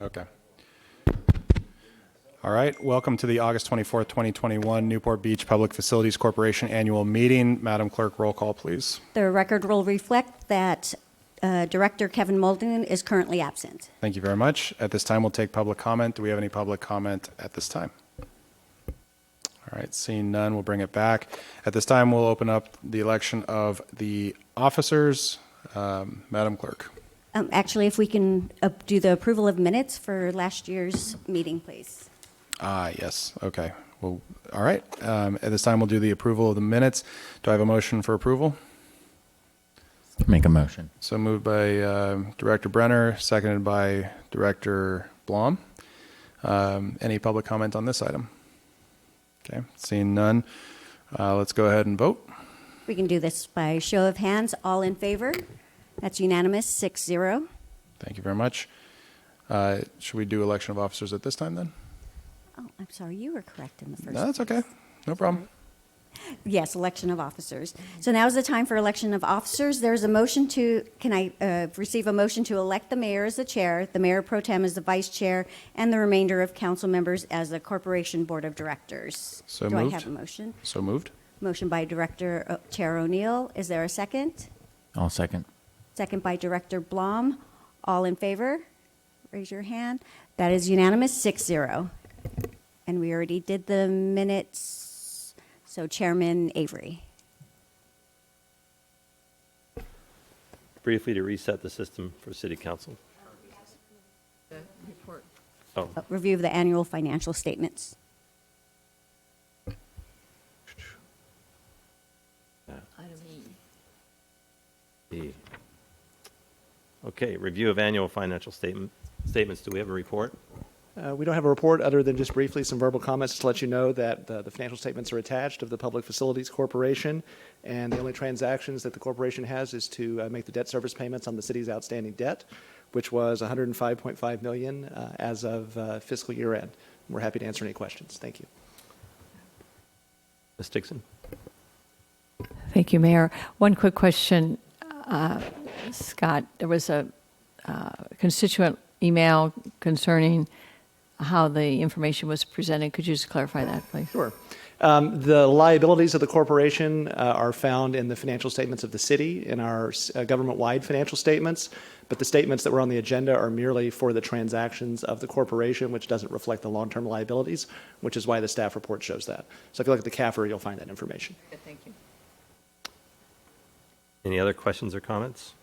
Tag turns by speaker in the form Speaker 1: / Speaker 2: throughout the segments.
Speaker 1: Okay. All right. Welcome to the August 24th, 2021 Newport Beach Public Facilities Corporation Annual Meeting. Madam Clerk, roll call, please.
Speaker 2: The record will reflect that Director Kevin Muldoon is currently absent.
Speaker 1: Thank you very much. At this time, we'll take public comment. Do we have any public comment at this time? All right. Seeing none, we'll bring it back. At this time, we'll open up the election of the officers. Madam Clerk.
Speaker 2: Actually, if we can do the approval of minutes for last year's meeting, please.
Speaker 1: Yes. Okay. Well, all right. At this time, we'll do the approval of the minutes. Do I have a motion for approval?
Speaker 3: Make a motion.
Speaker 1: So moved by Director Brenner, seconded by Director Blom. Any public comment on this item? Okay. Seeing none, let's go ahead and vote.
Speaker 2: We can do this by show of hands. All in favor? That's unanimous, 6-0.
Speaker 1: Thank you very much. Should we do election of officers at this time then?
Speaker 2: Oh, I'm sorry. You were correct in the first.
Speaker 1: No, that's okay. No problem.
Speaker 2: Yes, election of officers. So now is the time for election of officers. There's a motion to, can I receive a motion to elect the mayor as the chair, the mayor pro tem as the vice chair, and the remainder of council members as the corporation board of directors?
Speaker 1: So
Speaker 2: Do
Speaker 1: moved.
Speaker 2: I have a motion?
Speaker 1: So moved.
Speaker 2: Motion by Director Chair O'Neill. Is there a second?
Speaker 3: I'll second.
Speaker 2: Second by Director Blom. All in favor? Raise your hand. That is unanimous, 6-0. And we already did the minutes. So Chairman Avery.
Speaker 4: Briefly to reset the system for City Council. Oh,
Speaker 2: Review of the annual financial statements.
Speaker 4: E. Okay, review of annual financial statements. Do we have a report?
Speaker 5: We don't have a report other than just briefly some verbal comments to let you know that the financial statements are attached of the Public Facilities Corporation, and the only transactions that the corporation has is to make the debt service payments on the city's outstanding debt, which was $105.5 million as of fiscal year end. We're happy to answer any questions. Thank you.
Speaker 4: Ms. Dixon?
Speaker 6: Thank you, Mayor. One quick question, Scott. There was a constituent email concerning how the information was presented. Could you just clarify that, please?
Speaker 5: Sure. The liabilities of the corporation are found in the financial statements of the city, in our government-wide financial statements, but the statements that were on the agenda are merely for the transactions of the corporation, which doesn't reflect the long-term liabilities, which is why the staff report shows that. So if you look at the CAFR, you'll find that information.
Speaker 6: Okay, thank you.
Speaker 4: Any other questions or comments?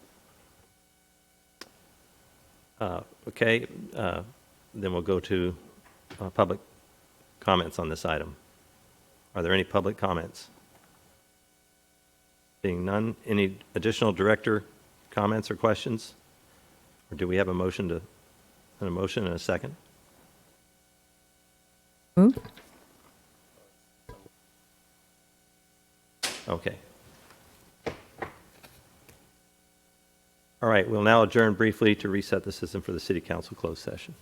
Speaker 4: Okay, then we'll go to public comments on this item. Are there any public comments? Being none, any additional director comments or questions? Or do we have a motion and a second?
Speaker 6: Move.
Speaker 4: Okay. All right, we'll now adjourn briefly to reset the system for the City Council closed session.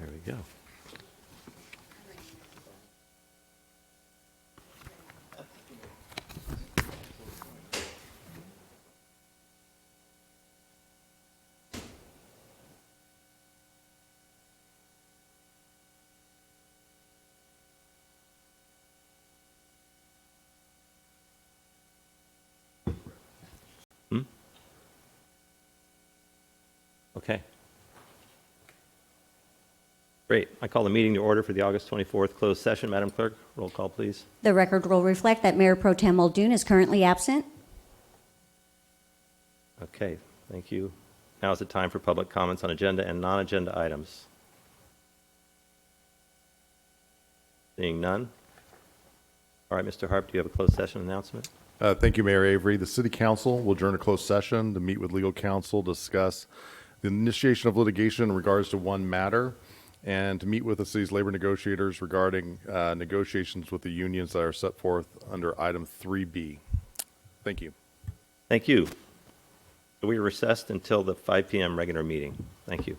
Speaker 4: There we go. Okay. Great. I call the meeting to order for the August 24th closed session. Madam Clerk, roll call, please.
Speaker 2: The record will reflect that Mayor Pro Tem Muldoon is currently absent.
Speaker 4: Okay, thank you. Now is the time for public comments on agenda and non-agenda items. Seeing none. All right, Mr. Harp, do you have a closed session announcement?
Speaker 7: Thank you, Mayor Avery. The City Council will adjourn a closed session to meet with legal counsel, discuss the initiation of litigation in regards to one matter, and to meet with the city's labor negotiators regarding negotiations with the unions that are set forth under item 3B. Thank you.
Speaker 4: Thank you. So we are recessed until the 5 p.m. regular meeting. Thank you.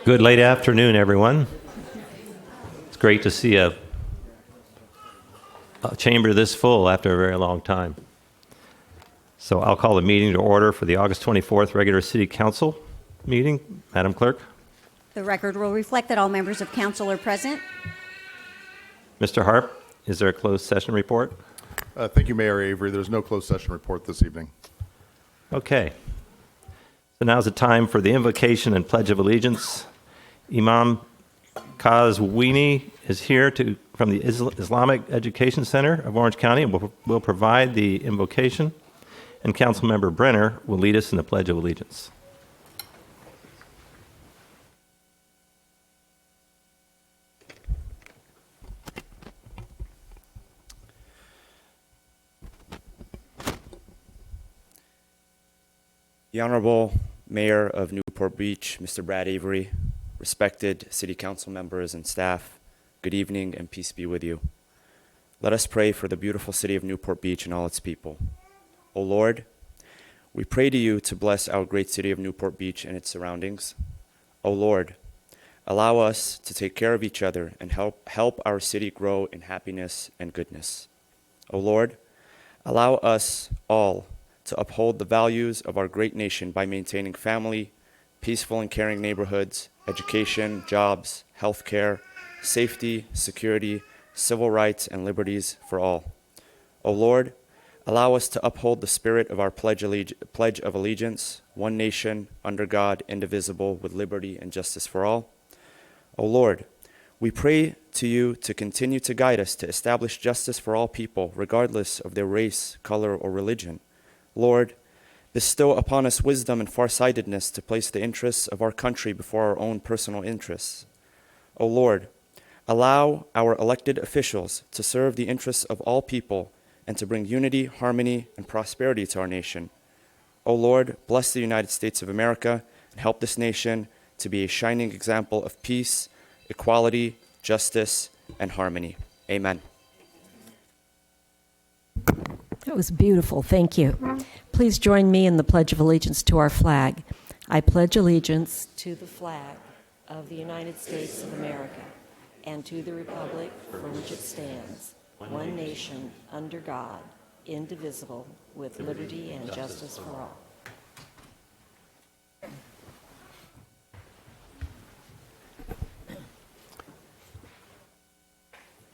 Speaker 4: Good late afternoon, everyone. It's great to see a chamber this full after a very long time. So I'll call the meeting to order for the August 24th regular City Council meeting. Madam Clerk?
Speaker 2: The record will reflect that all members of council are present.
Speaker 4: Mr. Harp, is there a closed session report?
Speaker 7: Thank you, Mayor Avery. There's no closed session report this evening.
Speaker 4: Okay. So now's the time for the invocation and pledge of allegiance. Imam Kazwini is here from the Islamic Education Center of Orange County and will provide the invocation, and Councilmember Brenner will lead us in the Pledge of Allegiance.
Speaker 8: The Honorable Mayor of Newport Beach, Mr. Brad Avery, respected City Council members and staff, good evening and peace be with you. Let us pray for the beautiful city of Newport Beach and all its people. O Lord, we pray to you to bless our great city of Newport Beach and its surroundings. O Lord, allow us to take care of each other and help our city grow in happiness and goodness. O Lord, allow us all to uphold the values of our great nation by maintaining family, peaceful and caring neighborhoods, education, jobs, healthcare, safety, security, civil rights, and liberties for all. O Lord, allow us to uphold the spirit of our pledge of allegiance, one nation, under God, indivisible, with liberty and justice for all. O Lord, we pray to you to continue to guide us to establish justice for all people, regardless of their race, color, or religion. Lord, bestow upon us wisdom and farsightedness to place the interests of our country before our own personal interests. O Lord, allow our elected officials to serve the interests of all people and to bring unity, harmony, and prosperity to our nation. O Lord, bless the United States of America and help this nation to be a shining example of peace, equality, justice, and harmony. Amen.
Speaker 9: That was beautiful. Thank you. Please join me in the Pledge of Allegiance to our flag. I pledge allegiance to the flag of the United States of America and to the republic for which it stands, one nation, under God, indivisible, with liberty and justice for all.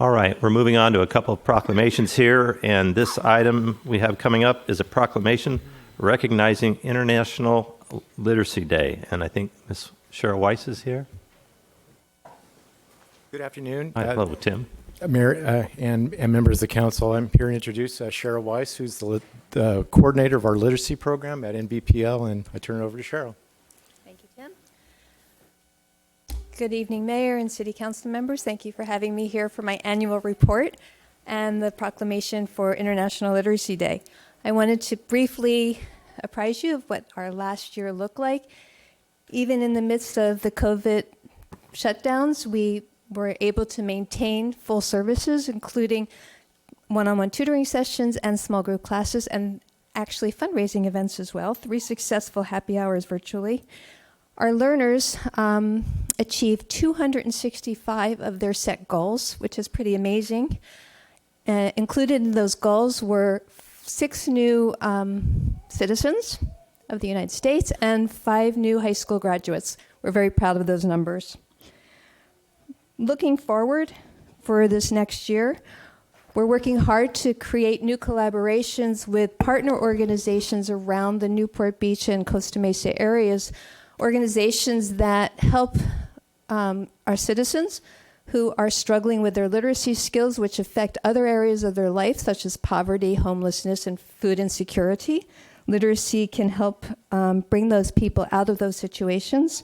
Speaker 4: All right, we're moving on to a couple of proclamations here, and this item we have coming up is a proclamation recognizing International Literacy Day, and I think Ms. Cheryl Weiss is here.
Speaker 10: Good afternoon.
Speaker 4: Hi, hello, Tim.
Speaker 10: Mayor and members of the council. I'm here to introduce Cheryl Weiss, who's the coordinator of our literacy program at NBPL, and I turn it over to Cheryl.
Speaker 11: Thank you, Tim. Good evening, Mayor and City Council members. Thank you for having me here for my annual report and the proclamation for International Literacy Day. I wanted to briefly apprise you of what our last year looked like. Even in the midst of the COVID shutdowns, we were able to maintain full services, including one-on-one tutoring sessions and small group classes, and actually fundraising events as well. 3 successful happy hours virtually. Our learners achieved 265 of their set goals, which is pretty amazing. Included in those goals were 6 new citizens of the United States and 5 new high school graduates. We're very proud of those numbers. Looking forward for this next year, we're working hard to create new collaborations with partner organizations around the Newport Beach and Costa Mesa areas, organizations that help our citizens who are struggling with their literacy skills, which affect other areas of their life, such as poverty, homelessness, and food insecurity. Literacy can help bring those people out of those situations.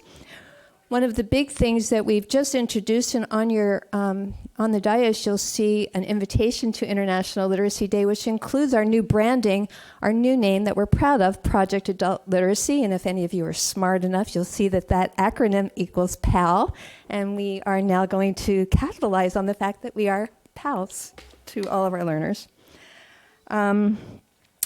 Speaker 11: One of the big things that we've just introduced, and on the dais you'll see an invitation to International Literacy Day, which includes our new branding, our new name that we're proud of, Project Adult Literacy. And if any of you are smart enough, you'll see that that acronym equals PAL. And we are now going to capitalize on the fact that we are pals to all of our learners.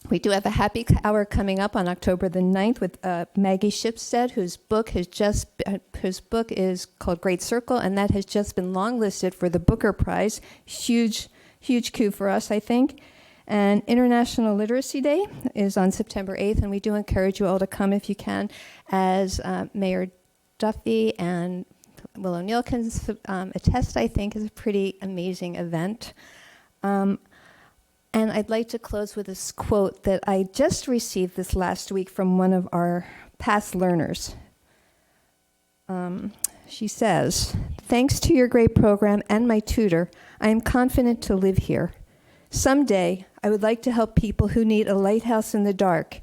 Speaker 11: We do have a happy hour coming up on October the 9th with Maggie Shipstead, whose book is called Great Circle, and that has just been longlisted for the Booker Prize. Huge coup for us, I think. And International Literacy Day is on September 8th, and we do encourage you all to come if you can, as Mayor Duffy and Will O'Neill can attest, I think, is a pretty amazing event. And I'd like to close with this quote that I just received this last week from one of our past learners. She says, "Thanks to your great program and my tutor, I am confident to live here. Someday, I would like to help people who need a lighthouse in the dark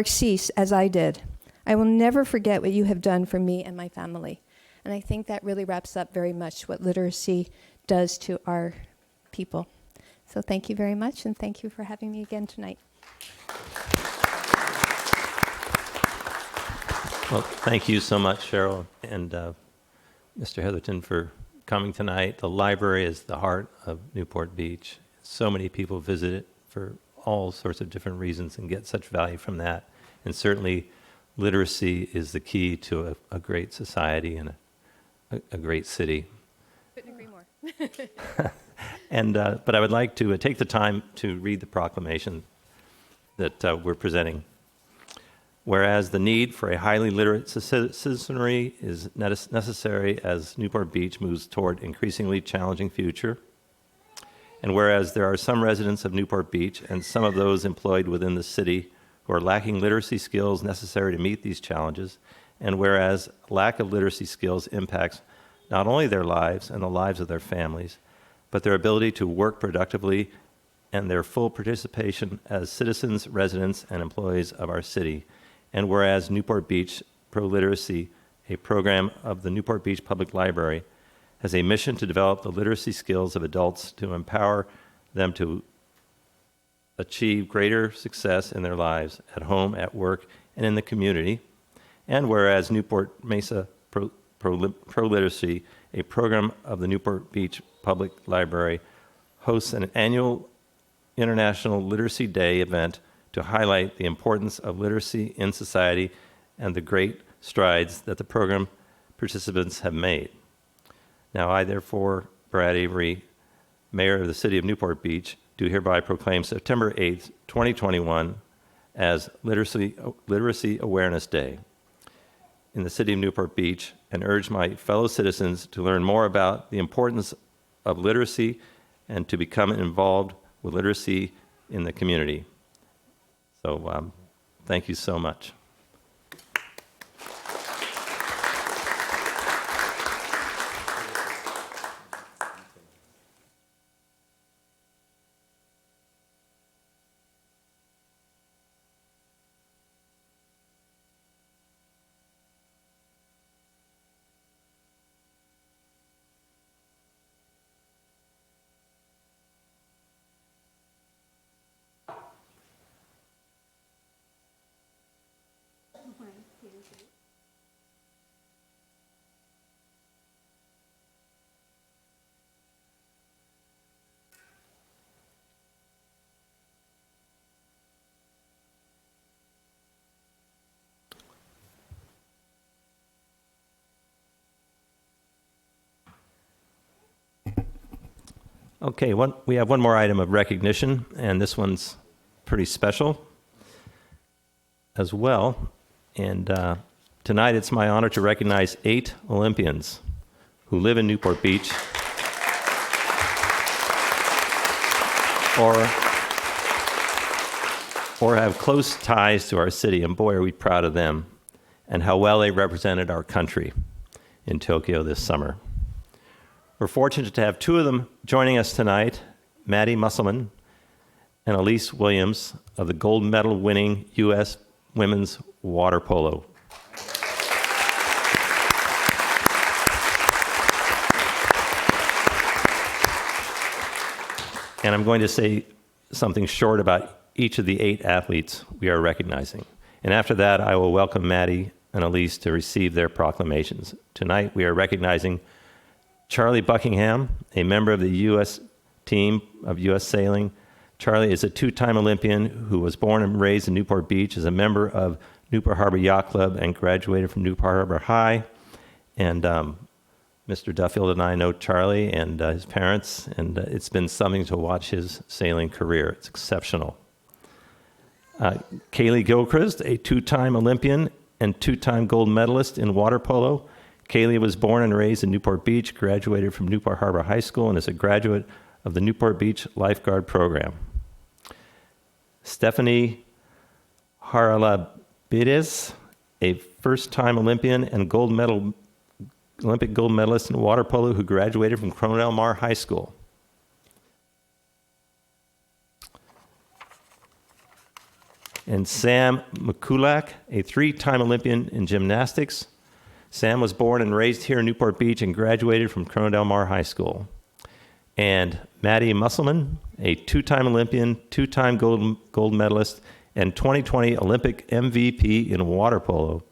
Speaker 11: seas as I did. I will never forget what you have done for me and my family." And I think that really wraps up very much what literacy does to our people. So thank you very much, and thank you for having me again tonight.
Speaker 4: Well, thank you so much, Cheryl and Mr. Heatherton, for coming tonight. The library is the heart of Newport Beach. So many people visit it for all sorts of different reasons and get such value from that. And certainly, literacy is the key to a great society and a great city.
Speaker 11: Couldn't agree more.
Speaker 4: But I would like to take the time to read the proclamation that we're presenting. Whereas the need for a highly literate citizenry is necessary as Newport Beach moves toward increasingly challenging future. And whereas there are some residents of Newport Beach and some of those employed within the city who are lacking literacy skills necessary to meet these challenges, and whereas lack of literacy skills impacts not only their lives and the lives of their families, but their ability to work productively and their full participation as citizens, residents, and employees of our city. And whereas Newport Beach Pro-Literacy, a program of the Newport Beach Public Library, has a mission to develop the literacy skills of adults to empower them to achieve greater success in their lives at home, at work, and in the community. And whereas Newport Mesa Pro-Literacy, a program of the Newport Beach Public Library, hosts an annual International Literacy Day event to highlight the importance of literacy in society and the great strides that the program participants have made. Now, I therefore, Brad Avery, Mayor of the City of Newport Beach, do hereby proclaim September 8th, 2021 as Literacy Awareness Day in the City of Newport Beach, and urge my fellow citizens to learn more about the importance of literacy and to become involved with literacy in the community. So thank you so much. Okay, we have one more item of recognition, and this one's pretty special as well. And tonight it's my honor to recognize 8 Olympians who live in Newport Beach or have close ties to our city, and boy, are we proud of them and how well they represented our country in Tokyo this summer. We're fortunate to have 2 of them joining us tonight, Maddie Musselman and Elise Williams of the gold medal winning U.S. Women's Water Polo. And I'm going to say something short about each of the 8 athletes we are recognizing. And after that, I will welcome Maddie and Elise to receive their proclamations. Tonight, we are recognizing Charlie Buckingham, a member of the U.S. team of U.S. Sailing, Charlie is a two-time Olympian who was born and raised in Newport Beach, is a member of Newport Harbor Yacht Club, and graduated from Newport Harbor High. And Mr. Duffield and I know Charlie and his parents, and it's been something to watch his sailing career. It's exceptional. Kaylee Gilchrist, a two-time Olympian and two-time gold medalist in water polo. Kaylee was born and raised in Newport Beach, graduated from Newport Harbor High School, and is a graduate of the Newport Beach Lifeguard Program. Stephanie Haralabides, a first-time Olympian and Olympic gold medalist in water polo who graduated from Corona Del Mar High School. And Sam Mikulak, a three-time Olympian in gymnastics. Sam was born and raised here in Newport Beach and graduated from Corona Del Mar High School. And Maddie Musselman, a two-time Olympian, two-time gold medalist, and 2020 Olympic MVP in water polo.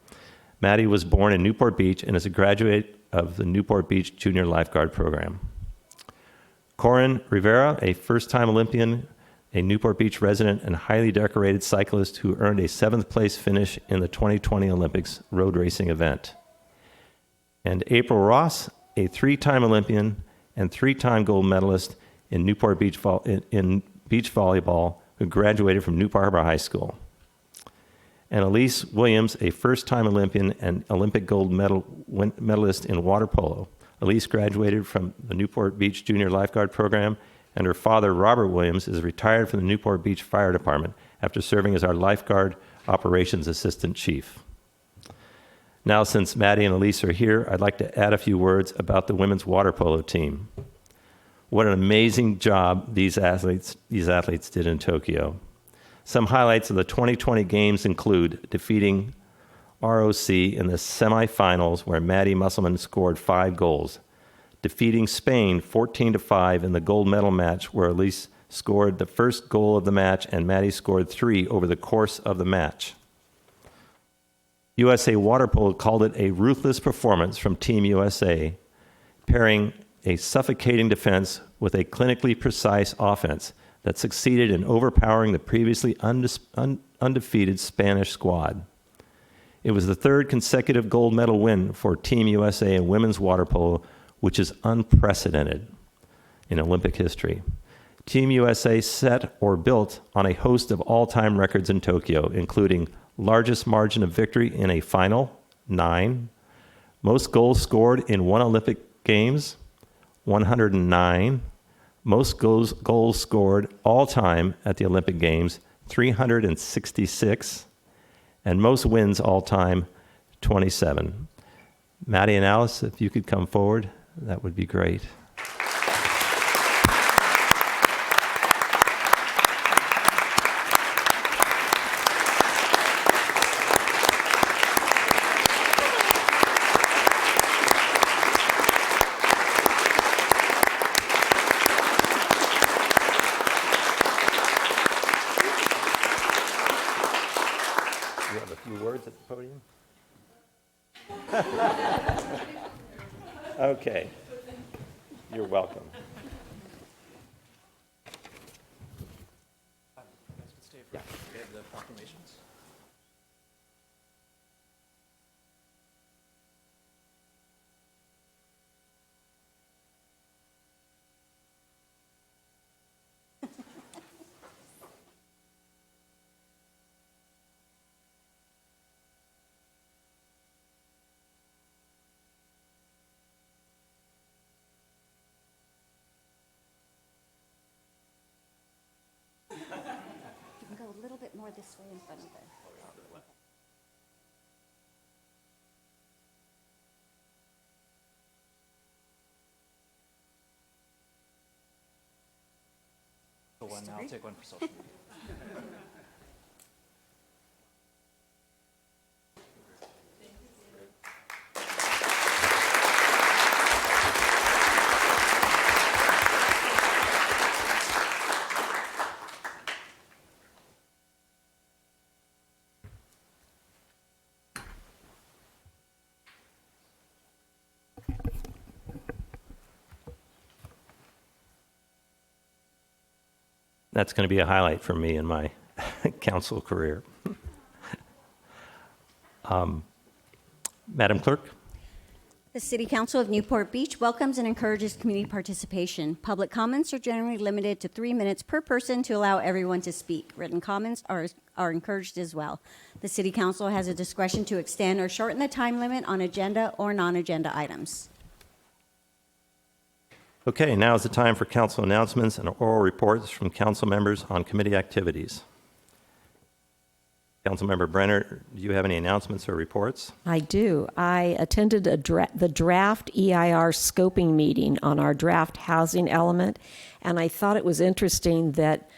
Speaker 4: Maddie was born in Newport Beach and is a graduate of the Newport Beach Junior Lifeguard Program. Corin Rivera, a first-time Olympian, a Newport Beach resident, and highly decorated cyclist who earned a 7th place finish in the 2020 Olympics road racing event. And April Ross, a three-time Olympian and three-time gold medalist in Newport Beach in beach volleyball, who graduated from Newport Harbor High School. And Elise Williams, a first-time Olympian and Olympic gold medalist in water polo. Elise graduated from the Newport Beach Junior Lifeguard Program, and her father, Robert Williams, is retired from the Newport Beach Fire Department after serving as our lifeguard operations assistant chief. Now, since Maddie and Elise are here, I'd like to add a few words about the women's water polo team. What an amazing job these athletes did in Tokyo. Some highlights of the 2020 games include defeating ROC in the semifinals, where Maddie Musselman scored 5 goals, defeating Spain 14-5 in the gold medal match, where Elise scored the first goal of the match and Maddie scored 3 over the course of the match. USA Water Polo called it a ruthless performance from Team USA, pairing a suffocating defense with a clinically precise offense that succeeded in overpowering the previously undefeated Spanish squad. It was the 3rd consecutive gold medal win for Team USA in women's water polo, which is unprecedented in Olympic history. Team USA set or built on a host of all-time records in Tokyo, including largest margin of victory in a final, 9, most goals scored in one Olympic Games, 109, most goals scored all time at the Olympic Games, 366, and most wins all time, 27. Maddie and Alice, if you could come forward, that would be great. You have a few words at the podium? Okay. You're welcome. Yeah. We have the proclamations.
Speaker 2: You can go a little bit more this way in front of the...
Speaker 3: I'll take one for social media.
Speaker 4: that's going to be a highlight for me in my council career. Madam Clerk?
Speaker 2: The City Council of Newport Beach welcomes and encourages community participation. Public comments are generally limited to 3 minutes per person to allow everyone to speak. Written comments are encouraged as well. The City Council has a discretion to extend or shorten the time limit on agenda or non-agenda items.
Speaker 4: Okay, now is the time for council announcements and oral reports from council members on committee activities. Councilmember Brenner, do you have any announcements or reports?
Speaker 9: I do. I attended the draft EIR scoping meeting on our draft housing element, and I thought it was interesting that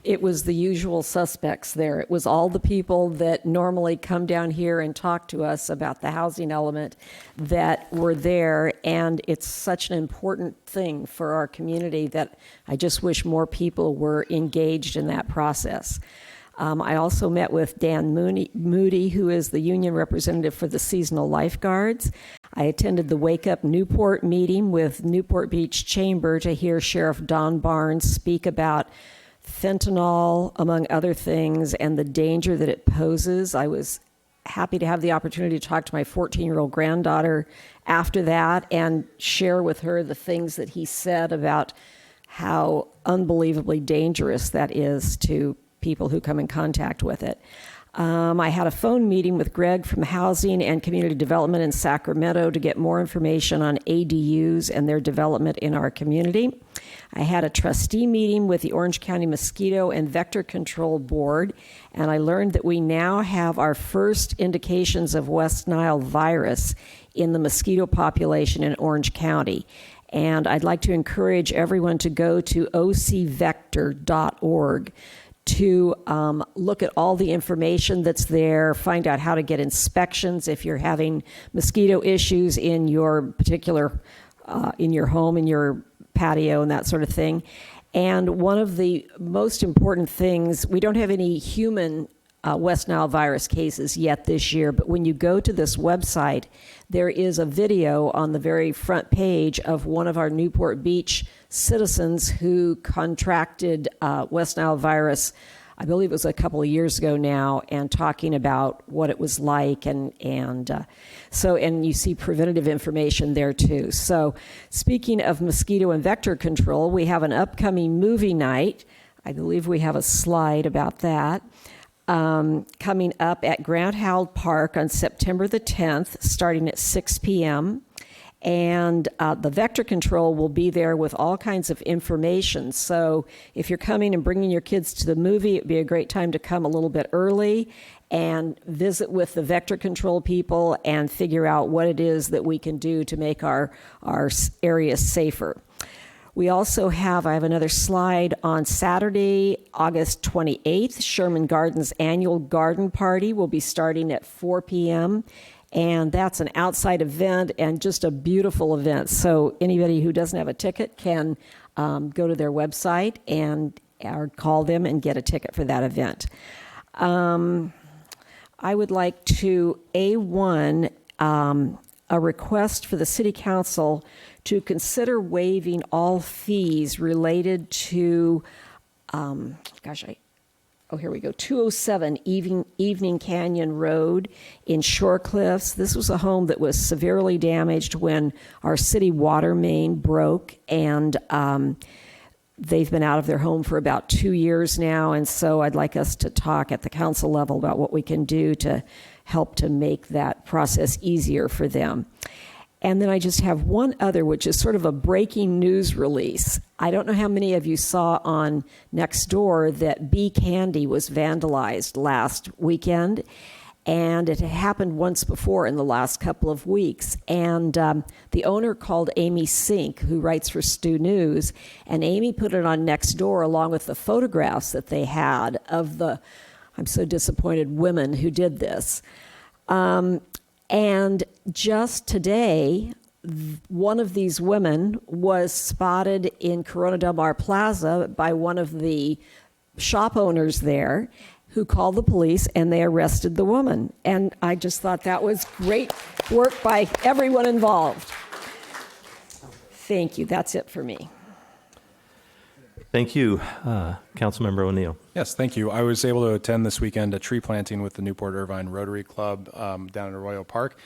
Speaker 9: it was the usual suspects there. It was all the people that normally come down here and talk to us about the housing element that were there, and it's such an important thing for our community that I just wish more people were engaged in that process. I also met with Dan Moody, who is the union representative for the seasonal lifeguards. I attended the Wake Up Newport meeting with Newport Beach Chamber to hear Sheriff Don Barnes speak about fentanyl, among other things, and the danger that it poses. I was happy to have the opportunity to talk to my 14-year-old granddaughter after that and share with her the things that he said about how unbelievably dangerous that is to people who come in contact with it. I had a phone meeting with Greg from Housing and Community Development in Sacramento to get more information on ADUs and their development in our community. I had a trustee meeting with the Orange County Mosquito and Vector Control Board, and I learned that we now have our first indications of West Nile virus in the mosquito population in Orange County. And I'd like to encourage everyone to go to ocvector.org to look at all the information that's there, find out how to get inspections if you're having mosquito issues in your particular, in your home, in your patio and that sort of thing. And one of the most important things, we don't have any human West Nile virus cases yet this year, but when you go to this website, there is a video on the very front page of one of our Newport Beach citizens who contracted West Nile virus, I believe it was a couple of years ago now, and talking about what it was like, and you see preventative information there too. So speaking of mosquito and vector control, we have an upcoming movie night. I believe we have a slide about that. Coming up at Grant Howell Park on September the 10th, starting at 6 p.m. And the vector control will be there with all kinds of information. So if you're coming and bringing your kids to the movie, it'd be a great time to come a little bit early and visit with the vector control people and figure out what it is that we can do to make our areas safer. We also have, I have another slide, on Saturday, August 28th, Sherman Gardens annual garden party will be starting at 4 p.m. And that's an outside event and just a beautiful event. So anybody who doesn't have a ticket can go to their website or call them and get a ticket for that event. I would like to A1 a request for the City Council to consider waiving all fees related to, here we go, 207 Evening Canyon Road in Shore Cliffs. This was a home that was severely damaged when our city water main broke, and they've been out of their home for about 2 years now, and so I'd like us to talk at the council level about what we can do to help to make that process easier for them. And then I just have one other, which is sort of a breaking news release. I don't know how many of you saw on Nextdoor that Bee Candy was vandalized last weekend, and it had happened once before in the last couple of weeks. And the owner called Amy Sink, who writes for Stu News, and Amy put it on Nextdoor along with the photographs that they had of the, I'm so disappointed, women who did this. And just today, one of these women was spotted in Corona Del Mar Plaza by one of the shop owners there, who called the police, and they arrested the woman. And I just thought that was great work by everyone involved. Thank you. That's it for me.
Speaker 4: Thank you. Councilmember O'Neill.
Speaker 1: Yes, thank you. I was able to attend this weekend a tree planting with the Newport Irvine Rotary Club down in Arroyo Park.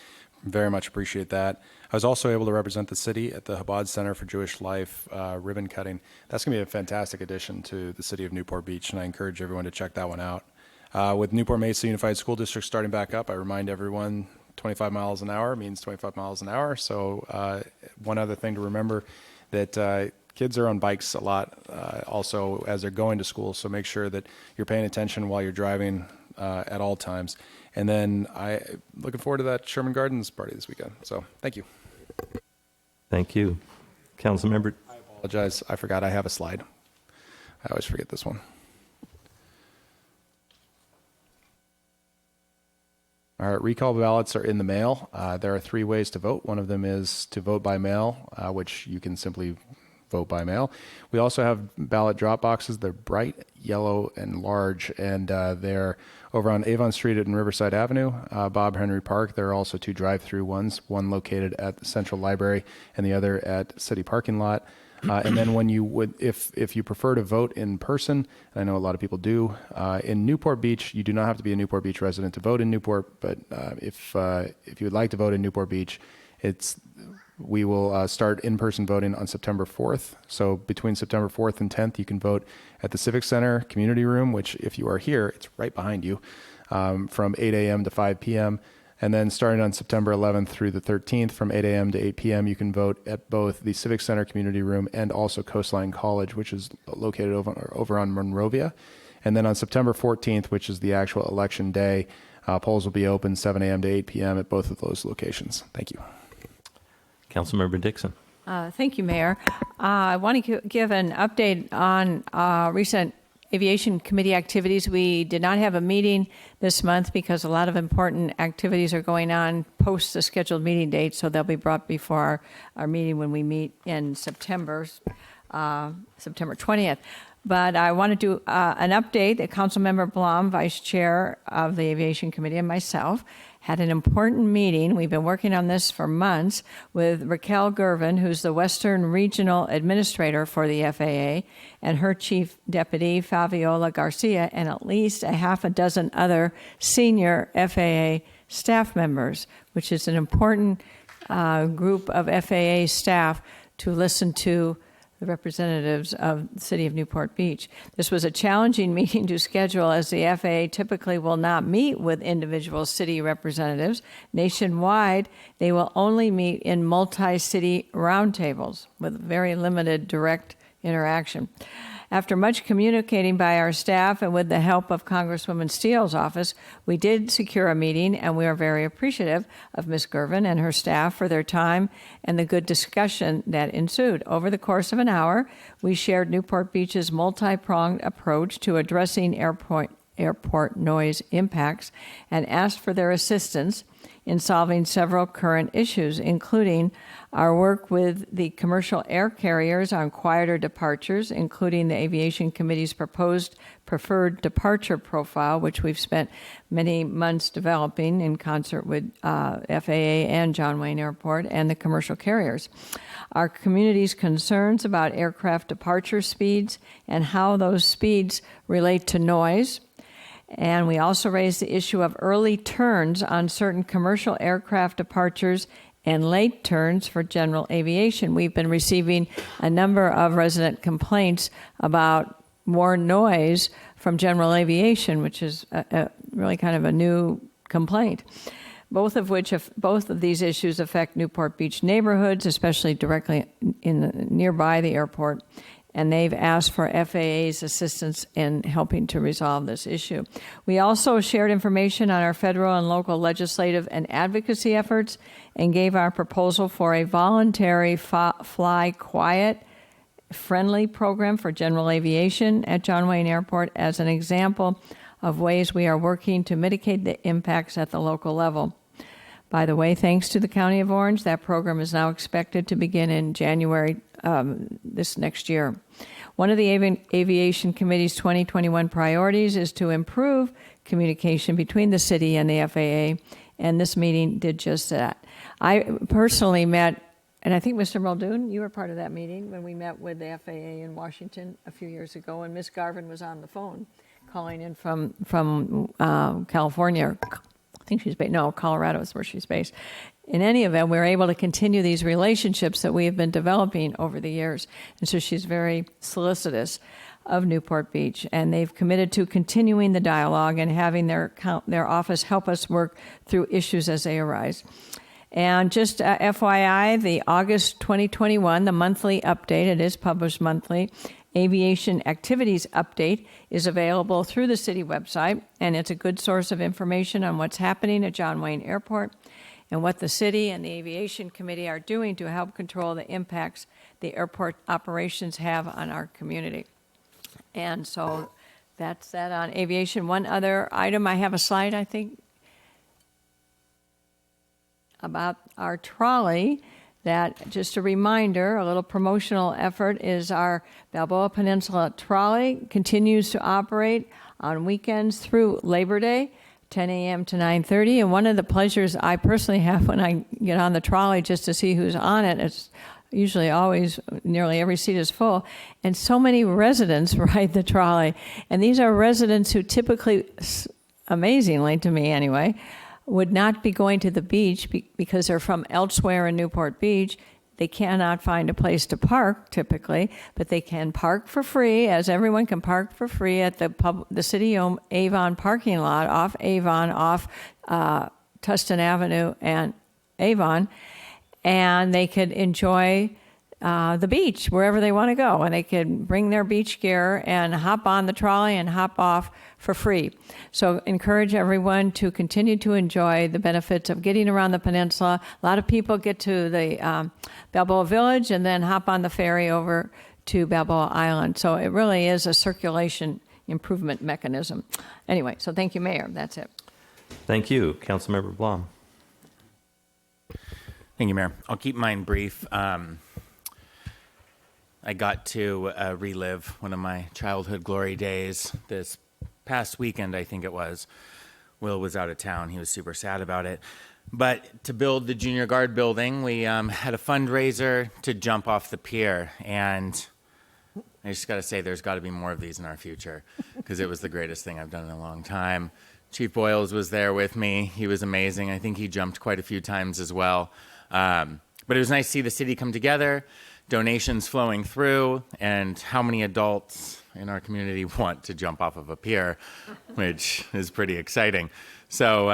Speaker 1: Very much appreciate that. I was also able to represent the city at the Chabad Center for Jewish Life ribbon cutting. That's going to be a fantastic addition to the city of Newport Beach, and I encourage everyone to check that one out. With Newport Mesa Unified School District starting back up, I remind everyone 25 miles an hour means 25 miles an hour. So one other thing to remember, that kids are on bikes a lot also as they're going to school, so make sure that you're paying attention while you're driving at all times. And then looking forward to that Sherman Gardens party this weekend. So thank you.
Speaker 4: Thank you. Councilmember.
Speaker 1: I apologize. I forgot I have a slide. I always forget this one. All right, recall ballots are in the mail. There are 3 ways to vote. One of them is to vote by mail, which you can simply vote by mail. We also have ballot drop boxes. They're bright yellow and large, and they're over on Avon Street and Riverside Avenue, Bob Henry Park. There are also 2 drive-through ones, one located at the Central Library and the other at City Parking Lot. And then when you would, if you prefer to vote in person, and I know a lot of people do, in Newport Beach, you do not have to be a Newport Beach resident to vote in Newport, but if you would like to vote in Newport Beach, we will start in-person voting on September 4th. So between September 4th and 10th, you can vote at the Civic Center Community Room, which if you are here, it's right behind you, from 8 a.m. to 5 p.m. And then starting on September 11th through the 13th from 8 a.m. to 8 p.m., you can vote at both the Civic Center Community Room and also Coastline College, which is located over on Monrovia. And then on September 14th, which is the actual election day, polls will be open 7 a.m. to 8 p.m. at both of those locations. Thank you.
Speaker 4: Councilmember Dixon.
Speaker 6: Thank you, Mayor. I want to give an update on recent Aviation Committee activities. We did not have a meeting this month because a lot of important activities are going on post the scheduled meeting date, so they'll be brought before our meeting when we meet in September 20th. But I want to do an update. Councilmember Blom, Vice Chair of the Aviation Committee, and myself had an important meeting. We've been working on this for months with Raquel Gervin, who's the Western Regional Administrator for the FAA, and her Chief Deputy, Fabiola Garcia, and at least a half a dozen other senior FAA staff members, which is an important group of FAA staff to listen to the representatives of the city of Newport Beach. This was a challenging meeting to schedule, as the FAA typically will not meet with individual city representatives. Nationwide, they will only meet in multi-city roundtables with very limited direct interaction. After much communicating by our staff and with the help of Congresswoman Steele's office, we did secure a meeting, and we are very appreciative of Ms. Gervin and her staff for their time and the good discussion that ensued. Over the course of an hour, we shared Newport Beach's multi-pronged approach to addressing airport noise impacts and asked for their assistance in solving several current issues, including our work with the commercial air carriers on quieter departures, including the Aviation Committee's proposed preferred departure profile, which we've spent many months developing in concert with FAA and John Wayne Airport and the commercial carriers. Our community's concerns about aircraft departure speeds and how those speeds relate to noise. And we also raised the issue of early turns on certain commercial aircraft departures and late turns for general aviation. We've been receiving a number of resident complaints about more noise from general aviation, which is really kind of a new complaint. Both of these issues affect Newport Beach neighborhoods, especially directly nearby the airport. And they've asked for FAA's assistance in helping to resolve this issue. We also shared information on our federal and local legislative and advocacy efforts and gave our proposal for a voluntary fly quiet, friendly program for general aviation at John Wayne Airport as an example of ways we are working to mitigate the impacts at the local level. By the way, thanks to the County of Orange, that program is now expected to begin in January this next year. One of the Aviation Committee's 2021 priorities is to improve communication between the city and the FAA, and this meeting did just that. I personally met And I think, Mr. Muldoon, you were part of that meeting when we met with the FAA in Washington a few years ago, and Ms. Garvin was on the phone calling in from California. I think she's based, no, Colorado is where she's based. In any event, we're able to continue these relationships that we have been developing over the years. And so she's very solicitous of Newport Beach, and they've committed to continuing the dialogue and having their office help us work through issues as they arise. And just FYI, the August 2021, the monthly update, it is published monthly, Aviation Activities Update is available through the city website, and it's a good source of information on what's happening at John Wayne Airport and what the city and the Aviation Committee are doing to help control the impacts the airport operations have on our community. And so that's that on aviation. One other item, I have a slide, I think, about our trolley. That, just a reminder, a little promotional effort, is our Balboa Peninsula trolley continues to operate on weekends through Labor Day, 10 a.m. to 9:30. And one of the pleasures I personally have when I get on the trolley just to see who's on it, it's usually always, nearly every seat is full, and so many residents ride the trolley. And these are residents who typically, amazingly to me anyway, would not be going to the beach because they're from elsewhere in Newport Beach. They cannot find a place to park typically, but they can park for free, as everyone can park for free at the city-owned Avon parking lot off Avon, off Tustin Avenue and Avon, and they could enjoy the beach wherever they want to go, and they could bring their beach gear and hop on the trolley and hop off for free. So encourage everyone to continue to enjoy the benefits of getting around the peninsula. A lot of people get to the Balboa Village and then hop on the ferry over to Balboa Island. So it really is a circulation improvement mechanism. Anyway, so thank you, Mayor. That's it.
Speaker 4: Thank you. Councilmember Blum.
Speaker 12: Thank you, Mayor. I'll keep mine brief. I got to relive one of my childhood glory days this past weekend, I think it was. Will was out of town. He was super sad about it. But to build the Junior Guard building, we had a fundraiser to jump off the pier. And I just got to say, there's got to be more of these in our future, because it was the greatest thing I've done in a long time. Chief Boyles was there with me. He was amazing. I think he jumped quite a few times as well. But it was nice to see the city come together, donations flowing through, and how many adults in our community want to jump off of a pier, which is pretty exciting. So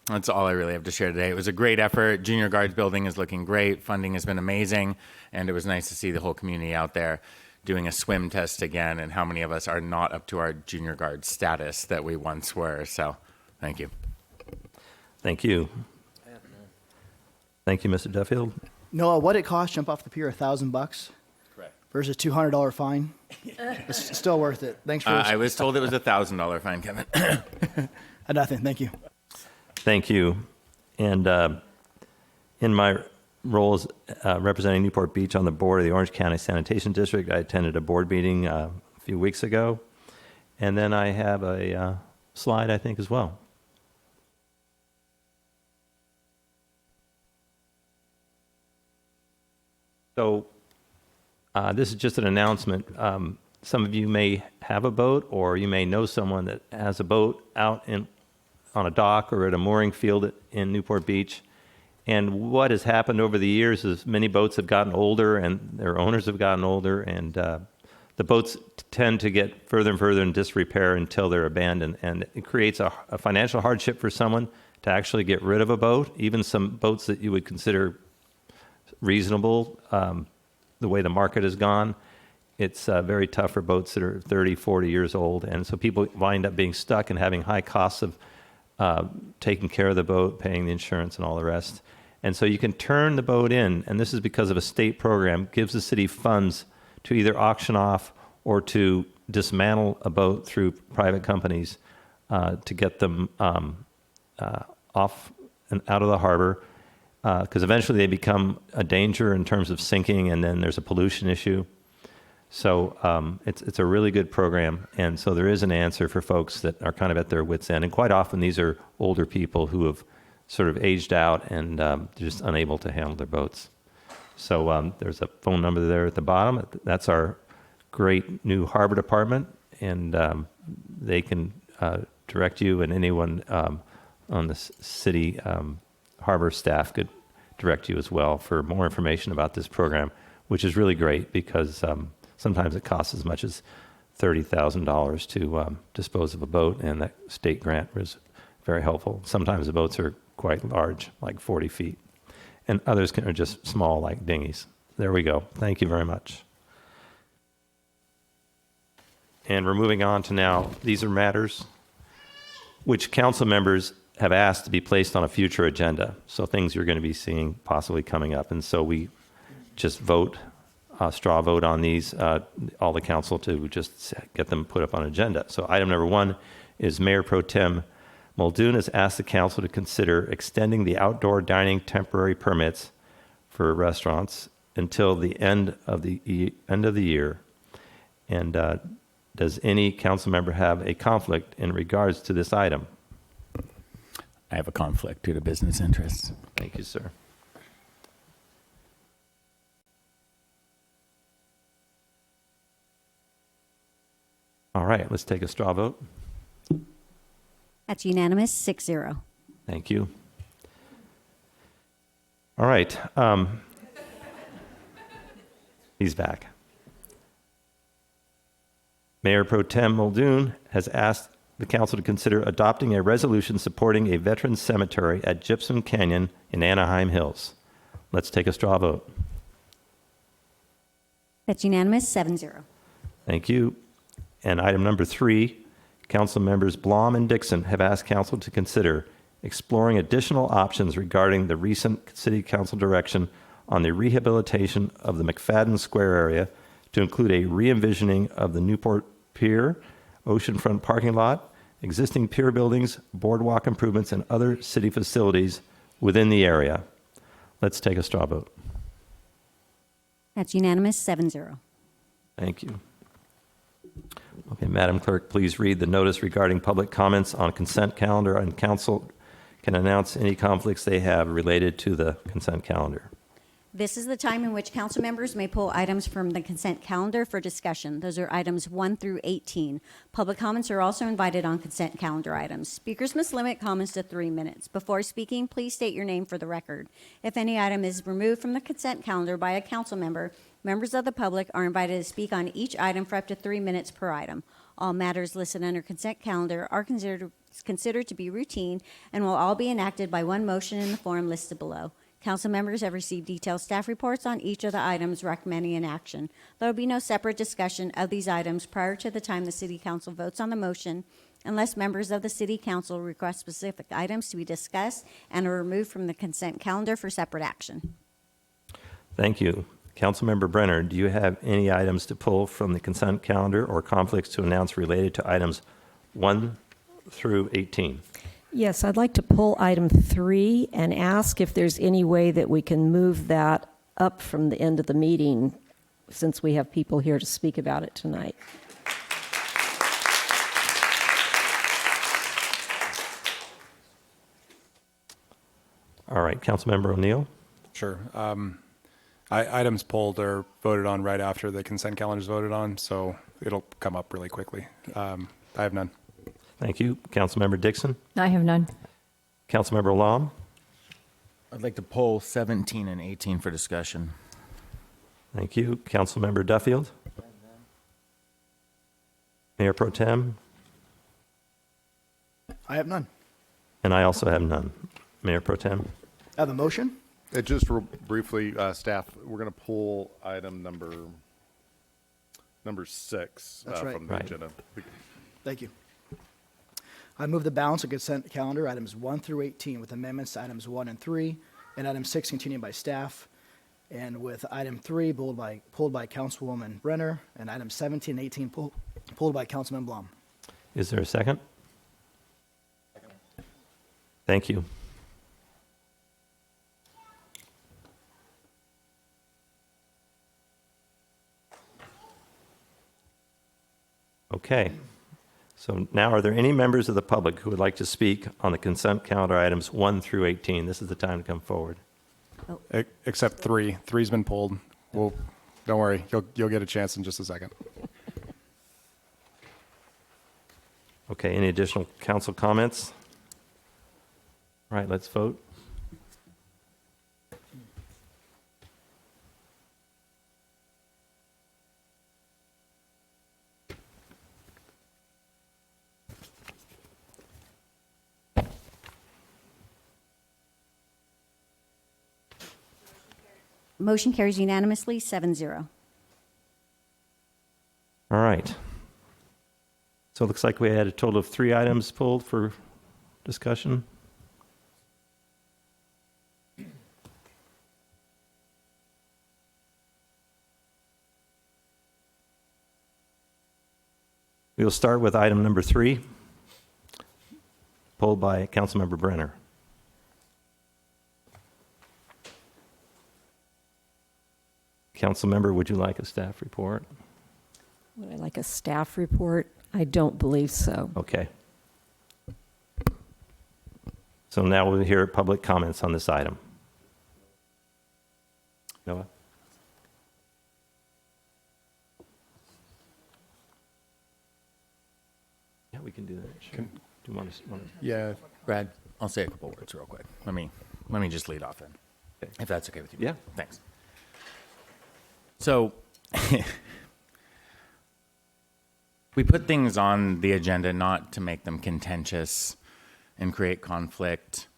Speaker 12: that's all I really have to share today. It was a great effort. Junior Guards building is looking great. Funding has been amazing. And it was nice to see the whole community out there doing a swim test again, and how many of us are not up to our Junior Guard status that we once were. So thank you.
Speaker 4: Thank you. Thank you, Mr. Duffield.
Speaker 13: Noah, what it cost jump off the pier? $1,000
Speaker 12: Correct.
Speaker 13: versus $200 fine. It's still worth it. Thanks for.
Speaker 12: I was told it was $1,000 fine, Kevin.
Speaker 13: Nothing. Thank you.
Speaker 4: Thank you. And in my role as representing Newport Beach on the board of the Orange County Sanitation District, I attended a board meeting a few weeks ago. And then I have a slide, I think, as well. So this is just an announcement. Some of you may have a boat, or you may know someone that has a boat out on a dock or at a mooring field in Newport Beach. And what has happened over the years is many boats have gotten older and their owners have gotten older, and the boats tend to get further and further in disrepair until they're abandoned. And it creates a financial hardship for someone to actually get rid of a boat, even some boats that you would consider reasonable, the way the market has gone. It's very tough for boats that are 30, 40 years old. And so people wind up being stuck and having high costs of taking care of the boat, paying the insurance and all the rest. And so you can turn the boat in, and this is because of a state program, gives the city funds to either auction off or to dismantle a boat through private companies to get them off and out of the harbor, because eventually they become a danger in terms of sinking, and then there's a pollution issue. So it's a really good program, and so there is an answer for folks that are kind of at their wits' end. And quite often these are older people who have sort of aged out and just unable to handle their boats. So there's a phone number there at the bottom. That's our great new harbor department, and they can direct you, and anyone on the city harbor staff could direct you as well for more information about this program, which is really great because sometimes it costs as much as $30,000 to dispose of a boat, and that state grant was very helpful. Sometimes the boats are quite large, like 40 feet, and others are just small, like dinghies. There we go. Thank you very much. And we're moving on to now, these are matters which council members have asked to be placed on a future agenda. So things you're going to be seeing possibly coming up. And so we just vote, straw vote on these, all the council to just get them put up on agenda. So item number 1 is Mayor Pro Tem Muldoon has asked the council to consider extending the outdoor dining temporary permits for restaurants until the end of the year. And does any council member have a conflict in regards to this item?
Speaker 12: I have a conflict due to business interests.
Speaker 4: Thank you, sir. All right, let's take a straw vote.
Speaker 2: That's unanimous, 6-0.
Speaker 4: Thank you. All right. He's back. Mayor Pro Tem Muldoon has asked the council to consider adopting a resolution supporting a veterans cemetery at Gypsum Canyon in Anaheim Hills. Let's take a straw vote.
Speaker 2: That's unanimous, 7-0.
Speaker 4: Thank you. And item number 3, council members Blom and Dixon have asked council to consider exploring additional options regarding the recent city council direction on the rehabilitation of the McFadden Square area to include a re-envisioning of the Newport Pier, oceanfront parking lot, existing pier buildings, boardwalk improvements, and other city facilities within the area. Let's take a straw vote.
Speaker 2: That's unanimous, 7-0.
Speaker 4: Thank you. Okay, Madam Clerk, please read the notice regarding public comments on consent calendar, and council can announce any conflicts they have related to the consent calendar.
Speaker 2: This is the time in which council members may pull items from the consent calendar for discussion. Those are items 1 through 18. Public comments are also invited on consent calendar items. Speakers must limit comments to 3 minutes. Before speaking, please state your name for the record. If any item is removed from the consent calendar by a council member, members of the public are invited to speak on each item for up to 3 minutes per item. All matters listed under consent calendar are considered to be routine and will all be enacted by one motion in the form listed below. Council members have received detailed staff reports on each of the items recommending an action. There will be no separate discussion of these items prior to the time the City Council votes on the motion unless members of the City Council request specific items to be discussed and are removed from the consent calendar for separate action.
Speaker 4: Thank you. Councilmember Brenner, do you have any items to pull from the consent calendar or conflicts to announce related to items 1 through 18?
Speaker 9: Yes, I'd like to pull item 3 and ask if there's any way that we can move that up from the end of the meeting since we have people here to speak about it tonight.
Speaker 4: All right, Councilmember O'Neill?
Speaker 1: Sure. Items pulled are voted on right after the consent calendar is voted on, so it'll come up really quickly. I have none.
Speaker 4: Thank you. Councilmember Dixon?
Speaker 6: I have none.
Speaker 4: Councilmember Lom?
Speaker 12: I'd like to pull 17 and 18 for discussion.
Speaker 4: Thank you. Councilmember Duffield? Mayor Pro Tem?
Speaker 13: I have none.
Speaker 4: And I also have none. Mayor Pro Tem?
Speaker 13: I have a motion.
Speaker 7: Just briefly, staff, we're going to pull item number 6
Speaker 13: That's right.
Speaker 7: from the
Speaker 4: Right.
Speaker 7: agenda.
Speaker 13: Thank you. I move the balance of consent calendar items 1 through 18 with amendments to items 1 and 3, and item 6 continued by staff, and with item 3 pulled by Councilwoman Brenner, and item 17 and 18 pulled by Councilman Blom.
Speaker 4: Is there a second? Thank you. Okay. So now, are there any members of the public who would like to speak on the consent calendar items 1 through 18? This is the time to come forward.
Speaker 1: Except 3. 3's been pulled. Well, don't worry. You'll get a chance in just a second.
Speaker 4: Okay, any additional council comments? All right, let's vote.
Speaker 2: Motion carries unanimously, 7-0.
Speaker 4: All right. So it looks like we had a total of 3 items pulled for discussion. We will start with item number 3, pulled by Councilmember Brenner. Councilmember, would you like a staff report?
Speaker 9: Would I like a staff report? I don't believe so.
Speaker 4: Okay. So now we'll hear public comments on this item. Noah? Yeah, we can do that. Sure. Do you want to?
Speaker 1: Yeah.
Speaker 12: Brad, I'll say a couple words real quick. Let me just lead off then,
Speaker 4: Okay.
Speaker 12: if that's okay with you.
Speaker 4: Yeah.
Speaker 12: Thanks. So, we put things on the agenda not to make them contentious and create conflict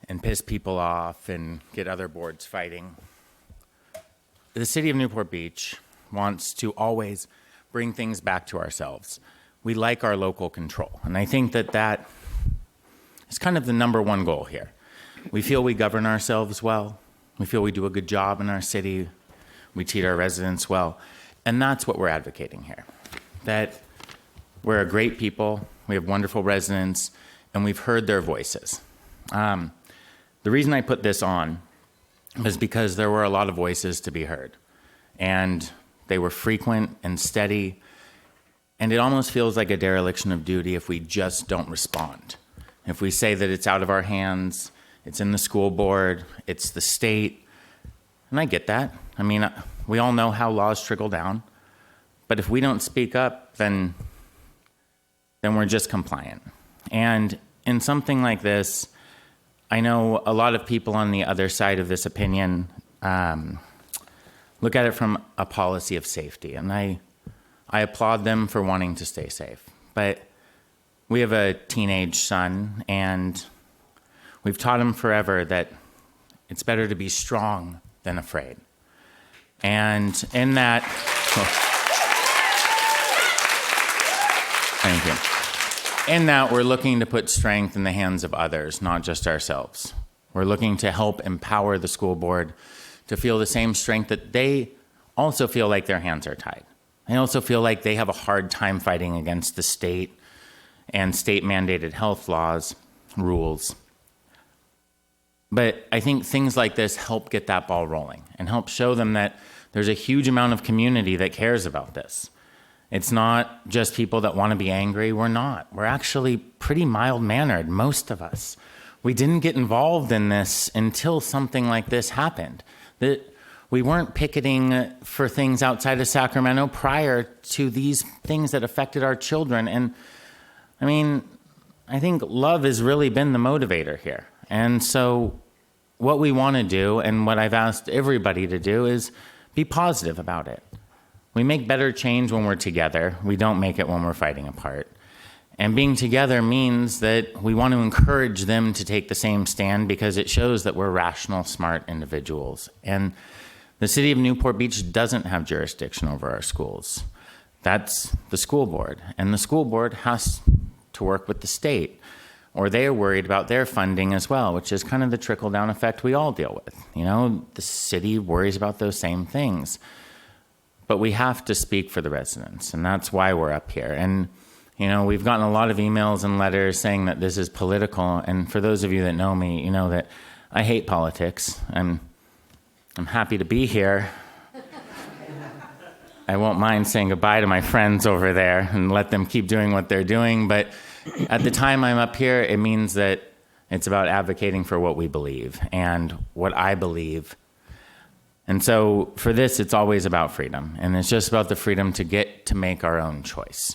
Speaker 12: and piss people off and get other boards fighting. The city of Newport Beach wants to always bring things back to ourselves. We like our local control, and I think that is kind of the number one goal here. We feel we govern ourselves well. We feel we do a good job in our city. We treat our residents well. And that's what we're advocating here. That we're a great people, we have wonderful residents, and we've heard their voices. The reason I put this on was because there were a lot of voices to be heard. And they were frequent and steady. And it almost feels like a dereliction of duty if we just don't respond. If we say that it's out of our hands, it's in the school board, it's the state. And I get that. I mean, we all know how laws trickle down. But if we don't speak up, then we're just compliant. And in something like this, I know a lot of people on the other side of this opinion look at it from a policy of safety. And I applaud them for wanting to stay safe. But we have a teenage son, and we've taught him forever that it's better to be strong than afraid. And in that, thank you. In that, we're looking to put strength in the hands of others, not just ourselves. We're looking to help empower the school board to feel the same strength that they also feel like their hands are tied. They also feel like they have a hard time fighting against the state and state-mandated health laws, rules. But I think things like this help get that ball rolling and help show them that there's a huge amount of community that cares about this. It's not just people that want to be angry. We're not. We're actually pretty mild-mannered, most of us. We didn't get involved in this until something like this happened. We weren't picketing for things outside of Sacramento prior to these things that affected our children. And I mean, I think love has really been the motivator here. And so what we want to do, and what I've asked everybody to do, is be positive about it. We make better change when we're together. We don't make it when we're fighting apart. And being together means that we want to encourage them to take the same stand because it shows that we're rational, smart individuals. And the city of Newport Beach doesn't have jurisdiction over our schools. That's the school board. And the school board has to work with the state, or they are worried about their funding as well, which is kind of the trickle-down effect we all deal with. You know, the city worries about those same things. But we have to speak for the residents, and that's why we're up here. And, you know, we've gotten a lot of emails and letters saying that this is political, and for those of you that know me, you know that I hate politics. I'm happy to be here. I won't mind saying goodbye to my friends over there and let them keep doing what they're doing, but at the time I'm up here, it means that It's about advocating for what we believe and what I believe. And so for this, it's always about freedom. And it's just about the freedom to get to make our own choice.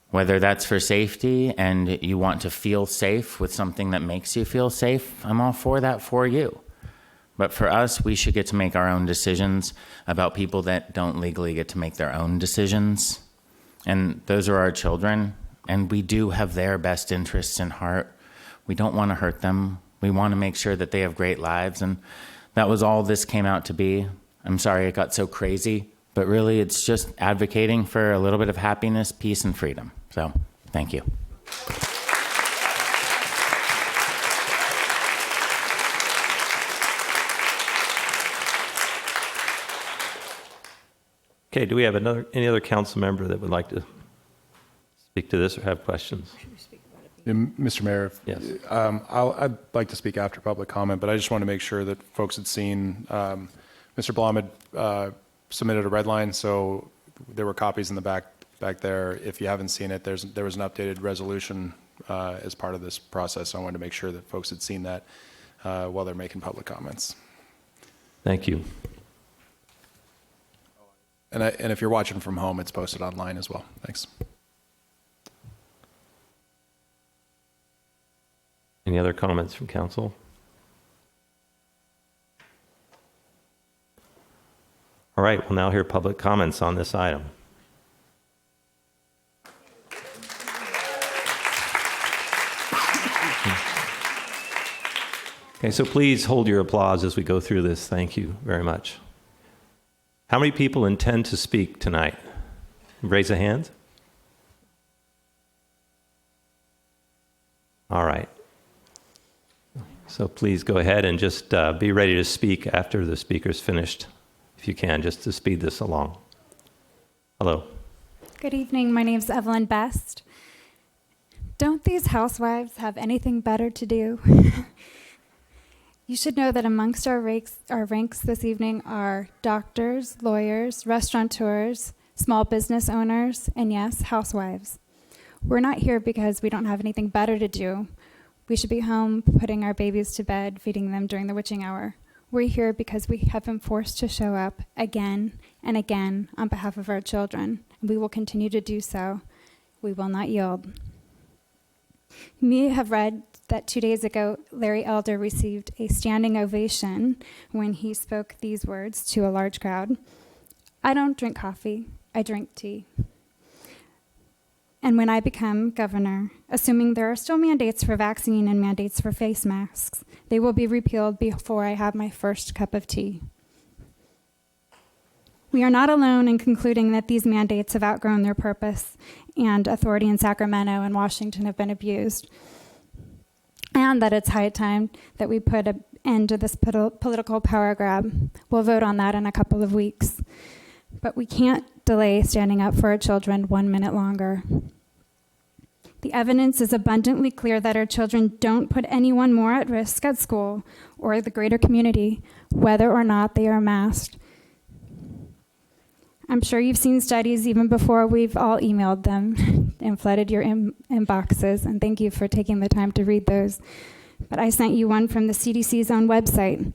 Speaker 12: Whether that's for safety and you want to feel safe with something that makes you feel safe, I'm all for that for you. But for us, we should get to make our own decisions about people that don't legally get to make their own decisions. And those are our children. And we do have their best interests in heart. We don't want to hurt them. We want to make sure that they have great lives. And that was all this came out to be. I'm sorry it got so crazy, but really it's just advocating for a little bit of happiness, peace, and freedom. So, thank you.
Speaker 4: Okay, do we have any other council member that would like to speak to this or have questions?
Speaker 1: Mr. Mayor,
Speaker 4: Yes.
Speaker 1: I'd like to speak after public comment, but I just want to make sure that folks had seen, Mr. Blom had submitted a red line, so there were copies in the back there. If you haven't seen it, there was an updated resolution as part of this process. So I wanted to make sure that folks had seen that while they're making public comments.
Speaker 4: Thank you.
Speaker 1: And if you're watching from home, it's posted online as well. Thanks.
Speaker 4: Any other comments from council? All right, we'll now hear public comments on this item. Okay, so please hold your applause as we go through this. Thank you very much. How many people intend to speak tonight? Raise a hand. All right. So please go ahead and just be ready to speak after the speaker's finished, if you can, just to speed this along. Hello.
Speaker 14: Good evening. My name's Evelyn Best. Don't these housewives have anything better to do? You should know that amongst our ranks this evening are doctors, lawyers, restaurateurs, small business owners, and yes, housewives. We're not here because we don't have anything better to do. We should be home putting our babies to bed, feeding them during the witching hour. We're here because we have been forced to show up again and again on behalf of our children, and we will continue to do so. We will not yield. You may have read that 2 days ago, Larry Elder received a standing ovation when he spoke these words to a large crowd. I don't drink coffee, I drink tea. And when I become governor, assuming there are still mandates for vaccine and mandates for face masks, they will be repealed before I have my first cup of tea. We are not alone in concluding that these mandates have outgrown their purpose and authority in Sacramento and Washington have been abused, and that it's high time that we put an end to this political power grab. We'll vote on that in a couple of weeks. But we can't delay standing up for our children 1 minute longer. The evidence is abundantly clear that our children don't put anyone more at risk at school or the greater community, whether or not they are masked. I'm sure you've seen studies even before we've all emailed them and flooded your inboxes, and thank you for taking the time to read those. But I sent you one from the CDC's own website.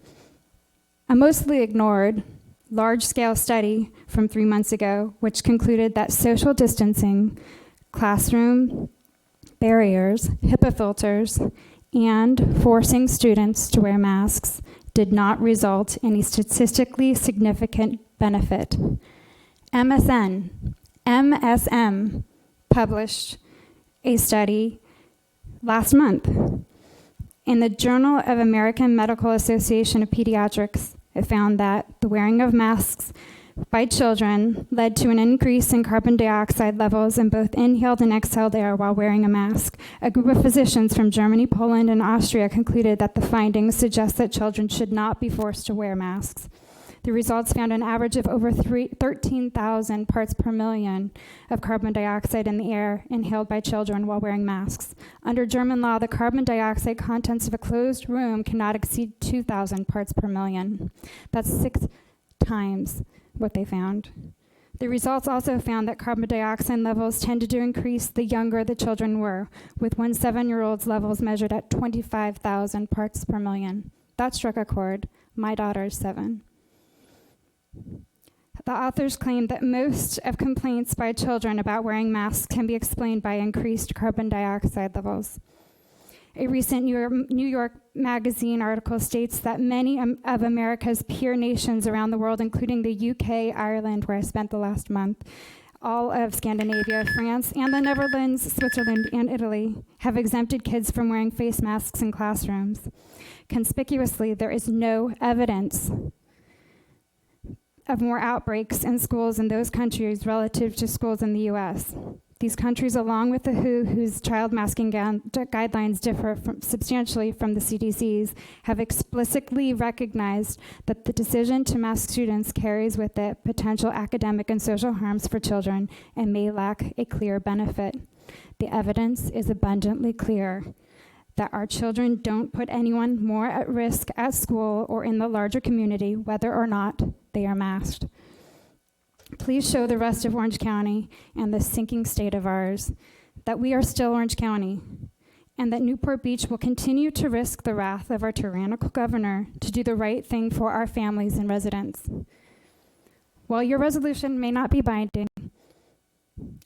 Speaker 14: A mostly ignored, large-scale study from 3 months ago, which concluded that social distancing, classroom barriers, HIPAA filters, and forcing students to wear masks did not result in a statistically significant benefit. MSM published a study last month in the Journal of American Medical Association of Pediatrics. It found that the wearing of masks by children led to an increase in carbon dioxide levels in both inhaled and exhaled air while wearing a mask. A group of physicians from Germany, Poland, and Austria concluded that the findings suggest that children should not be forced to wear masks. The results found an average of over 13,000 parts per million of carbon dioxide in the air inhaled by children while wearing masks. Under German law, the carbon dioxide contents of a closed room cannot exceed 2,000 parts per million. That's 6 times what they found. The results also found that carbon dioxide levels tended to increase the younger the children were, with one 7-year-old's levels measured at 25,000 parts per million. That struck a chord. My daughter is 7. The authors claimed that most of complaints by children about wearing masks can be explained by increased carbon dioxide levels. A recent New York Magazine article states that many of America's peer nations around the world, including the UK, Ireland, where I spent the last month, all of Scandinavia, France, and the Netherlands, Switzerland, and Italy, have exempted kids from wearing face masks in classrooms. Conspicuously, there is no evidence of more outbreaks in schools in those countries relative to schools in the U.S. These countries, along with the WHO, whose child masking guidelines differ substantially from the CDC's, have explicitly recognized that the decision to mask students carries with it potential academic and social harms for children and may lack a clear benefit. The evidence is abundantly clear that our children don't put anyone more at risk at school or in the larger community, whether or not they are masked. Please show the rest of Orange County and the sinking state of ours that we are still Orange County and that Newport Beach will continue to risk the wrath of our tyrannical governor to do the right thing for our families and residents. While your resolution may not be binding,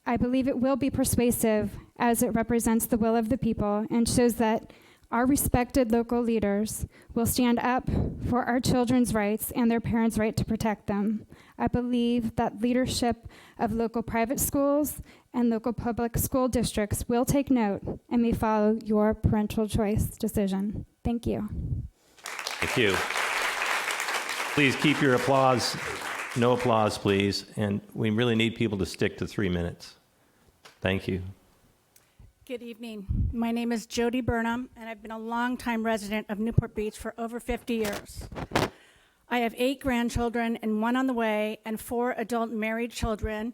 Speaker 14: I believe it will be persuasive as it represents the will of the people and shows that our respected local leaders will stand up for our children's rights and their parents' right to protect them. I believe that leadership of local private schools and local public school districts will take note and may follow your parental choice decision. Thank you.
Speaker 4: Thank you. Please keep your applause. No applause, please. And we really need people to stick to 3 minutes. Thank you.
Speaker 15: Good evening. My name is Jody Burnham, and I've been a longtime resident of Newport Beach for over 50 years. I have 8 grandchildren and 1 on the way, and 4 adult married children,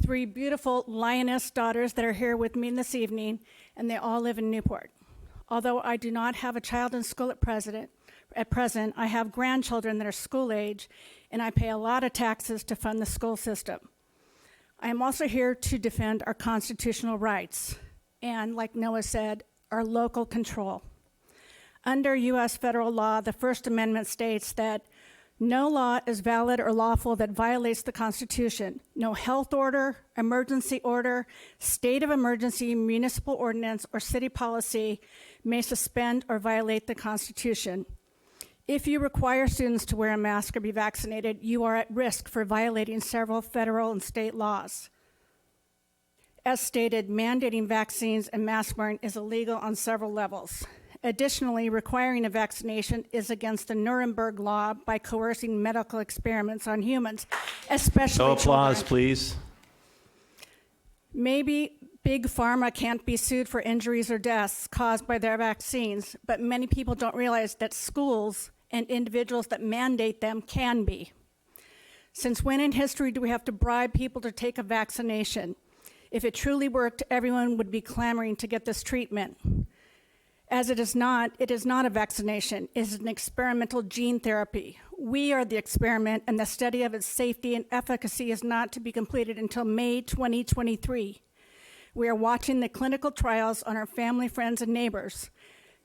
Speaker 15: 3 beautiful lioness daughters that are here with me this evening, and they all live in Newport. Although I do not have a child in school at present, I have grandchildren that are school age, and I pay a lot of taxes to fund the school system. I am also here to defend our constitutional rights, and like Noah said, our local control. Under U.S. federal law, the First Amendment states that no law is valid or lawful that violates the Constitution. No health order, emergency order, state of emergency, municipal ordinance, or city policy may suspend or violate the Constitution. If you require students to wear a mask or be vaccinated, you are at risk for violating several federal and state laws. As stated, mandating vaccines and mask wearing is illegal on several levels. Additionally, requiring a vaccination is against the Nuremberg Law by coercing medical experiments on humans, especially
Speaker 4: No applause,
Speaker 15: children.
Speaker 4: please.
Speaker 15: Maybe Big Pharma can't be sued for injuries or deaths caused by their vaccines, but many people don't realize that schools and individuals that mandate them can be. Since when in history do we have to bribe people to take a vaccination? If it truly worked, everyone would be clamoring to get this treatment. As it is not a vaccination. It is an experimental gene therapy. We are the experiment, and the study of its safety and efficacy is not to be completed until May 2023. We are watching the clinical trials on our family, friends, and neighbors.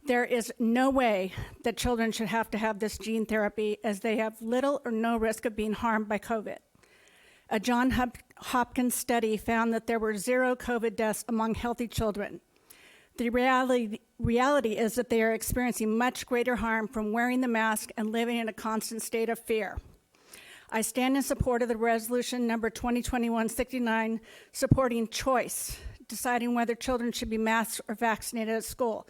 Speaker 15: There is no way that children should have to have this gene therapy, as they have little or no risk of being harmed by COVID. A Johns Hopkins study found that there were 0 COVID deaths among healthy children. The reality is that they are experiencing much greater harm from wearing the mask and living in a constant state of fear. I stand in support of the resolution number 2021-69, supporting choice, deciding whether children should be masked or vaccinated at school.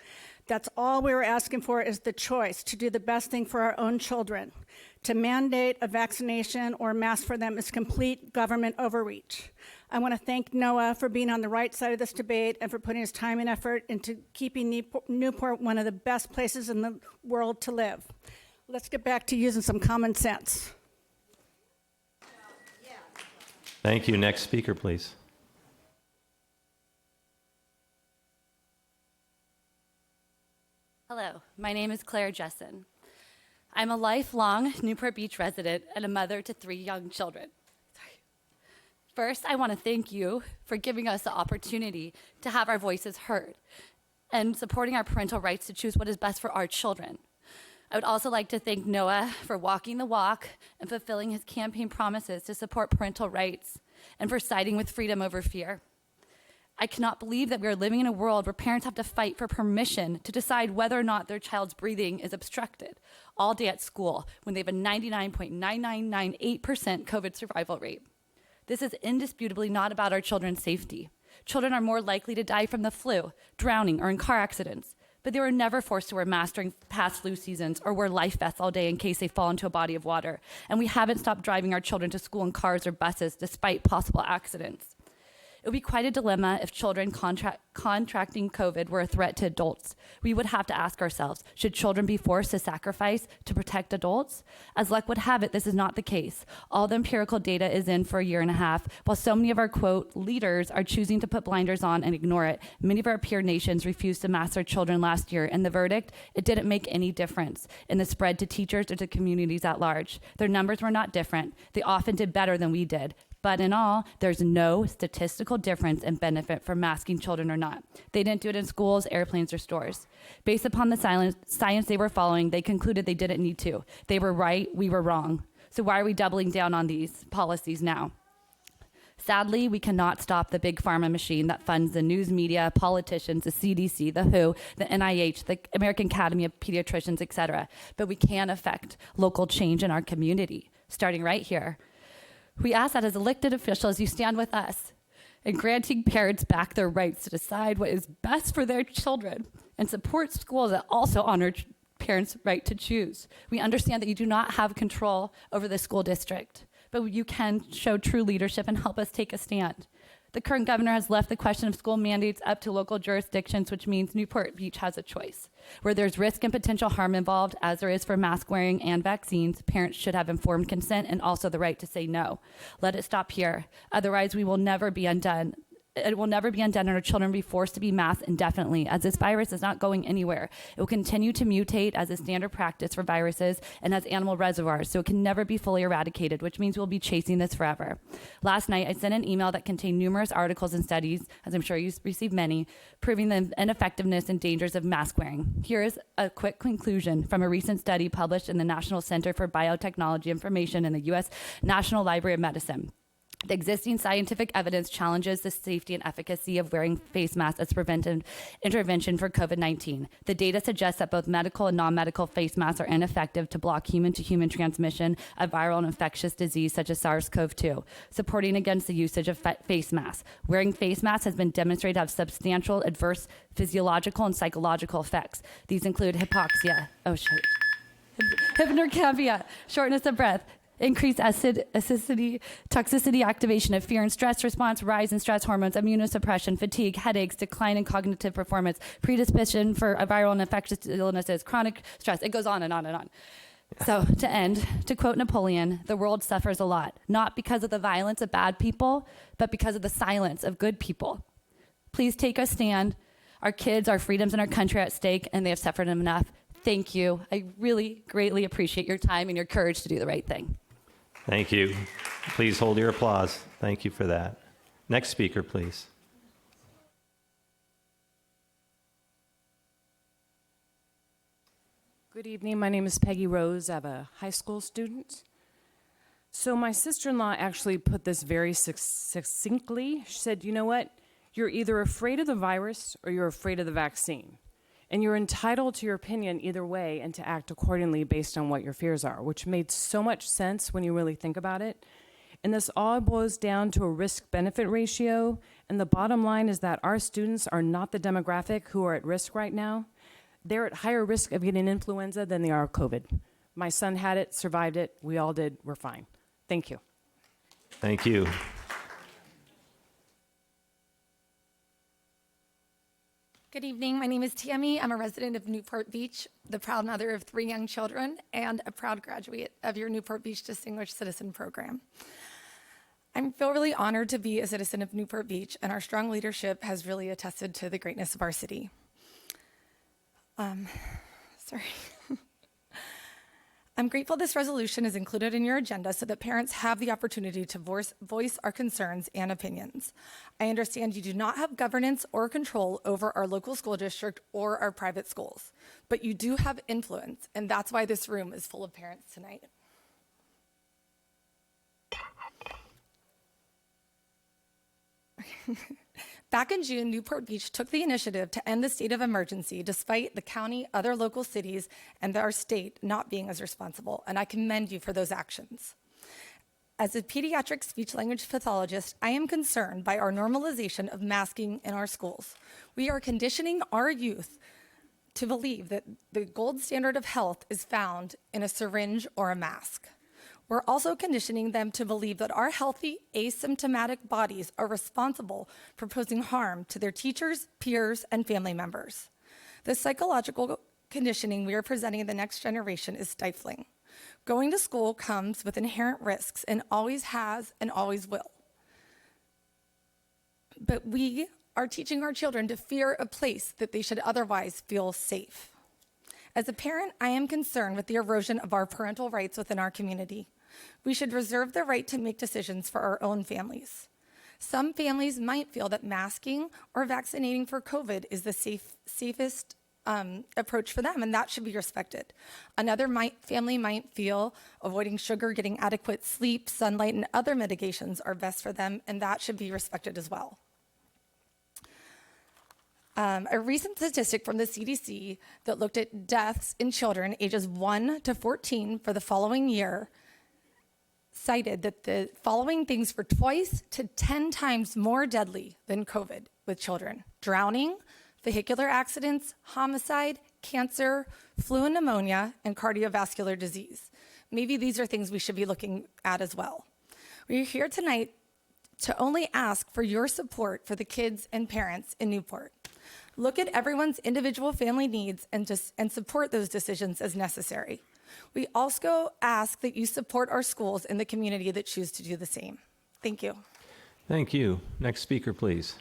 Speaker 15: That's all we were asking for, is the choice to do the best thing for our own children. To mandate a vaccination or mask for them is complete government overreach. I want to thank Noah for being on the right side of this debate and for putting his time and effort into keeping Newport one of the best places in the world to live. Let's get back to using some common sense.
Speaker 4: Thank you. Next speaker, please.
Speaker 16: Hello, my name is Claire Jessen. I'm a lifelong Newport Beach resident and a mother to 3 young children. First, I want to thank you for giving us the opportunity to have our voices heard and supporting our parental rights to choose what is best for our children. I would also like to thank Noah for walking the walk and fulfilling his campaign promises to support parental rights and for siding with freedom over fear. I cannot believe that we are living in a world where parents have to fight for permission to decide whether or not their child's breathing is obstructed all day at school when they have a 99.9998% COVID survival rate. This is indisputably not about our children's safety. Children are more likely to die from the flu, drowning, or in car accidents, but they were never forced to wear masks during past flu seasons or wear life vests all day in case they fall into a body of water. And we haven't stopped driving our children to school in cars or buses despite possible accidents. It would be quite a dilemma if children contracting COVID were a threat to adults. We would have to ask ourselves, should children be forced to sacrifice to protect adults? As luck would have it, this is not the case. All the empirical data is in for a year and a half. While so many of our, quote, leaders are choosing to put blinders on and ignore it, many of our peer nations refused to mask their children last year, and the verdict, it didn't make any difference in the spread to teachers or to communities at large. Their numbers were not different. They often did better than we did. But in all, there's no statistical difference in benefit for masking children or not. They didn't do it in schools, airplanes, or stores. Based upon the science they were following, they concluded they didn't need to. They were right, we were wrong. So why are we doubling down on these policies now? Sadly, we cannot stop the big pharma machine that funds the news media, politicians, the CDC, the WHO, the NIH, the American Academy of Pediatricians, etc. But we can affect local change in our community, starting right here. We ask that as elected officials, you stand with us in granting parents back their rights to decide what is best for their children and support schools that also honor parents' right to choose. We understand that you do not have control over the school district, but you can show true leadership and help us take a stand. The current governor has left the question of school mandates up to local jurisdictions, which means Newport Beach has a choice. Where there's risk and potential harm involved, as there is for mask wearing and vaccines, parents should have informed consent and also the right to say no. Let it stop here. Otherwise, we will never be undone. It will never be undone and our children will be forced to be masked indefinitely, as this virus is not going anywhere. It will continue to mutate as a standard practice for viruses and as animal reservoirs, so it can never be fully eradicated, which means we'll be chasing this forever. Last night, I sent an email that contained numerous articles and studies, as I'm sure you received many, proving the ineffectiveness and dangers of mask wearing. Here is a quick conclusion from a recent study published in the National Center for Biotechnology Information in the U.S. National Library of Medicine. The existing scientific evidence challenges the safety and efficacy of wearing face masks as preventive intervention for COVID-19. The data suggests that both medical and non-medical face masks are ineffective to block human-to-human transmission of viral and infectious disease such as SARS-CoV-2, supporting against the usage of face masks. Wearing face masks has been demonstrated to have substantial adverse physiological and psychological effects. These include hypnercampia, shortness of breath, increased acidity, toxicity, activation of fear and stress response, rise in stress hormones, immunosuppression, fatigue, headaches, decline in cognitive performance, predisposition for viral and infectious illnesses, chronic stress. It goes on and on and on. So to end, to quote Napoleon, the world suffers a lot, not because of the violence of bad people, but because of the silence of good people. Please take a stand. Our kids, our freedoms, and our country are at stake, and they have suffered enough. Thank you. I really greatly appreciate your time and your courage to do the right thing.
Speaker 4: Thank you. Please hold your applause. Thank you for that. Next speaker, please.
Speaker 17: Good evening. My name is Peggy Rose. I'm a high school student. So my sister-in-law actually put this very succinctly. She said, you know what? You're either afraid of the virus or you're afraid of the vaccine. And you're entitled to your opinion either way and to act accordingly based on what your fears are, which made so much sense when you really think about it. And this all boils down to a risk-benefit ratio. And the bottom line is that our students are not the demographic who are at risk right now. They're at higher risk of getting influenza than they are of COVID. My son had it, survived it. We all did. We're fine. Thank you.
Speaker 4: Thank you.
Speaker 18: Good evening. My name is Tammy. I'm a resident of Newport Beach, the proud mother of 3 young children, and a proud graduate of your Newport Beach Distinguished Citizen Program. I feel really honored to be a citizen of Newport Beach, and our strong leadership has really attested to the greatness of our city. I'm grateful this resolution is included in your agenda so that parents have the opportunity to voice our concerns and opinions. I understand you do not have governance or control over our local school district or our private schools, but you do have influence, and that's why this room is full of parents tonight. Back in June, Newport Beach took the initiative to end the state of emergency despite the county, other local cities, and our state not being as responsible, and I commend you for those actions. As a pediatric speech-language pathologist, I am concerned by our normalization of masking in our schools. We are conditioning our youth to believe that the gold standard of health is found in a syringe or a mask. We're also conditioning them to believe that our healthy, asymptomatic bodies are responsible for posing harm to their teachers, peers, and family members. The psychological conditioning we are presenting the next generation is stifling. Going to school comes with inherent risks and always has and always will. But we are teaching our children to fear a place that they should otherwise feel safe. As a parent, I am concerned with the erosion of our parental rights within our community. We should reserve the right to make decisions for our own families. Some families might feel that masking or vaccinating for COVID is the safest approach for them, and that should be respected. Another family might feel avoiding sugar, getting adequate sleep, sunlight, and other mitigations are best for them, and that should be respected as well. A recent statistic from the CDC that looked at deaths in children ages 1 to 14 for the following year cited that the following things were twice to 10 times more deadly than COVID with children: drowning, vehicular accidents, homicide, cancer, flu and pneumonia, and cardiovascular disease. Maybe these are things we should be looking at as well. We're here tonight to only ask for your support for the kids and parents in Newport. Look at everyone's individual family needs and support those decisions as necessary. We also ask that you support our schools in the community that choose to do the same. Thank you.
Speaker 4: Thank you. Next speaker, please.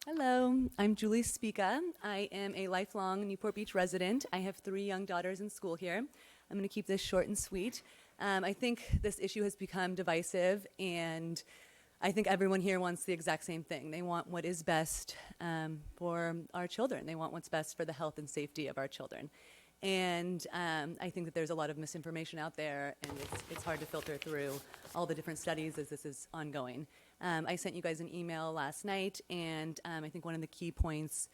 Speaker 19: Hello, I'm Julie Spika. I am a lifelong Newport Beach resident. I have 3 young daughters in school here. I'm going to keep this short and sweet. I think this issue has become divisive, and I think everyone here wants the exact same thing. They want what is best for our children. They want what's best for the health and safety of our children. And I think that there's a lot of misinformation out there, and it's hard to filter through all the different studies as this is ongoing. I sent you guys an email last night, and I think one of the key points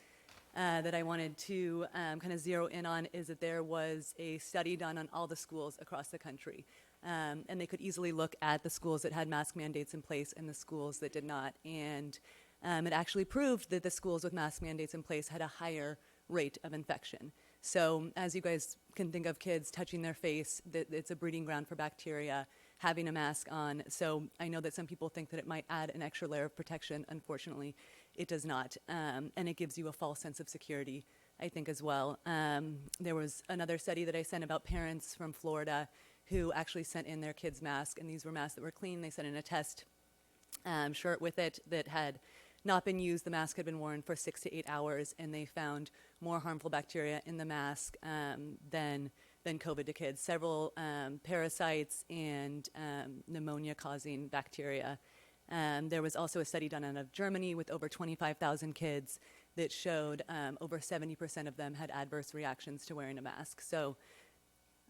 Speaker 19: that I wanted to kind of zero in on is that there was a study done on all the schools across the country. And they could easily look at the schools that had mask mandates in place and the schools that did not. And it actually proved that the schools with mask mandates in place had a higher rate of infection. So as you guys can think of kids touching their face, that it's a breeding ground for bacteria, having a mask on. So I know that some people think that it might add an extra layer of protection. Unfortunately, it does not. And it gives you a false sense of security, I think, as well. There was another study that I sent about parents from Florida who actually sent in their kids' masks, and these were masks that were clean. They sent in a test shirt with it that had not been used. The mask had been worn for 6 to 8 hours, and they found more harmful bacteria in the mask than COVID to kids. Several parasites and pneumonia-causing bacteria. There was also a study done out of Germany with over 25,000 kids that showed over 70% of them had adverse reactions to wearing a mask. So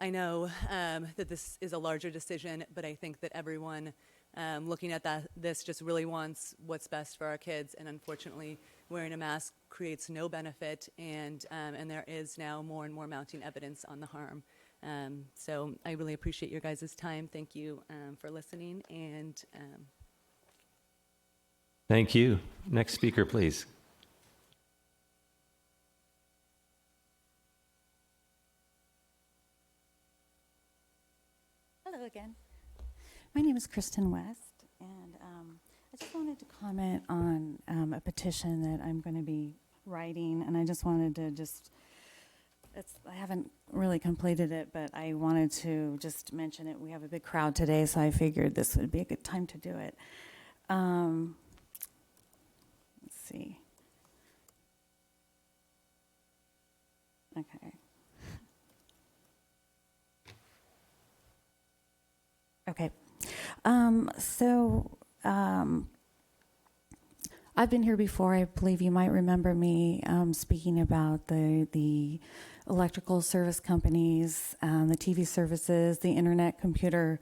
Speaker 19: I know that this is a larger decision, but I think that everyone looking at this just really wants what's best for our kids, and unfortunately, wearing a mask creates no benefit, and there is now more and more mounting evidence on the harm. So I really appreciate your guys' time. Thank you for listening, and
Speaker 4: Thank you. Next speaker, please.
Speaker 20: Hello again. My name is Kristen West, and I just wanted to comment on a petition that I'm going to be writing, and I just wanted to I haven't really completed it, but I wanted to just mention it. We have a big crowd today, so I figured this would be a good time to do it. Let's see. Okay. Okay. I've been here before. I believe you might remember me speaking about the electrical service companies, the TV services, the internet computer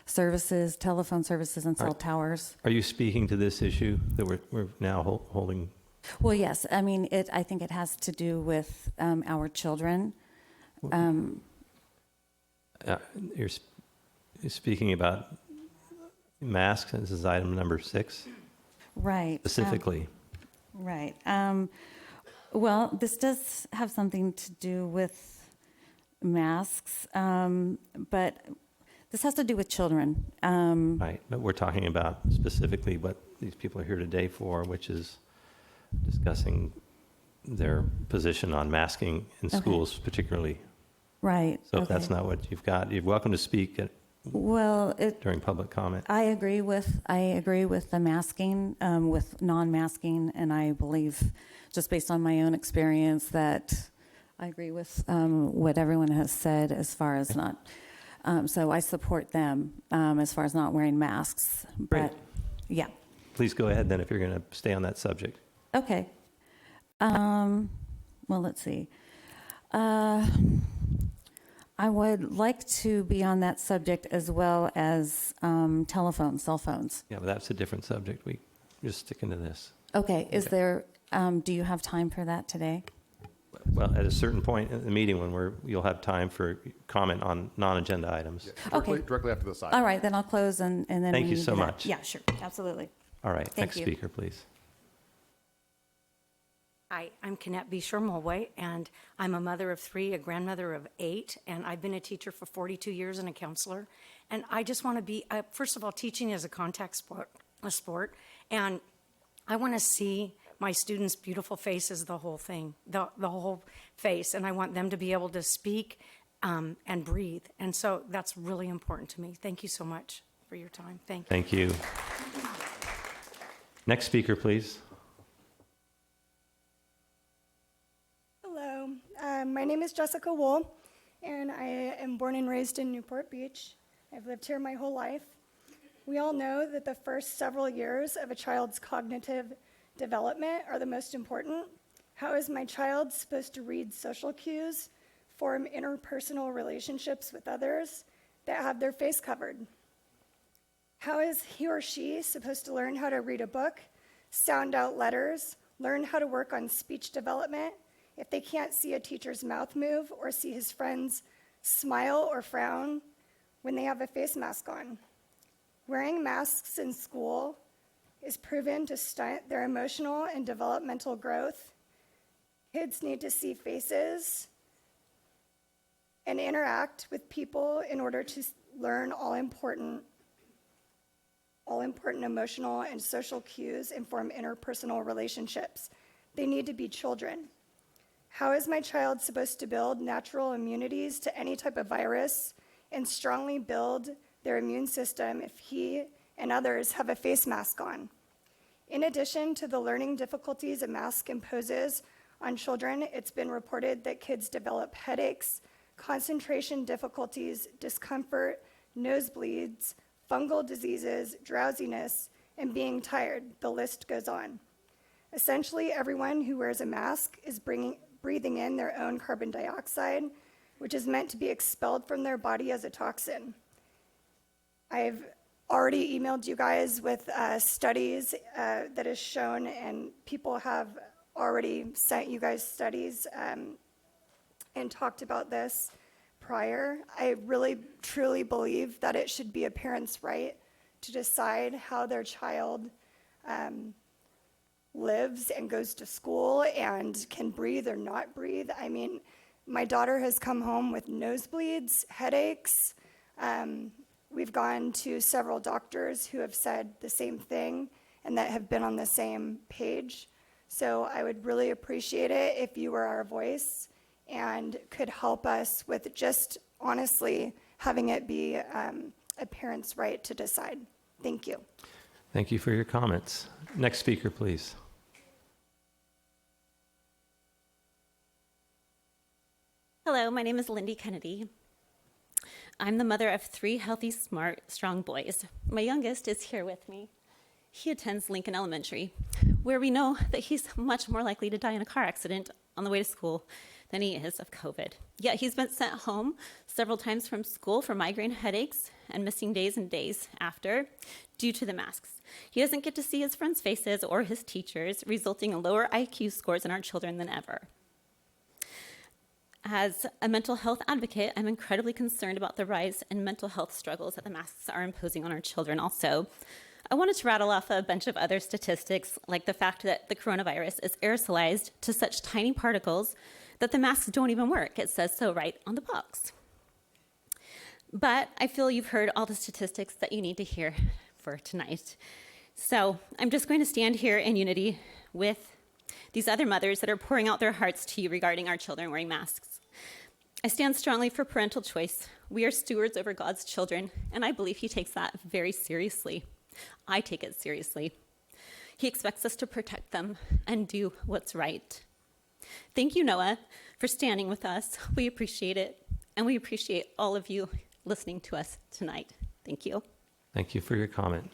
Speaker 20: services, telephone services, and cell towers.
Speaker 4: Are you speaking to this issue that we're now holding?
Speaker 20: Well, yes. I mean, I think it has to do with our children.
Speaker 4: You're speaking about masks. This is item number 6.
Speaker 20: Right.
Speaker 4: Specifically.
Speaker 20: Right. Well, this does have something to do with masks, but this has to do with children.
Speaker 4: Right, but we're talking about specifically what these people are here today for, which is discussing their position on masking in schools particularly.
Speaker 20: Right.
Speaker 4: So if that's not what you've got, you're welcome to speak during public comment.
Speaker 20: I agree with the masking, with non-masking, and I believe, just based on my own experience, that I agree with what everyone has said as far as not. So I support them as far as not wearing masks.
Speaker 4: Great.
Speaker 20: But yeah.
Speaker 4: Please go ahead then if you're going to stay on that subject.
Speaker 20: Okay. Well, let's see. I would like to be on that subject as well as telephones, cell phones.
Speaker 4: Yeah, but that's a different subject. We're just sticking to this.
Speaker 20: Okay. Is there, do you have time for that today?
Speaker 4: Well, at a certain point in the meeting when you'll have time for comment on non-agenda items.
Speaker 20: Okay.
Speaker 7: Directly after this item.
Speaker 20: All right, then I'll close and then.
Speaker 4: Thank
Speaker 20: we
Speaker 4: you
Speaker 20: need
Speaker 4: so
Speaker 20: to do that.
Speaker 4: much.
Speaker 20: Yeah, sure. Absolutely.
Speaker 4: All right,
Speaker 20: Thank
Speaker 4: next
Speaker 20: you.
Speaker 4: speaker, please.
Speaker 21: Hi, I'm Kenneth B. Mulway, and I'm a mother of 3, a grandmother of 8, and I've been a teacher for 42 years and a counselor. And I just want to be, first of all, teaching is a contact sport, and I want to see my students' beautiful faces, the whole thing, the whole face, and I want them to be able to speak and breathe. And so that's really important to me. Thank you so much for your time. Thank you.
Speaker 4: Thank you. Next speaker, please.
Speaker 22: Hello, my name is Jessica Wool, and I am born and raised in Newport Beach. I've lived here my whole life. We all know that the first several years of a child's cognitive development are the most important. How is my child supposed to read social cues, form interpersonal relationships with others that have their face covered? How is he or she supposed to learn how to read a book, sound out letters, learn how to work on speech development, if they can't see a teacher's mouth move or see his friends smile or frown when they have a face mask on? Wearing masks in school is proven to stunt their emotional and developmental growth. Kids need to see faces and interact with people in order to learn all important emotional and social cues and form interpersonal relationships. They need to be children. How is my child supposed to build natural immunities to any type of virus and strongly build their immune system if he and others have a face mask on? In addition to the learning difficulties a mask imposes on children, it's been reported that kids develop headaches, concentration difficulties, discomfort, nosebleeds, fungal diseases, drowsiness, and being tired. The list goes on. Essentially, everyone who wears a mask is breathing in their own carbon dioxide, which is meant to be expelled from their body as a toxin. I've already emailed you guys with studies that is shown, and people have already sent you guys studies and talked about this prior. I really, truly believe that it should be a parent's right to decide how their child lives and goes to school and can breathe or not breathe. I mean, my daughter has come home with nosebleeds, headaches. We've gone to several doctors who have said the same thing and that have been on the same page. So I would really appreciate it if you were our voice and could help us with just honestly having it be a parent's right to decide. Thank you.
Speaker 4: Thank you for your comments. Next speaker, please.
Speaker 5: Hello, my name is Lindy Kennedy. I'm the mother of 3 healthy, smart, strong boys. My youngest is here with me. He attends Lincoln Elementary, where we know that he's much more likely to die in a car accident on the way to school than he is of COVID. Yet he's been sent home several times from school for migraine headaches and missing days and days after due to the masks. He doesn't get to see his friends' faces or his teachers, resulting in lower IQ scores in our children than ever. As a mental health advocate, I'm incredibly concerned about the rise in mental health struggles that the masks are imposing on our children also. I wanted to rattle off a bunch of other statistics, like the fact that the coronavirus is aerosolized to such tiny particles that the masks don't even work. It says so right on the box. But I feel you've heard all the statistics that you need to hear for tonight. So I'm just going to stand here in unity with these other mothers that are pouring out their hearts to you regarding our children wearing masks. I stand strongly for parental choice. We are stewards over God's children, and I believe He takes that very seriously. I take it seriously. He expects us to protect them and do what's right. Thank you, Noah, for standing with us. We appreciate it, and we appreciate all of you listening to us tonight. Thank you.
Speaker 4: Thank you for your comment.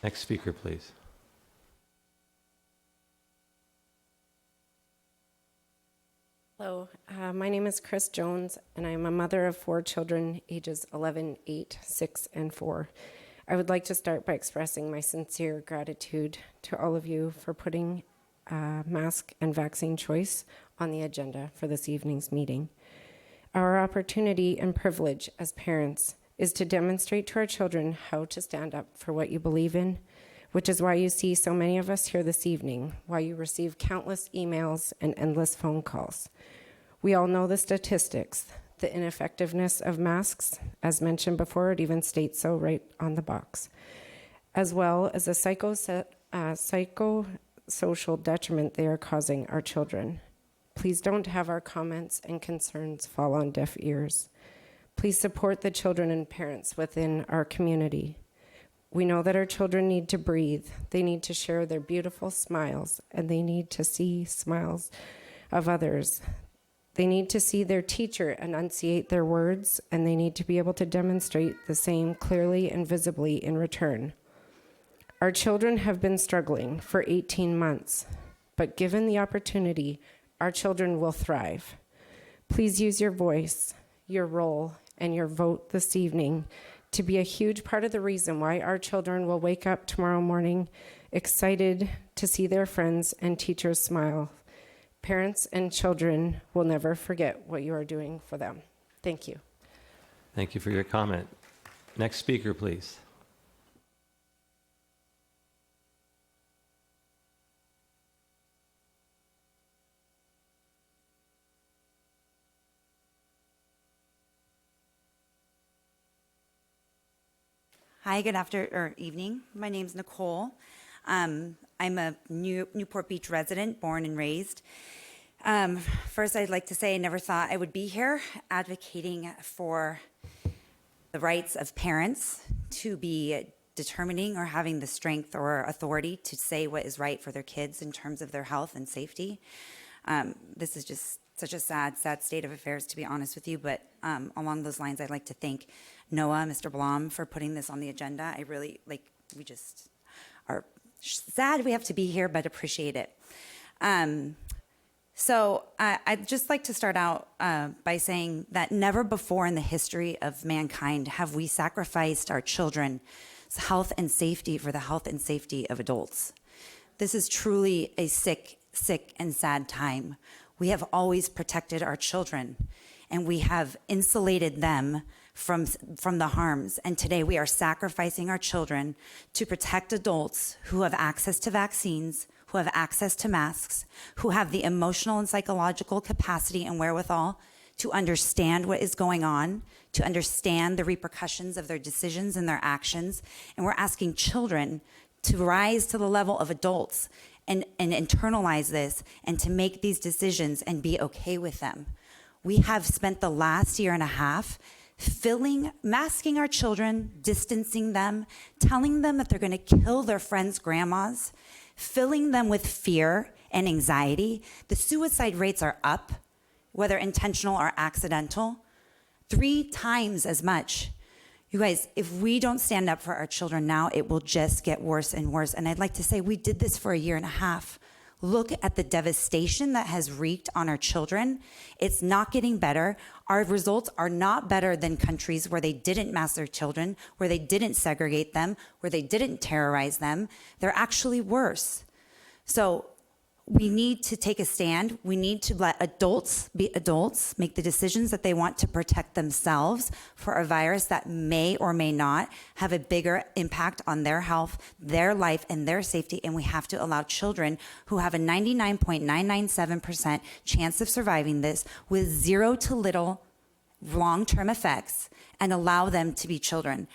Speaker 4: Next speaker, please.
Speaker 8: Hello, my name is Chris Jones, and I'm a mother of 4 children, ages 11, 8, 6, and 4. I would like to start by expressing my sincere gratitude to all of you for putting mask and vaccine choice on the agenda for this evening's meeting. Our opportunity and privilege as parents is to demonstrate to our children how to stand up for what you believe in, which is why you see so many of us here this evening, why you receive countless emails and endless phone calls. We all know the statistics, the ineffectiveness of masks, as mentioned before, it even states so right on the box, as well as the psychosocial detriment they are causing our children. Please don't have our comments and concerns fall on deaf ears. Please support the children and parents within our community. We know that our children need to breathe. They need to share their beautiful smiles, and they need to see smiles of others. They need to see their teacher enunciate their words, and they need to be able to demonstrate the same clearly and visibly in return. Our children have been struggling for 18 months, but given the opportunity, our children will thrive. Please use your voice, your role, and your vote this evening to be a huge part of the reason why our children will wake up tomorrow morning excited to see their friends and teachers smile. Parents and children will never forget what you are doing for them. Thank you.
Speaker 4: Thank you for your comment. Next speaker, please.
Speaker 23: Hi, good evening. My name's Nicole. I'm a Newport Beach resident, born and raised. First, I'd like to say I never thought I would be here advocating for the rights of parents to be determining or having the strength or authority to say what is right for their kids in terms of their health and safety. This is just such a sad state of affairs, to be honest with you. But along those lines, I'd like to thank Noah, Mr. Blom, for putting this on the agenda. I really, we just are sad we have to be here, but appreciate it. So I'd just like to start out by saying that never before in the history of mankind have we sacrificed our children's health and safety for the health and safety of adults. This is truly a sick and sad time. We have always protected our children, and we have insulated them from the harms. And today we are sacrificing our children to protect adults who have access to vaccines, who have access to masks, who have the emotional and psychological capacity and wherewithal to understand what is going on, to understand the repercussions of their decisions and their actions. And we're asking children to rise to the level of adults and internalize this and to make these decisions and be okay with them. We have spent the last year and a half masking our children, distancing them, telling them that they're going to kill their friends' grandmas, filling them with fear and anxiety. The suicide rates are up, whether intentional or accidental, 3 times as much. You guys, if we don't stand up for our children now, it will just get worse and worse. And I'd like to say we did this for a year and a half. Look at the devastation that has wreaked on our children. It's not getting better. Our results are not better than countries where they didn't mask their children, where they didn't segregate them, where they didn't terrorize them. They're actually worse. So we need to take a stand. We need to let adults be adults, make the decisions that they want to protect themselves for a virus that may or may not have a bigger impact on their health, their life, and their safety. And we have to allow children who have a 99.997% chance of surviving this with 0 to little long-term effects and allow them to be children.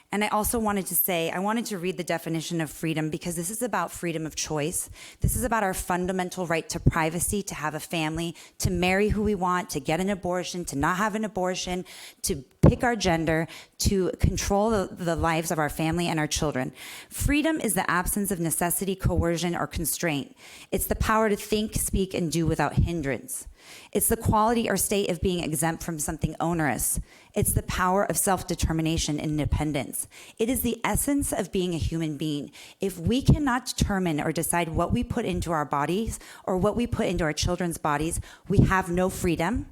Speaker 23: And I also wanted to read the definition of freedom, because this is about freedom of choice. This is about our fundamental right to privacy, to have a family, to marry who we want, to get an abortion, to not have an abortion, to pick our gender, to control the lives of our family and our children. Freedom is the absence of necessity, coercion, or constraint. It's the power to think, speak, and do without hindrance. It's the quality or state of being exempt from something onerous. It's the power of self-determination and independence. It is the essence of being a human being. If we cannot determine or decide what we put into our bodies or what we put into our children's bodies, we have no freedom.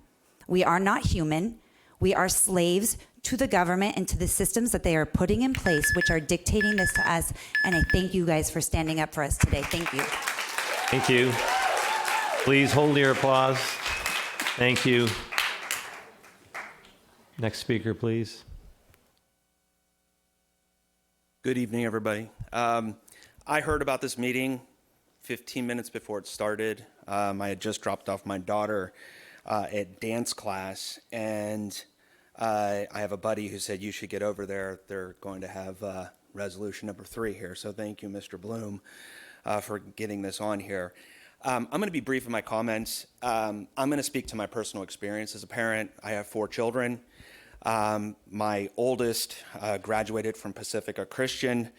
Speaker 23: We are not human. We are slaves to the government and to the systems that they are putting in place, which are dictating this to us. And I thank you guys for standing up for us today. Thank you.
Speaker 4: Thank you. Please hold your applause. Thank you. Next speaker, please.
Speaker 3: Good evening, everybody. I heard about this meeting 15 minutes before it started. I had just dropped off my daughter at dance class, and I have a buddy who said, you should get over there. They're going to have resolution number 3 here. So thank you, Mr. Bloom, for getting this on here. I'm going to be brief in my comments. I'm going to speak to my personal experience as a parent. I have 4 children. My oldest graduated from Pacifica Christian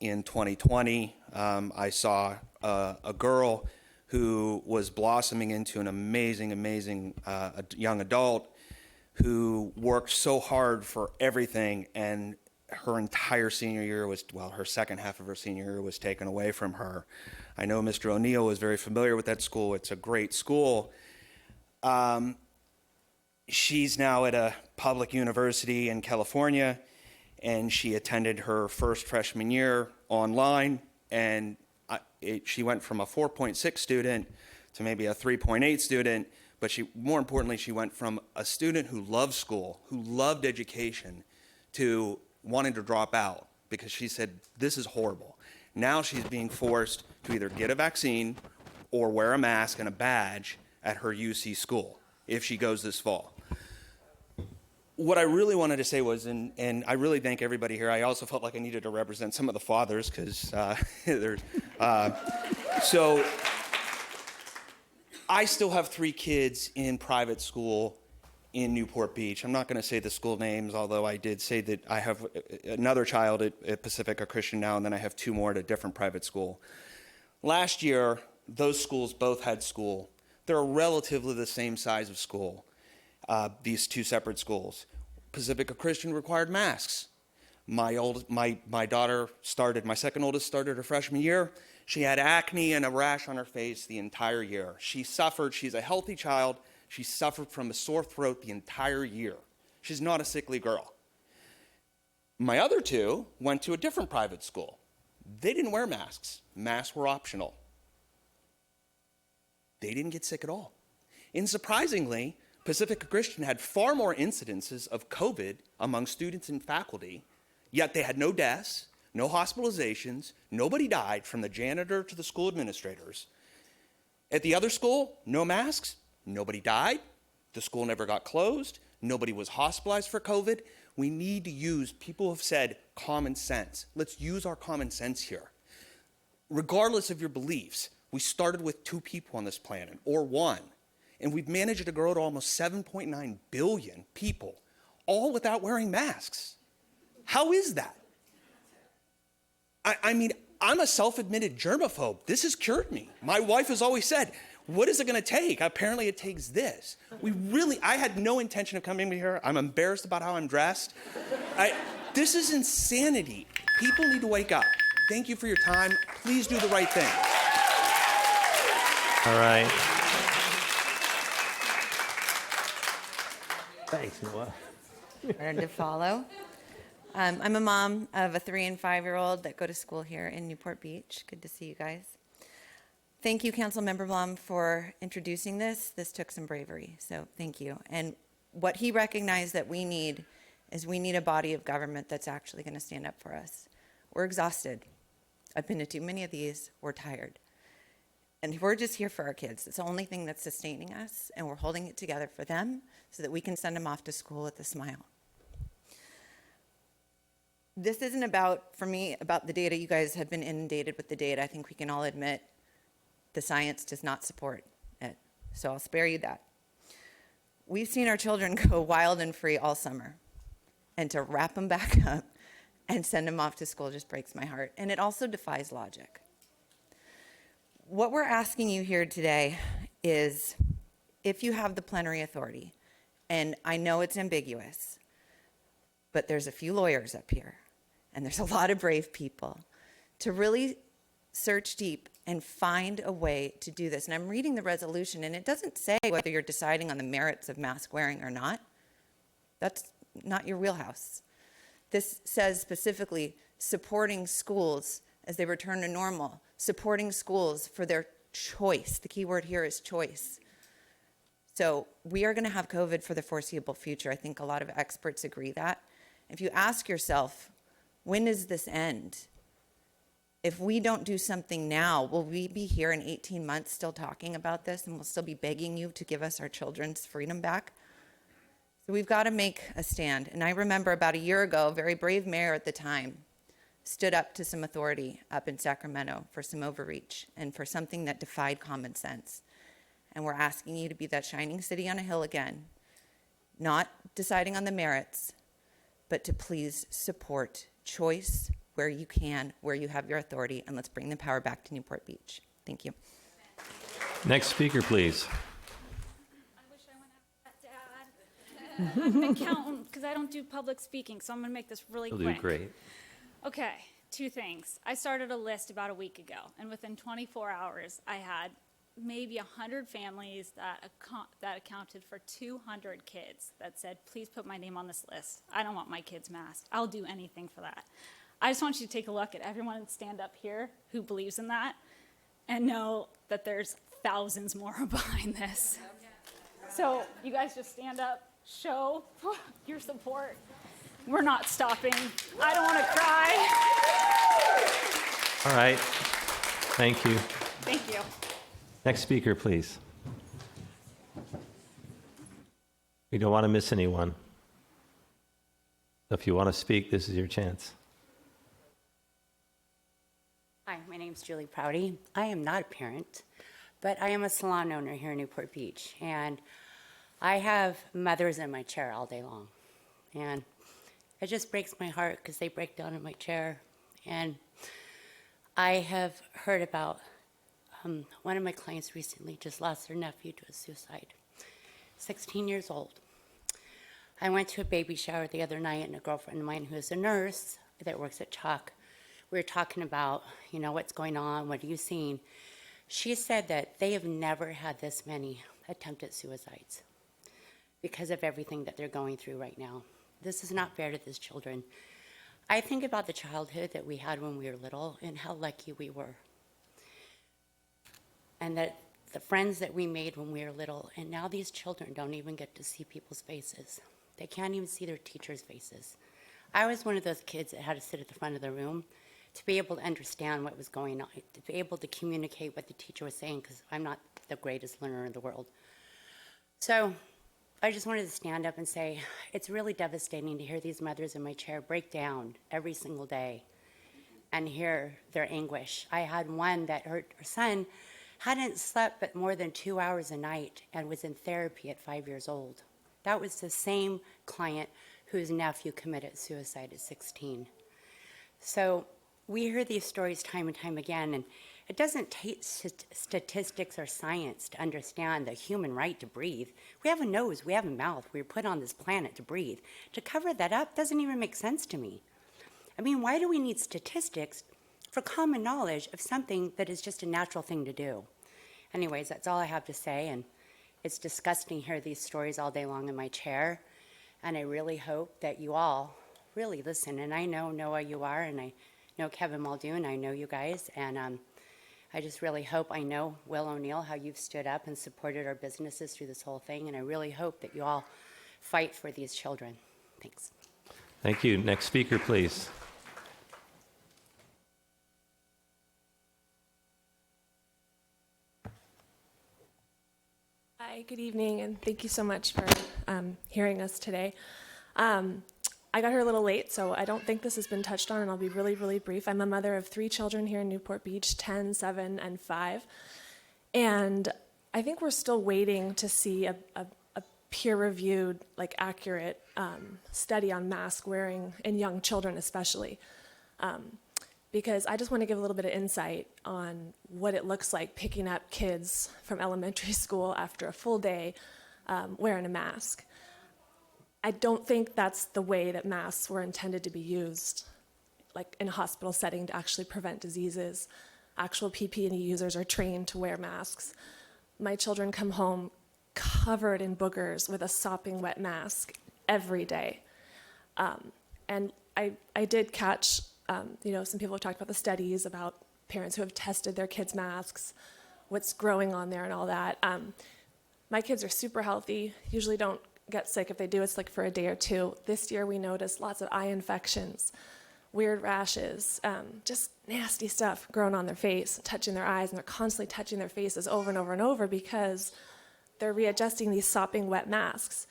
Speaker 3: in 2020. I saw a girl who was blossoming into an amazing young adult who worked so hard for everything, and her entire senior year her second half of her senior year was taken away from her. I know Mr. O'Neill is very familiar with that school. It's a great school. She's now at a public university in California, and she attended her first freshman year online, and she went from a 4.6 student to maybe a 3.8 student, but more importantly, she went from a student who loved school, who loved education, to wanting to drop out because she said, this is horrible. Now she's being forced to either get a vaccine or wear a mask and a badge at her UC school if she goes this fall. What I really wanted to say was, and I really thank everybody here. I also felt like I needed to represent some of the fathers because so I still have 3 kids in private school in Newport Beach. I'm not going to say the school names, although I did say that I have another child at Pacifica Christian now, and then I have 2 more at a different private school. Last year, those schools both had school. They're relatively the same size of school, these 2 separate schools. Pacifica Christian required masks. My second oldest started her freshman year. She had acne and a rash on her face the entire year. She suffered. She's a healthy child. She suffered from a sore throat the entire year. She's not a sickly girl. My other 2 went to a different private school. They didn't wear masks. Masks were optional. They didn't get sick at all. And surprisingly, Pacifica Christian had far more incidences of COVID among students and faculty, yet they had no deaths, no hospitalizations, nobody died from the janitor to the school administrators. At the other school, no masks, nobody died, the school never got closed, nobody was hospitalized for COVID. We need to use, people have said, common sense. Let's use our common sense here. regardless of your beliefs, we started with 2 people on this planet, or 1, and we've managed to grow to almost 7.9 billion people, all without wearing masks. How is that? I mean, I'm a self-admitted germaphobe. This has cured me. My wife has always said, what is it going to take? Apparently it takes this. I had no intention of coming here. I'm embarrassed about how I'm dressed. This is insanity. People need to wake up. Thank you for your time. Please do the right thing.
Speaker 4: All right. Thanks, Noah.
Speaker 6: Hard to follow. I'm a mom of a 3- and 5-year-old that go to school here in Newport Beach. Good to see you guys. Thank you, Councilmember Blum, for introducing this. This took some bravery, so thank you. And what he recognized that we need is we need a body of government that's actually going to stand up for us. We're exhausted. I've been to too many of these. We're tired. And we're just here for our kids. It's the only thing that's sustaining us, and we're holding it together for them so that we can send them off to school with a smile. This isn't about, for me, about the data. You guys have been inundated with the data. I think we can all admit the science does not support it. So I'll spare you that. We've seen our children go wild and free all summer. And to wrap them back up and send them off to school just breaks my heart. And it also defies logic. What we're asking you here today is, if you have the plenary authority, and I know it's ambiguous, but there's a few lawyers up here, and there's a lot of brave people, to really search deep and find a way to do this. And I'm reading the resolution, and it doesn't say whether you're deciding on the merits of mask wearing or not. That's not your wheelhouse. This says specifically supporting schools as they return to normal, supporting schools for their choice. The key word here is choice. So we are going to have COVID for the foreseeable future. I think a lot of experts agree that. If you ask yourself, when does this end? If we don't do something now, will we be here in 18 months still talking about this, and we'll still be begging you to give us our children's freedom back? So we've got to make a stand. And I remember about a year ago, a very brave mayor at the time stood up to some authority up in Sacramento for some overreach and for something that defied common sense. And we're asking you to be that shining city on a hill again, not deciding on the merits, but to please support choice where you can, where you have your authority, and let's bring the power back to Newport Beach. Thank you.
Speaker 4: Next speaker, please.
Speaker 10: I'm an accountant because I don't do public speaking, so I'm going to make this really
Speaker 4: You'll
Speaker 10: quick.
Speaker 4: do great.
Speaker 10: Okay, 2 things. I started a list about a week ago, and within 24 hours, I had maybe 100 families that accounted for 200 kids that said, please put my name on this list. I don't want my kids masked. I'll do anything for that. I just want you to take a look at everyone and stand up here who believes in that and know that there's thousands more behind this. So you guys just stand up, show your support. We're not stopping. I don't want to cry.
Speaker 4: All right. Thank you.
Speaker 10: Thank you.
Speaker 4: Next speaker, please. We don't want to miss anyone. If you want to speak, this is your chance.
Speaker 11: Hi, my name is Julie Prouty. I am not a parent, but I am a salon owner here in Newport Beach, and I have mothers in my chair all day long, and it just breaks my heart because they break down in my chair. And I have heard about one of my clients recently just lost their nephew to a suicide, 16 years old. I went to a baby shower the other night, and a girlfriend of mine who is a nurse that works at Chalk, we were talking about, what's going on, what are you seeing? She said that they have never had this many attempted suicides because of everything that they're going through right now. This is not fair to these children. I think about the childhood that we had when we were little and how lucky we were. And that the friends that we made when we were little, and now these children don't even get to see people's faces. They can't even see their teachers' faces. I was one of those kids that had to sit at the front of the room to be able to understand what was going on, to be able to communicate what the teacher was saying, because I'm not the greatest learner in the world. So I just wanted to stand up and say, it's really devastating to hear these mothers in my chair break down every single day and hear their anguish. I had one that her son hadn't slept but more than 2 hours a night and was in therapy at 5 years old. That was the same client whose nephew committed suicide at 16. So we hear these stories time and time again, and it doesn't take statistics or science to understand the human right to breathe. We have a nose, we have a mouth, we were put on this planet to breathe. To cover that up doesn't even make sense to me. I mean, why do we need statistics for common knowledge of something that is just a natural thing to do? Anyways, that's all I have to say, and it's disgusting to hear these stories all day long in my chair, and I really hope that you all really listen. And I know, Noah, you are, and I know Kevin Muldoon, I know you guys, and I just really hope, I know, Will O'Neill, how you've stood up and supported our businesses through this whole thing, and I really hope that you all fight for these children. Thanks.
Speaker 4: Thank you. Next speaker, please.
Speaker 2: Hi, good evening, and thank you so much for hearing us today. I got here a little late, so I don't think this has been touched on, and I'll be really, really brief. I'm a mother of 3 children here in Newport Beach, 10, 7, and 5. And I think we're still waiting to see a peer-reviewed, accurate study on mask wearing in young children especially. Because I just want to give a little bit of insight on what it looks like picking up kids from elementary school after a full day wearing a mask. I don't think that's the way that masks were intended to be used, like in a hospital setting to actually prevent diseases. Actual PPE users are trained to wear masks. My children come home covered in boogers with a sopping wet mask every day. And I did catch, some people have talked about the studies about parents who have tested their kids' masks, what's growing on there and all that. My kids are super healthy, usually don't get sick. If they do, it's like for a day or two. This year we noticed lots of eye infections, weird rashes, just nasty stuff growing on their face, touching their eyes, and they're constantly touching their faces over and over and over because they're readjusting these sopping wet masks.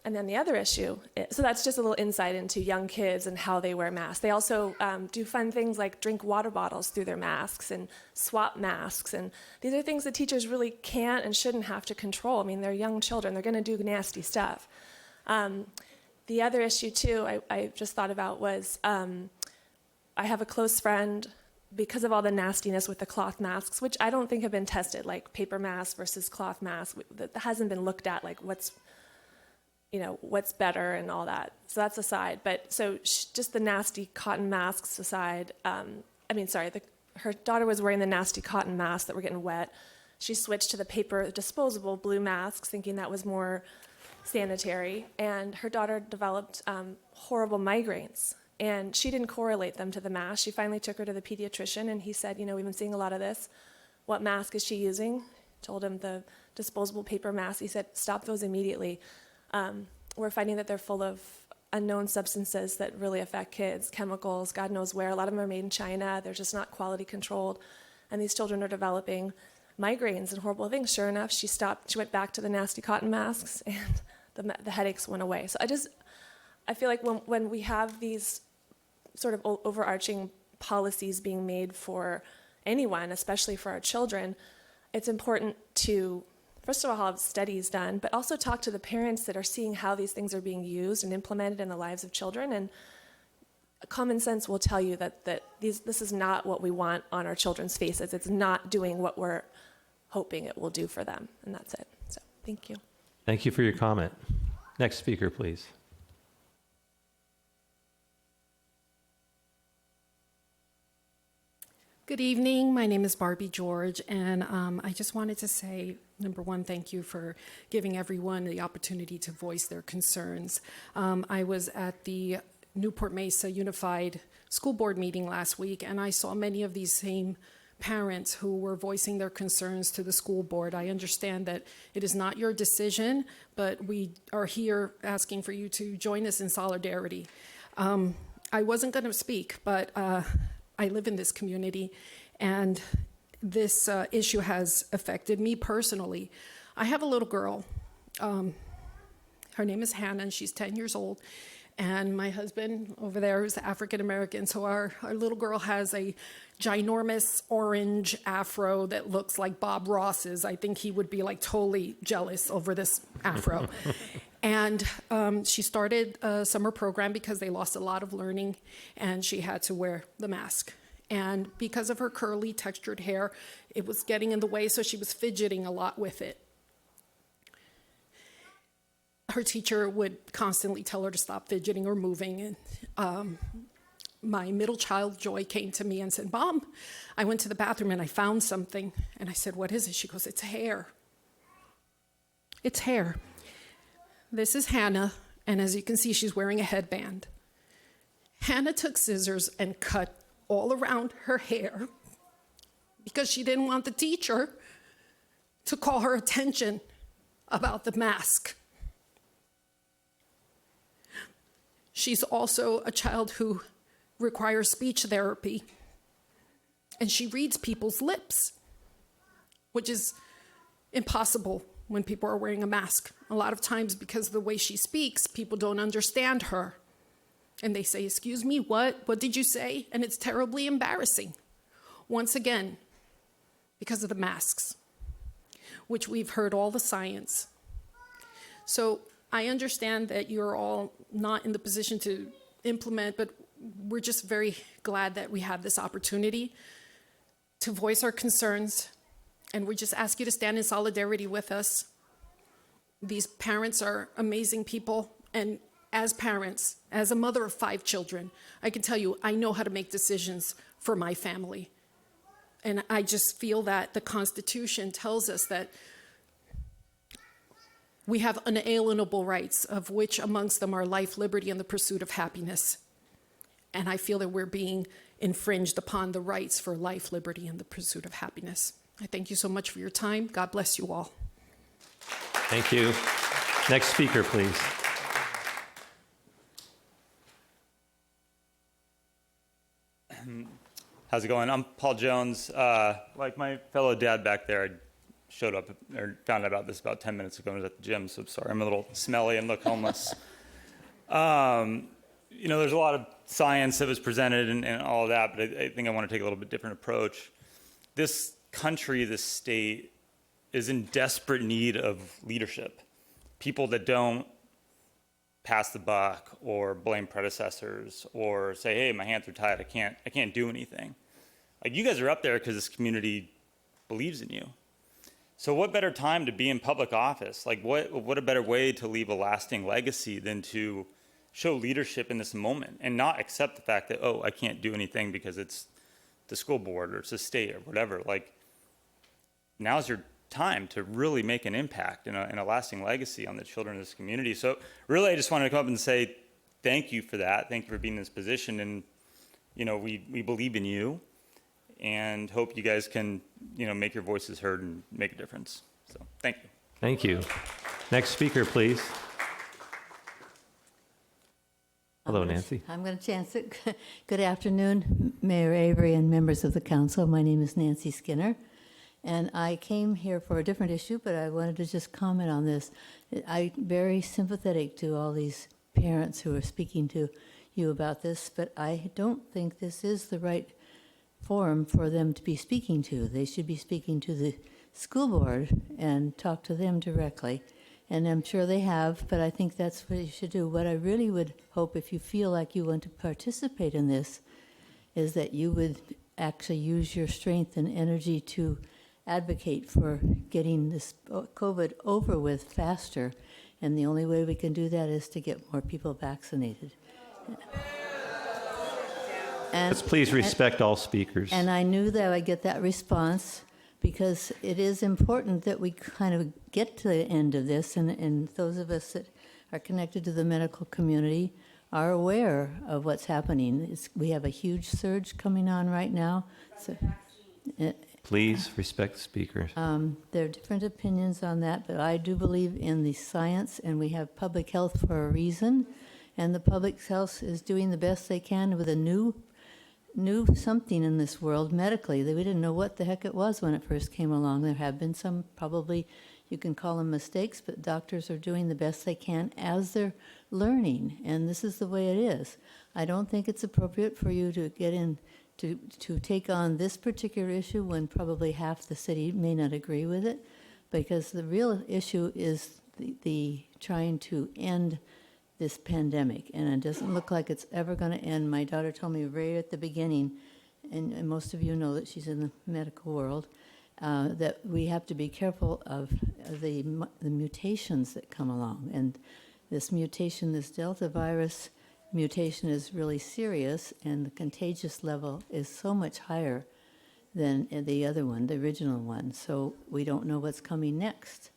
Speaker 2: And then the other issue, so that's just a little insight into young kids and how they wear masks. They also do fun things like drink water bottles through their masks and swap masks. And these are things that teachers really can't and shouldn't have to control. I mean, they're young children. They're going to do nasty stuff. The other issue, too, I just thought about was I have a close friend, because of all the nastiness with the cloth masks, which I don't think have been tested, like paper masks versus cloth masks. That hasn't been looked at, like what's better and all that. So that's aside. But so just the nasty cotton masks aside, her daughter was wearing the nasty cotton masks that were getting wet. She switched to the paper disposable blue masks, thinking that was more sanitary. And her daughter developed horrible migraines. And she didn't correlate them to the mask. She finally took her to the pediatrician, and he said, we've been seeing a lot of this. What mask is she using? Told him the disposable paper mask. He said, stop those immediately. We're finding that they're full of unknown substances that really affect kids, chemicals, God knows where. A lot of them are made in China. They're just not quality controlled. And these children are developing migraines and horrible things. Sure enough, she stopped. She went back to the nasty cotton masks, and the headaches went away. So I feel like when we have these sort of overarching policies being made for anyone, especially for our children, it's important to, first of all, have studies done, but also talk to the parents that are seeing how these things are being used and implemented in the lives of children. And common sense will tell you that this is not what we want on our children's faces. It's not doing what we're hoping it will do for them. And that's it. So thank you.
Speaker 4: Thank you for your comment. Next speaker, please.
Speaker 9: Good evening. My name is Barbie George, and I just wanted to say, number one, thank you for giving everyone the opportunity to voice their concerns. I was at the Newport Mesa Unified School Board meeting last week, and I saw many of these same parents who were voicing their concerns to the school board. I understand that it is not your decision, but we are here asking for you to join us in solidarity. I wasn't going to speak, but I live in this community, and this issue has affected me personally. I have a little girl. Her name is Hannah, and she's 10 years old. And my husband over there is African American, so our little girl has a ginormous orange afro that looks like Bob Ross's. I think he would be like totally jealous over this afro. And she started a summer program because they lost a lot of learning, and she had to wear the mask. And because of her curly, textured hair, it was getting in the way, so she was fidgeting a lot with it. Her teacher would constantly tell her to stop fidgeting or moving. And my middle child, Joy, came to me and said, "Mom, I went to the bathroom and I found something." And I said, "What is it?" She goes, "It's hair. It's hair." This is Hannah, and as you can see, she's wearing a headband. Hannah took scissors and cut all around her hair because she didn't want the teacher to call her attention about the mask. She's also a child who requires speech therapy, and she reads people's lips, which is impossible when people are wearing a mask. A lot of times, because of the way she speaks, people don't understand her. And they say, "Excuse me, what? What did you say?" And it's terribly embarrassing. Once again, because of the masks, which we've heard all the science. So I understand that you're all not in the position to implement, but we're just very glad that we have this opportunity to voice our concerns. And we just ask you to stand in solidarity with us. These parents are amazing people. And as parents, as a mother of 5 children, I can tell you, I know how to make decisions for my family. And I just feel that the Constitution tells us that we have unalienable rights, of which amongst them are life, liberty, and the pursuit of happiness. And I feel that we're being infringed upon the rights for life, liberty, and the pursuit of happiness. I thank you so much for your time. God bless you all.
Speaker 4: Thank you. Next speaker, please.
Speaker 1: How's it going? I'm Paul Jones. Like my fellow dad back there, I showed up or found out about this about 10 minutes ago. I was at the gym, so sorry. I'm a little smelly and look homeless. There's a lot of science that was presented and all of that, but I think I want to take a little bit different approach. This country, this state, is in desperate need of leadership. People that don't pass the buck or blame predecessors or say, "Hey, my hands are tied. I can't do anything." Like, you guys are up there because this community believes in you. So what better time to be in public office? Like, what a better way to leave a lasting legacy than to show leadership in this moment and not accept the fact that, oh, I can't do anything because it's the school board or it's the state or whatever. Like, now's your time to really make an impact and a lasting legacy on the children of this community. So really, I just wanted to come up and say thank you for that. Thank you for being in this position. And, we believe in you and hope you guys can, make your voices heard and make a difference. So thank you.
Speaker 4: Thank you. Next speaker, please. Hello, Nancy.
Speaker 12: I'm going to chance it. Good afternoon, Mayor Avery and members of the council. My name is Nancy Skinner, and I came here for a different issue, but I wanted to just comment on this. I'm very sympathetic to all these parents who are speaking to you about this, but I don't think this is the right forum for them to be speaking to. They should be speaking to the school board and talk to them directly. And I'm sure they have, but I think that's what you should do. What I really would hope, if you feel like you want to participate in this, is that you would actually use your strength and energy to advocate for getting this COVID over with faster. And the only way we can do that is to get more people vaccinated.
Speaker 4: Let's please respect all speakers.
Speaker 12: And I knew that I'd get that response, because it is important that we kind of get to the end of this, and those of us that are connected to the medical community are aware of what's happening. We have a huge surge coming on right now. So,
Speaker 4: Please respect speakers.
Speaker 12: there are different opinions on that, but I do believe in the science, and we have public health for a reason, and the public health is doing the best they can with a new something in this world medically that we didn't know what the heck it was when it first came along. There have been some probably You can call them mistakes, but doctors are doing the best they can as they're learning, and this is the way it is. I don't think it's appropriate for you to get in to take on this particular issue when probably half the city may not agree with it, because the real issue is the trying to end this pandemic, and it doesn't look like it's ever going to end. My daughter told me right at the beginning, and most of you know that she's in the medical world, that we have to be careful of the mutations that come along. And this mutation, this Delta virus mutation, is really serious, and the contagious level is so much higher than the other one, the original one. So we don't know what's coming next.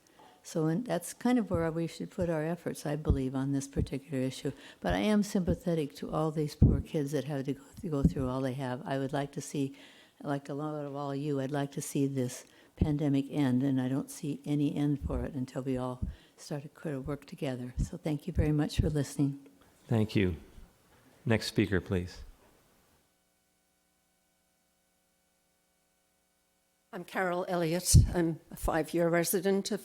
Speaker 12: So that's kind of where we should put our efforts, I believe, on this particular issue. But I am sympathetic to all these poor kids that have to go through all they have. I would like to see, like a lot of all you, I'd like to see this pandemic end, and I don't see any end for it until we all start to work together. So thank you very much for listening.
Speaker 4: Thank you. Next speaker, please.
Speaker 13: I'm Carol Elliot. I'm a 5-year resident of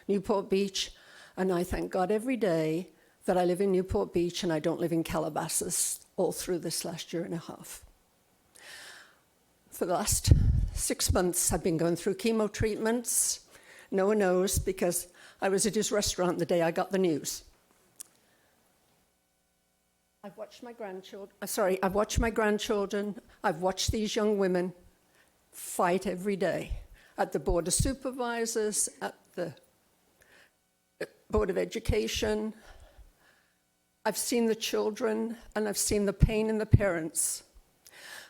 Speaker 13: Newport Beach, and I thank God every day that I live in Newport Beach and I don't live in Calabasas all through this last year and a half. For the last 6 months, I've been going through chemo treatments. No one knows because I was at his restaurant the day I got the news. I've watched my grandchildren. I've watched these young women fight every day at the Board of Supervisors, at the Board of Education. I've seen the children and I've seen the pain in the parents.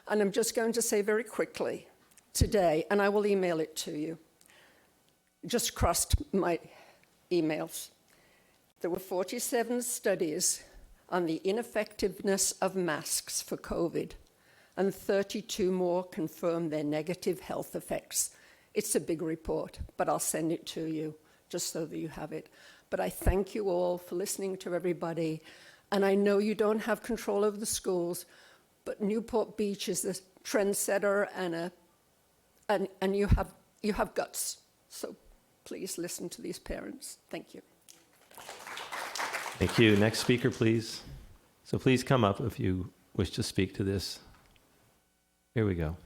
Speaker 13: And I'm just going to say very quickly today, and I will email it to you, just crossed my emails. There were 47 studies on the ineffectiveness of masks for COVID, and 32 more confirmed their negative health effects. It's a big report, but I'll send it to you just so that you have it. But I thank you all for listening to everybody, and I know you don't have control over the schools, but Newport Beach is the trendsetter, and you have guts. So please listen to these parents. Thank you.
Speaker 4: Thank you. Next speaker, please. So please come up if you wish to speak to this. Here we go.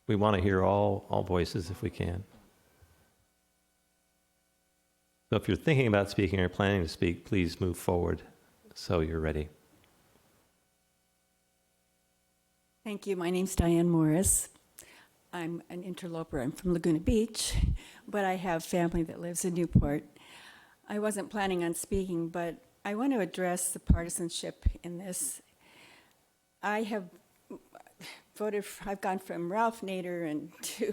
Speaker 4: We want to hear all voices if we can. So if you're thinking about speaking or planning to speak, please move forward so you're ready.
Speaker 14: Thank you. My name's Diane Morris. I'm an interloper. I'm from Laguna Beach, but I have family that lives in Newport. I wasn't planning on speaking, but I want to address the partisanship in this. I have I've gone from Ralph Nader and to,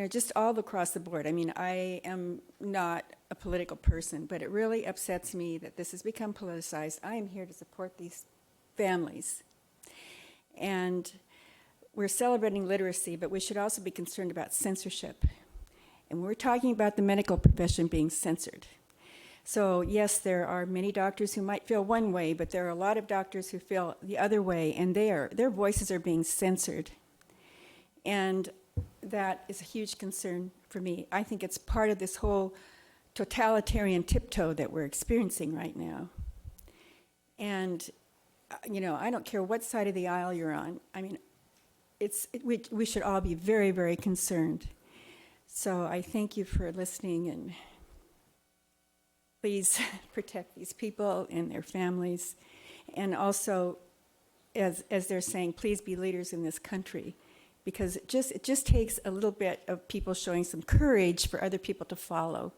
Speaker 14: just all across the board. I mean, I am not a political person, but it really upsets me that this has become politicized. I am here to support these families. And we're celebrating literacy, but we should also be concerned about censorship. And we're talking about the medical profession being censored. So yes, there are many doctors who might feel one way, but there are a lot of doctors who feel the other way, and their voices are being censored. And that is a huge concern for me. I think it's part of this whole totalitarian tiptoe that we're experiencing right now. And, I don't care what side of the aisle you're on. I mean, we should all be very, very concerned. So I thank you for listening, and please protect these people and their families. And also, as they're saying, please be leaders in this country, because it just takes a little bit of people showing some courage for other people to follow.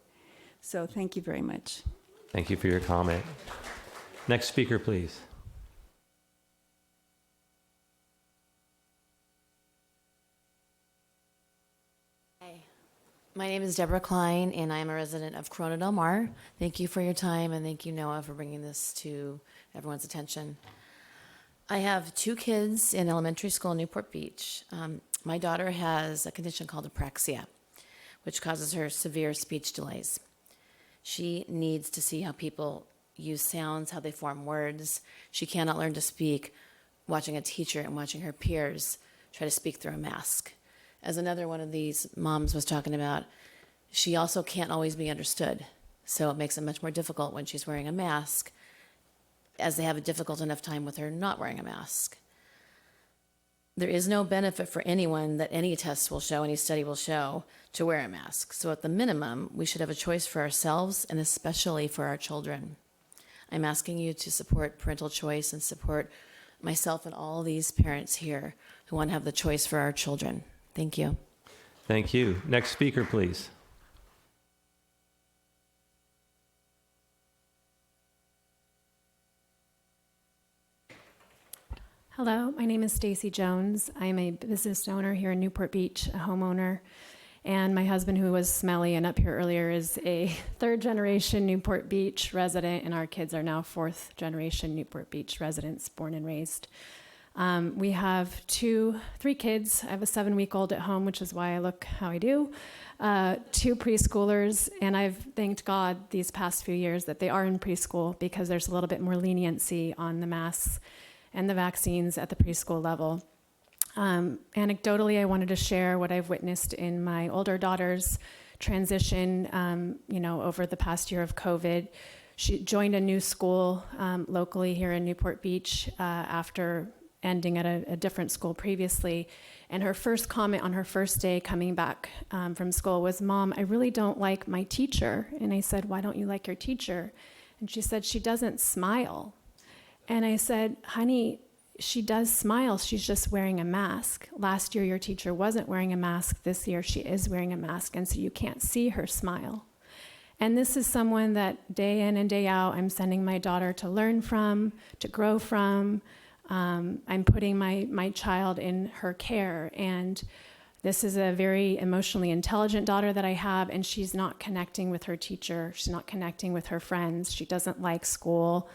Speaker 14: So thank you very much.
Speaker 4: Thank you for your comment. Next speaker, please.
Speaker 15: My name is Deborah Klein, and I am a resident of Corona Del Mar. Thank you for your time, and thank you, Noah, for bringing this to everyone's attention. I have 2 kids in elementary school in Newport Beach. My daughter has a condition called apraxia, which causes her severe speech delays. She needs to see how people use sounds, how they form words. She cannot learn to speak watching a teacher and watching her peers try to speak through a mask. As another one of these moms was talking about, She also can't always be understood. So it makes it much more difficult when she's wearing a mask, as they have a difficult enough time with her not wearing a mask. There is no benefit for anyone that any test will show, any study will show, to wear a mask. So at the minimum, we should have a choice for ourselves and especially for our children. I'm asking you to support parental choice and support myself and all these parents here who want to have the choice for our children. Thank you.
Speaker 4: Thank you. Next speaker, please.
Speaker 16: Hello, my name is Stacy Jones. I'm a business owner here in Newport Beach, a homeowner. And my husband, who was smelly and up here earlier, is a third-generation Newport Beach resident, and our kids are now fourth-generation Newport Beach residents, born and raised. We have three kids. I have a 7-week-old at home, which is why I look how I do. 2 preschoolers, and I've thanked God these past few years that they are in preschool because there's a little bit more leniency on the masks and the vaccines at the preschool level. Anecdotally, I wanted to share what I've witnessed in my older daughter's transition, over the past year of COVID. She joined a new school locally here in Newport Beach after ending at a different school previously. And her first comment on her first day coming back from school was, "Mom, I really don't like my teacher." And I said, "Why don't you like your teacher?" And she said, "She doesn't smile." And I said, "Honey, she does smile. She's just wearing a mask. Last year, your teacher wasn't wearing a mask. This year, she is wearing a mask. And so you can't see her smile." And this is someone that day in and day out, I'm sending my daughter to learn from, to grow from. I'm putting my child in her care. And this is a very emotionally intelligent daughter that I have, and she's not connecting with her teacher. She's not connecting with her friends. She doesn't like school.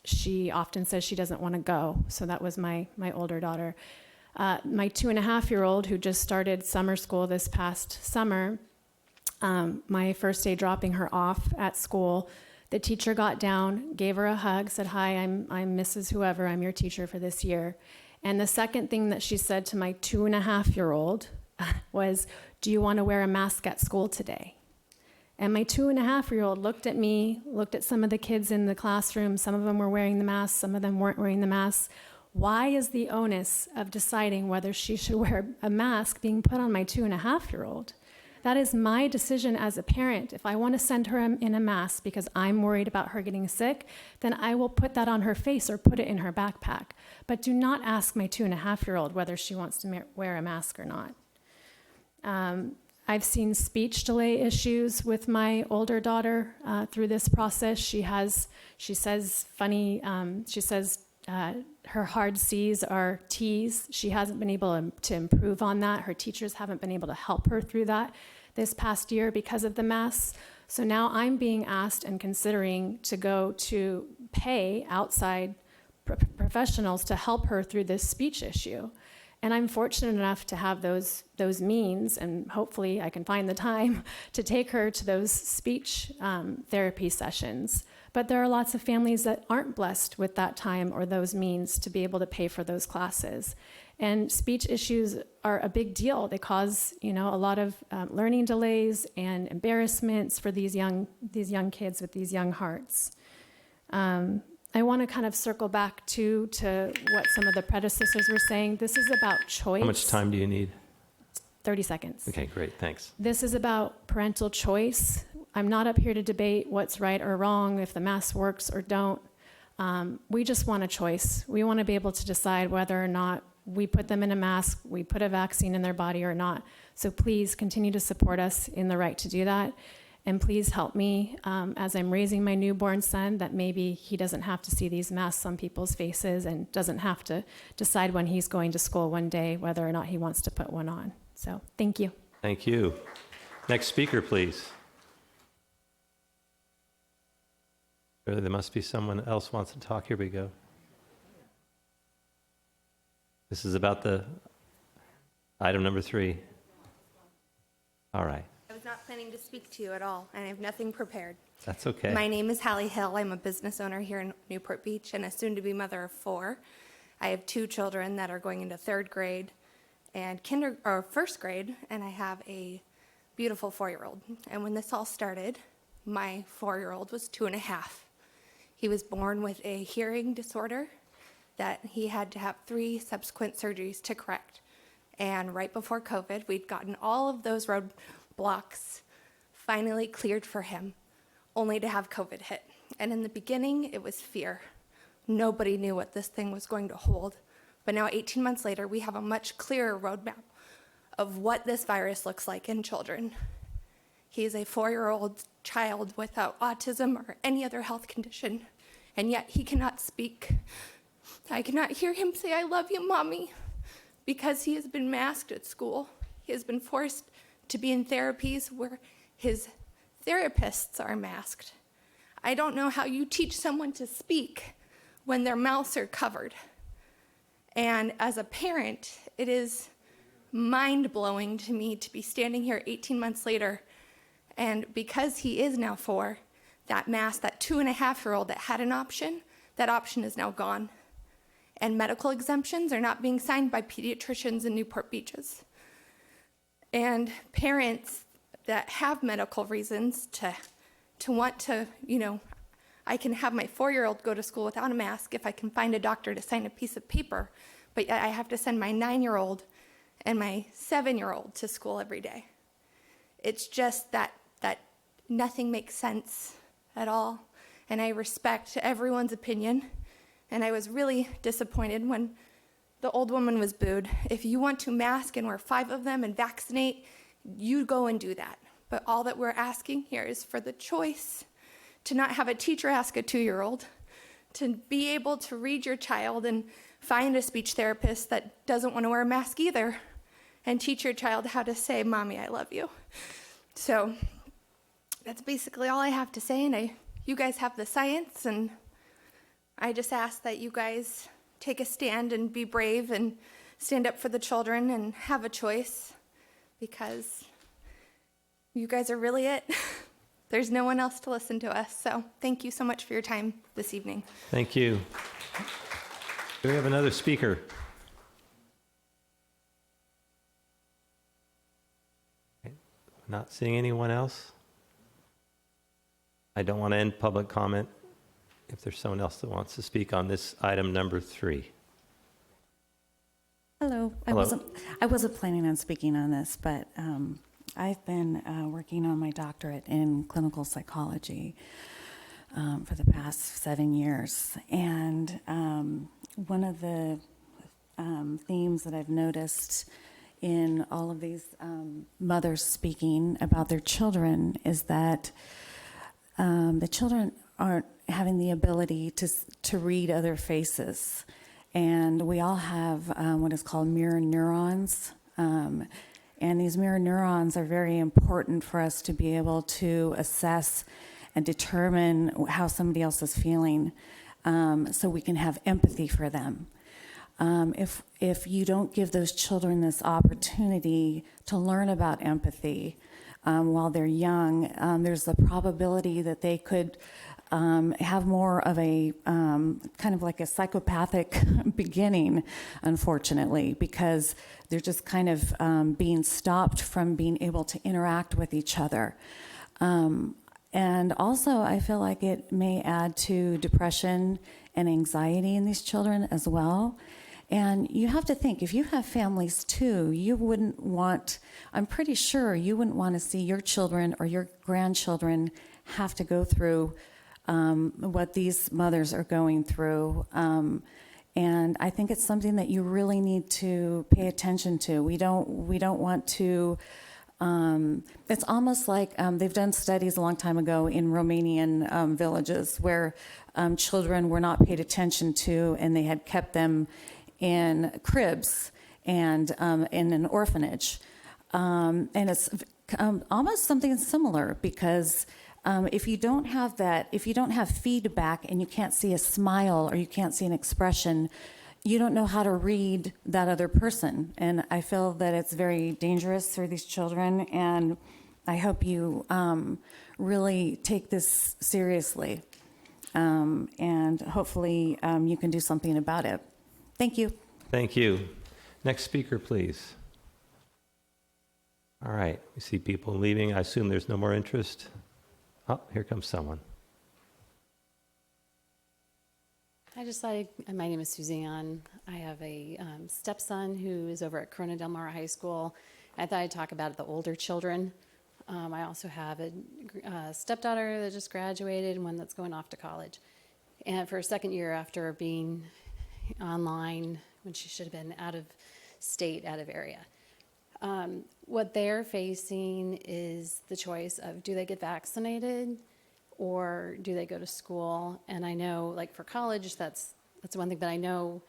Speaker 16: She often says she doesn't want to go. So that was my older daughter. My 2.5-year-old, who just started summer school this past summer, my first day dropping her off at school, the teacher got down, gave her a hug, said, "Hi, I'm Mrs. Whoever, I'm your teacher for this year." And the second thing that she said to my 2.5-year-old was, "Do you want to wear a mask at school today?" And my 2.5-year-old looked at me, looked at some of the kids in the classroom. Some of them were wearing the masks, some of them weren't wearing the masks. Why is the onus of deciding whether she should wear a mask being put on my 2.5-year-old? That is my decision as a parent. If I want to send her in a mask because I'm worried about her getting sick, then I will put that on her face or put it in her backpack. But do not ask my 2.5-year-old whether she wants to wear a mask or not. I've seen speech delay issues with my older daughter through this process. She says her hard C's are T's. She hasn't been able to improve on that. Her teachers haven't been able to help her through that this past year because of the masks. So now I'm being asked and considering to go to pay outside professionals to help her through this speech issue. And I'm fortunate enough to have those means, and hopefully I can find the time to take her to those speech therapy sessions. But there are lots of families that aren't blessed with that time or those means to be able to pay for those classes. And speech issues are a big deal. They cause, a lot of learning delays and embarrassments for these young kids with these young hearts. I want to kind of circle back to what some of the predecessors were saying. This is about choice.
Speaker 4: How much time do you need?
Speaker 16: 30 seconds.
Speaker 4: Okay, great, thanks.
Speaker 16: This is about parental choice. I'm not up here to debate what's right or wrong, if the mask works or don't. We just want a choice. We want to be able to decide whether or not we put them in a mask, we put a vaccine in their body or not. So please continue to support us in the right to do that. And please help me as I'm raising my newborn son, that maybe he doesn't have to see these masks on people's faces and doesn't have to decide when he's going to school one day whether or not he wants to put one on. So thank you.
Speaker 4: Thank you. Next speaker, please. There must be someone else wants to talk. Here we go. This is about the item number 3. All right.
Speaker 17: I was not planning to speak to you at all, and I have nothing prepared.
Speaker 4: That's okay.
Speaker 17: My name is Hallie Hill. I'm a business owner here in Newport Beach and a soon-to-be mother of 4. I have 2 children that are going into 3rd grade and first grade, and I have a beautiful 4-year-old. And when this all started, my 4-year-old was 2.5. He was born with a hearing disorder that he had to have 3 subsequent surgeries to correct. And right before COVID, we'd gotten all of those roadblocks finally cleared for him, only to have COVID hit. And in the beginning, it was fear. Nobody knew what this thing was going to hold. But now, 18 months later, we have a much clearer roadmap of what this virus looks like in children. He is a 4-year-old child without autism or any other health condition, and yet he cannot speak. I cannot hear him say, "I love you, Mommy," because he has been masked at school. He has been forced to be in therapies where his therapists are masked. I don't know how you teach someone to speak when their mouths are covered. And as a parent, it is mind-blowing to me to be standing here 18 months later, and because he is now 4, that mask, that 2.5-year-old that had an option, that option is now gone. And medical exemptions are not being signed by pediatricians in Newport Beaches. And parents that have medical reasons to want to, I can have my 4-year-old go to school without a mask if I can find a doctor to sign a piece of paper, but yet I have to send my 9-year-old and my 7-year-old to school every day. It's just that nothing makes sense at all, and I respect everyone's opinion, and I was really disappointed when the old woman was booed. If you want to mask and wear 5 of them and vaccinate, you go and do that. But all that we're asking here is for the choice to not have a teacher ask a 2-year-old, to be able to read your child and find a speech therapist that doesn't want to wear a mask either, and teach your child how to say, "Mommy, I love you." So that's basically all I have to say, and you guys have the science, and I just ask that you guys take a stand and be brave and stand up for the children and have a choice, because you guys are really it. There's no one else to listen to us. So thank you so much for your time this evening.
Speaker 4: Thank you. Do we have another speaker? Okay. Not seeing anyone else? I don't want to end public comment if there's someone else that wants to speak on this item number 3.
Speaker 20: Hello.
Speaker 4: Hello.
Speaker 20: I wasn't planning on speaking on this, but I've been working on my doctorate in clinical psychology for the past 7 years. And one of the themes that I've noticed in all of these mothers speaking about their children is that the children aren't having the ability to read other faces. And we all have what is called mirror neurons. And these mirror neurons are very important for us to be able to assess and determine how somebody else is feeling, so we can have empathy for them. If you don't give those children this opportunity to learn about empathy while they're young, there's the probability that they could have more of a kind of like a psychopathic beginning, unfortunately, because they're just kind of being stopped from being able to interact with each other. And also, I feel like it may add to depression and anxiety in these children as well. And you have to think, if you have families too, you wouldn't want, I'm pretty sure you wouldn't want to see your children or your grandchildren have to go through what these mothers are going through. And I think it's something that you really need to pay attention to. We don't want to, it's almost like they've done studies a long time ago in Romanian villages where children were not paid attention to, and they had kept them in cribs and in an orphanage. And it's almost something similar, because if you don't have that, if you don't have feedback and you can't see a smile or you can't see an expression, you don't know how to read that other person. And I feel that it's very dangerous for these children, and I hope you really take this seriously. And hopefully you can do something about it. Thank you.
Speaker 4: Thank you. Next speaker, please. All right, we see people leaving. I assume there's no more interest. Oh, here comes someone.
Speaker 7: My name is Suzanne. I have a stepson who is over at Corona Del Mar High School. I thought I'd talk about the older children. I also have a stepdaughter that just graduated and one that's going off to college. And for a second year after being online when she should have been out of state, out of area. What they're facing is the choice of, do they get vaccinated or do they go to school? And I know, like for college, that's one thing, but I know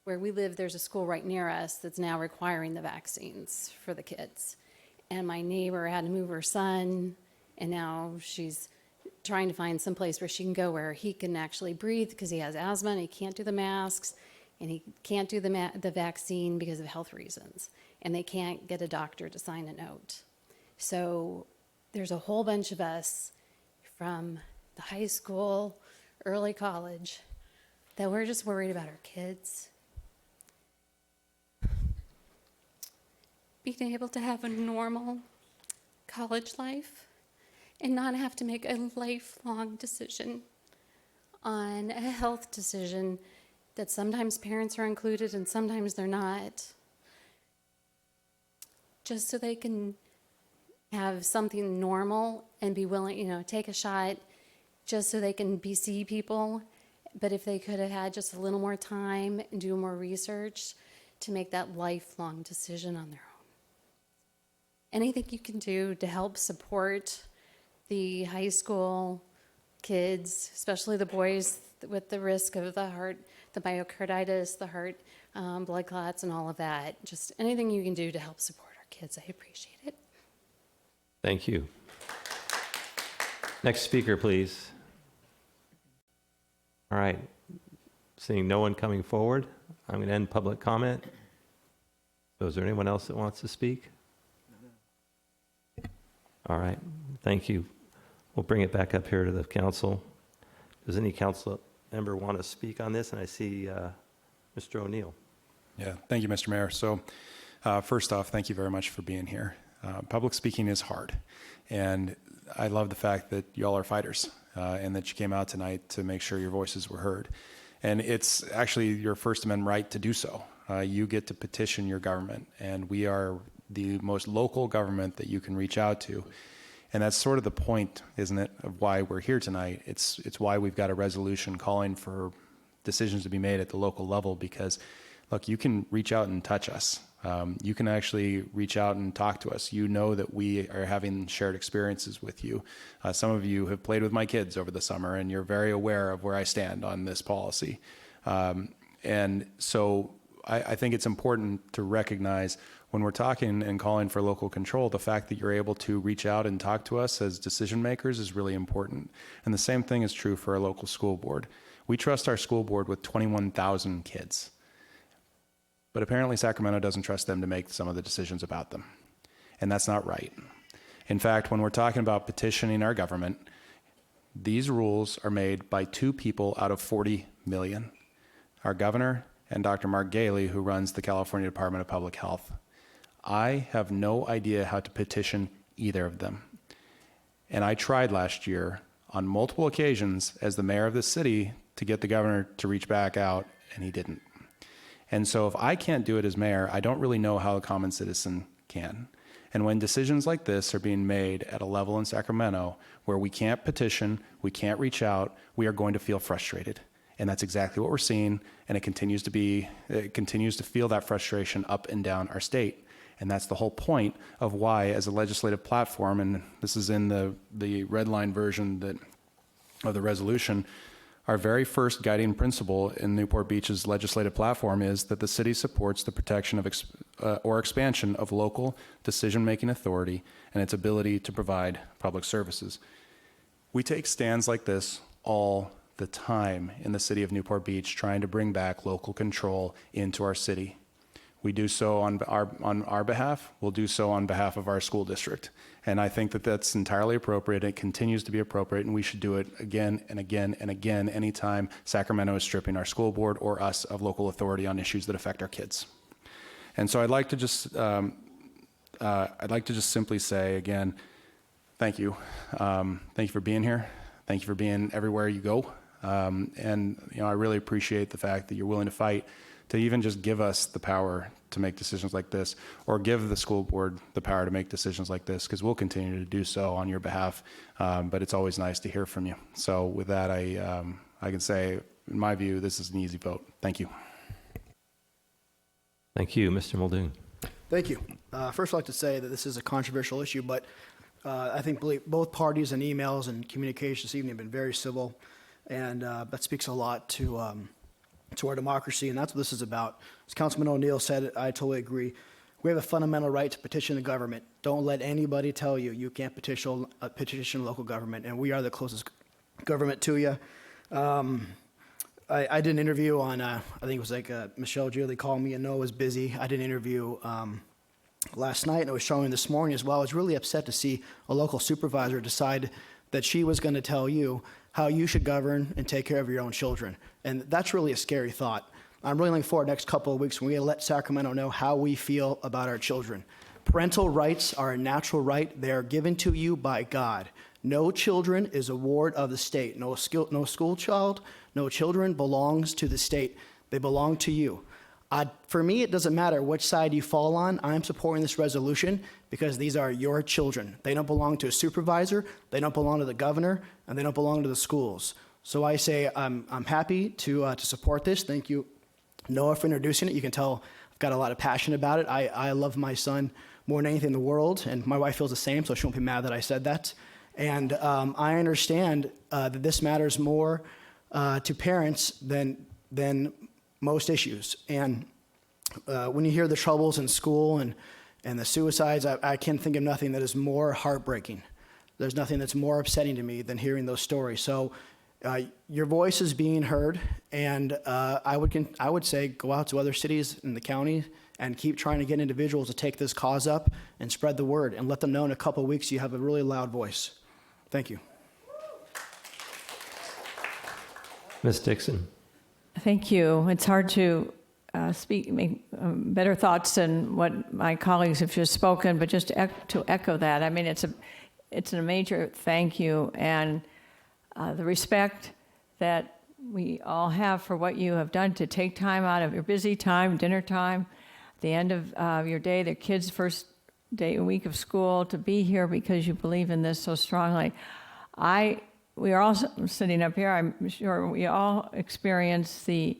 Speaker 7: where we live, there's a school right near us that's now requiring the vaccines for the kids. And my neighbor had to move her son, and now she's trying to find some place where she can go where he can actually breathe because he has asthma and he can't do the masks, and he can't do the vaccine because of health reasons, and they can't get a doctor to sign a note. So there's a whole bunch of us from the high school, early college, that we're just worried about our kids being able to have a normal college life and not have to make a lifelong decision on a health decision that sometimes parents are included and sometimes they're not, just so they can have something normal and be willing, take a shot just so they can see people. But if they could have had just a little more time and do more research to make that lifelong decision on their own. Anything you can do to help support the high school kids, especially the boys with the risk of the heart, the myocarditis, the heart blood clots and all of that. Just anything you can do to help support our kids, I appreciate it.
Speaker 4: Thank you. Next speaker, please. All right. Seeing no one coming forward, I'm going to end public comment. So is there anyone else that wants to speak? All right. Thank you. We'll bring it back up here to the council. Does any council member want to speak on this? And I see Mr. O'Neill.
Speaker 18: Yeah, thank you, Mr. Mayor. So first off, thank you very much for being here. Public speaking is hard. And I love the fact that y'all are fighters and that you came out tonight to make sure your voices were heard. And it's actually your First Amendment right to do so. You get to petition your government, and we are the most local government that you can reach out to. And that's sort of the point, isn't it, of why we're here tonight. It's why we've got a resolution calling for decisions to be made at the local level, because, look, you can reach out and touch us. You can actually reach out and talk to us. You know that we are having shared experiences with you. Some of you have played with my kids over the summer, and you're very aware of where I stand on this policy. And so I think it's important to recognize when we're talking and calling for local control, the fact that you're able to reach out and talk to us as decision makers is really important. And the same thing is true for our local school board. We trust our school board with 21,000 kids. But apparently Sacramento doesn't trust them to make some of the decisions about them. And that's not right. In fact, when we're talking about petitioning our government, these rules are made by 2 people out of 40 million. Our governor and Dr. Mark Galey, who runs the California Department of Public Health. I have no idea how to petition either of them. And I tried last year on multiple occasions as the mayor of the city to get the governor to reach back out, and he didn't. And so if I can't do it as mayor, I don't really know how a common citizen can. And when decisions like this are being made at a level in Sacramento where we can't petition, we can't reach out, we are going to feel frustrated. And that's exactly what we're seeing, and it continues to feel that frustration up and down our state. And that's the whole point of why, as a legislative platform, and this is in the red line version of the resolution, our very first guiding principle in Newport Beach's legislative platform is that the city supports the protection of or expansion of local decision-making authority and its ability to provide public services. We take stands like this all the time in the city of Newport Beach, trying to bring back local control into our city. We do so on our behalf. We'll do so on behalf of our school district. And I think that that's entirely appropriate. It continues to be appropriate, and we should do it again and again and again anytime Sacramento is stripping our school board or us of local authority on issues that affect our kids. And so I'd like to just I'd like to just simply say again, thank you. Thank you for being here. Thank you for being everywhere you go. And I really appreciate the fact that you're willing to fight to even just give us the power to make decisions like this, or give the school board the power to make decisions like this, because we'll continue to do so on your behalf. But it's always nice to hear from you. So with that, I can say, in my view, this is an easy vote. Thank you.
Speaker 4: Thank you, Mr. Muldoon.
Speaker 19: Thank you. First, I'd like to say that this is a controversial issue, but I think both parties in emails and communication this evening have been very civil, and that speaks a lot to our democracy, and that's what this is about. As Councilman O'Neill said, I totally agree. We have a fundamental right to petition the government. Don't let anybody tell you you can't petition local government, and we are the closest government to you. I did an interview on, I think it was like Michelle Julie called me and Noah was busy. I did an interview last night, and I was showing this morning as well. I was really upset to see a local supervisor decide that she was going to tell you how you should govern and take care of your own children. And that's really a scary thought. I'm really looking forward to the next couple of weeks when we let Sacramento know how we feel about our children. Parental rights are a natural right. They are given to you by God. No children is a ward of the state. No school child, no children belongs to the state. They belong to you. For me, it doesn't matter which side you fall on. I'm supporting this resolution because these are your children. They don't belong to a supervisor, they don't belong to the governor, and they don't belong to the schools. So I say I'm happy to support this. Thank you, Noah, for introducing it. You can tell I've got a lot of passion about it. I love my son more than anything in the world, and my wife feels the same, so she won't be mad that I said that. And I understand that this matters more to parents than most issues. And when you hear the troubles in school and the suicides, I can't think of nothing that is more heartbreaking. There's nothing that's more upsetting to me than hearing those stories. So your voice is being heard, and I would say go out to other cities in the county and keep trying to get individuals to take this cause up and spread the word and let them know in a couple of weeks you have a really loud voice. Thank you.
Speaker 4: Ms. Dixon.
Speaker 21: Thank you. It's hard to make better thoughts than what my colleagues have just spoken, but just to echo that, I mean, it's a major thank you, and the respect that we all have for what you have done to take time out of your busy time, dinner time, the end of your day, the kids' first day, week of school, to be here because you believe in this so strongly. We are all sitting up here, I'm sure we all experience the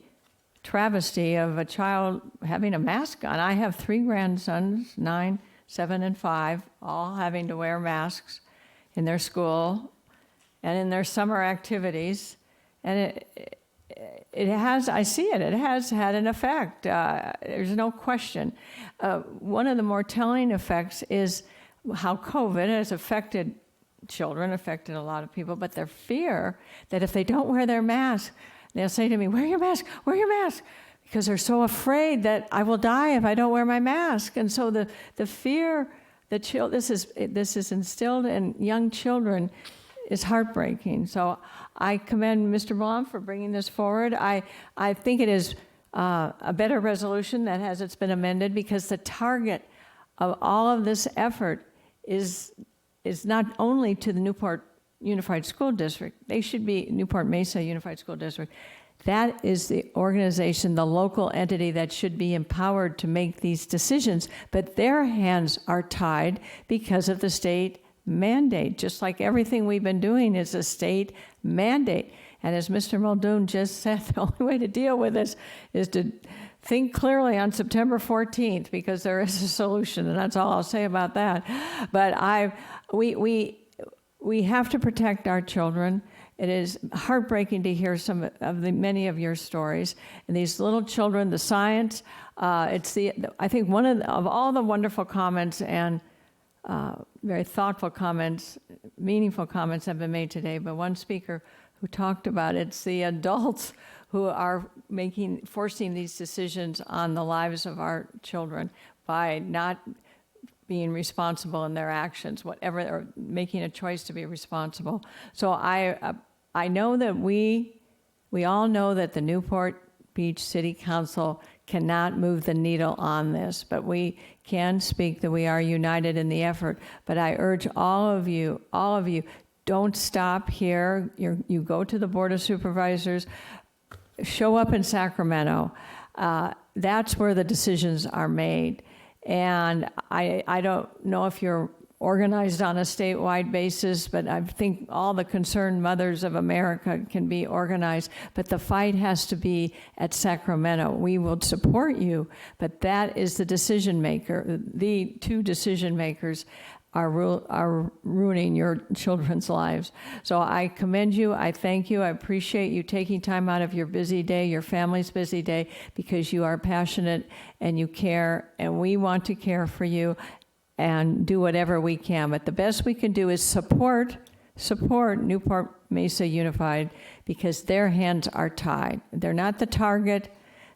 Speaker 21: travesty of a child having a mask on. I have 3 grandsons, 9, 7, and 5, all having to wear masks in their school and in their summer activities. And it has, I see it has had an effect. There's no question. One of the more telling effects is how COVID has affected children, affected a lot of people, but their fear that if they don't wear their mask, they'll say to me, wear your mask, because they're so afraid that I will die if I don't wear my mask. And so the fear that this is instilled in young children is heartbreaking. So I commend Mr. Blanc for bringing this forward. I think it is a better resolution that it's been amended, because the target of all of this effort is not only to the Newport Unified School District. They should be Newport Mesa Unified School District. That is the organization, the local entity that should be empowered to make these decisions, but their hands are tied because of the state mandate. Just like everything we've been doing is a state mandate. And as Mr. Muldoon just said, the only way to deal with this is to think clearly on September 14th, because there is a solution, and that's all I'll say about that. But we have to protect our children. It is heartbreaking to hear many of your stories. And these little children, the science, I think one of all the wonderful comments and very thoughtful comments, meaningful comments have been made today, but one speaker who talked about it's the adults who are forcing these decisions on the lives of our children by not being responsible in their actions, whatever, or making a choice to be responsible. So I know that we all know that the Newport Beach City Council cannot move the needle on this, but we can speak that we are united in the effort. But I urge all of you, don't stop here. You go to the Board of Supervisors, show up in Sacramento. That's where the decisions are made. And I don't know if you're organized on a statewide basis, but I think all the concerned mothers of America can be organized. But the fight has to be at Sacramento. We will support you, but that is the decision maker. The two decision makers are ruining your children's lives. So I commend you. I thank you. I appreciate you taking time out of your busy day, your family's busy day, because you are passionate and you care, and we want to care for you and do whatever we can. But the best we can do is support Newport Mesa Unified, because their hands are tied. They're not the target.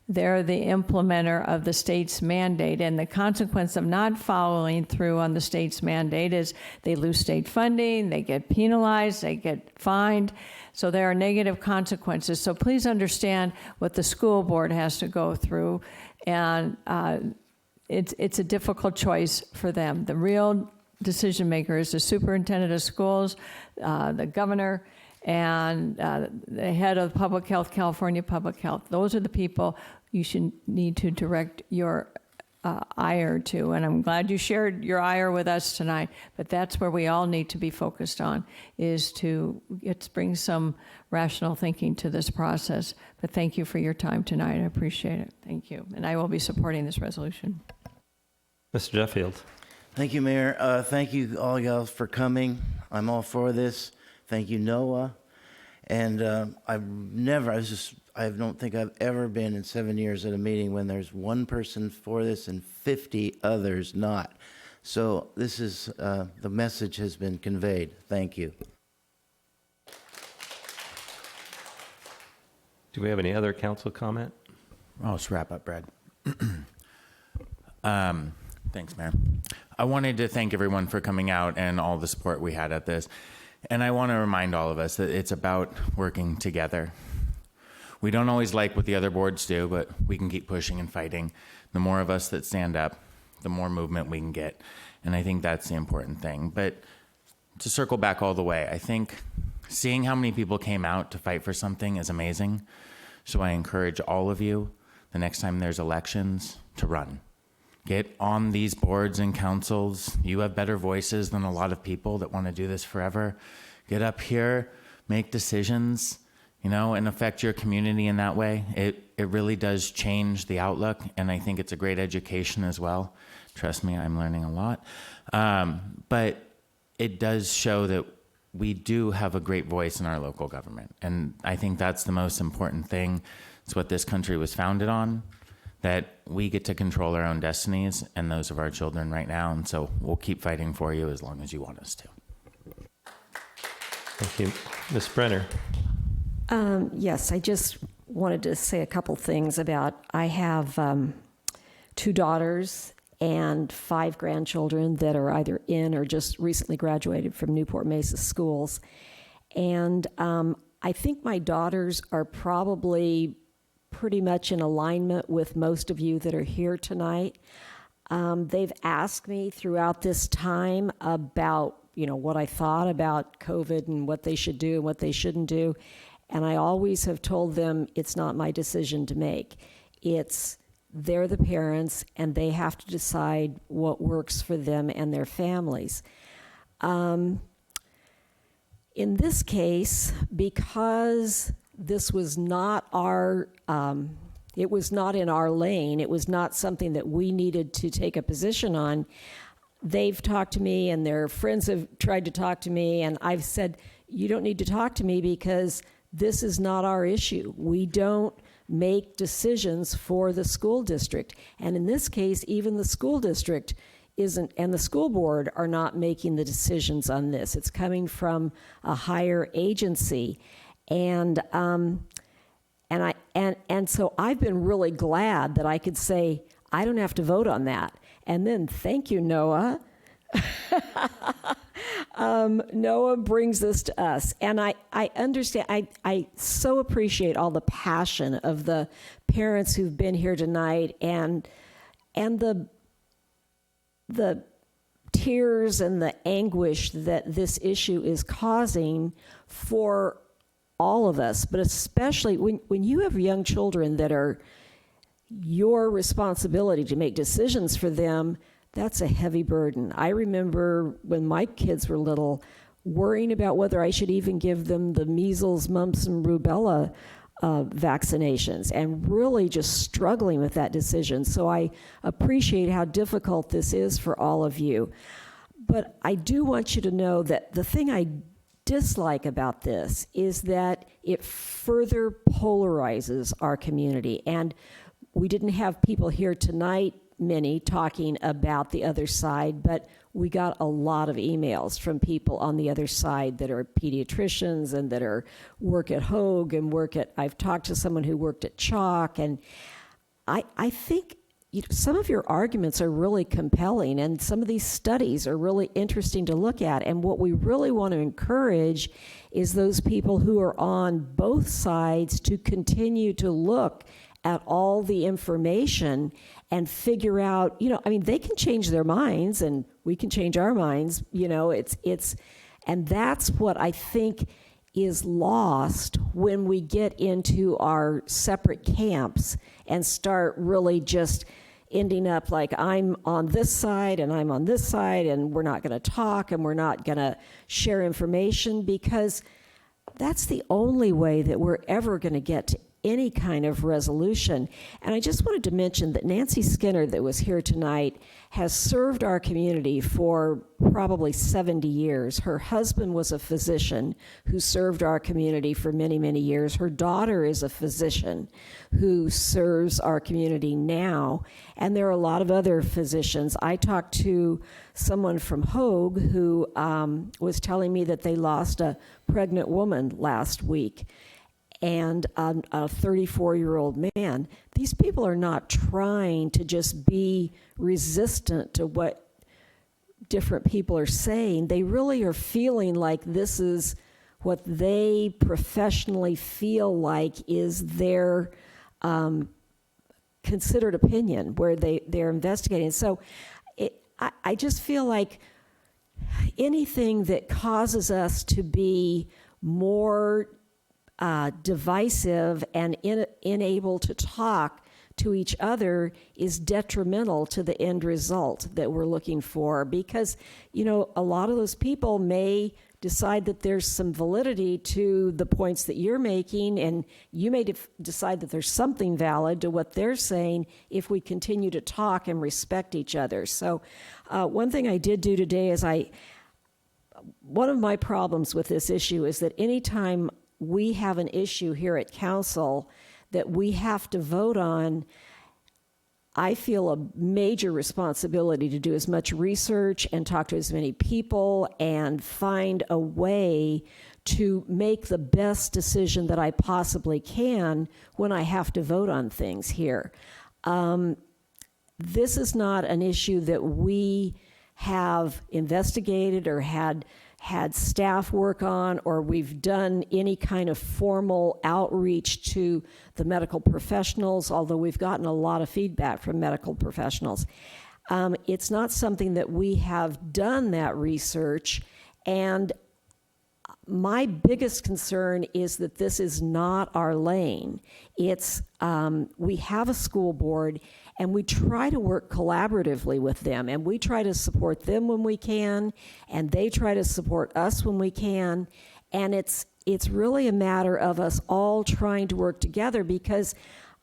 Speaker 21: They're the implementer of the state's mandate, and the consequence of not following through on the state's mandate is they lose state funding, they get penalized, they get fined. So there are negative consequences. So please understand what the school board has to go through, and it's a difficult choice for them. The real decision maker is the superintendent of schools, the governor, and the head of public health, California Public Health. Those are the people you should need to direct your ire to. And I'm glad you shared your ire with us tonight, but that's where we all need to be focused on, is to bring some rational thinking to this process. But thank you for your time tonight. I appreciate it. Thank you. And I will be supporting this resolution.
Speaker 4: Mr. Duffield.
Speaker 5: Thank you, Mayor. Thank you all y'all for coming. I'm all for this. Thank you, Noah. And I don't think I've ever been in 7 years at a meeting when there's one person for this and 50 others not. So this is, the message has been conveyed. Thank you.
Speaker 4: Do we have any other council comment?
Speaker 8: I'll just wrap up, Brad. Thanks, Mayor. I wanted to thank everyone for coming out and all the support we had at this. And I want to remind all of us that it's about working together. We don't always like what the other boards do, but we can keep pushing and fighting. The more of us that stand up, the more movement we can get. And I think that's the important thing. But to circle back all the way, I think seeing how many people came out to fight for something is amazing. So I encourage all of you, the next time there's elections, to run. Get on these boards and councils. You have better voices than a lot of people that want to do this forever. Get up here, make decisions, and affect your community in that way. It really does change the outlook, and I think it's a great education as well. Trust me, I'm learning a lot. But it does show that we do have a great voice in our local government, and I think that's the most important thing. It's what this country was founded on, that we get to control our own destinies and those of our children right now. And so we'll keep fighting for you as long as you want us to.
Speaker 4: Thank you. Ms. Brenner.
Speaker 22: Yes, I just wanted to say a couple things about, I have 2 daughters and 5 grandchildren that are either in or just recently graduated from Newport Mesa schools. And I think my daughters are probably pretty much in alignment with most of you that are here tonight. They've asked me throughout this time about, what I thought about COVID and what they should do and what they shouldn't do. And I always have told them it's not my decision to make. They're the parents, and they have to decide what works for them and their families. In this case, because this was not it was not in our lane, it was not something that we needed to take a position on, they've talked to me and their friends have tried to talk to me, and I've said, you don't need to talk to me because this is not our issue. We don't make decisions for the school district. And in this case, even the school district isn't, and the school board are not making the decisions on this. It's coming from a higher agency. And so I've been really glad that I could say, I don't have to vote on that. And then, thank you, Noah. Noah brings this to us. And I understand, I so appreciate all the passion of the parents who've been here tonight and the the tears and the anguish that this issue is causing for all of us, but especially when you have young children that are your responsibility to make decisions for them, that's a heavy burden. I remember when my kids were little, worrying about whether I should even give them the measles, mumps, and rubella vaccinations, and really just struggling with that decision. So I appreciate how difficult this is for all of you. But I do want you to know that the thing I dislike about this is that it further polarizes our community. And we didn't have people here tonight, many, talking about the other side, but we got a lot of emails from people on the other side that are pediatricians and that work at Hoag and I've talked to someone who worked at Chalk, and I think some of your arguments are really compelling, and some of these studies are really interesting to look at. And what we really want to encourage is those people who are on both sides to continue to look at all the information and figure out, they can change their minds and we can change our minds, and that's what I think is lost when we get into our separate camps and start really just ending up like, I'm on this side and I'm on this side, and we're not going to talk and we're not going to share information, because that's the only way that we're ever going to get to any kind of resolution. And I just wanted to mention that Nancy Skinner, that was here tonight, has served our community for probably 70 years. Her husband was a physician who served our community for many, many years. Her daughter is a physician who serves our community now. And there are a lot of other physicians. I talked to someone from Hoag who was telling me that they lost a pregnant woman last week, and a 34-year-old man. These people are not trying to just be resistant to what different people are saying. They really are feeling like this is what they professionally feel like is their considered opinion, where they're investigating. So I just feel like anything that causes us to be more divisive and unable to talk to each other is detrimental to the end result that we're looking for, because a lot of those people may decide that there's some validity to the points that you're making, and you may decide that there's something valid to what they're saying if we continue to talk and respect each other. So one thing I did do today is one of my problems with this issue is that anytime we have an issue here at council that we have to vote on, I feel a major responsibility to do as much research and talk to as many people and find a way to make the best decision that I possibly can when I have to vote on things here. This is not an issue that we have investigated or had staff work on, or we've done any kind of formal outreach to the medical professionals, although we've gotten a lot of feedback from medical professionals. It's not something that we have done that research, and my biggest concern is that this is not our lane. It's we have a school board, and we try to work collaboratively with them, and we try to support them when we can, and they try to support us when we can, and it's really a matter of us all trying to work together, because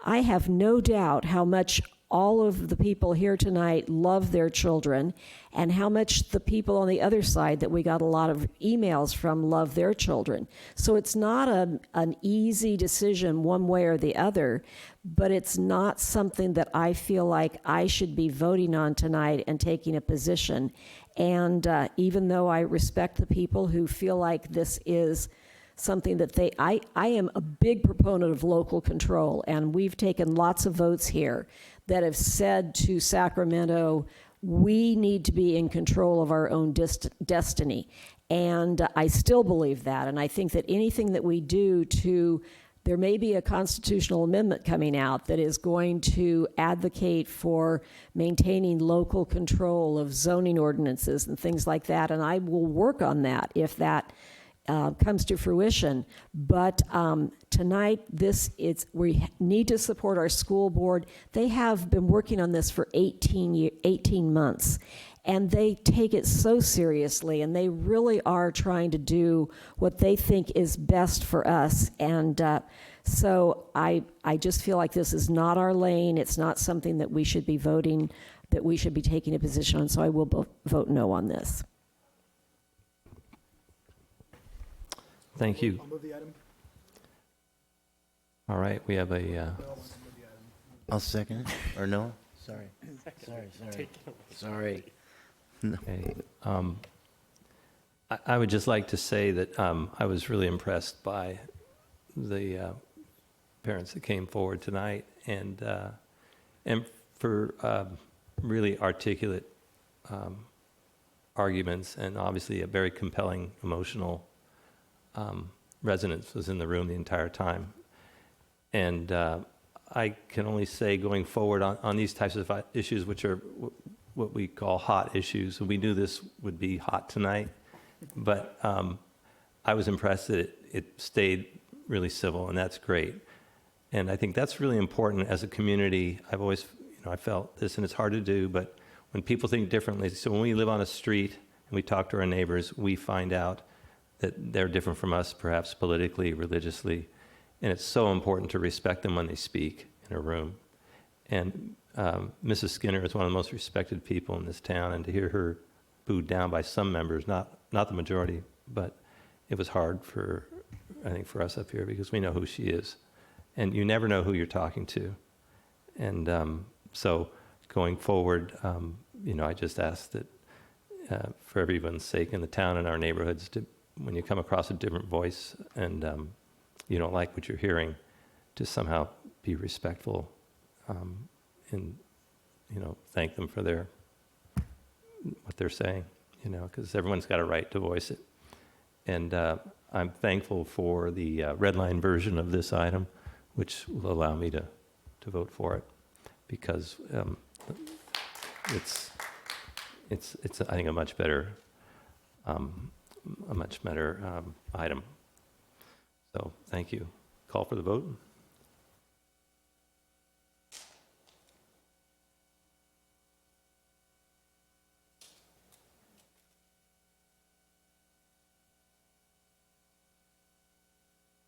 Speaker 22: I have no doubt how much all of the people here tonight love their children, and how much the people on the other side that we got a lot of emails from love their children. So it's not an easy decision one way or the other, but it's not something that I feel like I should be voting on tonight and taking a position. And even though I respect the people who feel like this is something that I am a big proponent of local control, and we've taken lots of votes here that have said to Sacramento, we need to be in control of our own destiny. And I still believe that, and I think that anything that we do to there may be a constitutional amendment coming out that is going to advocate for maintaining local control of zoning ordinances and things like that, and I will work on that if that comes to fruition. But tonight, we need to support our school board. They have been working on this for 18 months, and they take it so seriously, and they really are trying to do what they think is best for us. And so I just feel like this is not our lane. It's not something that we should be voting, that we should be taking a position on. So I will vote no on this.
Speaker 4: Thank you.
Speaker 19: I'll move the item.
Speaker 4: All right, we have a...
Speaker 5: I'll second it. Or no? Sorry. Sorry.
Speaker 4: Okay. I would just like to say that I was really impressed by the parents that came forward tonight, and for really articulate arguments, and obviously a very compelling emotional resonance was in the room the entire time. And I can only say, going forward on these types of issues, which are what we call hot issues, and we knew this would be hot tonight, but I was impressed that it stayed really civil, and that's great. And I think that's really important as a community. I've always, I felt this, and it's hard to do, but when people think differently, so when we live on a street and we talk to our neighbors, we find out that they're different from us, perhaps politically, religiously, and it's so important to respect them when they speak in a room. And Mrs. Skinner is one of the most respected people in this town, and to hear her booed down by some members, not the majority, but it was hard for, I think, for us up here, because we know who she is, and you never know who you're talking to. And so going forward, I just ask that for everyone's sake in the town and our neighborhoods, to, when you come across a different voice and you don't like what you're hearing, to somehow be respectful and thank them for what they're saying, because everyone's got a right to voice it. And I'm thankful for the red line version of this item, which will allow me to vote for it, because it's I think a much better item. So thank you. Call for the vote.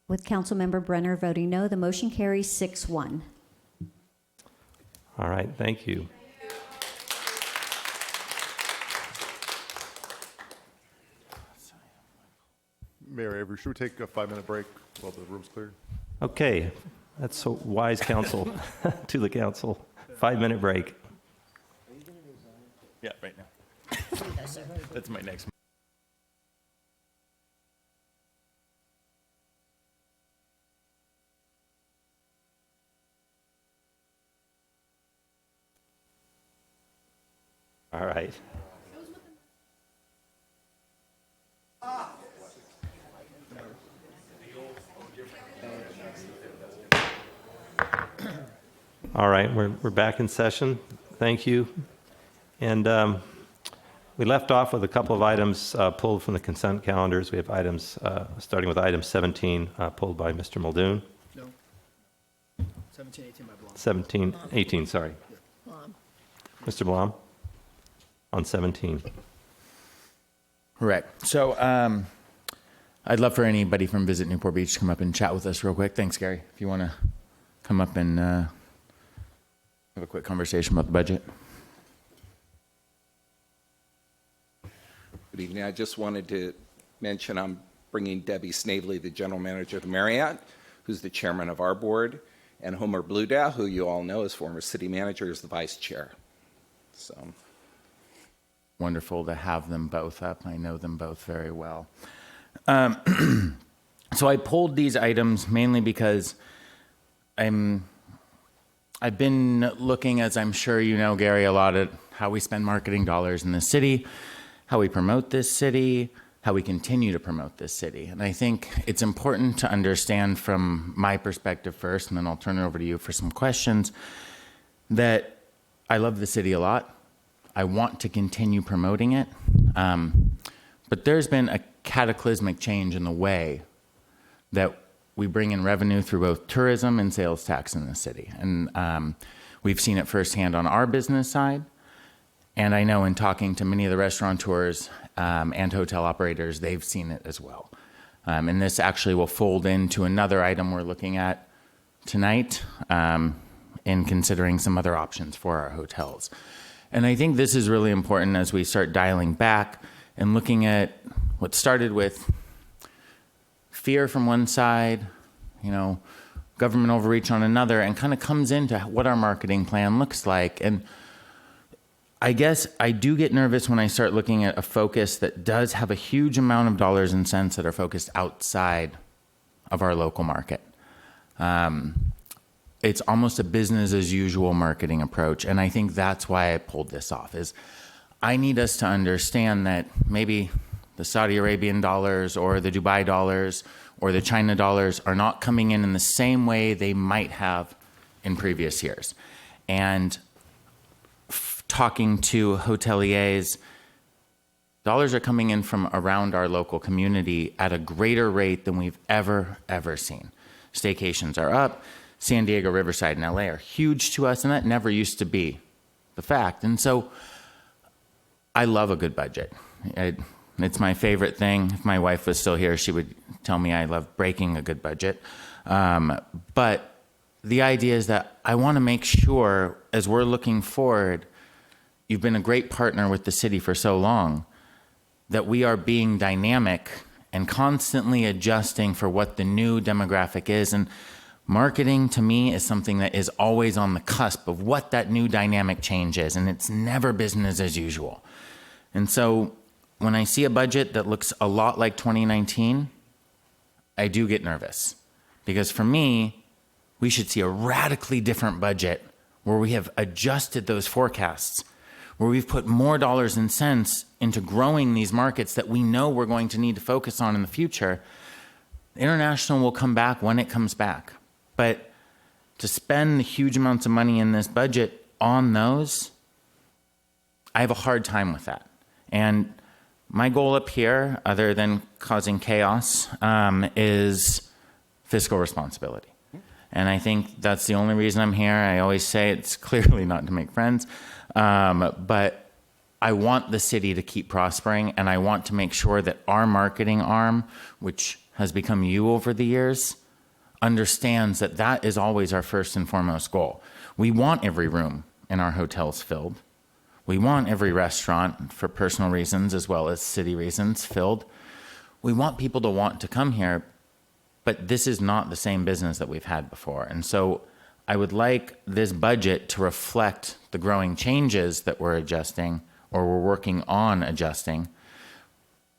Speaker 3: With Councilmember Brenner voting no, the motion carries 6-1.
Speaker 4: All right, thank you.
Speaker 6: Mayor Avery, should we take a 5-minute break while the room's cleared?
Speaker 4: Okay, that's so wise counsel to the council. 5-minute break.
Speaker 8: Yeah, right now. That's my next.
Speaker 4: All right. All right, we're back in session. Thank you. And we left off with a couple of items pulled from the consent calendars. We have items, starting with item 17, pulled by Mr. Muldoon.
Speaker 19: No. 17, 18 by Blum.
Speaker 4: 17, 18, sorry. Mr. Blum, on 17.
Speaker 8: Right. So I'd love for anybody from Visit Newport Beach to come up and chat with us real quick. Thanks, Gary. If you want to come up and have a quick conversation about the budget.
Speaker 23: Good evening. I just wanted to mention I'm bringing Debbie Snavely, the general manager of the Marriott, who's the chairman of our board, and Homer Bludow, who you all know is former city manager, is the vice chair. So
Speaker 8: wonderful to have them both up. I know them both very well. So I pulled these items mainly because I've been looking, as I'm sure you know, Gary, a lot at how we spend marketing dollars in the city, how we promote this city, how we continue to promote this city. And I think it's important to understand from my perspective first, and then I'll turn it over to you for some questions, that I love the city a lot. I want to continue promoting it. But there's been a cataclysmic change in the way that we bring in revenue through both tourism and sales tax in the city. And we've seen it firsthand on our business side. And I know in talking to many of the restaurateurs and hotel operators, they've seen it as well. And this actually will fold into another item we're looking at tonight in considering some other options for our hotels. And I think this is really important as we start dialing back and looking at what started with fear from one side, government overreach on another, and kind of comes into what our marketing plan looks like. And I guess I do get nervous when I start looking at a focus that does have a huge amount of dollars and cents that are focused outside of our local market. It's almost a business as usual marketing approach. And I think that's why I pulled this off, is I need us to understand that maybe the Saudi Arabian dollars or the Dubai dollars or the China dollars are not coming in the same way they might have in previous years. And talking to hoteliers, dollars are coming in from around our local community at a greater rate than we've ever seen. Staycations are up. San Diego, Riverside, and LA are huge to us, and that never used to be the fact. And so I love a good budget. It's my favorite thing. If my wife was still here, she would tell me I love breaking a good budget. But the idea is that I want to make sure, as we're looking forward, you've been a great partner with the city for so long, that we are being dynamic and constantly adjusting for what the new demographic is. And marketing, to me, is something that is always on the cusp of what that new dynamic change is, and it's never business as usual. And so when I see a budget that looks a lot like 2019, I do get nervous. Because for me, we should see a radically different budget where we have adjusted those forecasts, where we've put more dollars and cents into growing these markets that we know we're going to need to focus on in the future. International will come back when it comes back. But to spend huge amounts of money in this budget on those, I have a hard time with that. And my goal up here, other than causing chaos, is fiscal responsibility. And I think that's the only reason I'm here. I always say it's clearly not to make friends, but I want the city to keep prospering, and I want to make sure that our marketing arm, which has become you over the years, understands that that is always our first and foremost goal. We want every room in our hotels filled. We want every restaurant, for personal reasons as well as city reasons, filled. We want people to want to come here, but this is not the same business that we've had before. And so I would like this budget to reflect the growing changes that we're adjusting or we're working on adjusting,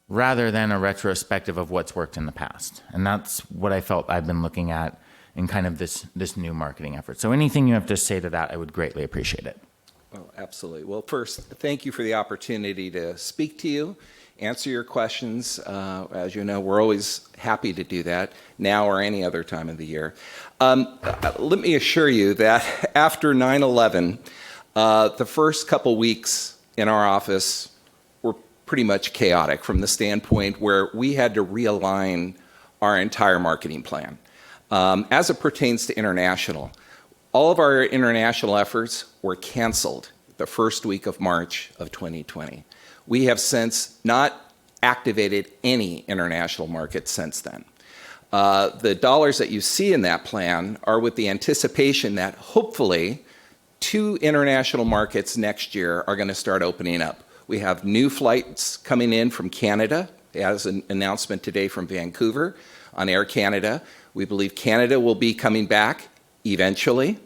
Speaker 8: rather than a retrospective of what's worked in the past. And that's what I felt I've been looking at in kind of this new marketing effort. So anything you have to say to that, I would greatly appreciate it.
Speaker 23: Well, absolutely. Well, first, thank you for the opportunity to speak to you, answer your questions. As you know, we're always happy to do that, now or any other time of the year. Let me assure you that after 9/11, the first couple weeks in our office were pretty much chaotic from the standpoint where we had to realign our entire marketing plan. As it pertains to international, all of our international efforts were canceled the first week of March of 2020. We have since not activated any international markets since then. The dollars that you see in that plan are with the anticipation that hopefully 2 international markets next year are going to start opening up. We have new flights coming in from Canada, as an announcement today from Vancouver on Air Canada. We believe Canada will be coming back eventually.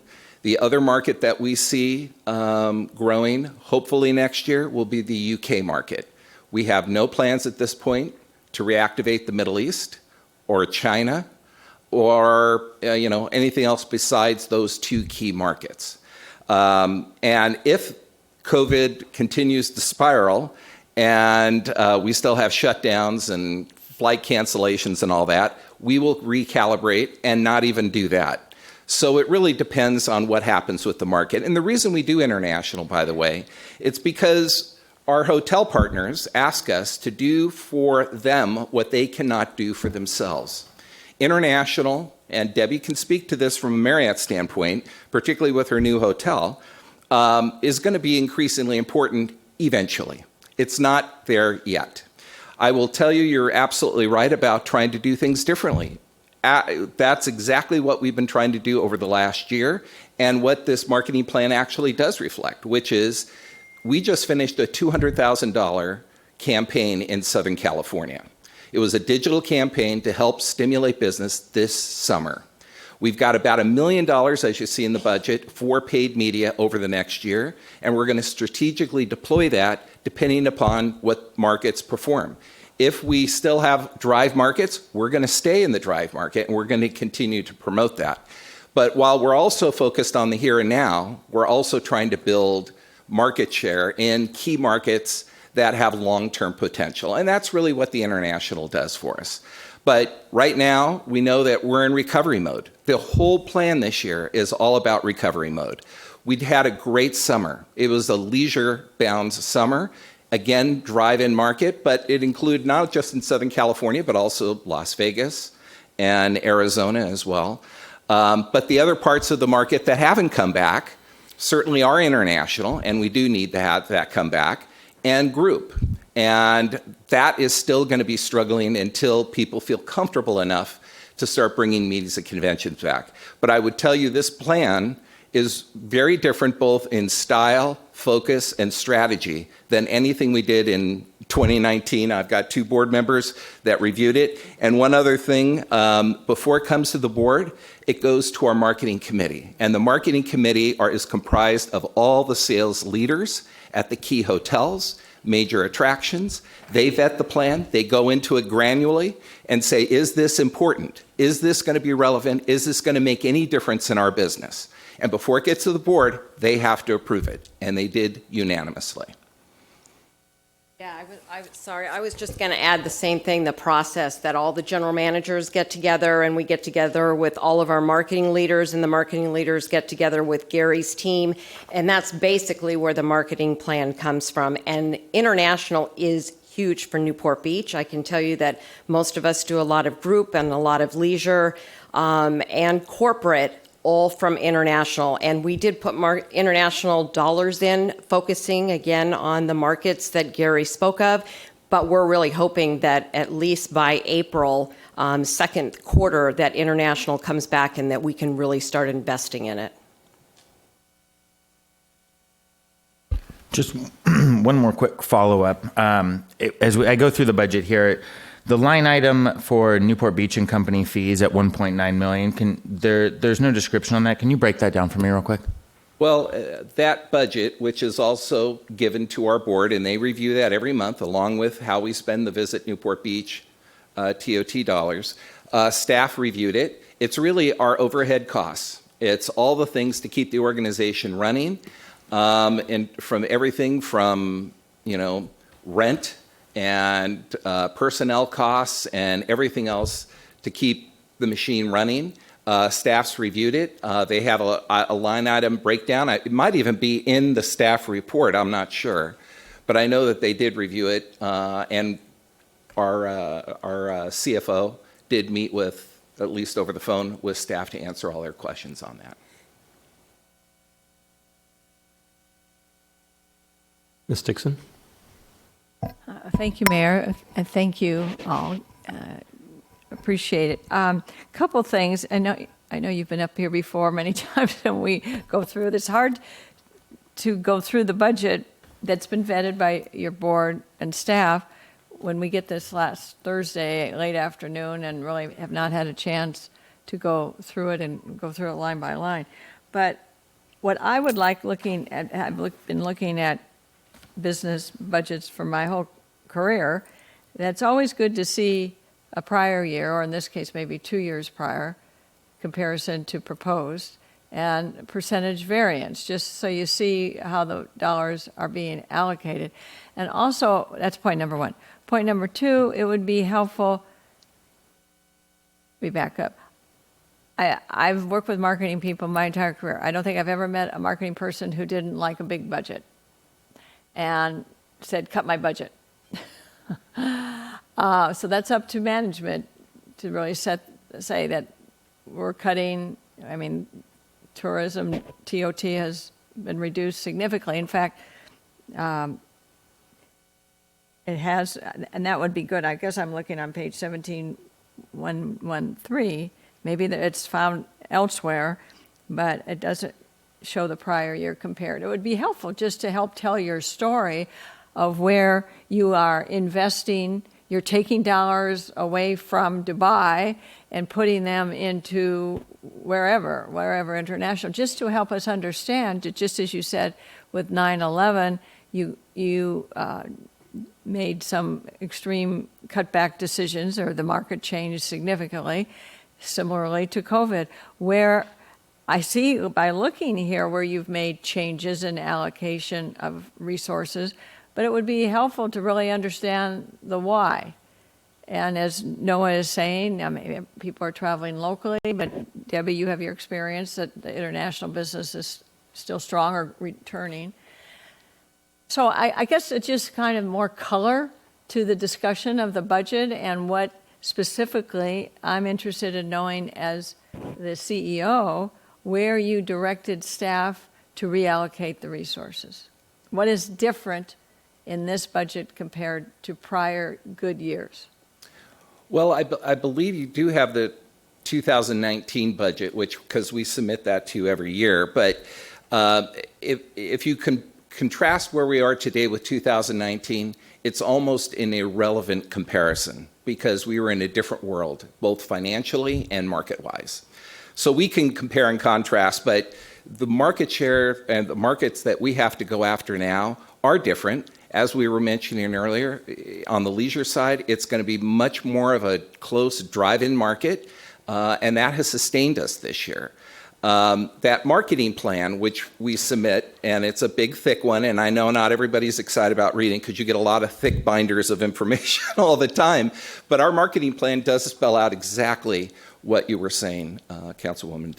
Speaker 23: The other market that we see growing, hopefully next year, will be the UK market. We have no plans at this point to reactivate the Middle East or China or anything else besides those 2 key markets. And if COVID continues to spiral and we still have shutdowns and flight cancellations and all that, we will recalibrate and not even do that. So it really depends on what happens with the market. And the reason we do international, by the way, it's because our hotel partners ask us to do for them what they cannot do for themselves. International, and Debbie can speak to this from a Marriott standpoint, particularly with her new hotel, is going to be increasingly important eventually. It's not there yet. I will tell you, you're absolutely right about trying to do things differently. That's exactly what we've been trying to do over the last year, and what this marketing plan actually does reflect, which is we just finished a $200,000 campaign in Southern California. It was a digital campaign to help stimulate business this summer. We've got about $1 million, as you see in the budget, for paid media over the next year, and we're going to strategically deploy that depending upon what markets perform. If we still have drive markets, we're going to stay in the drive market, and we're going to continue to promote that. But while we're also focused on the here and now, we're also trying to build market share in key markets that have long-term potential, and that's really what the international does for us. But right now, we know that we're in recovery mode. The whole plan this year is all about recovery mode. We'd had a great summer. It was a leisure-bound summer. Again, drive-in market, but it included not just in Southern California, but also Las Vegas and Arizona as well. But the other parts of the market that haven't come back certainly are international, and we do need to have that come back, and group. And that is still going to be struggling until people feel comfortable enough to start bringing meetings and conventions back. But I would tell you this plan is very different both in style, focus, and strategy than anything we did in 2019. I've got 2 board members that reviewed it. And one other thing, before it comes to the board, it goes to our marketing committee. And the marketing committee is comprised of all the sales leaders at the key hotels, major attractions. They vet the plan. They go into it granularly and say, is this important? Is this going to be relevant? Is this going to make any difference in our business? And before it gets to the board, they have to approve it. And they did unanimously.
Speaker 2: Yeah, I was just going to add the same thing, the process that all the general managers get together, and we get together with all of our marketing leaders, and the marketing leaders get together with Gary's team, and that's basically where the marketing plan comes from. And international is huge for Newport Beach. I can tell you that most of us do a lot of group and a lot of leisure and corporate, all from international. And we did put international dollars in, focusing again on the markets that Gary spoke of. But we're really hoping that at least by April, second quarter, that international comes back and that we can really start investing in it.
Speaker 8: Just one more quick follow-up. I go through the budget here, the line item for Newport Beach and Company fees at $1.9 million, there's no description on that. Can you break that down for me real quick?
Speaker 23: Well, that budget, which is also given to our board, and they review that every month, along with how we spend the Visit Newport Beach TOT dollars, staff reviewed it. It's really our overhead costs. It's all the things to keep the organization running, and from everything from, rent and personnel costs and everything else to keep the machine running. Staff's reviewed it. They have a line item breakdown. It might even be in the staff report. I'm not sure. But I know that they did review it, and our CFO did meet with, at least over the phone, with staff to answer all their questions on that.
Speaker 4: Ms. Dixon?
Speaker 21: Thank you, Mayor, and thank you all. Appreciate it. Couple things. I know you've been up here before many times, and we go through it. It's hard to go through the budget that's been vetted by your board and staff when we get this last Thursday late afternoon and really have not had a chance to go through it and go through it line by line. But what I would like looking at, I've been looking at business budgets for my whole career. That's always good to see a prior year, or in this case maybe 2 years prior, comparison to proposed. and percentage variance, just so you see how the dollars are being allocated. And also, that's point number one. Point number two, it would be helpful, let me back up. I've worked with marketing people my entire career. I don't think I've ever met a marketing person who didn't like a big budget and said, cut my budget. So that's up to management to really say that we're cutting. I mean, tourism, TOT has been reduced significantly. In fact, it has, and that would be good. I guess I'm looking on page 17-113. Maybe that it's found elsewhere, but it doesn't show the prior year compared. It would be helpful just to help tell your story of where you are investing. You're taking dollars away from Dubai and putting them into wherever international, just to help us understand, just as you said with 9/11, you made some extreme cutback decisions, or the market changed significantly, similarly to COVID, where I see by looking here where you've made changes in allocation of resources, but it would be helpful to really understand the why. And as Noah is saying, I mean, people are traveling locally, but Debbie, you have your experience that the international business is still strong or returning. So I guess it's just kind of more color to the discussion of the budget, and what specifically I'm interested in knowing as the CEO, where you directed staff to reallocate the resources. What is different in this budget compared to prior good years?
Speaker 23: Well, I believe you do have the 2019 budget, which, because we submit that to you every year. But if you can contrast where we are today with 2019, it's almost an irrelevant comparison, because we were in a different world, both financially and market-wise. So we can compare and contrast, but the market share and the markets that we have to go after now are different. As we were mentioning earlier, on the leisure side, it's going to be much more of a close drive-in market, and that has sustained us this year. That marketing plan, which we submit, and it's a big, thick one, and I know not everybody's excited about reading because you get a lot of thick binders of information all the time, but our marketing plan does spell out exactly what you were saying, Councilwoman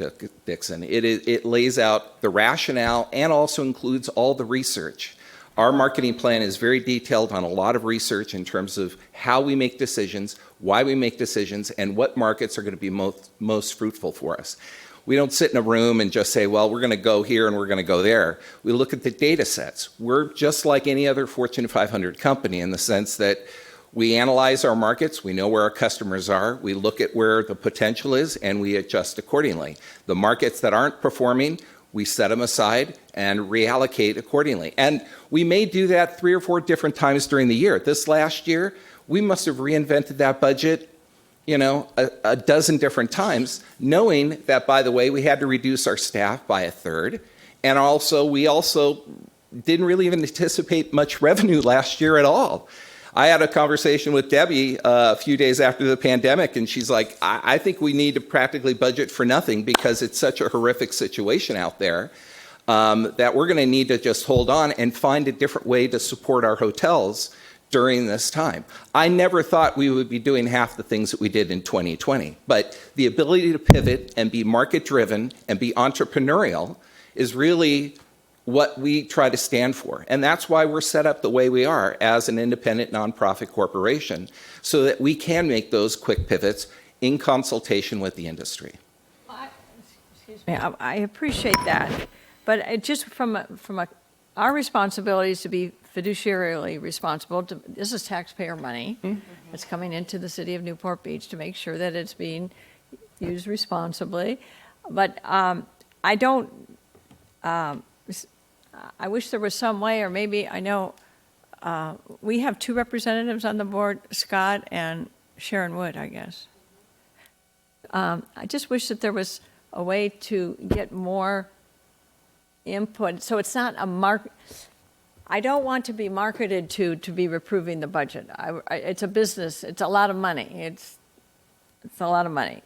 Speaker 23: Dixon. It lays out the rationale and also includes all the research. Our marketing plan is very detailed on a lot of research in terms of how we make decisions, why we make decisions, and what markets are going to be most fruitful for us. We don't sit in a room and just say, well, we're going to go here and we're going to go there. We look at the data sets. We're just like any other Fortune 500 company in the sense that we analyze our markets, we know where our customers are, we look at where the potential is, and we adjust accordingly. The markets that aren't performing, we set them aside and reallocate accordingly. And we may do that 3 or 4 different times during the year. This last year, we must have reinvented that budget, a dozen different times, knowing that, by the way, we had to reduce our staff by 1/3. And we also didn't really even anticipate much revenue last year at all. I had a conversation with Debbie a few days after the pandemic, and she's like, I think we need to practically budget for nothing because it's such a horrific situation out there that we're going to need to just hold on and find a different way to support our hotels during this time. I never thought we would be doing half the things that we did in 2020, but the ability to pivot and be market-driven and be entrepreneurial is really what we try to stand for. And that's why we're set up the way we are as an independent nonprofit corporation, so that we can make those quick pivots in consultation with the industry.
Speaker 21: Excuse me, I appreciate that, but it just our responsibility is to be fiduciarily responsible. This is taxpayer money. It's coming into the city of Newport Beach to make sure that it's being used responsibly. But I don't. I wish there was some way, or maybe I know we have 2 representatives on the board, Scott and Sharon Wood, I guess. I just wish that there was a way to get more input, so it's not a market. I don't want to be marketed to be approving the budget. It's a business. It's a lot of money. It's a lot of money.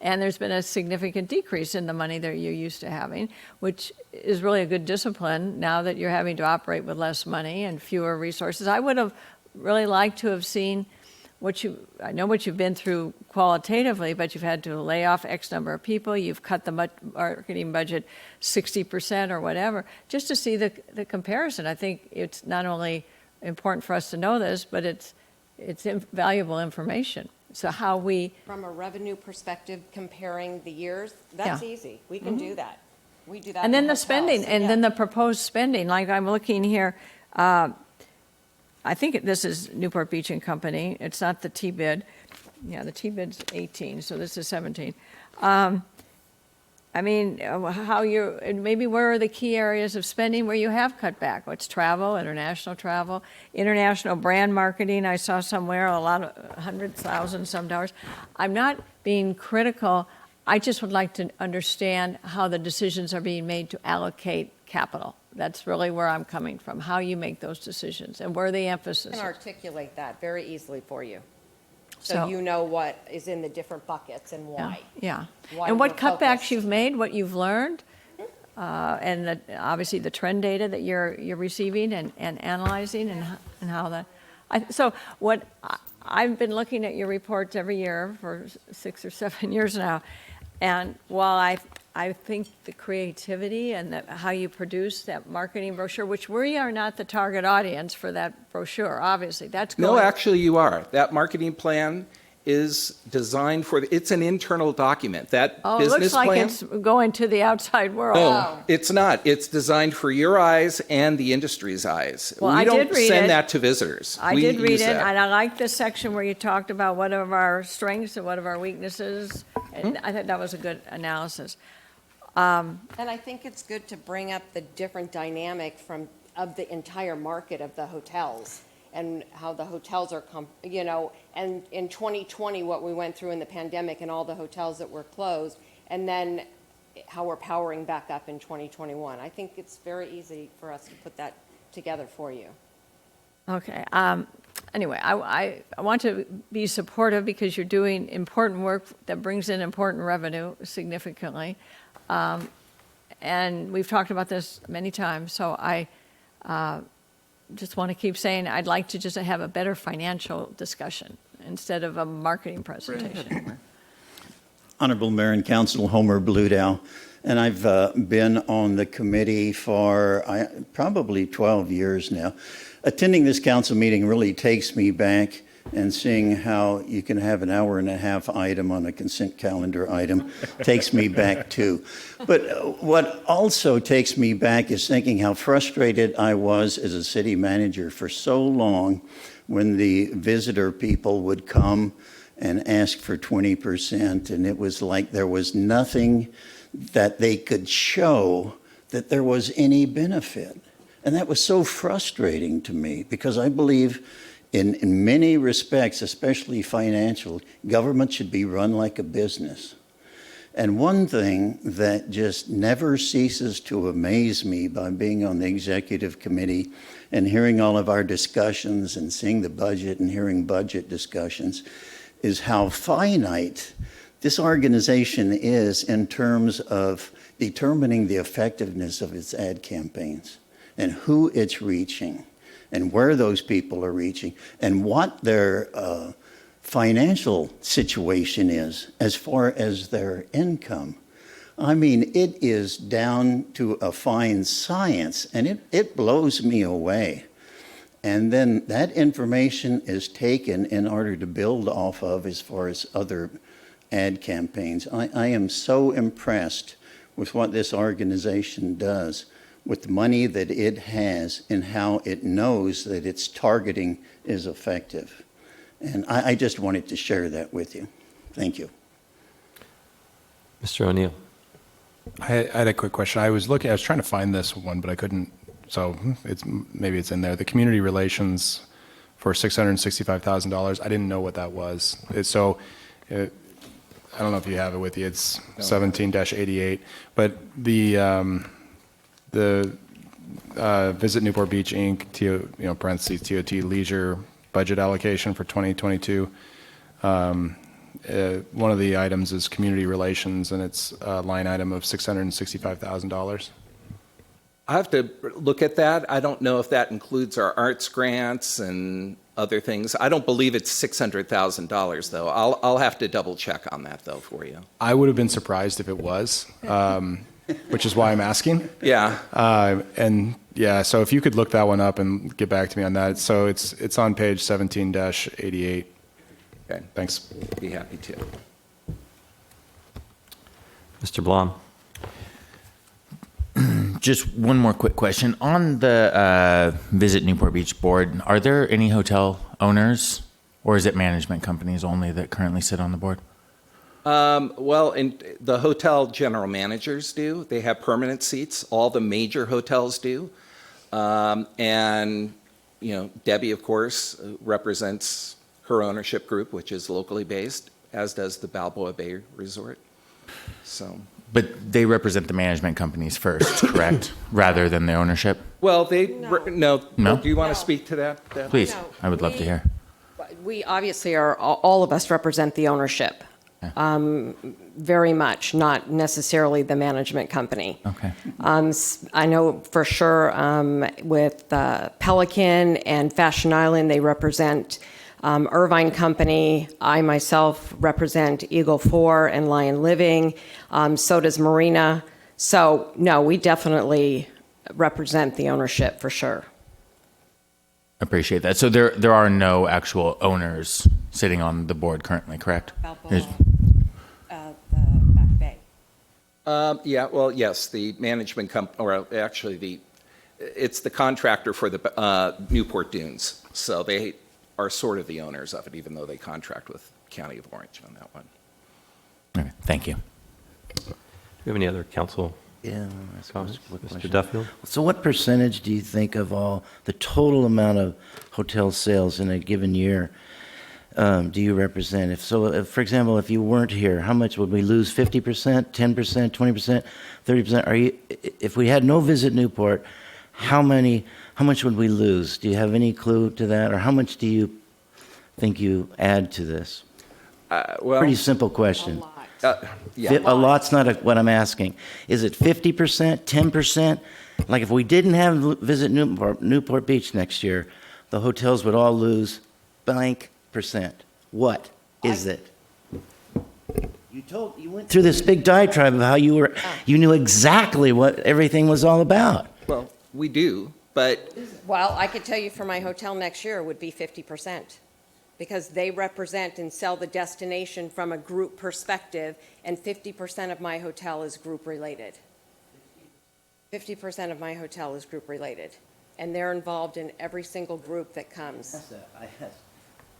Speaker 21: And there's been a significant decrease in the money that you're used to having, which is really a good discipline now that you're having to operate with less money and fewer resources. I would have really liked to have seen I know what you've been through qualitatively, but you've had to lay off X number of people, you've cut the marketing budget 60% or whatever, just to see the comparison. I think it's not only important for us to know this, but it's valuable information. So how we...
Speaker 2: From a revenue perspective, comparing the years, that's easy. We can do that. We do that.
Speaker 21: And then
Speaker 2: in
Speaker 21: the
Speaker 2: hotels,
Speaker 21: spending,
Speaker 2: so
Speaker 21: and
Speaker 2: yeah.
Speaker 21: then the proposed spending, like I'm looking here, I think this is Newport Beach and Company. It's not the T-bid. Yeah, the T-bid's 18, so this is 17. I mean, how you're, and maybe where are the key areas of spending where you have cut back? What's travel, international brand marketing? I saw somewhere a lot of $100,000 some dollars. I'm not being critical. I just would like to understand how the decisions are being made to allocate capital. That's really where I'm coming from, how you make those decisions and where the emphasis
Speaker 2: I can
Speaker 21: is.
Speaker 2: articulate that very easily for you. So
Speaker 21: So-
Speaker 2: you know what is in the different buckets and why.
Speaker 21: Yeah.
Speaker 2: Why
Speaker 21: And what
Speaker 2: we're
Speaker 21: cutbacks
Speaker 2: focused.
Speaker 21: you've made, what you've learned, and obviously the trend data that you're receiving and analyzing and how that. So what I've been looking at your reports every year for 6 or 7 years now, and while I think the creativity and how you produce that marketing brochure, which we are not the target audience for that brochure, obviously, that's going.
Speaker 23: No, actually you are. That marketing plan is designed for, it's an internal document. That
Speaker 21: Oh, it
Speaker 23: business
Speaker 21: looks like
Speaker 23: plan.
Speaker 21: it's going to the outside world.
Speaker 23: No, it's not. It's designed for your eyes and the industry's eyes.
Speaker 21: Well,
Speaker 23: we
Speaker 21: I
Speaker 23: don't
Speaker 21: did read
Speaker 23: send
Speaker 21: it.
Speaker 23: that to visitors.
Speaker 21: I
Speaker 23: We
Speaker 21: did read
Speaker 23: use
Speaker 21: it,
Speaker 23: that.
Speaker 21: and I like the section where you talked about what are our strengths and what are our weaknesses. And I thought that was a good analysis.
Speaker 2: And I think it's good to bring up the different dynamic of the entire market of the hotels and how the hotels are, and in 2020, what we went through in the pandemic and all the hotels that were closed, and then how we're powering back up in 2021. I think it's very easy for us to put that together for you.
Speaker 21: Okay. Anyway, I want to be supportive because you're doing important work that brings in important revenue significantly. And we've talked about this many times, so I just want to keep saying I'd like to just have a better financial discussion instead of a marketing presentation.
Speaker 9: Honorable Mayor and Council Homer Bludow, and I've been on the committee for probably 12 years now. Attending this council meeting really takes me back, and seeing how you can have an hour and a half item on a consent calendar item takes me back too. But what also takes me back is thinking how frustrated I was as a city manager for so long when the visitor people would come and ask for 20%, and it was like there was nothing that they could show that there was any benefit. And that was so frustrating to me because I believe in many respects, especially financial, government should be run like a business. And one thing that just never ceases to amaze me by being on the executive committee and hearing all of our discussions and seeing the budget and hearing budget discussions is how finite this organization is in terms of determining the effectiveness of its ad campaigns and who it's reaching and where those people are reaching and what their financial situation is as far as their income. I mean, it is down to a fine science, and it blows me away. And then that information is taken in order to build off of as far as other ad campaigns. I am so impressed with what this organization does with the money that it has and how it knows that its targeting is effective. And I just wanted to share that with you. Thank you.
Speaker 4: Mr. O'Neill.
Speaker 18: I had a quick question. I was trying to find this one, but I couldn't. So maybe it's in there. The community relations for $665,000. I didn't know what that was. I don't know if you have it with you. It's 17-88. But the Visit Newport Beach Inc. Parentheses TOT leisure budget allocation for 2022. One of the items is community relations, and it's a line item of $665,000.
Speaker 23: I have to look at that. I don't know if that includes our arts grants and other things. I don't believe it's $600,000, though. I'll have to double check on that, though, for you.
Speaker 18: I would have been surprised if it was, which is why I'm asking.
Speaker 23: Yeah.
Speaker 18: And yeah, so if you could look that one up and get back to me on that. So it's on page 17-88.
Speaker 23: Okay.
Speaker 18: Thanks.
Speaker 23: Be happy to.
Speaker 4: Mr. Blom.
Speaker 8: Just one more quick question. On the Visit Newport Beach board, are there any hotel owners, or is it management companies only that currently sit on the board?
Speaker 23: Well, the hotel general managers do. They have permanent seats. All the major hotels do. And, Debbie, of course, represents her ownership group, which is locally based, as does the Balboa Bay Resort. So.
Speaker 8: But they represent the management companies first, correct? Rather than the ownership?
Speaker 23: Well, no.
Speaker 8: No?
Speaker 23: Do you want to speak to that? Deb?
Speaker 8: Please, I would love to hear.
Speaker 2: We obviously are, all of us represent the ownership, very much, not necessarily the management company.
Speaker 8: Okay.
Speaker 2: I know for sure with Pelican and Fashion Island, they represent Irvine Company. I myself represent Eagle 4 and Lion Living. So does Marina. So, no, we definitely represent the ownership for sure.
Speaker 8: Appreciate that. So there are no actual owners sitting on the board currently, correct?
Speaker 2: The Back Bay.
Speaker 23: Yeah, well, yes, the management company, or actually it's the contractor for the Newport Dunes. So they are sort of the owners of it, even though they contract with County of Orange on that one.
Speaker 8: Okay, thank you.
Speaker 4: Do you have any other council comments? Mr. Duffield?
Speaker 5: So what percentage do you think of all the total amount of hotel sales in a given year do you represent? If, for example, if you weren't here, how much would we lose? 50%, 10%, 20%, 30%? If we had no Visit Newport, how much would we lose? Do you have any clue to that? Or how much do you think you add to this?
Speaker 23: Well,
Speaker 5: pretty simple question.
Speaker 23: Yeah.
Speaker 5: A lot's not what I'm asking. Is it 50%, 10%? Like if we didn't have Visit Newport Beach next year, the hotels would all lose blank percent. What is it? You went through this big diatribe of how you knew exactly what everything was all about.
Speaker 23: Well, we do, but
Speaker 2: Well, I could tell you for my hotel next year would be 50%, because they represent and sell the destination from a group perspective, and 50% of my hotel is group related. 50% of my hotel is group related, and they're involved in every single group that comes.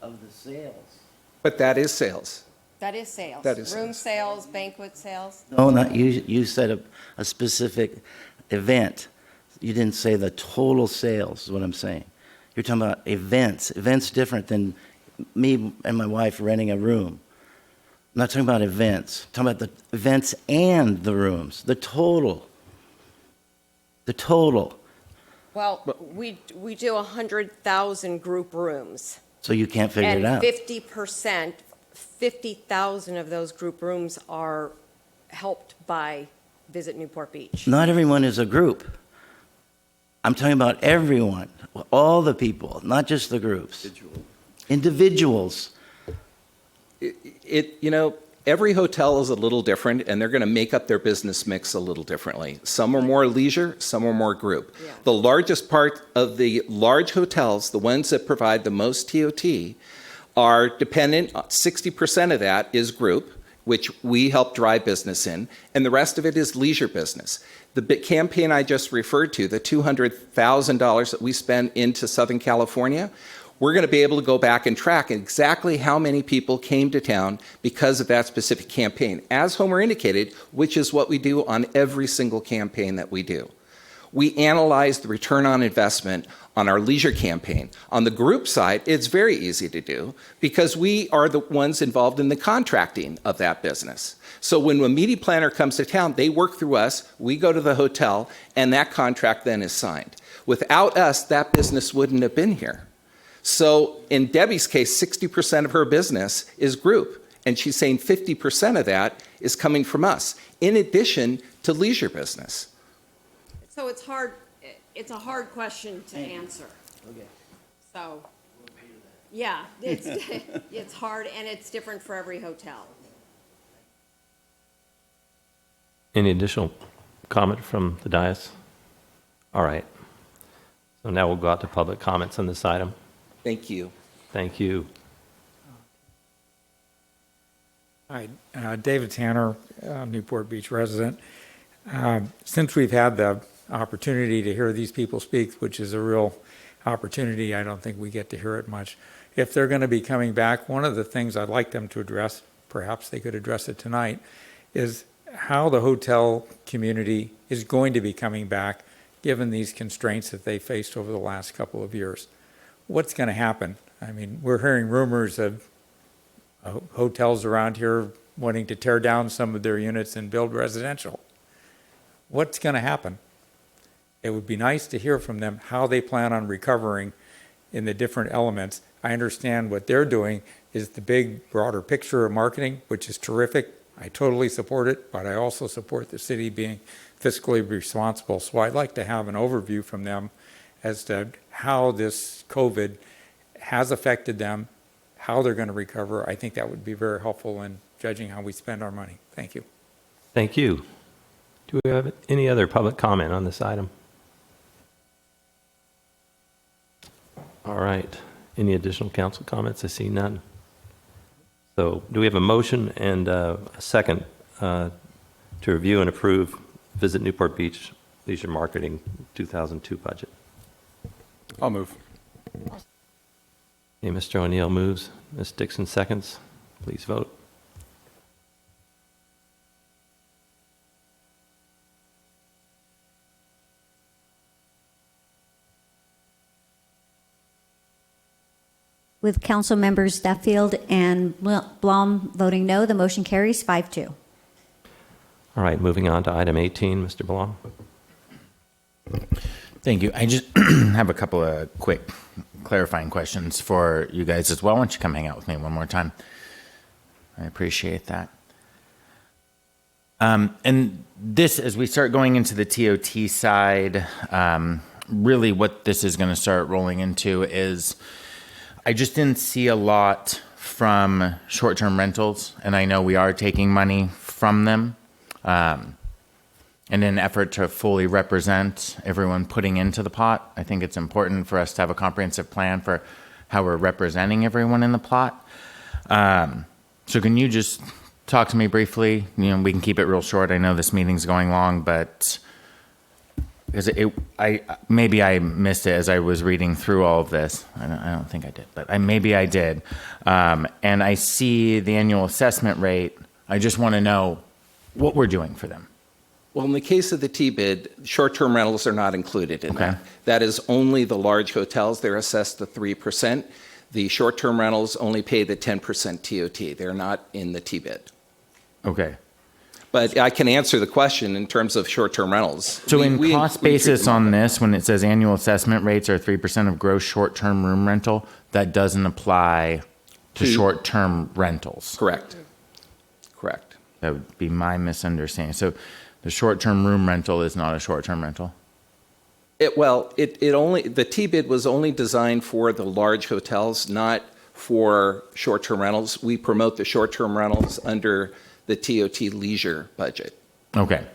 Speaker 5: Of the sales.
Speaker 23: But that is sales.
Speaker 2: That is sales.
Speaker 23: That is
Speaker 2: Room sales, banquet sales.
Speaker 5: No, not you. You said a specific event. You didn't say the total sales, is what I'm saying. You're talking about events. Events different than me and my wife renting a room. I'm not talking about events. I'm talking about the events and the rooms. The total. The total.
Speaker 2: Well, we do 100,000 group rooms.
Speaker 5: So you can't figure it out.
Speaker 2: And 50%, 50,000 of those group rooms are helped by Visit Newport Beach.
Speaker 5: Not everyone is a group. I'm talking about everyone, all the people, not just the groups. Individuals.
Speaker 23: Every hotel is a little different, and they're going to make up their business mix a little differently. Some are more leisure, some are more group. Yeah. The largest part of the large hotels, the ones that provide the most TOT, are dependent, 60% of that is group, which we help drive business in, and the rest of it is leisure business. The big campaign I just referred to, the $200,000 that we spend into Southern California, we're going to be able to go back and track exactly how many people came to town because of that specific campaign, as Homer indicated, which is what we do on every single campaign that we do. We analyze the return on investment on our leisure campaign. On the group side, it's very easy to do because we are the ones involved in the contracting of that business. So when a meeting planner comes to town, they work through us, we go to the hotel, and that contract then is signed. Without us, that business wouldn't have been here. So in Debbie's case, 60% of her business is group, And she's saying 50% of that is coming from us, in addition to leisure business.
Speaker 2: So it's hard, it's a hard question to answer.
Speaker 5: Okay.
Speaker 2: So, yeah, it's hard and it's different for every hotel.
Speaker 4: Any additional comment from the dais? All right. So now we'll go out to public comments on this item.
Speaker 23: Thank you.
Speaker 4: Thank you.
Speaker 1: Hi, David Tanner, Newport Beach resident. Since we've had the opportunity to hear these people speak, which is a real opportunity, I don't think we get to hear it much. If they're going to be coming back, one of the things I'd like them to address, perhaps they could address it tonight, is how the hotel community is going to be coming back given these constraints that they faced over the last couple of years. What's going to happen? I mean, we're hearing rumors of hotels around here wanting to tear down some of their units and build residential. What's going to happen? It would be nice to hear from them how they plan on recovering in the different elements. I understand what they're doing is the big, broader picture of marketing, which is terrific. I totally support it, but I also support the city being fiscally responsible. So I'd like to have an overview from them as to how this COVID has affected them, how they're going to recover. I think that would be very helpful in judging how we spend our money. Thank you.
Speaker 4: Thank you. Do we have any other public comment on this item? All right. Any additional council comments? I see none. So do we have a motion and a second to review and approve Visit Newport Beach Leisure Marketing 2002 budget?
Speaker 18: I'll move.
Speaker 4: Okay, Mr. O'Neill moves. Ms. Dixon seconds. Please vote.
Speaker 3: With council members Duffield and Blum voting no, the motion carries 5-2.
Speaker 4: All right, moving on to item 18, Mr. Blum.
Speaker 8: Thank you. I just have a couple of quick clarifying questions for you guys as well. Why don't you come hang out with me one more time? I appreciate that. And this, as we start going into the TOT side, really what this is going to start rolling into is I just didn't see a lot from short-term rentals, and I know we are taking money from them. In an effort to fully represent everyone putting into the pot, I think it's important for us to have a comprehensive plan for how we're representing everyone in the plot. So can you just talk to me briefly? You know, we can keep it real short. I know this meeting's going long, but because maybe I missed it as I was reading through all of this. I don't think I did, but maybe I did. And I see the annual assessment rate. I just want to know what we're doing for them.
Speaker 23: Well, in the case of the T-bid, short-term rentals are not included in that. That is only the large hotels. They're assessed the 3%. The short-term rentals only pay the 10% TOT. They're not in the T-bid.
Speaker 8: Okay.
Speaker 23: But I can answer the question in terms of short-term rentals.
Speaker 8: So in cost basis on this, when it says annual assessment rates are 3% of gross short-term room rental, that doesn't apply to short-term rentals.
Speaker 23: Correct. Correct.
Speaker 8: That would be my misunderstanding. So the short-term room rental is not a short-term rental?
Speaker 23: The T-bid was only designed for the large hotels, not for short-term rentals. We promote the short-term rentals under the TOT leisure budget.
Speaker 8: Okay.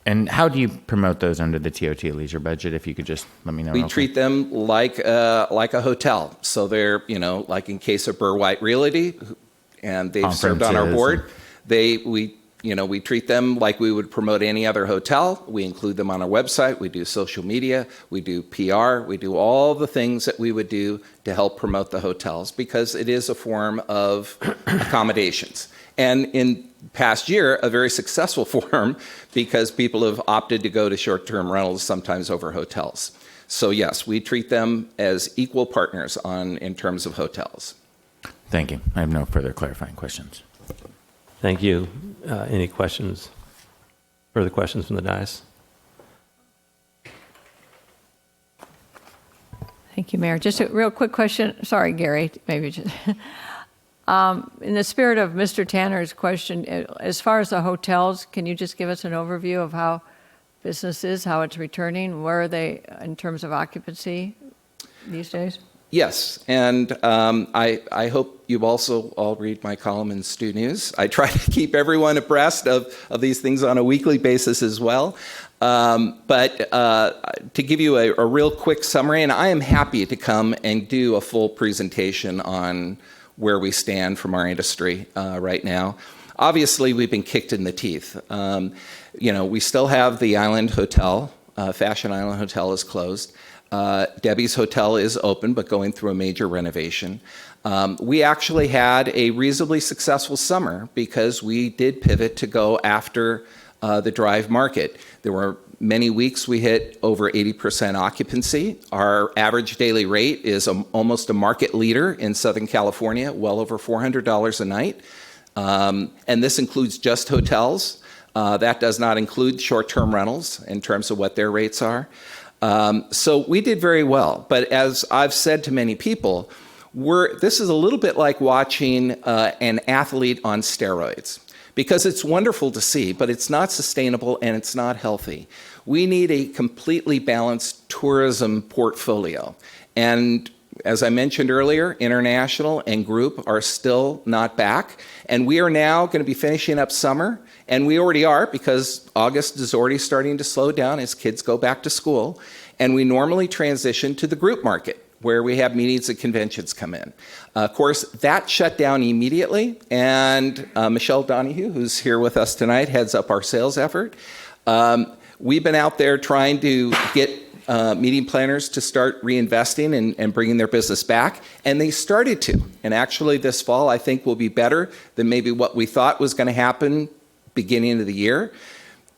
Speaker 8: And how do you promote those under the TOT leisure budget? If you could just let me know.
Speaker 23: We treat them like a hotel. So they're, like in case of Burr White Realty, and they've served on our board, we treat them like we would promote any other hotel. We include them on our website. We do social media. We do PR. We do all the things that we would do to help promote the hotels because it is a form of accommodations. And in past year, a very successful form because people have opted to go to short-term rentals sometimes over hotels. So yes, we treat them as equal partners in terms of hotels.
Speaker 8: Thank you. I have no further clarifying questions.
Speaker 4: Thank you. Any questions? Further questions from the dais?
Speaker 21: Thank you, Mayor. Just a real quick question. Sorry, Gary, maybe just. In the spirit of Mr. Tanner's question, as far as the hotels, can you just give us an overview of how business is, how it's returning? Where are they in terms of occupancy these days?
Speaker 23: Yes, and I hope you also all read my column in Stu News. I try to keep everyone abreast of these things on a weekly basis as well. But to give you a real quick summary, and I am happy to come and do a full presentation on where we stand from our industry right now. Obviously, we've been kicked in the teeth. We still have the Island Hotel. Fashion Island Hotel is closed. Debbie's Hotel is open, but going through a major renovation. We actually had a reasonably successful summer because we did pivot to go after the drive market. There were many weeks we hit over 80% occupancy. Our average daily rate is almost a market leader in Southern California, well over $400 a night. And this includes just hotels. That does not include short-term rentals in terms of what their rates are. So we did very well. But as I've said to many people, this is a little bit like watching an athlete on steroids, because it's wonderful to see, but it's not sustainable and it's not healthy. We need a completely balanced tourism portfolio. And as I mentioned earlier, international and group are still not back. And we are now going to be finishing up summer. And we already are, because August is already starting to slow down as kids go back to school. And we normally transition to the group market, where we have meetings and conventions come in. Of course, that shut down immediately. And Michelle Donahue, who's here with us tonight, heads up our sales effort. We've been out there trying to get meeting planners to start reinvesting and bringing their business back, and they started to. And actually this fall, I think, will be better than maybe what we thought was going to happen beginning of the year.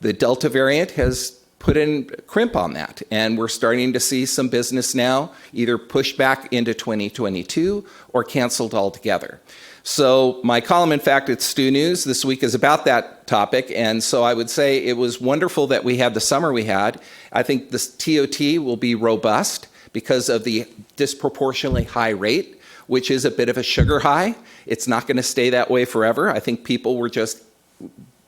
Speaker 23: The Delta variant has put in crimp on that, and we're starting to see some business now either pushed back into 2022 or canceled altogether. So my column, in fact, at Stu News this week is about that topic, and so I would say it was wonderful that we had the summer we had. I think this TOT will be robust because of the disproportionately high rate, which is a bit of a sugar high. It's not going to stay that way forever. I think people were just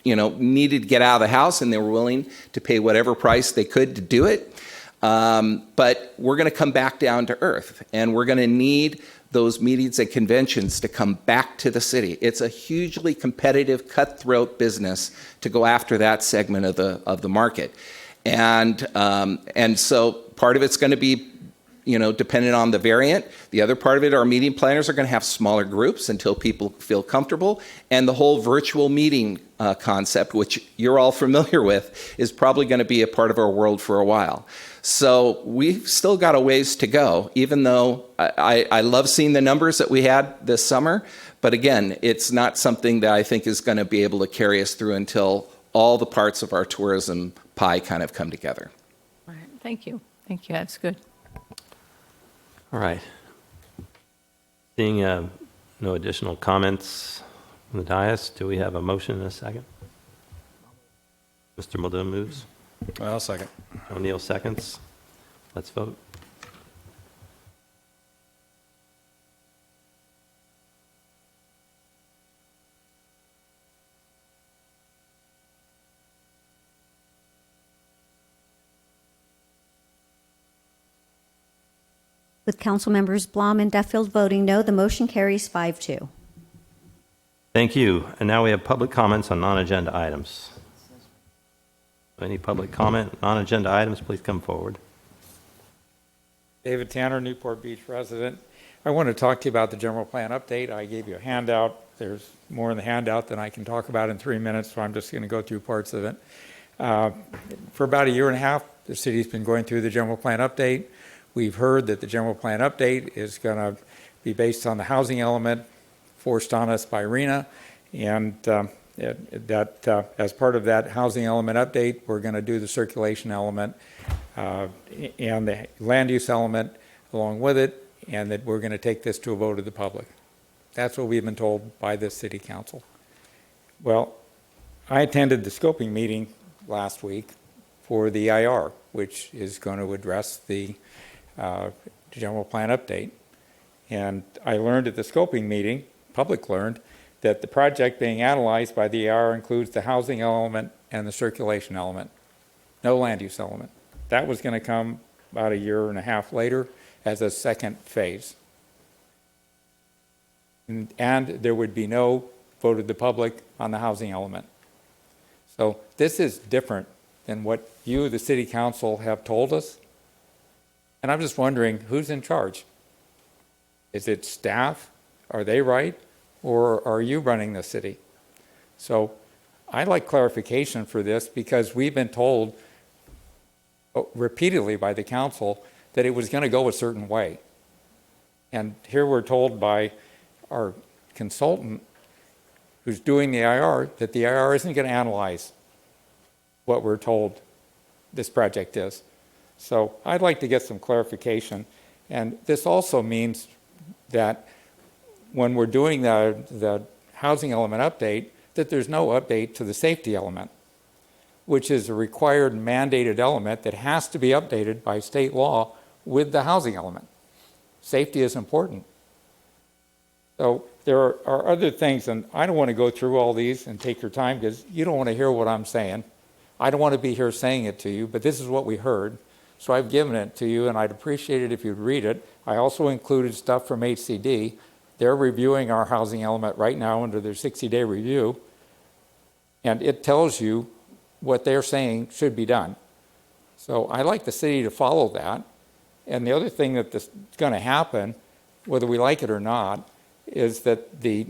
Speaker 23: needed to get out of the house, and they were willing to pay whatever price they could to do it. But we're going to come back down to earth, and we're going to need those meetings and conventions to come back to the city. It's a hugely competitive, cutthroat business to go after that segment of the market. And so part of it's going to be dependent on the variant. The other part of it, our meeting planners are going to have smaller groups until people feel comfortable. And the whole virtual meeting concept, which you're all familiar with, is probably going to be a part of our world for a while. So we've still got a ways to go, even though I love seeing the numbers that we had this summer. But again, it's not something that I think is going to be able to carry us through until all the parts of our tourism pie kind of come together.
Speaker 21: All right. Thank you. Thank you. That's good.
Speaker 4: All right. Seeing no additional comments from the dais, do we have a motion in a second? Mr. Muldoon moves.
Speaker 18: I'll second.
Speaker 4: O'Neill seconds. Let's vote.
Speaker 3: With council members Blom and Duffield voting no, the motion carries 5-2.
Speaker 4: Thank you. And now we have public comments on non-agenda items. Any public comment, non-agenda items, please come forward.
Speaker 1: David Tanner, Newport Beach resident. I want to talk to you about the general plan update. I gave you a handout. There's more in the handout than I can talk about in 3 minutes, so I'm just going to go through parts of it. For about a year and a half, the city's been going through the general plan update. We've heard that the general plan update is going to be based on the housing element forced on us by RENA, and as part of that housing element update, we're going to do the circulation element and the land use element along with it, and that we're going to take this to a vote of the public. That's what we've been told by this city council. Well, I attended the scoping meeting last week for the IR, which is going to address the general plan update. And I learned at the scoping meeting public learned that the project being analyzed by the AR includes the housing element and the circulation element, no land use element. That was going to come about a year and a half later as a second phase. And there would be no vote of the public on the housing element. So this is different than what you, the city council, have told us. And I'm just wondering, who's in charge? Is it staff? Are they right? Or are you running the city? So I'd like clarification for this, because we've been told repeatedly by the council that it was going to go a certain way. And here we're told by our consultant who's doing the IR that the IR isn't going to analyze what we're told this project is. So I'd like to get some clarification. And this also means that when we're doing the housing element update, that there's no update to the safety element, which is a required mandated element that has to be updated by state law with the housing element. Safety is important. So there are other things, and I don't want to go through all these and take your time, because you don't want to hear what I'm saying. I don't want to be here saying it to you, but this is what we heard. So I've given it to you, and I'd appreciate it if you'd read it. I also included stuff from HCD. They're reviewing our housing element right now under their 60-day review, and it tells you what they're saying should be done. So I'd like the city to follow that. And the other thing that's going to happen, whether we like it or not, is that the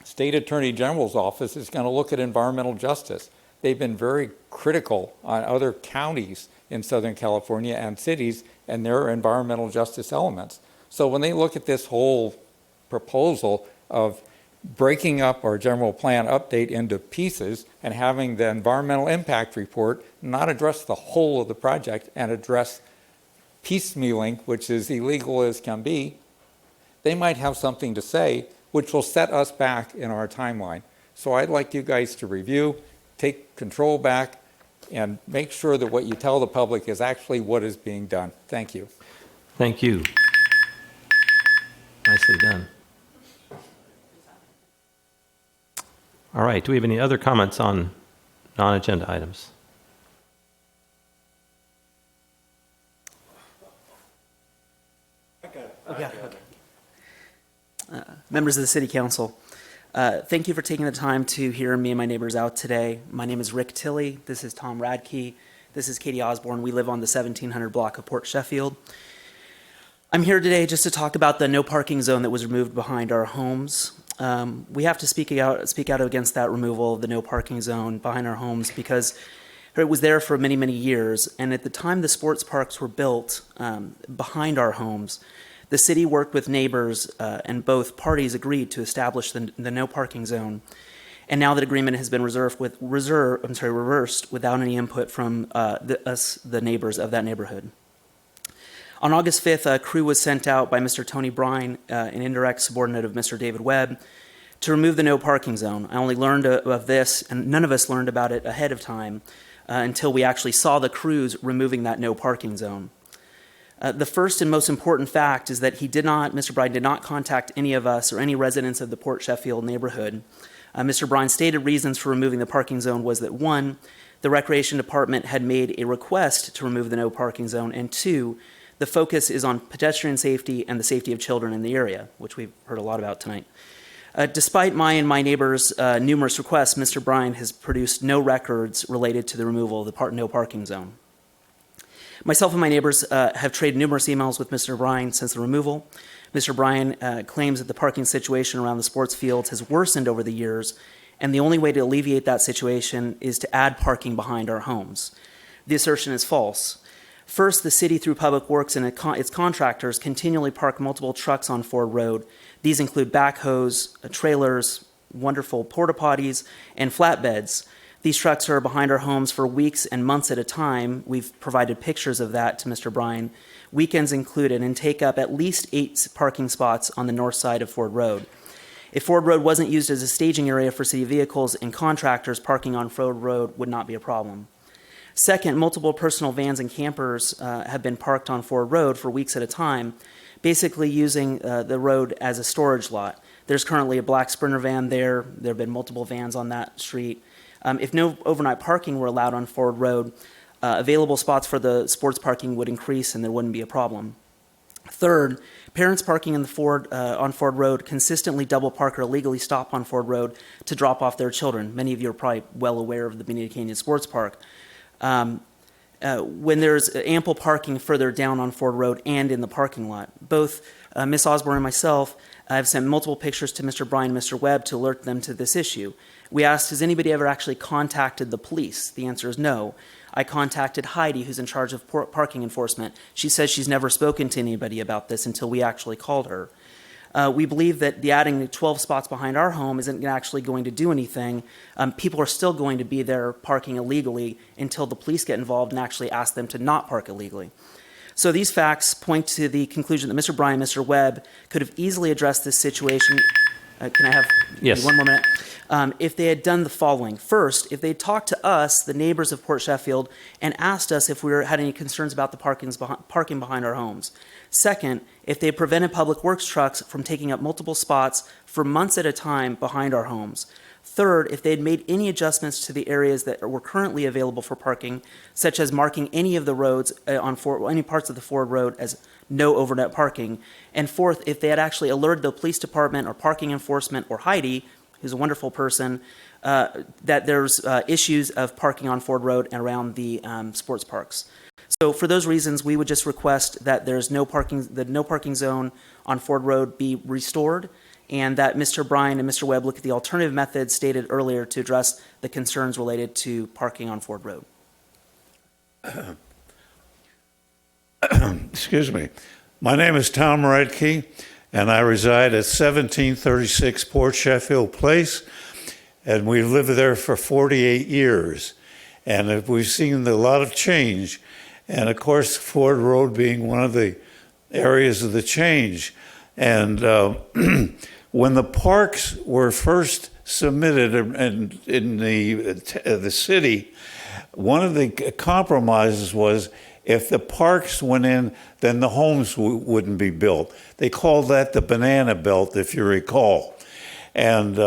Speaker 1: State Attorney General's office is going to look at environmental justice. They've been very critical on other counties in Southern California and cities and their environmental justice elements. So when they look at this whole proposal of breaking up our general plan update into pieces and having the environmental impact report not address the whole of the project and address piecemealing, which is illegal as can be, they might have something to say which will set us back in our timeline. So I'd like you guys to review, take control back, and make sure that what you tell the public is actually what is being done. Thank you.
Speaker 4: Thank you. Nicely done. All right, do we have any other comments on non-agenda items?
Speaker 10: Okay. Members of the City Council, thank you for taking the time to hear me and my neighbors out today. My name is Rick Tilley. This is Tom Radke. This is Katie Osborne. We live on the 1700 block of Port Sheffield. I'm here today just to talk about the no parking zone that was removed behind our homes. We have to speak out against that removal of the no parking zone behind our homes, because it was there for many, many years. And at the time the sports parks were built behind our homes, the city worked with neighbors, and both parties agreed to establish the no parking zone. And now that agreement has been reversed without any input from the neighbors of that neighborhood. On August 5th, a crew was sent out by Mr. Tony Brine, an indirect subordinate of Mr. David Webb, to remove the no parking zone. I only learned of this, and none of us learned about it ahead of time until we actually saw the crews removing that no parking zone. The first and most important fact is that Mr. Brine did not contact any of us or any residents of the Port Sheffield neighborhood. Mr. Brine's stated reasons for removing the parking zone was that, one, the Recreation Department had made a request to remove the no parking zone, and two, the focus is on pedestrian safety and the safety of children in the area, which we've heard a lot about tonight. Despite my and my neighbors' numerous requests, Mr. Brine has produced no records related to the removal of the no parking zone. Myself and my neighbors have traded numerous emails with Mr. Brine since the removal. Mr. Brine claims that the parking situation around the sports fields has worsened over the years, and the only way to alleviate that situation is to add parking behind our homes. The assertion is false. First, the city, through Public Works and its contractors, continually park multiple trucks on Ford Road. These include backhoes, trailers, wonderful porta potties, and flatbeds. These trucks are behind our homes for weeks and months at a time. We've provided pictures of that to Mr. Brine, weekends included, and take up at least 8 parking spots on the north side of Ford Road. If Ford Road wasn't used as a staging area for city vehicles and contractors, parking on Ford Road would not be a problem. Second, multiple personal vans and campers have been parked on Ford Road for weeks at a time, basically using the road as a storage lot. There's currently a black Sprinter van there. There have been multiple vans on that street. If no overnight parking were allowed on Ford Road, available spots for the sports parking would increase and there wouldn't be a problem. Third, parents parking in the on Ford Road consistently double park or illegally stop on Ford Road to drop off their children. Many of you are probably well aware of the Bonita Canyon Sports Park. When there's ample parking further down on Ford Road and in the parking lot. Both Ms. Osborne and myself have sent multiple pictures to Mr. Bryan and Mr. Webb to alert them to this issue. We asked, has anybody ever actually contacted the police? The answer is no. I contacted Heidi, who's in charge of parking enforcement. She says she's never spoken to anybody about this until we actually called her. We believe that the adding 12 spots behind our home isn't actually going to do anything. People are still going to be there parking illegally until the police get involved and actually ask them to not park illegally. So these facts point to the conclusion that Mr. Bryan and Mr. Webb could have easily addressed this situation. Can I have one more minute? If they had done the following. First, if they had talked to us, the neighbors of Port Sheffield, and asked us if we had any concerns about the parking behind our homes. Second, if they had prevented public works trucks from taking up multiple spots for months at a time behind our homes. Third, if they had made any adjustments to the areas that were currently available for parking, such as marking any of the roads any parts of the Ford Road as no overnight parking. And fourth, if they had actually alerted the police department or parking enforcement or Heidi, who's a wonderful person, that there's issues of parking on Ford Road and around the sports parks. So for those reasons, we would just request that there's no parking zone on Ford Road be restored, and that Mr. Bryan and Mr. Webb look at the alternative methods stated earlier to address the concerns related to parking on Ford Road.
Speaker 11: Excuse me. My name is Tom Radke, and I reside at 1736 Port Sheffield Place, and we've lived there for 48 years. And we've seen a lot of change, and of course, Ford Road being one of the areas of the change. And when the parks were first submitted in the city, one of the compromises was if the parks went in, then the homes wouldn't be built. They called that the banana belt, if you recall. And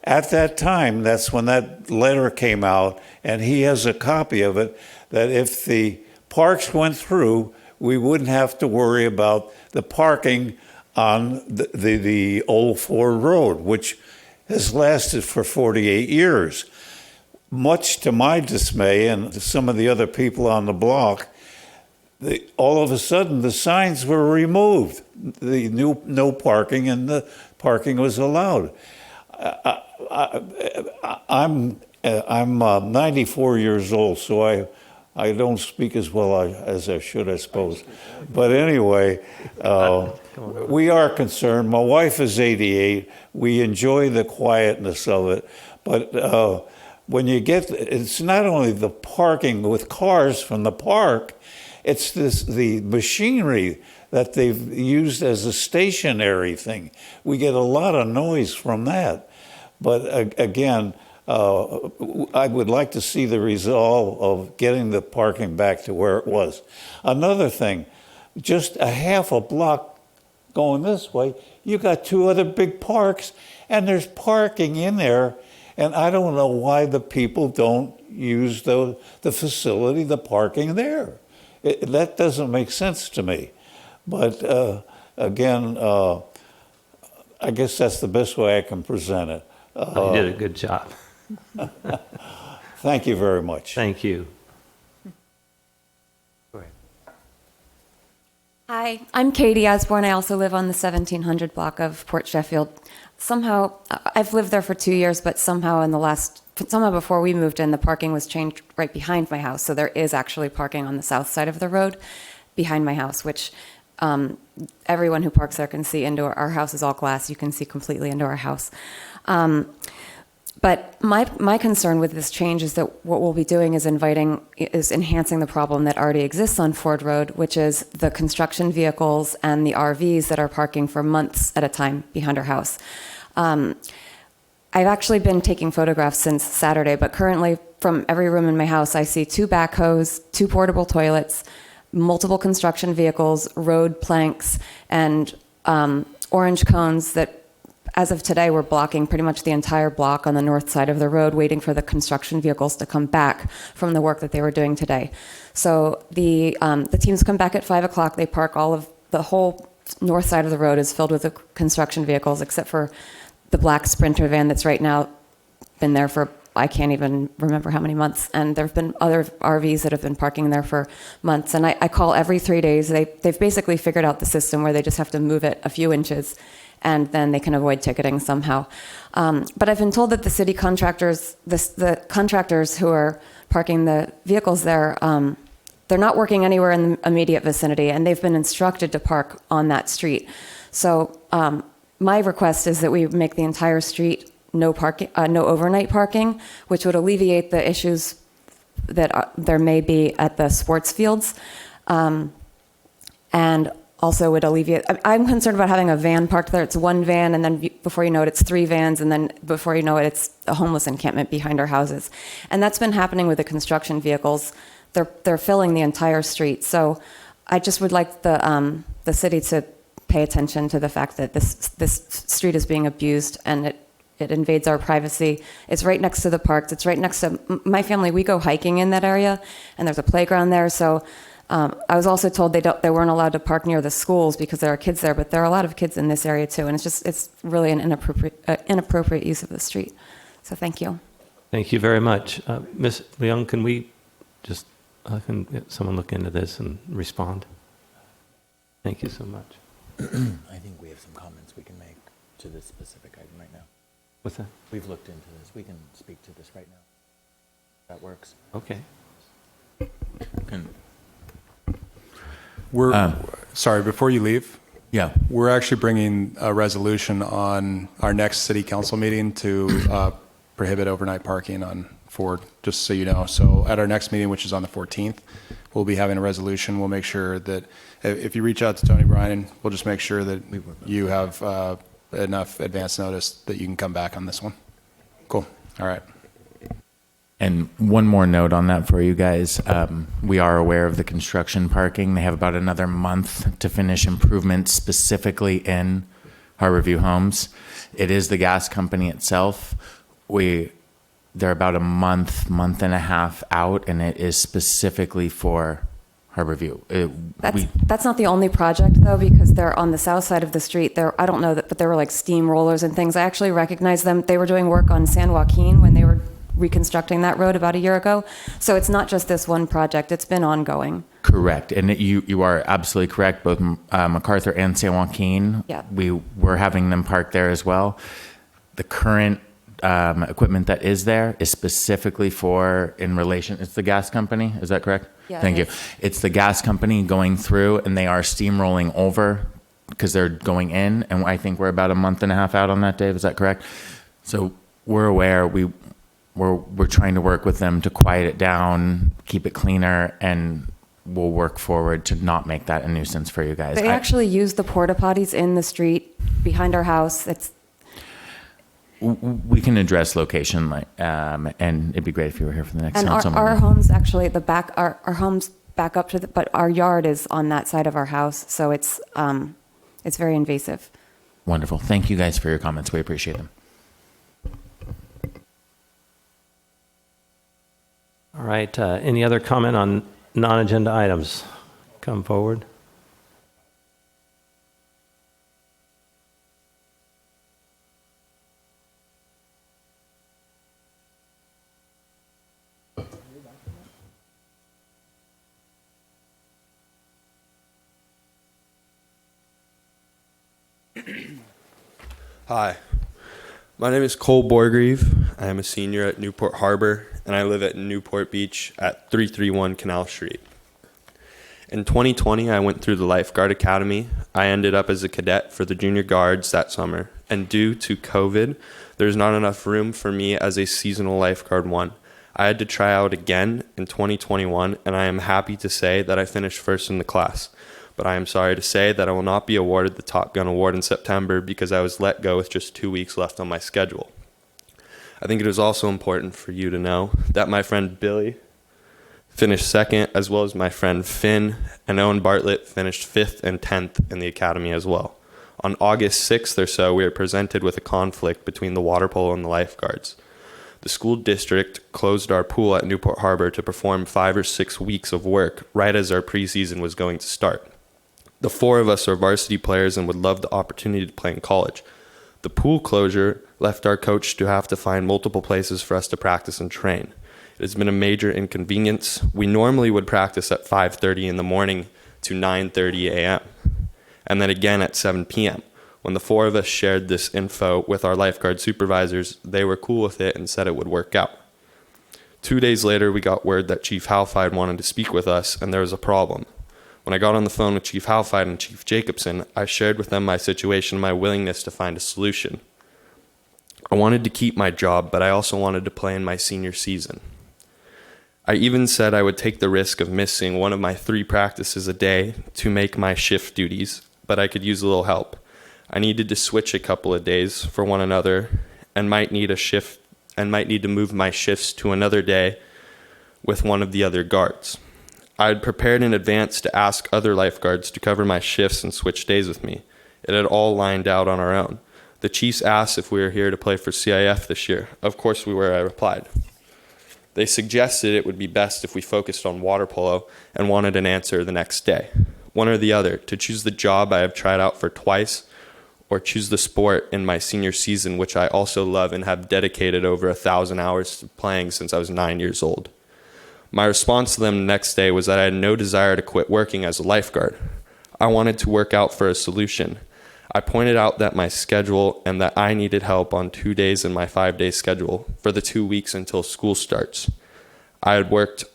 Speaker 11: at that time, that's when that letter came out, and he has a copy of it, that if the parks went through, we wouldn't have to worry about the parking on the old Ford Road, which has lasted for 48 years. Much to my dismay and some of the other people on the block, all of a sudden the signs were removed. The new no parking and the parking was allowed. I'm 94 years old, so I don't speak as well as I should, I suppose. But anyway, we are concerned. My wife is 88. We enjoy the quietness of it. But when you get, it's not only the parking with cars from the park, it's the machinery that they've used as a stationary thing. We get a lot of noise from that. But again, I would like to see the resolve of getting the parking back to where it was. Another thing, just a half a block going this way, you got two other big parks, and there's parking in there, and I don't know why the people don't use the facility, the parking there. That doesn't make sense to me. But again, I guess that's the best way I can present it.
Speaker 4: You did a good job.
Speaker 11: Thank you very much.
Speaker 4: Thank you.
Speaker 12: Hi, I'm Katie Osborne. I also live on the 1700 block of Port Sheffield. Somehow, I've lived there for 2 years, but somehow before we moved in, the parking was changed right behind my house. So there is actually parking on the south side of the road behind my house, which everyone who parks there can see into our house is all glass. You can see completely into our house. But my concern with this change is that what we'll be doing is enhancing the problem that already exists on Ford Road, which is the construction vehicles and the RVs that are parking for months at a time behind our house. I've actually been taking photographs since Saturday, but currently from every room in my house, I see 2 backhoes, 2 portable toilets, multiple construction vehicles, road planks, and orange cones that, as of today, were blocking pretty much the entire block on the north side of the road, waiting for the construction vehicles to come back from the work that they were doing today. So the teams come back at 5 o'clock. They park the whole north side of the road is filled with the construction vehicles, except for the black Sprinter van that's right now been there for, I can't even remember how many months. And there have been other RVs that have been parking there for months. And I call every 3 days. They've basically figured out the system where they just have to move it a few inches, and then they can avoid ticketing somehow. But I've been told that the city contractors, the contractors who are parking the vehicles there, they're not working anywhere in the immediate vicinity, and they've been instructed to park on that street. So my request is that we make the entire street no overnight parking, which would alleviate the issues that there may be at the sports fields, and also would alleviate. I'm concerned about having a van parked there. It's one van, and then before you know it, it's 3 vans, and then before you know it, it's a homeless encampment behind our houses. And that's been happening with the construction vehicles. They're filling the entire street. So I just would like the city to pay attention to the fact that this street is being abused, and it invades our privacy. It's right next to the parks. It's right next to my family. We go hiking in that area, and there's a playground there. So I was also told they weren't allowed to park near the schools because there are kids there, but there are a lot of kids in this area too, and it's really an inappropriate use of the street. So thank you.
Speaker 4: Thank you very much. Ms. Leung, can we just, can someone look into this and respond? Thank you so much.
Speaker 5: I think we have some comments we can make to this specific item right now.
Speaker 4: What's that?
Speaker 5: We've looked into this. We can speak to this right now. That works.
Speaker 4: Okay.
Speaker 18: Sorry, before you leave.
Speaker 8: Yeah.
Speaker 18: We're actually bringing a resolution on our next city council meeting to prohibit overnight parking on Ford, just so you know. So at our next meeting, which is on the 14th, we'll be having a resolution. We'll make sure that if you reach out to Tony Bryan, we'll just make sure that you have enough advance notice that you can come back on this one. Cool. All right.
Speaker 8: And one more note on that for you guys. We are aware of the construction parking. They have about another month to finish improvements specifically in Harborview Homes. It is the gas company itself. They're about a month and a half out, and it is specifically for Harborview.
Speaker 12: That's not the only project, though, because they're on the south side of the street. I don't know that, but there were like steam rollers and things. I actually recognize them. They were doing work on San Joaquin when they were reconstructing that road about a year ago. So it's not just this one project. It's been ongoing.
Speaker 8: Correct. And you are absolutely correct. Both MacArthur and San Joaquin,
Speaker 12: yeah.
Speaker 8: We were having them parked there as well. The current equipment that is there is specifically it's the gas company. Is that correct?
Speaker 12: Yeah,
Speaker 8: Thank you. It's the gas company going through, and they are steamrolling over because they're going in. And I think we're about a month and a half out on that, Dave. Is that correct? So we're aware. We're trying to work with them to quiet it down, keep it cleaner, and we'll work forward to not make that a nuisance for you guys.
Speaker 12: They actually use the porta potties in the street behind our house.
Speaker 8: We can address location, and it'd be great if you were here for the next council meeting.
Speaker 12: Our homes actually our homes back up to but our yard is on that side of our house, so it's very invasive.
Speaker 8: Wonderful. Thank you guys for your comments. We appreciate them.
Speaker 4: All right. Any other comment on non-agenda items? Come forward.
Speaker 13: Hi, my name is Cole Borgreave. I am a senior at Newport Harbor, and I live at Newport Beach at 331 Canal Street. In 2020, I went through the Lifeguard Academy. I ended up as a cadet for the Junior Guards that summer, and due to COVID, there's not enough room for me as a seasonal lifeguard one. I had to try out again in 2021, and I am happy to say that I finished first in the class. But I am sorry to say that I will not be awarded the Top Gun Award in September because I was let go with just 2 weeks left on my schedule. I think it is also important for you to know that my friend Billy finished second, as well as my friend Finn and Owen Bartlett finished 5th and 10th in the academy as well. On August 6th or so, we were presented with a conflict between the water polo and the lifeguards. The school district closed our pool at Newport Harbor to perform 5 or 6 weeks of work right as our preseason was going to start. The 4 of us are varsity players and would love the opportunity to play in college. The pool closure left our coach to have to find multiple places for us to practice and train. It has been a major inconvenience. We normally would practice at 5:30 in the morning to 9:30 a.m. and then again at 7 p.m. When the 4 of us shared this info with our lifeguard supervisors, they were cool with it and said it would work out. 2 days later, we got word that Chief Halfide wanted to speak with us, and there was a problem. When I got on the phone with Chief Halfide and Chief Jacobson, I shared with them my situation and my willingness to find a solution. I wanted to keep my job, but I also wanted to play in my senior season. I even said I would take the risk of missing one of my 3 practices a day to make my shift duties, but I could use a little help. I needed to switch a couple of days for one another and might need to move my shifts to another day with one of the other guards. I had prepared in advance to ask other lifeguards to cover my shifts and switch days with me. It had all lined out on our own. The Chiefs asked if we were here to play for CIF this year. Of course we were, I replied. They suggested it would be best if we focused on water polo and wanted an answer the next day. One or the other, to choose the job I have tried out for twice, or choose the sport in my senior season, which I also love and have dedicated over 1,000 hours to playing since I was 9 years old. My response to them the next day was that I had no desire to quit working as a lifeguard. I wanted to work out for a solution. I pointed out that my schedule and that I needed help on 2 days in my 5-day schedule for the 2 weeks until school starts. I had worked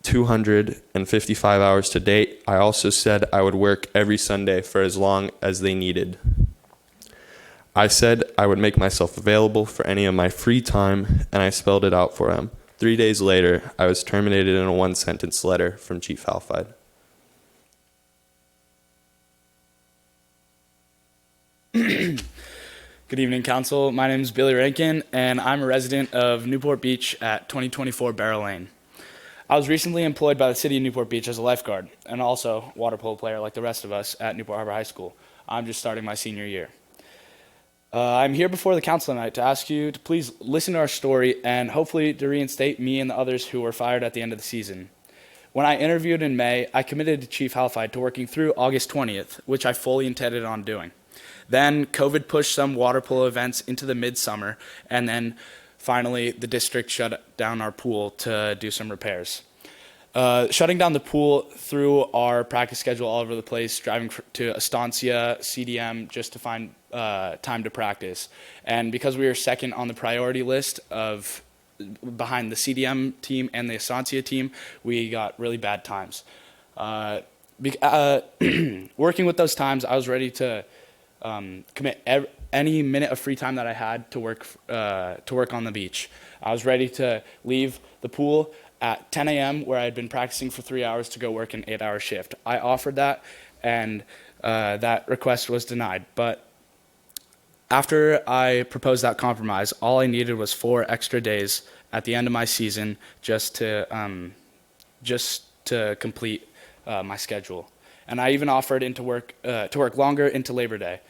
Speaker 13: 255 hours to date. I also said I would work every Sunday for as long as they needed. I said I would make myself available for any of my free time, and I spelled it out for them. 3 days later, I was terminated in a 1-sentence letter from Chief Halfide.
Speaker 14: Good evening, Council. My name is Billy Rankin, and I'm a resident of Newport Beach at 2024 Barrel Lane. I was recently employed by the City of Newport Beach as a lifeguard and also water polo player like the rest of us at Newport Harbor High School. I'm just starting my senior year. I'm here before the council tonight to ask you to please listen to our story and hopefully to reinstate me and the others who were fired at the end of the season. When I interviewed in May, I committed to Chief Halfide to working through August 20th, which I fully intended on doing. Then COVID pushed some water polo events into the midsummer, and then finally the district shut down our pool to do some repairs. Shutting down the pool threw our practice schedule all over the place, driving to Estancia, CDM, just to find time to practice. And because we were second on the priority list of behind the CDM team and the Estancia team, we got really bad times. Working with those times, I was ready to commit any minute of free time that I had to work on the beach. I was ready to leave the pool at 10 a.m. where I had been practicing for 3 hours to go work an 8-hour shift. I offered that, and that request was denied. But after I proposed that compromise, all I needed was 4 extra days at the end of my season just to complete my schedule. And I even offered to work longer into Labor Day.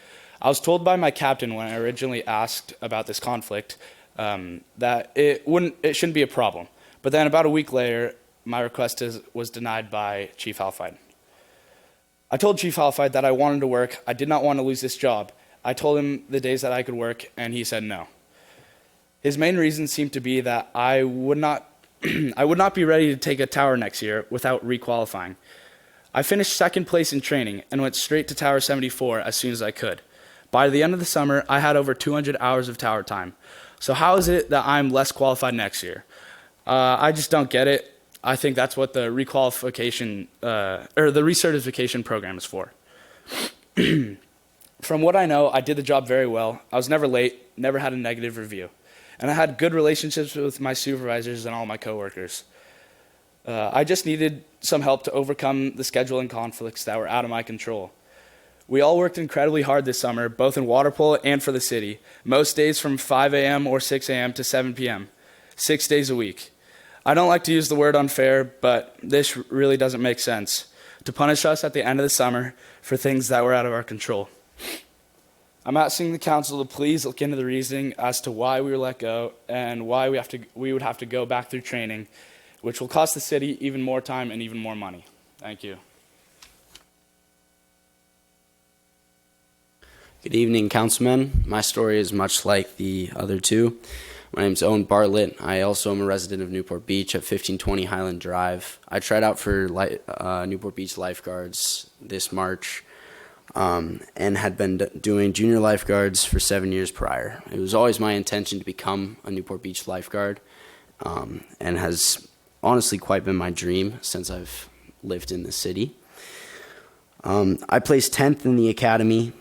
Speaker 14: I was told by my captain when I originally asked about this conflict that it shouldn't be a problem. But then about a week later, my request was denied by Chief Halfide. I told Chief Halfide that I wanted to work. I did not want to lose this job. I told him the days that I could work, and he said no. His main reason seemed to be that I would not be ready to take a tower next year without requalifying. I finished second place in training and went straight to Tower 74 as soon as I could. By the end of the summer, I had over 200 hours of tower time. So how is it that I'm less qualified next year? I just don't get it. I think that's what the requalification or the recertification program is for. From what I know, I did the job very well. I was never late, never had a negative review. And I had good relationships with my supervisors and all my coworkers. I just needed some help to overcome the scheduling conflicts that were out of my control. We all worked incredibly hard this summer, both in water polo and for the city. Most days from 5 a.m. or 6 a.m. to 7 p.m., 6 days a week. I don't like to use the word unfair, but this really doesn't make sense, to punish us at the end of the summer for things that were out of our control. I'm asking the council to please look into the reasoning as to why we were let go and why we would have to go back through training, which will cost the city even more time and even more money. Thank you.
Speaker 15: Good evening, councilmen. My story is much like the other two. My name is Owen Bartlett. I also am a resident of Newport Beach at 1520 Highland Drive. I tried out for Newport Beach lifeguards this March and had been doing junior lifeguards for 7 years prior. It was always my intention to become a Newport Beach lifeguard and has honestly quite been my dream since I've lived in the city. I placed 10th in the academy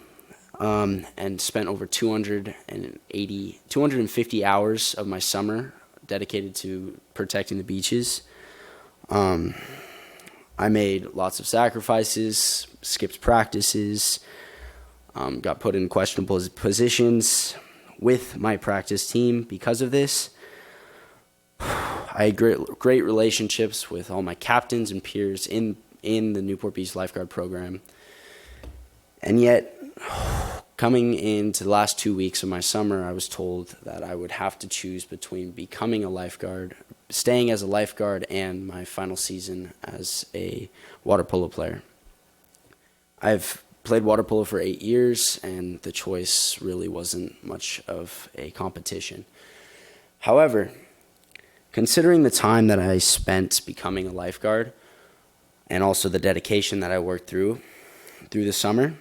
Speaker 15: and spent over 250 hours of my summer dedicated to protecting the beaches. I made lots of sacrifices, skipped practices, got put in questionable positions with my practice team because of this. I had great relationships with all my captains and peers in the Newport Beach lifeguard program. And yet, coming into the last 2 weeks of my summer, I was told that I would have to choose between becoming a lifeguard, staying as a lifeguard, and my final season as a water polo player. I've played water polo for 8 years, and the choice really wasn't much of a competition. However, considering the time that I spent becoming a lifeguard, and also the dedication that I worked through the summer,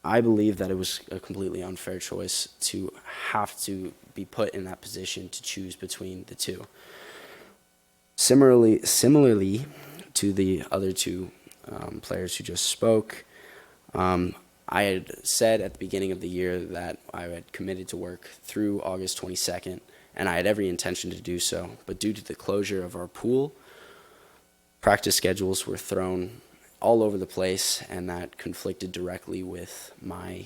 Speaker 15: I believe that it was a completely unfair choice to have to be put in that position to choose between the two. Similarly to the other two players who just spoke, I had said at the beginning of the year that I had committed to work through August 22nd, and I had every intention to do so. But due to the closure of our pool, practice schedules were thrown all over the place, and that conflicted directly with my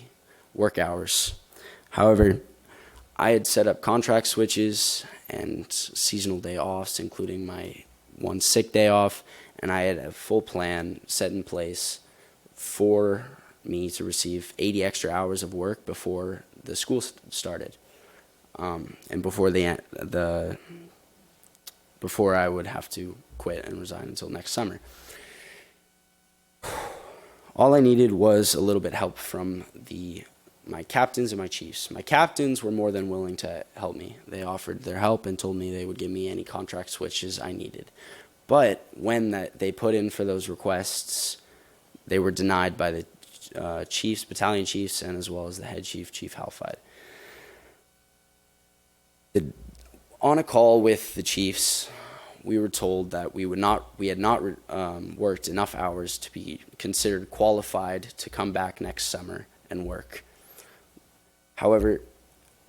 Speaker 15: work hours. However, I had set up contract switches and seasonal day offs, including my one sick day off, and I had a full plan set in place for me to receive 80 extra hours of work before the school started, and before before I would have to quit and resign until next summer. All I needed was a little bit help from my captains and my chiefs. My captains were more than willing to help me. They offered their help and told me they would give me any contract switches I needed. But when they put in for those requests, they were denied by the chiefs, battalion chiefs, and as well as the head chief, Chief Halfide. On a call with the chiefs, we were told that we had not worked enough hours to be considered qualified to come back next summer and work. However,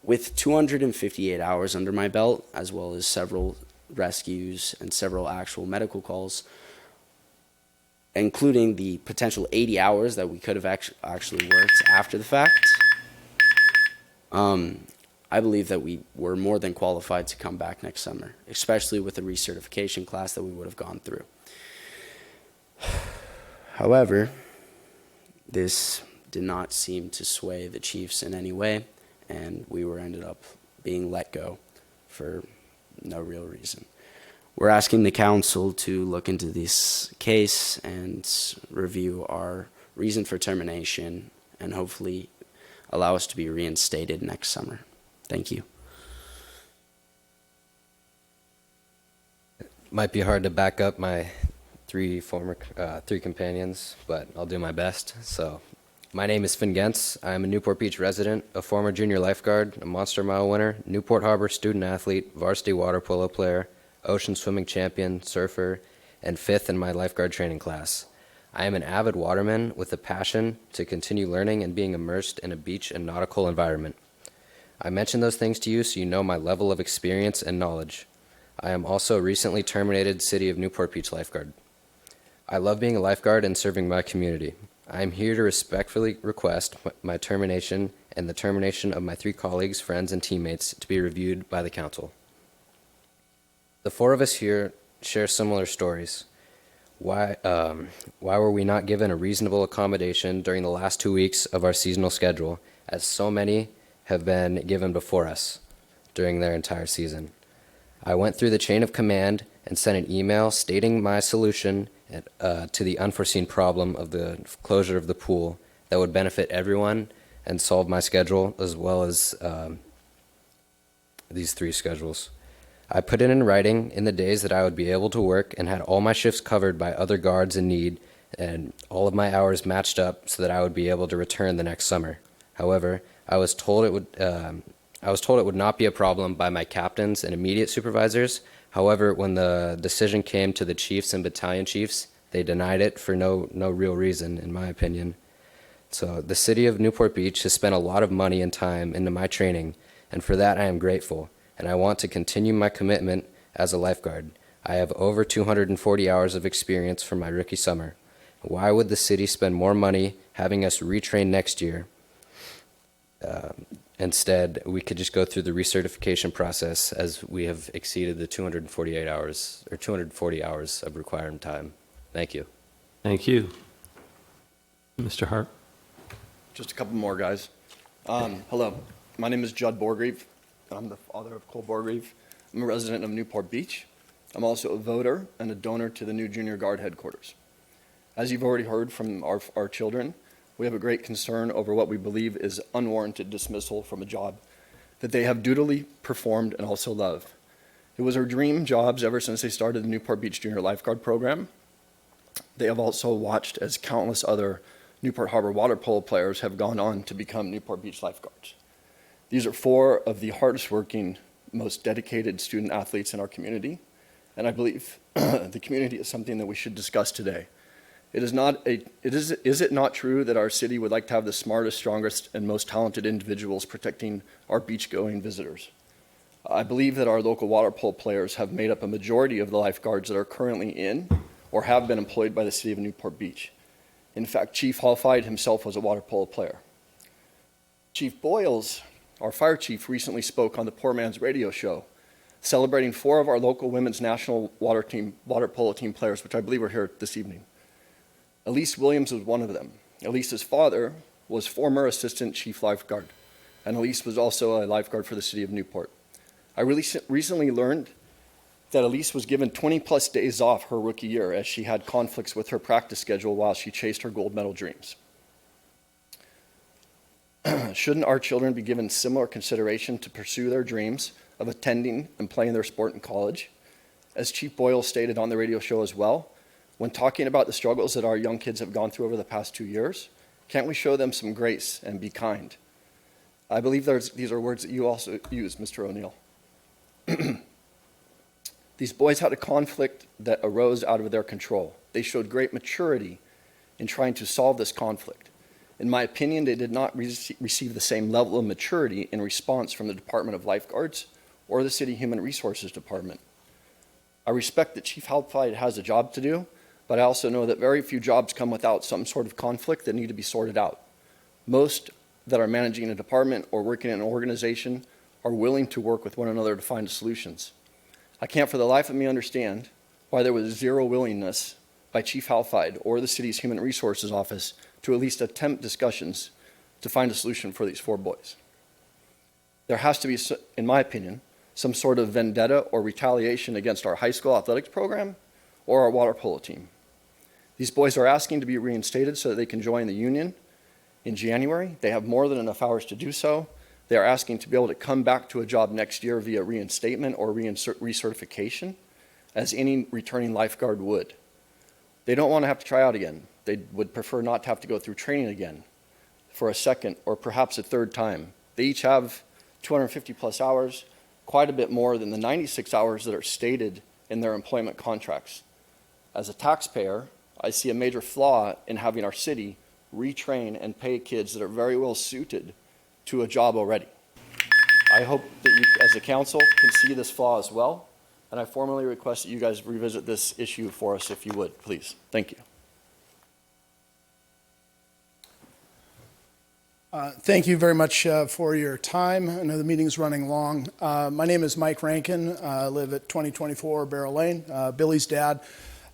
Speaker 15: with 258 hours under my belt, as well as several rescues and several actual medical calls, including the potential 80 hours that we could have actually worked after the fact, I believe that we were more than qualified to come back next summer, especially with the recertification class that we would have gone through. However, this did not seem to sway the Chiefs in any way, and we ended up being let go for no real reason. We're asking the council to look into this case and review our reason for termination and hopefully allow us to be reinstated next summer. Thank you.
Speaker 16: Might be hard to back up my three companions, but I'll do my best. So, my name is Finn Gentz. I'm a Newport Beach resident, a former junior lifeguard, a Monster Mile winner, Newport Harbor student athlete, varsity water polo player, ocean swimming champion, surfer, and fifth in my lifeguard training class. I am an avid waterman with a passion to continue learning and being immersed in a beach and nautical environment. I mention those things to you so you know my level of experience and knowledge. I am also a recently terminated City of Newport Beach lifeguard. I love being a lifeguard and serving my community. I am here to respectfully request my termination and the termination of my 3 colleagues, friends, and teammates to be reviewed by the council. The four of us here share similar stories. Why were we not given a reasonable accommodation during the last 2 weeks of our seasonal schedule, as so many have been given before us during their entire season? I went through the chain of command and sent an email stating my solution to the unforeseen problem of the closure of the pool that would benefit everyone and solve my schedule as well as these 3 schedules. I put it in writing in the days that I would be able to work and had all my shifts covered by other guards in need and all of my hours matched up so that I would be able to return the next summer. However, I was told it would not be a problem by my captains and immediate supervisors. However, when the decision came to the chiefs and battalion chiefs, they denied it for no real reason, in my opinion. So the city of Newport Beach has spent a lot of money and time into my training, and for that I am grateful, and I want to continue my commitment as a lifeguard. I have over 240 hours of experience from my rookie summer. Why would the city spend more money having us retrain next year? Instead, we could just go through the recertification process, as we have exceeded the 248 hours or 240 hours of required time. Thank you.
Speaker 4: Thank you. Mr. Hart.
Speaker 7: Just a couple more, guys. Hello, my name is Judd Borgreave. I'm the father of Cole Borgreave. I'm a resident of Newport Beach. I'm also a voter and a donor to the new Junior Guard headquarters. As you've already heard from our children, we have a great concern over what we believe is unwarranted dismissal from a job that they have dutifully performed and also love. It was our dream jobs ever since they started the Newport Beach Junior Lifeguard program. They have also watched as countless other Newport Harbor water polo players have gone on to become Newport Beach lifeguards. These are 4 of the hardest working, most dedicated student athletes in our community, and I believe the community is something that we should discuss today. Is it not true that our city would like to have the smartest, strongest, and most talented individuals protecting our beach-going visitors? I believe that our local water polo players have made up a majority of the lifeguards that are currently in or have been employed by the city of Newport Beach. In fact, Chief Hallfied himself was a water polo player. Chief Boyles, our fire chief, recently spoke on the Poor Man's Radio Show, celebrating 4 of our local women's national water polo team players, which I believe are here this evening. Elise Williams was one of them. Elise's father was former assistant chief lifeguard, and Elise was also a lifeguard for the city of Newport. I recently learned that Elise was given 20-plus days off her rookie year as she had conflicts with her practice schedule while she chased her gold medal dreams. Shouldn't our children be given similar consideration to pursue their dreams of attending and playing their sport in college? As Chief Boyle stated on the radio show as well, when talking about the struggles that our young kids have gone through over the past 2 years, can't we show them some grace and be kind? I believe these are words that you also use, Mr. O'Neill. These boys had a conflict that arose out of their control. They showed great maturity in trying to solve this conflict. In my opinion, they did not receive the same level of maturity in response from the Department of Lifeguards or the City Human Resources Department. I respect that Chief Hallfied has a job to do, but I also know that very few jobs come without some sort of conflict that need to be sorted out. Most that are managing a department or working in an organization are willing to work with one another to find solutions. I can't for the life of me understand why there was zero willingness by Chief Hallfied or the city's Human Resources Office to at least attempt discussions to find a solution for these 4 boys. There has to be, in my opinion, some sort of vendetta or retaliation against our high school athletics program or our water polo team. These boys are asking to be reinstated so that they can join the union in January. They have more than enough hours to do so. They are asking to be able to come back to a job next year via reinstatement or recertification, as any returning lifeguard would. They don't want to have to try out again. They would prefer not to have to go through training again for a second or perhaps a third time. They each have 250 plus hours, quite a bit more than the 96 hours that are stated in their employment contracts. As a taxpayer, I see a major flaw in having our city retrain and pay kids that are very well suited to a job already. I hope that you, as a council, can see this flaw as well, and I formally request that you guys revisit this issue for us if you would, please. Thank you.
Speaker 17: Thank you very much for your time. I know the meeting's running long. My name is Mike Rankin. I live at 2024 Barrel Lane, Billy's dad.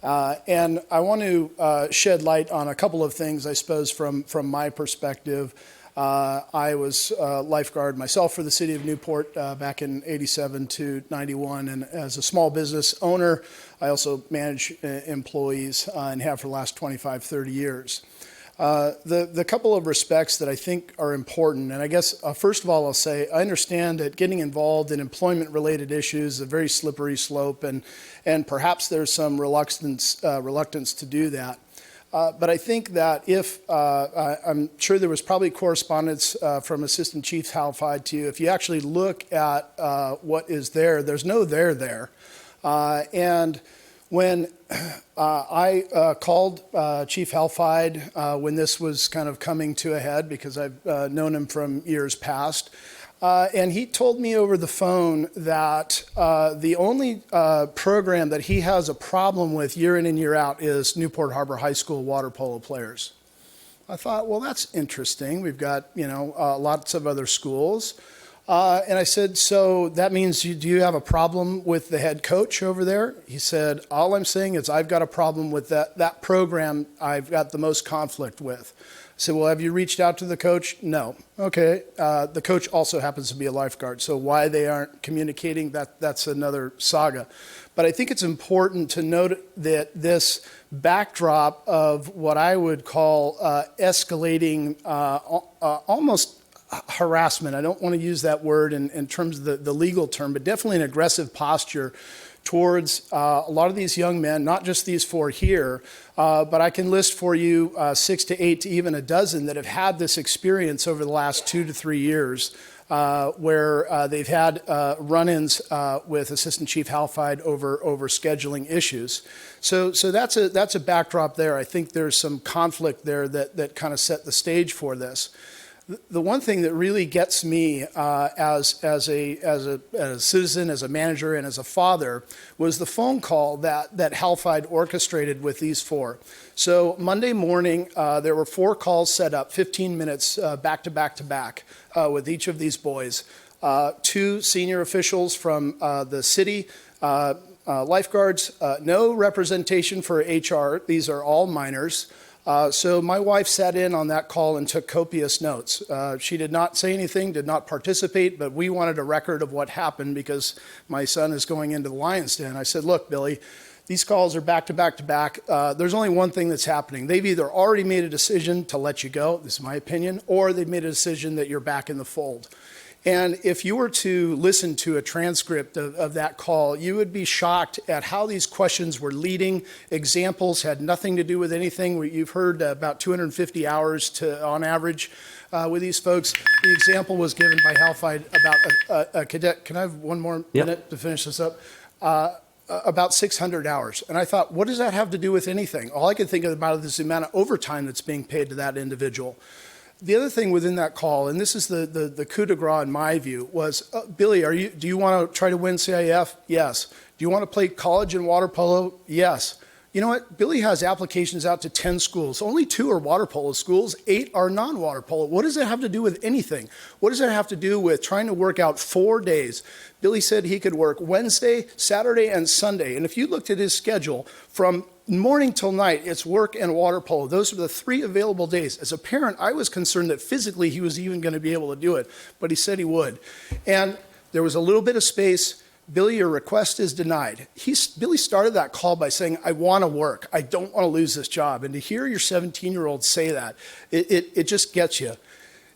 Speaker 17: And I want to shed light on a couple of things, I suppose, from my perspective. I was a lifeguard myself for the city of Newport back in 87 to 91. And as a small business owner, I also manage employees and have for the last 25, 30 years. The couple of respects that I think are important, and I guess first of all I'll say I understand that getting involved in employment-related issues is a very slippery slope, and perhaps there's some reluctance to do that. But I think that if I'm sure there was probably correspondence from Assistant Chief Halfide to you. If you actually look at what is there, there's no there. And when I called Chief Halfide when this was kind of coming to a head, because I've known him from years past, and he told me over the phone that the only program that he has a problem with year in and year out is Newport Harbor High School water polo players. I thought, well, that's interesting. We've got, lots of other schools. And I said, so that means do you have a problem with the head coach over there? He said, all I'm saying is I've got a problem with that program I've got the most conflict with. I said, well, have you reached out to the coach? No. Okay. The coach also happens to be a lifeguard. So why they aren't communicating, that's another saga. But I think it's important to note that this backdrop of what I would call escalating almost harassment. I don't want to use that word in terms of the legal term, but definitely an aggressive posture towards a lot of these young men, not just these four here, but I can list for you 6 to 8 to even a dozen that have had this experience over the last 2 to 3 years where they've had run-ins with Assistant Chief Halfide over scheduling issues. So that's a backdrop there. I think there's some conflict there that kind of set the stage for this. The one thing that really gets me as a citizen, as a manager, and as a father was the phone call that Halfide orchestrated with these four. So Monday morning, there were 4 calls set up, 15 minutes back to back to back with each of these boys. 2 senior officials from the city, lifeguards, no representation for HR. These are all minors. So my wife sat in on that call and took copious notes. She did not say anything, did not participate, but we wanted a record of what happened because my son is going into the lion's den. I said, look, Billy, these calls are back to back to back. There's only one thing that's happening. They've either already made a decision to let you go, this is my opinion, or they've made a decision that you're back in the fold. And if you were to listen to a transcript of that call, you would be shocked at how these questions were leading. Examples had nothing to do with anything. You've heard about 250 hours on average with these folks. The example was given by Halfide about a cadet. Can I have one more minute to finish this up? About 600 hours. And I thought, what does that have to do with anything? All I could think about is the amount of overtime that's being paid to that individual. The other thing within that call, and this is the coup de grace in my view, was, Billy, do you want to try to win CIF? Yes. Do you want to play college and water polo? Yes. You know what? Billy has applications out to 10 schools. Only 2 are water polo schools. 8 are non-water polo. What does that have to do with anything? What does that have to do with trying to work out 4 days? Billy said he could work Wednesday, Saturday, and Sunday. And if you looked at his schedule from morning till night, it's work and water polo. Those are the 3 available days. As a parent, I was concerned that physically he was even going to be able to do it, but he said he would. And there was a little bit of space. Billy, your request is denied. Billy started that call by saying, I want to work. I don't want to lose this job. And to hear your 17-year-old say that, it just gets you.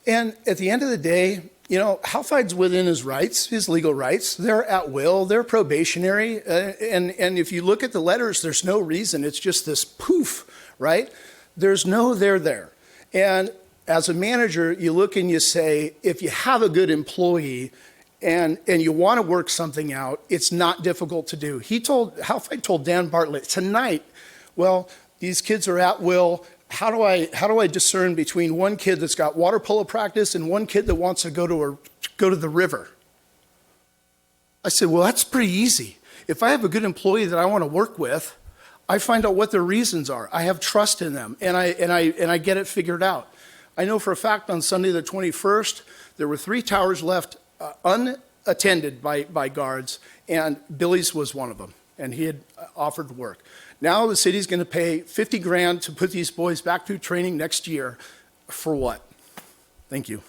Speaker 17: And at the end of the day, Halfide's within his rights, his legal rights. They're at will. They're probationary. And if you look at the letters, there's no reason. It's just this poof, right? There's no there. And as a manager, you look and you say, if you have a good employee and you want to work something out, it's not difficult to do. Halfide told Dan Bartlett tonight, well, these kids are at will. How do I discern between one kid that's got water polo practice and one kid that wants to go to the river? I said, well, that's pretty easy. If I have a good employee that I want to work with, I find out what their reasons are. I have trust in them, and I get it figured out. I know for a fact on Sunday the 21st, there were 3 towers left unattended by guards, and Billy's was one of them, and he had offered work. Now the city's going to pay $50,000 to put these boys back through training next year. For what? Thank you.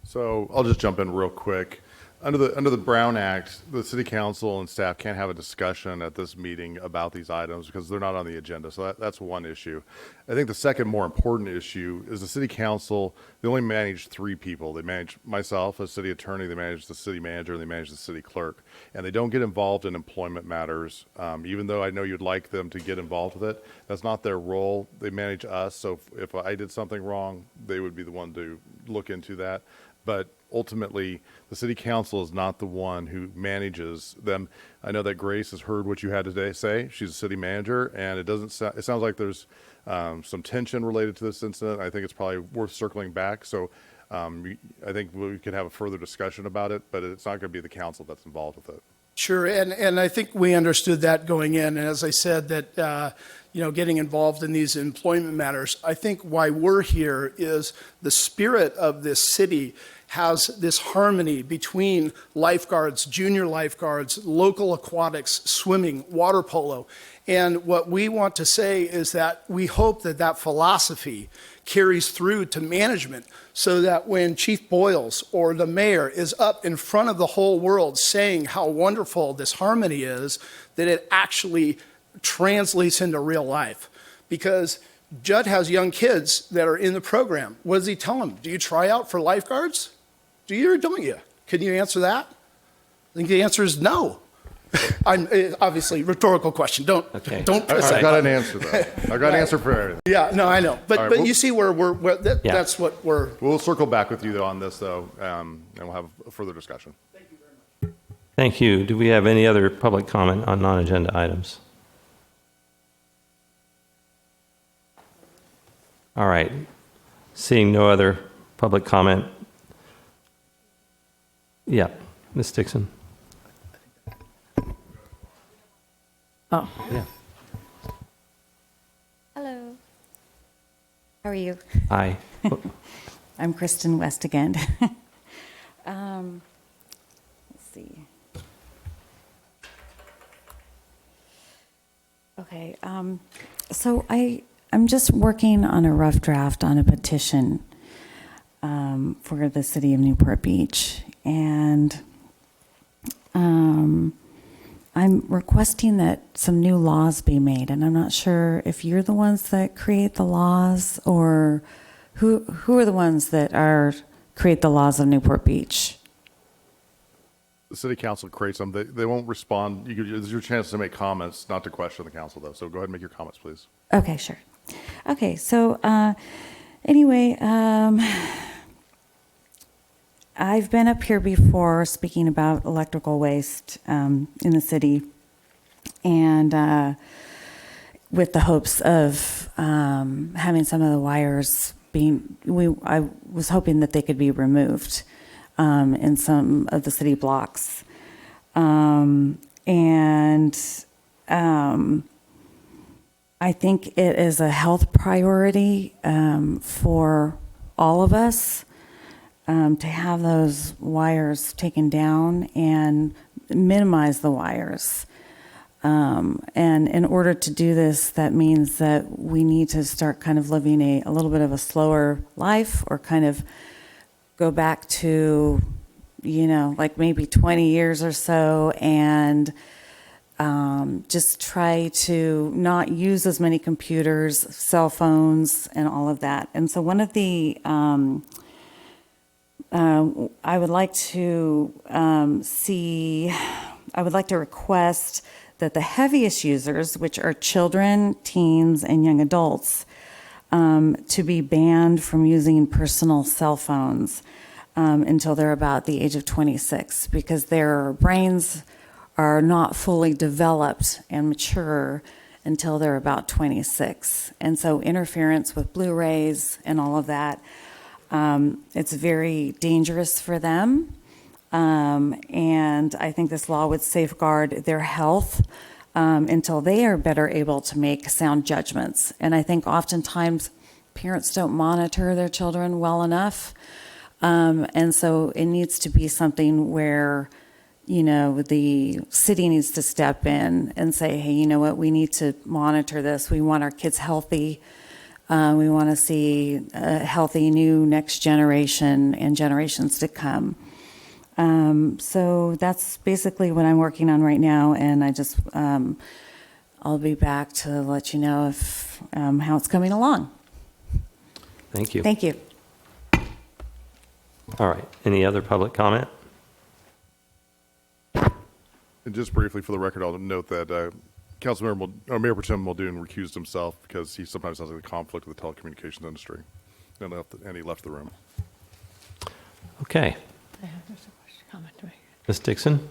Speaker 6: So I'll just jump in real quick. Under the Brown Act, the city council and staff can't have a discussion at this meeting about these items because they're not on the agenda. So that's one issue. I think the second more important issue is the city council, they only manage 3 people. They manage myself as city attorney, they manage the city manager, and they manage the city clerk. And they don't get involved in employment matters, even though I know you'd like them to get involved with it. That's not their role. They manage us. So if I did something wrong, they would be the one to look into that. But ultimately, the city council is not the one who manages them. I know that Grace has heard what you had to say. She's a city manager, and it sounds like there's some tension related to this incident. I think it's probably worth circling back. So I think we could have a further discussion about it, but it's not going to be the council that's involved with it.
Speaker 17: Sure, and I think we understood that going in. And as I said, that getting involved in these employment matters, I think why we're here is the spirit of this city has this harmony between lifeguards, junior lifeguards, local aquatics, swimming, water polo. And what we want to say is that we hope that that philosophy carries through to management so that when Chief Boyles or the mayor is up in front of the whole world saying how wonderful this harmony is, that it actually translates into real life. Because Judd has young kids that are in the program. What does he tell them? Do you try out for lifeguards? Do you or don't you? Can you answer that? I think the answer is no. Obviously, rhetorical question. Don't.
Speaker 6: I've got an answer, though. I've got an answer for everything.
Speaker 17: Yeah, no, I know. But
Speaker 6: All right,
Speaker 17: but you see where that's what we're.
Speaker 6: We'll circle back with you, though, on this, though, and we'll have a further discussion.
Speaker 4: Thank you. Do we have any other public comment on non-agenda items? All right. Seeing no other public comment. Yeah, Ms. Dixon.
Speaker 21: Oh.
Speaker 4: Yeah.
Speaker 20: Hello. How are you?
Speaker 4: Hi.
Speaker 20: I'm Kristen West again. Let's see. Okay. So I'm just working on a rough draft on a petition for the city of Newport Beach, and I'm requesting that some new laws be made, and I'm not sure if you're the ones that create the laws or who are the ones that create the laws of Newport Beach.
Speaker 6: The city council creates them. They won't respond. There's your chance to make comments, not to question the council, though. So go ahead and make your comments, please.
Speaker 20: Okay, sure. Okay, so anyway, I've been up here before speaking about electrical waste in the city, and with the hopes of having some of the wires I was hoping that they could be removed in some of the city blocks. I think it is a health priority for all of us to have those wires taken down and minimize the wires. And in order to do this, that means that we need to start kind of living a little bit of a slower life, or kind of go back to, like maybe 20 years or so, and just try to not use as many computers, cell phones, and all of that. And so one of the, I would like to request that the heaviest users, which are children, teens, and young adults, to be banned from using personal cell phones until they're about the age of 26, because their brains are not fully developed and mature until they're about 26. And so interference with Blu-rays and all of that, it's very dangerous for them. And I think this law would safeguard their health until they are better able to make sound judgments. And I think oftentimes parents don't monitor their children well enough. And so it needs to be something where, you know, the city needs to step in and say, hey, you know what, we need to monitor this. We want our kids healthy. We want to see a healthy new next generation and generations to come. So that's basically what I'm working on right now, and I just I'll be back to let you know if how it's coming along.
Speaker 4: Thank you.
Speaker 20: Thank you.
Speaker 4: All right. Any other public comment?
Speaker 6: And just briefly, for the record, I'll note that Mayor Pro Tem Muldoon recused himself because he sometimes has a conflict with the telecommunications industry, and he left the room.
Speaker 4: Okay.
Speaker 21: There's a question, comment to make.
Speaker 4: Ms. Dixon?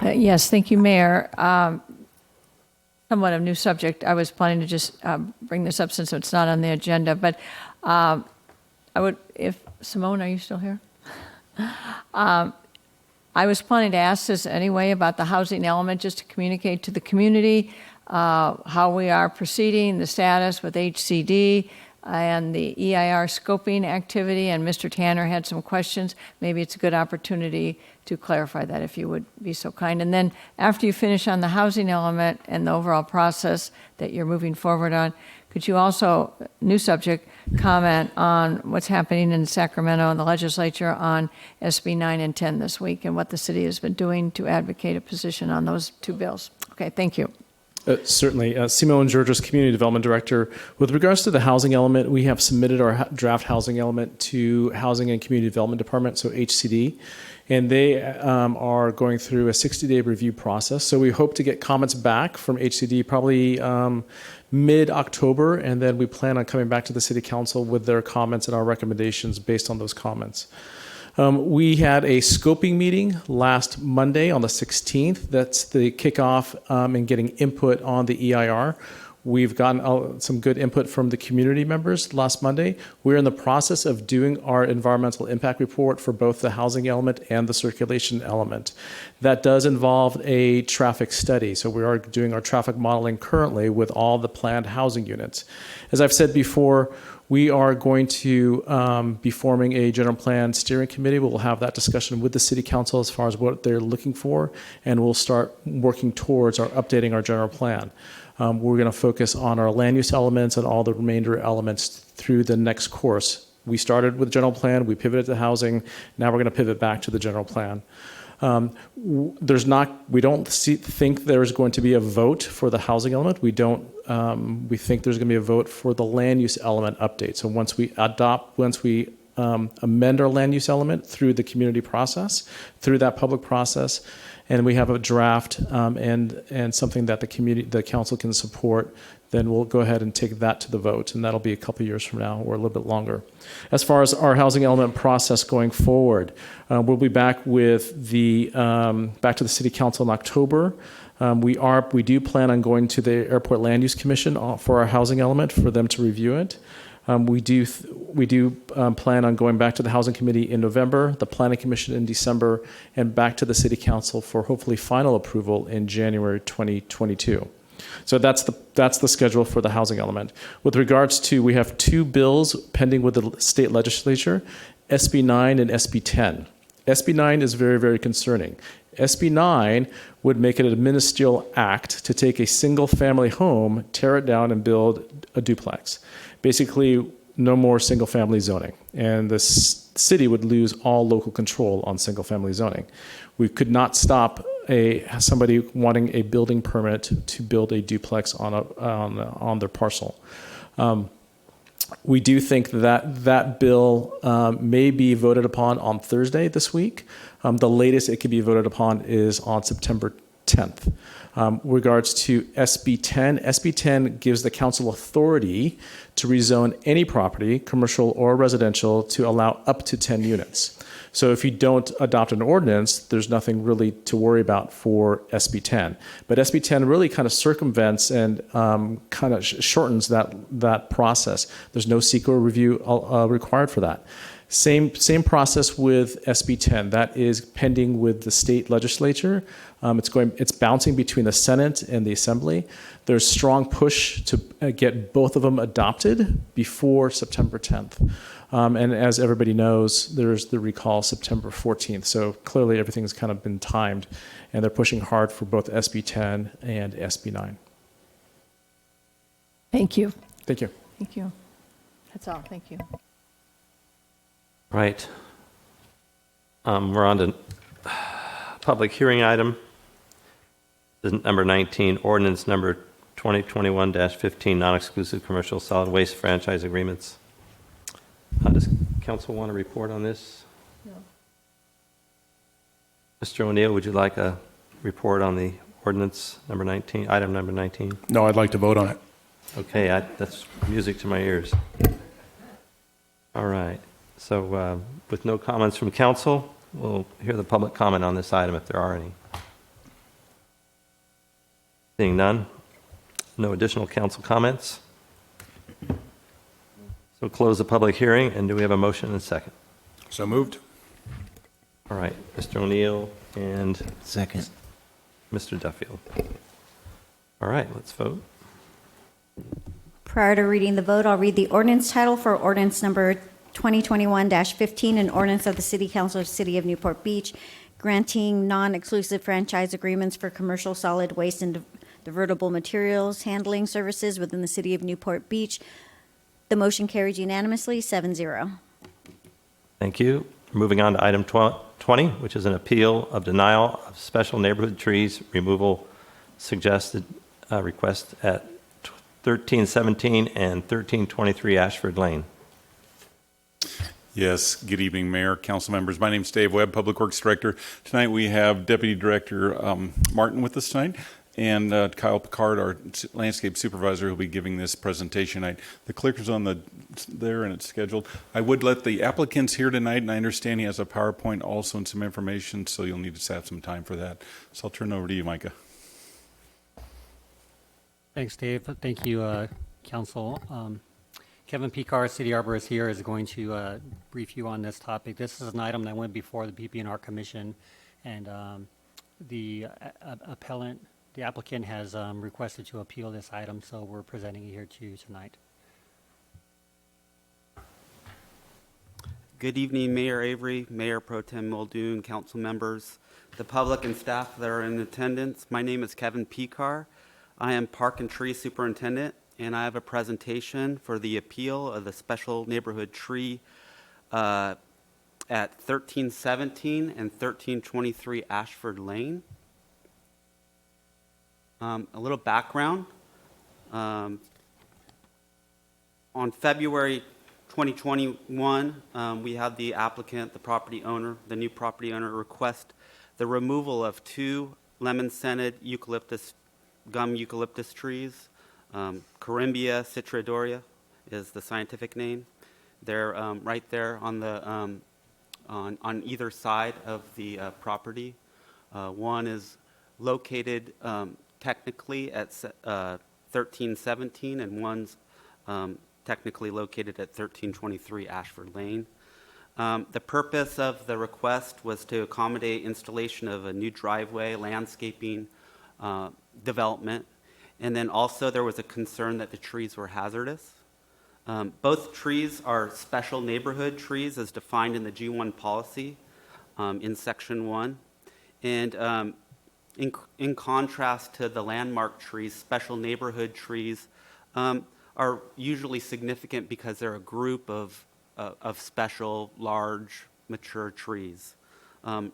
Speaker 21: Yes, thank you, Mayor. Somewhat of a new subject. I was planning to just bring this up since it's not on the agenda, but I would, if Simone, are you still here? I was planning to ask this anyway about the housing element, just to communicate to the community how we are proceeding, the status with HCD and the EIR scoping activity, and Mr. Tanner had some questions. Maybe it's a good opportunity to clarify that if you would be so kind. And then after you finish on the housing element and the overall process that you're moving forward on, could you also, new subject, comment on what's happening in Sacramento and the legislature on SB 9 and 10 this week and what the city has been doing to advocate a position on those two bills? Okay, thank you.
Speaker 9: Certainly. Simone Georges, Community Development Director. With regards to the housing element, we have submitted our draft housing element to Housing and Community Development Department, so HCD, and they are going through a 60-day review process. So we hope to get comments back from HCD probably mid-October, and then we plan on coming back to the City Council with their comments and our recommendations based on those comments. We had a scoping meeting last Monday on the 16th. That's the kickoff and getting input on the EIR. We've gotten some good input from the community members last Monday. We're in the process of doing our environmental impact report for both the housing element and the circulation element. That does involve a traffic study. So we are doing our traffic modeling currently with all the planned housing units. As I've said before, we are going to be forming a general plan steering committee. We'll have that discussion with the City Council as far as what they're looking for, and we'll start working towards updating our general plan. We're going to focus on our land use elements and all the remainder elements through the next course. We started with general plan, we pivoted to housing, now we're going to pivot back to the general plan. We don't think there's going to be a vote for the housing element. We think there's going to be a vote for the land use element update. So once we amend our land use element through the community process, through that public process, and we have a draft and something that the council can support, then we'll go ahead and take that to the vote, and that'll be a couple years from now or a little bit longer. As far as our housing element process going forward, we'll be back with back to the City Council in October. We do plan on going to the Airport Land Use Commission for our housing element for them to review it. We do plan on going back to the Housing Committee in November, the Planning Commission in December, and back to the City Council for hopefully final approval in January 2022. So that's the schedule for the housing element. With regards to, we have two bills pending with the state legislature, SB 9 and SB 10. SB 9 is very, very concerning. SB 9 would make it a ministerial act to take a single family home, tear it down, and build a duplex. Basically, no more single family zoning. And the city would lose all local control on single family zoning. We could not stop somebody wanting a building permit to build a duplex on their parcel. We do think that bill may be voted upon on Thursday this week. The latest it could be voted upon is on September 10th. Regards to SB 10, SB 10 gives the council authority to rezone any property, commercial or residential, to allow up to 10 units. So if you don't adopt an ordinance, there's nothing really to worry about for SB 10. But SB 10 really kind of circumvents and kind of shortens that process. There's no secret review required for that. Same process with SB 10. That is pending with the state legislature. It's bouncing between the Senate and the Assembly. There's strong push to get both of them adopted before September 10th. And as everybody knows, there's the recall September 14th. So clearly everything's kind of been timed, and they're pushing hard for both SB 10 and SB 9.
Speaker 21: Thank you.
Speaker 9: Thank you.
Speaker 21: Thank you. That's all. Thank you.
Speaker 4: Right. We're on to public hearing item. This is number 19, ordinance number 2021-15, non-exclusive commercial solid waste franchise agreements. Does council want to report on this?
Speaker 21: No.
Speaker 4: Mr. O'Neill, would you like a report on the ordinance number 19, item number 19?
Speaker 18: No, I'd like to vote on it.
Speaker 4: Okay, that's music to my ears. All right. So with no comments from council, we'll hear the public comment on this item if there are any. Seeing none, no additional council comments. So close the public hearing, and do we have a motion and a second?
Speaker 18: So moved.
Speaker 4: All right, Mr. O'Neill and
Speaker 5: Second.
Speaker 4: Mr. Duffield. All right, let's vote.
Speaker 3: Prior to reading the vote, I'll read the ordinance title for ordinance number 2021-15, an ordinance of the City Council of the City of Newport Beach granting non-exclusive franchise agreements for commercial solid waste and divertible materials handling services within the City of Newport Beach. The motion carries unanimously, 7-0.
Speaker 4: Thank you. Moving on to item 20, which is an appeal of denial of special neighborhood trees removal suggested request at 1317 and 1323 Ashford Lane.
Speaker 2: Yes, good evening, Mayor, council members. My name is Dave Webb, Public Works Director. Tonight we have Deputy Director Martin with us tonight, and Kyle Picard, our landscape supervisor, who will be giving this presentation tonight. The clicker's on there and it's scheduled. I would let the applicants here tonight, and I understand he has a PowerPoint also and some information, so you'll need to have some time for that. So I'll turn it over to you, Micah.
Speaker 19: Thanks, Dave. Thank you, Council. Kevin Picard, City Arborist here, is going to brief you on this topic. This is an item that went before the PP&R Commission, and the applicant has requested to appeal this item, so we're presenting it here to you tonight.
Speaker 22: Good evening, Mayor Avery, Mayor Pro Tem Muldoon, council members, the public and staff that are in attendance. My name is Kevin Picard. I am Park and Tree Superintendent, and I have a presentation for the appeal of the special neighborhood tree at 1317 and 1323 Ashford Lane. A little background. On February 2021, we had the applicant, the property owner, the new property owner, request the removal of 2 lemon-scented gum eucalyptus trees. Corymbia citridoria is the scientific name. They're right there on the on either side of the property. One is located technically at 1317, and one's technically located at 1323 Ashford Lane. The purpose of the request was to accommodate installation of a new driveway, landscaping, development, and then also there was a concern that the trees were hazardous. Both trees are special neighborhood trees as defined in the G1 policy in section 1. And in contrast to the landmark trees, special neighborhood trees are usually significant because they're a group of special, large, mature trees.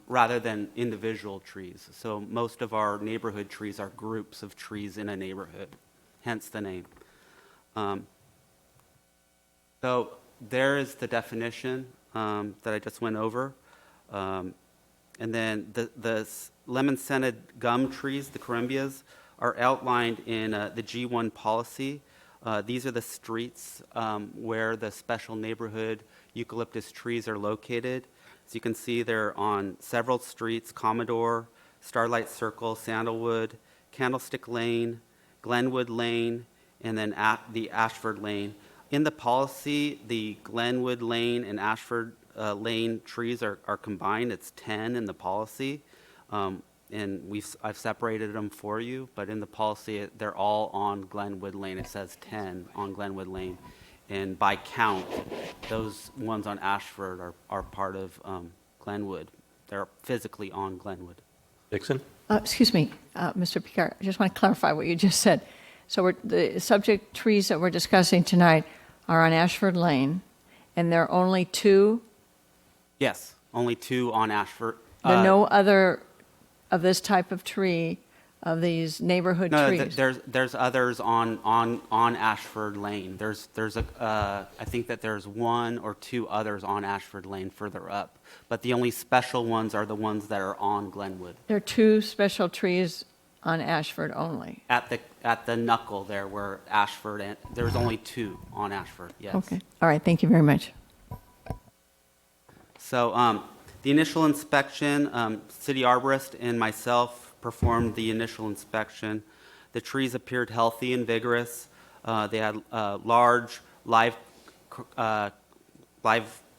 Speaker 22: Rather than individual trees. So most of our neighborhood trees are groups of trees in a neighborhood, hence the name. So there is the definition that I just went over. And then the lemon-scented gum trees, the corymbias, are outlined in the G1 policy. These are the streets where the special neighborhood eucalyptus trees are located. As you can see, they're on several streets: Commodore, Starlight Circle, Sandalwood, Candlestick Lane, Glenwood Lane, and then the Ashford Lane. In the policy, the Glenwood Lane and Ashford Lane trees are combined. It's 10 in the policy. And I've separated them for you, but in the policy, they're all on Glenwood Lane. It says 10 on Glenwood Lane. And by count, those ones on Ashford are part of Glenwood. They're physically on Glenwood.
Speaker 4: Dixon?
Speaker 21: Excuse me, Mr. Picard, I just want to clarify what you just said. So the subject trees that we're discussing tonight are on Ashford Lane, and there are only 2?
Speaker 22: Yes, only 2 on Ashford.
Speaker 21: There are no other of this type of tree, of these neighborhood trees?
Speaker 22: There's others on Ashford Lane. I think that there's 1 or 2 others on Ashford Lane further up, but the only special ones are the ones that are on Glenwood.
Speaker 21: There are 2 special trees on Ashford only?
Speaker 22: At the knuckle there where Ashford, and there's only 2 on Ashford, yes.
Speaker 21: Okay, all right, thank you very much.
Speaker 22: So the initial inspection, city arborist and myself performed the initial inspection. The trees appeared healthy and vigorous. They had large live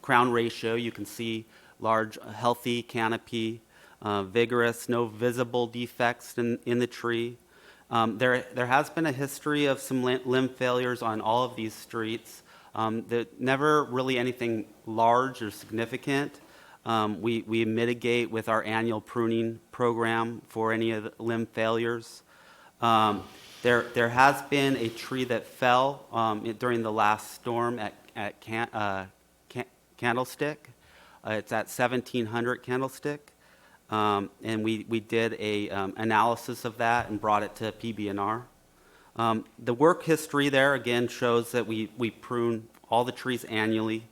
Speaker 22: crown ratio. You can see large healthy canopy, vigorous, no visible defects in the tree. There has been a history of some limb failures on all of these streets. Never really anything large or significant. We mitigate with our annual pruning program for any of the limb failures. There has been a tree that fell during the last storm at Candlestick. It's at 1700 Candlestick. And we did a analysis of that and brought it to PB&R. The work history there, again, shows that we prune all the trees annually,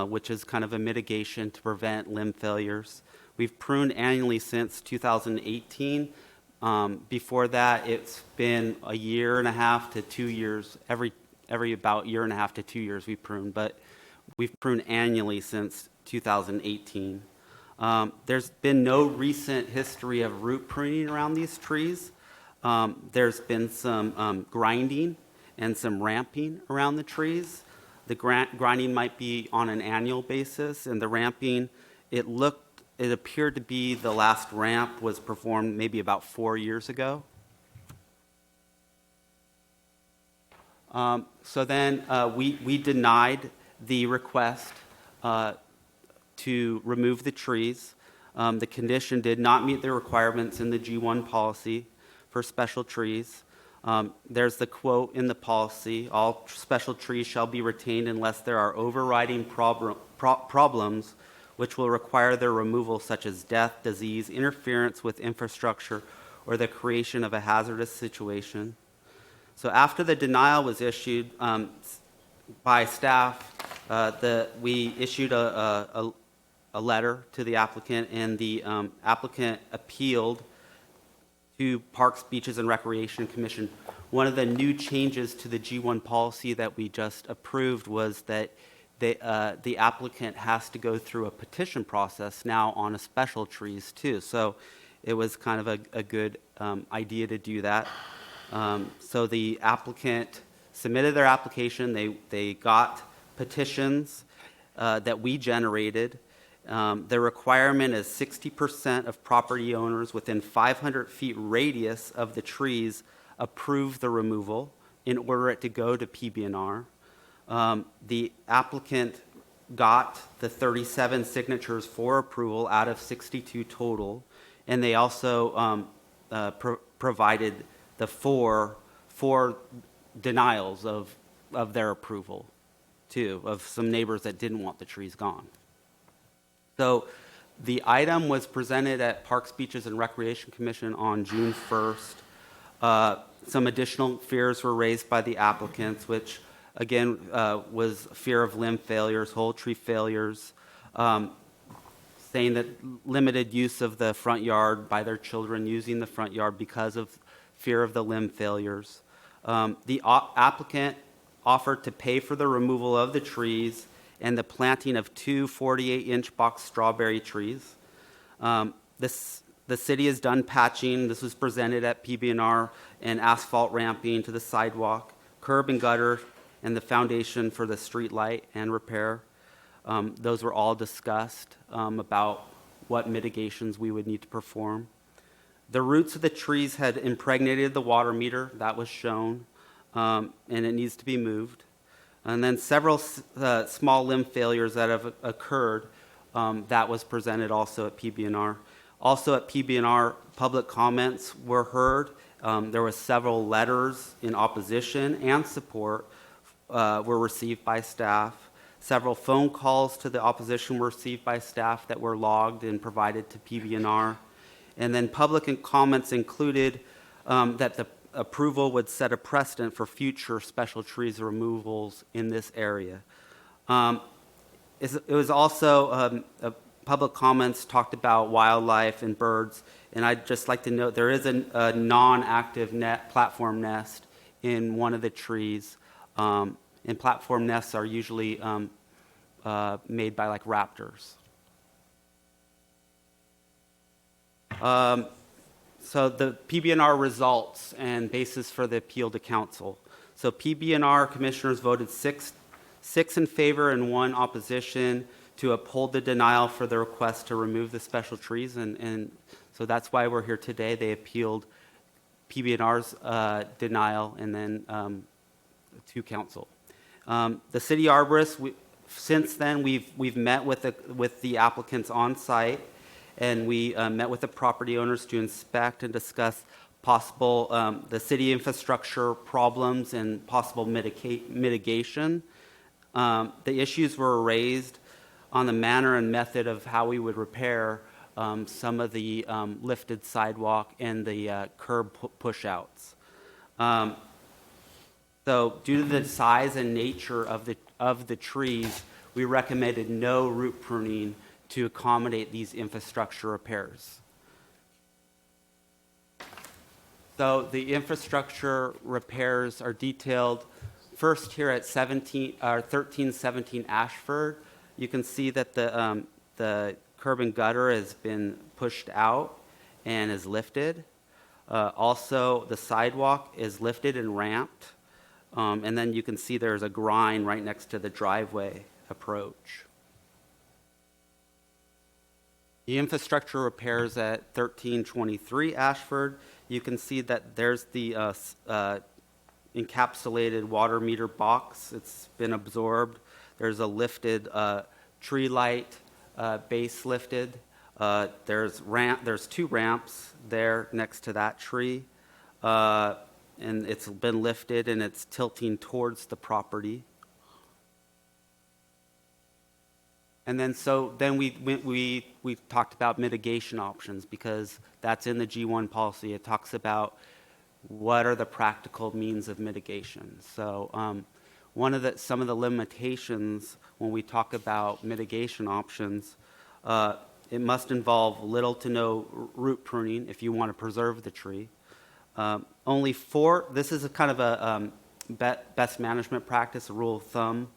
Speaker 22: which is kind of a mitigation to prevent limb failures. We've pruned annually since 2018. Before that, it's been a year and a half to 2 years. Every about year and a half to 2 years we prune, but we've pruned annually since 2018. There's been no recent history of root pruning around these trees. There's been some grinding and some ramping around the trees. The grinding might be on an annual basis, and the ramping, it appeared to be the last ramp was performed maybe about 4 years ago. So then we denied the request to remove the trees. The condition did not meet the requirements in the G1 policy for special trees. There's the quote in the policy, all special trees shall be retained unless there are overriding problems which will require their removal, such as death, disease, interference with infrastructure, or the creation of a hazardous situation. So after the denial was issued by staff, we issued a letter to the applicant, and the applicant appealed to Parks, Beaches, and Recreation Commission. One of the new changes to the G1 policy that we just approved was that the applicant has to go through a petition process now on a special trees too. So it was kind of a good idea to do that. So the applicant submitted their application. They got petitions that we generated. The requirement is 60% of property owners within 500 feet radius of the trees approve the removal in order it to go to PB&R. The applicant got the 37 signatures for approval out of 62 total, and they also provided the four denials of their approval, too, of some neighbors that didn't want the trees gone. So the item was presented at Parks, Beaches, and Recreation Commission on June 1st. Some additional fears were raised by the applicants, which, again, was fear of limb failures, whole tree failures, saying that limited use of the front yard by their children using the front yard because of fear of the limb failures. The applicant offered to pay for the removal of the trees and the planting of 2 48-inch box strawberry trees. The city has done patching. This was presented at PB&R, and asphalt ramping to the sidewalk, curb and gutter, and the foundation for the street light and repair. Those were all discussed about what mitigations we would need to perform. The roots of the trees had impregnated the water meter. That was shown, and it needs to be moved. And then several small limb failures that have occurred, that was presented also at PBNR. Also at PBNR, public comments were heard. There were several letters in opposition and support were received by staff. Several phone calls to the opposition were received by staff that were logged and provided to PBNR. And then public comments included that the approval would set a precedent for future special trees removals in this area. It was also, public comments talked about wildlife and birds, and I'd just like to note there is a non-active platform nest in one of the trees, and platform nests are usually made by like raptors. So the PBNR results and basis for the appeal to council. So PBNR commissioners voted six in favor and 1 opposition to uphold the denial for the request to remove the special trees, and so that's why we're here today. They appealed PBNR's denial and then to council. The city arborist, since then we've met with the applicants on site, and we met with the property owners to inspect and discuss possible the city infrastructure problems and possible mitigation. The issues were raised on the manner and method of how we would repair some of the lifted sidewalk and the curb push-outs. So due to the size and nature of the trees, we recommended no root pruning to accommodate these infrastructure repairs. So the infrastructure repairs are detailed first here at 1317 Ashford. You can see that the curb and gutter has been pushed out and is lifted. Also, the sidewalk is lifted and ramped. And then you can see there's a grind right next to the driveway approach. The infrastructure repairs at 1323 Ashford, you can see that there's the encapsulated water meter box. It's been absorbed. There's a lifted tree light base lifted. There's 2 ramps there next to that tree. And it's been lifted and it's tilting towards the property. And then we talked about mitigation options, because that's in the G1 policy. It talks about what are the practical means of mitigation. So some of the limitations when we talk about mitigation options, it must involve little to no root pruning if you want to preserve the tree. Only 4, this is a kind of a best management practice, a rule of thumb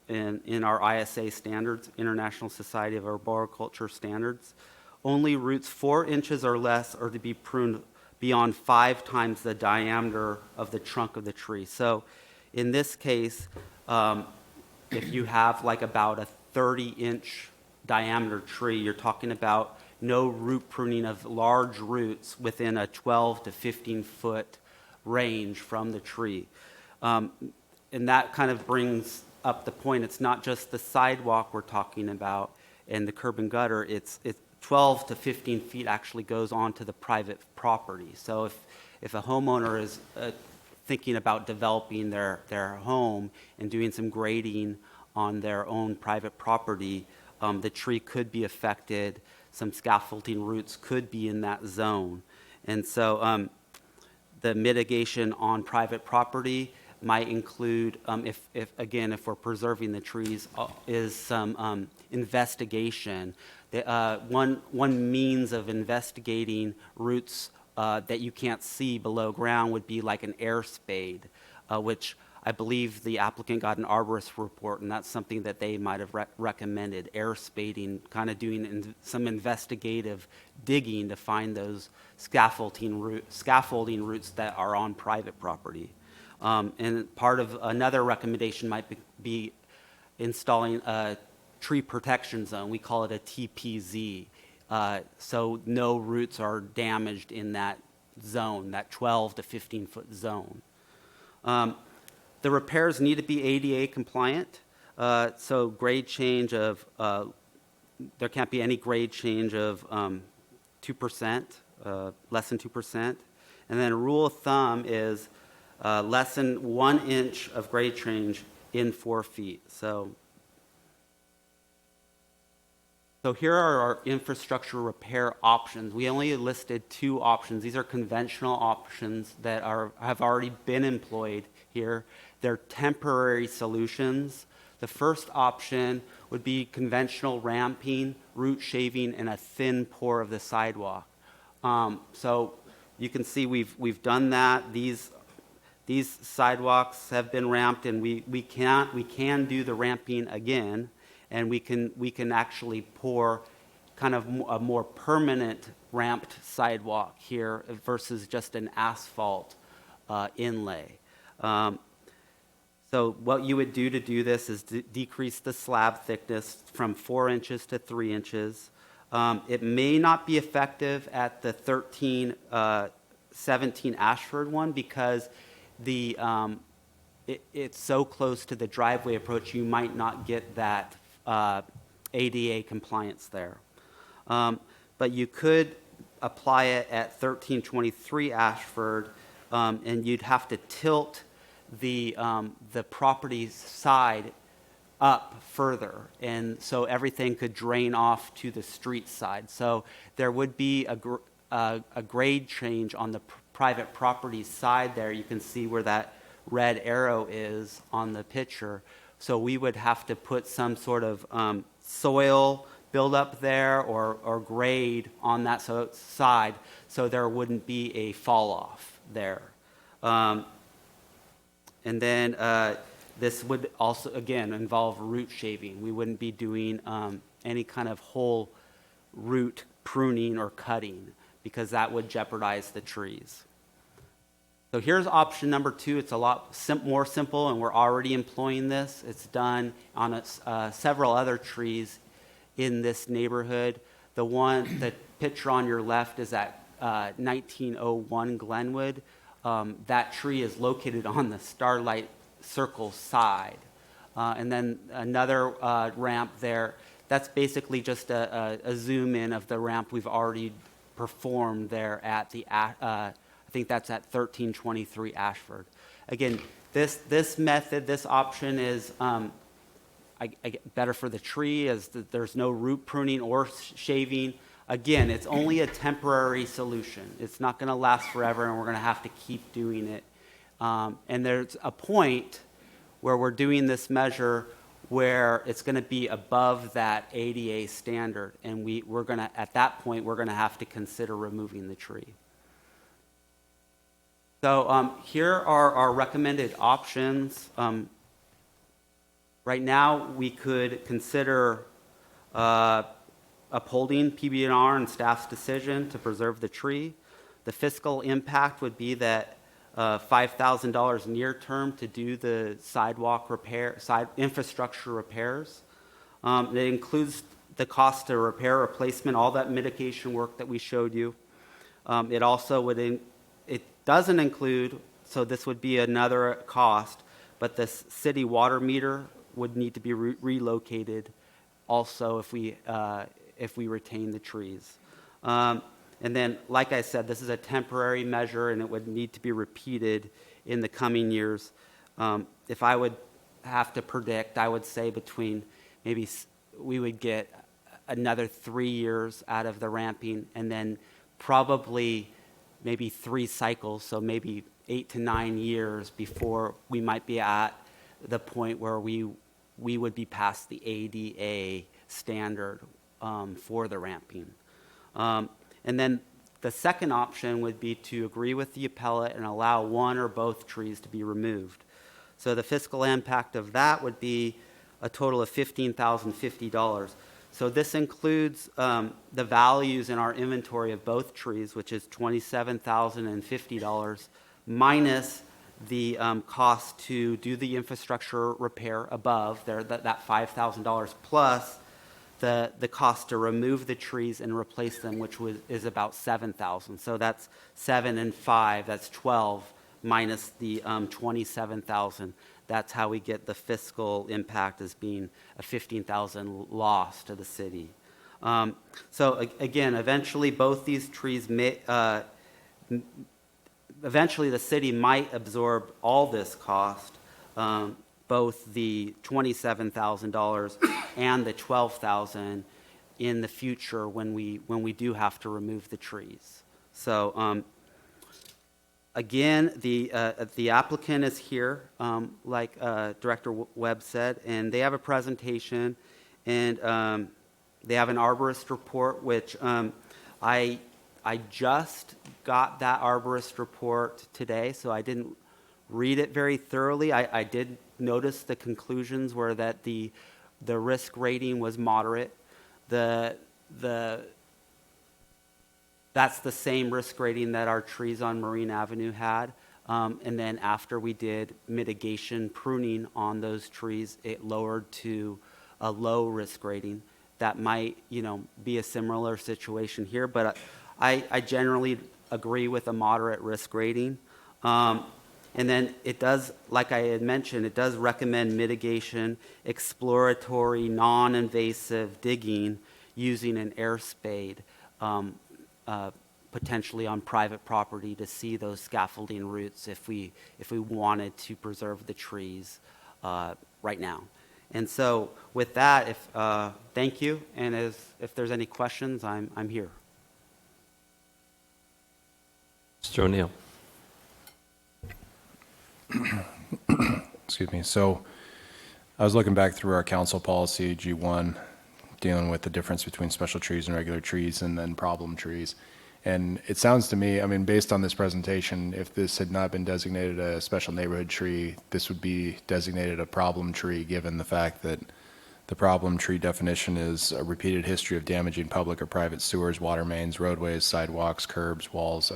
Speaker 22: in our ISA standards, International Society of Arboriculture Standards. Only roots 4 inches or less are to be pruned beyond 5 times the diameter of the trunk of the tree. So in this case, if you have like about a 30-inch diameter tree, you're talking about no root pruning of large roots within a 12 to 15-foot range from the tree. And that kind of brings up the point. It's not just the sidewalk we're talking about and the curb and gutter. It's 12 to 15 feet actually goes onto the private property. So if a homeowner is thinking about developing their home and doing some grading on their own private property, the tree could be affected. Some scaffolding roots could be in that zone. And so the mitigation on private property might include, if we're preserving the trees, is some investigation. One means of investigating roots that you can't see below ground would be like an air spade, which I believe the applicant got an arborist report, and that's something that they might have recommended, air spading, kind of doing some investigative digging to find those scaffolding roots that are on private property. And part of another recommendation might be installing tree protection zone. We call it a TPZ. So no roots are damaged in that zone, that 12 to 15-foot zone. The repairs need to be ADA compliant. So grade change of, there can't be any grade change of 2%, less than 2%. And then a rule of thumb is less than 1 inch of grade change in 4 feet. So here are our infrastructure repair options. We only listed 2 options. These are conventional options that have already been employed here. They're temporary solutions. The first option would be conventional ramping, root shaving, and a thin pour of the sidewalk. So you can see we've done that. These sidewalks have been ramped, and we can do the ramping again, and we can actually pour kind of a more permanent ramped sidewalk here versus just an asphalt inlay. So what you would do to do this is decrease the slab thickness from 4 inches to 3 inches. It may not be effective at the 1317 Ashford one because it's so close to the driveway approach, you might not get that ADA compliance there. But you could apply it at 1323 Ashford, and you'd have to tilt the property side up further, and so everything could drain off to the street side. So there would be a grade change on the private property side there. You can see where that red arrow is on the picture. So we would have to put some sort of soil buildup there or grade on that side so there wouldn't be a fall off there. And then this would also, again, involve root shaving. We wouldn't be doing any kind of whole root pruning or cutting because that would jeopardize the trees. So here's option number 2. It's a lot more simple, and we're already employing this. It's done on several other trees in this neighborhood. The picture on your left is at 1901 Glenwood. That tree is located on the Starlight Circle side. And then another ramp there. That's basically just a zoom in of the ramp we've already performed there at the, I think that's at 1323 Ashford. Again, this method, this option is better for the tree as there's no root pruning or shaving. Again, it's only a temporary solution. It's not going to last forever, and we're going to have to keep doing it. And there's a point where we're doing this measure where it's going to be above that ADA standard, and we're going to, at that point, we're going to have to consider removing the tree. So here are our recommended options. Right now, we could consider upholding PB&R and staff's decision to preserve the tree. The fiscal impact would be that $5,000 near term to do the sidewalk repair, infrastructure repairs. It includes the cost of repair, replacement, all that mitigation work that we showed you. It also would, it doesn't include, so this would be another cost, but the city water meter would need to be relocated also if we retain the trees. And then, like I said, this is a temporary measure, and it would need to be repeated in the coming years. If I would have to predict, I would say between maybe we would get another 3 years out of the ramping, and then probably maybe 3 cycles, so maybe 8 to 9 years before we might be at the point where we would be past the ADA standard for the ramping. And then the second option would be to agree with the appellate and allow one or both trees to be removed. So the fiscal impact of that would be a total of $15,050. So this includes the values in our inventory of both trees, which is $27,050, minus the cost to do the infrastructure repair above there, that $5,000 plus the cost to remove the trees and replace them, which is about $7,000. So that's 7 and 5, that's 12 minus the $27,000. That's how we get the fiscal impact as being a $15,000 loss to the city. So again, eventually both these trees may, eventually the city might absorb all this cost, both the $27,000 and the $12,000 in the future when we do have to remove the trees. So again, the applicant is here, like Director Webb said, and they have a presentation, and they have an arborist report, which I just got that arborist report today, so I didn't read it very thoroughly. I did notice the conclusions were that the risk rating was moderate. That's the same risk rating that our trees on Marine Avenue had. And then after we did mitigation pruning on those trees, it lowered to a low risk rating. That might, be a similar situation here, but I generally agree with a moderate risk rating. And then it does, like I had mentioned, it does recommend mitigation, exploratory, non-invasive digging using an air spade, potentially on private property to see those scaffolding roots if we wanted to preserve the trees right now. And so with that, thank you, and if there's any questions, I'm here.
Speaker 4: Mr. O'Neill.
Speaker 18: Excuse me. So I was looking back through our council policy, G1, dealing with the difference between special trees and regular trees and then problem trees. And it sounds to me, based on this presentation, if this had not been designated a special neighborhood tree, this would be designated a problem tree, given the fact that the problem tree definition is a repeated history of damaging public or private sewers, water mains, roadways, sidewalks, curbs, walls.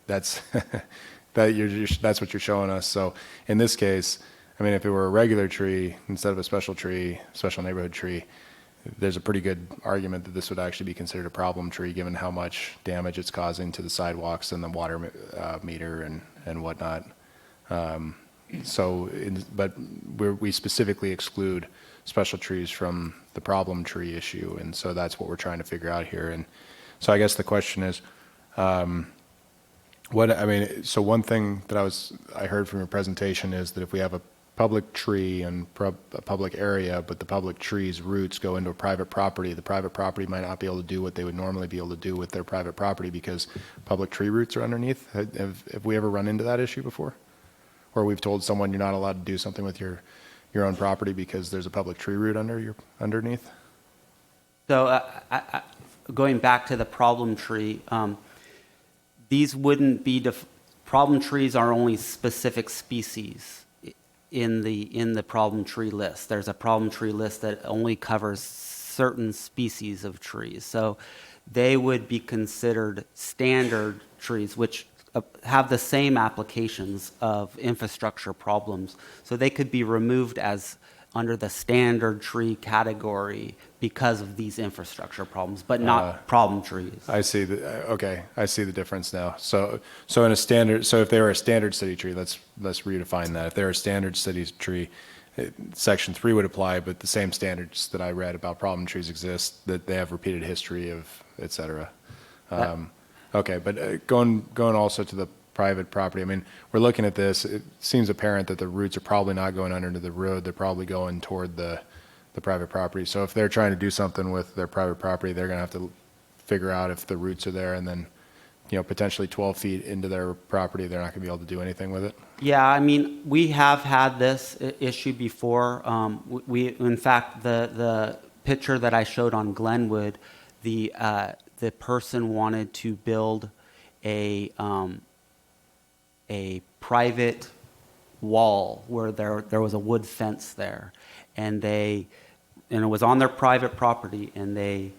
Speaker 18: That's that's what you're showing us. So in this case, if it were a regular tree instead of a special tree, special neighborhood tree, there's a pretty good argument that this would actually be considered a problem tree, given how much damage it's causing to the sidewalks and the water meter and whatnot. But we specifically exclude special trees from the problem tree issue, and so that's what we're trying to figure out here. And so I guess the question is, so one thing that I heard from your presentation is that if we have a public tree and a public area, but the public tree's roots go into a private property, the private property might not be able to do what they would normally be able to do with their private property because public tree roots are underneath. Have we ever run into that issue before? Where we've told someone you're not allowed to do something with your own property because there's a public tree root underneath?
Speaker 22: So going back to the problem tree, these wouldn't be, problem trees are only specific species in the problem tree list. There's a problem tree list that only covers certain species of trees. So they would be considered standard trees, which have the same applications of infrastructure problems. So they could be removed as under the standard tree category because of these infrastructure problems, but not problem trees.
Speaker 18: I see I see the difference now. So if they were a standard city tree, let's redefine that. If they're a standard city tree, Section 3 would apply, but the same standards that I read about problem trees exist, that they have repeated history of, et cetera. Okay, but going also to the private property, we're looking at this, it seems apparent that the roots are probably not going under the road, they're probably going toward the private property. So if they're trying to do something with their private property, they're gonna have to figure out if the roots are there, and then, potentially 12 feet into their property, they're not gonna be able to do anything with it.
Speaker 22: Yeah, we have had this issue before. In fact, the picture that I showed on Glenwood, the person wanted to build a private wall where there was a wood fence there, and it was on their private property, and they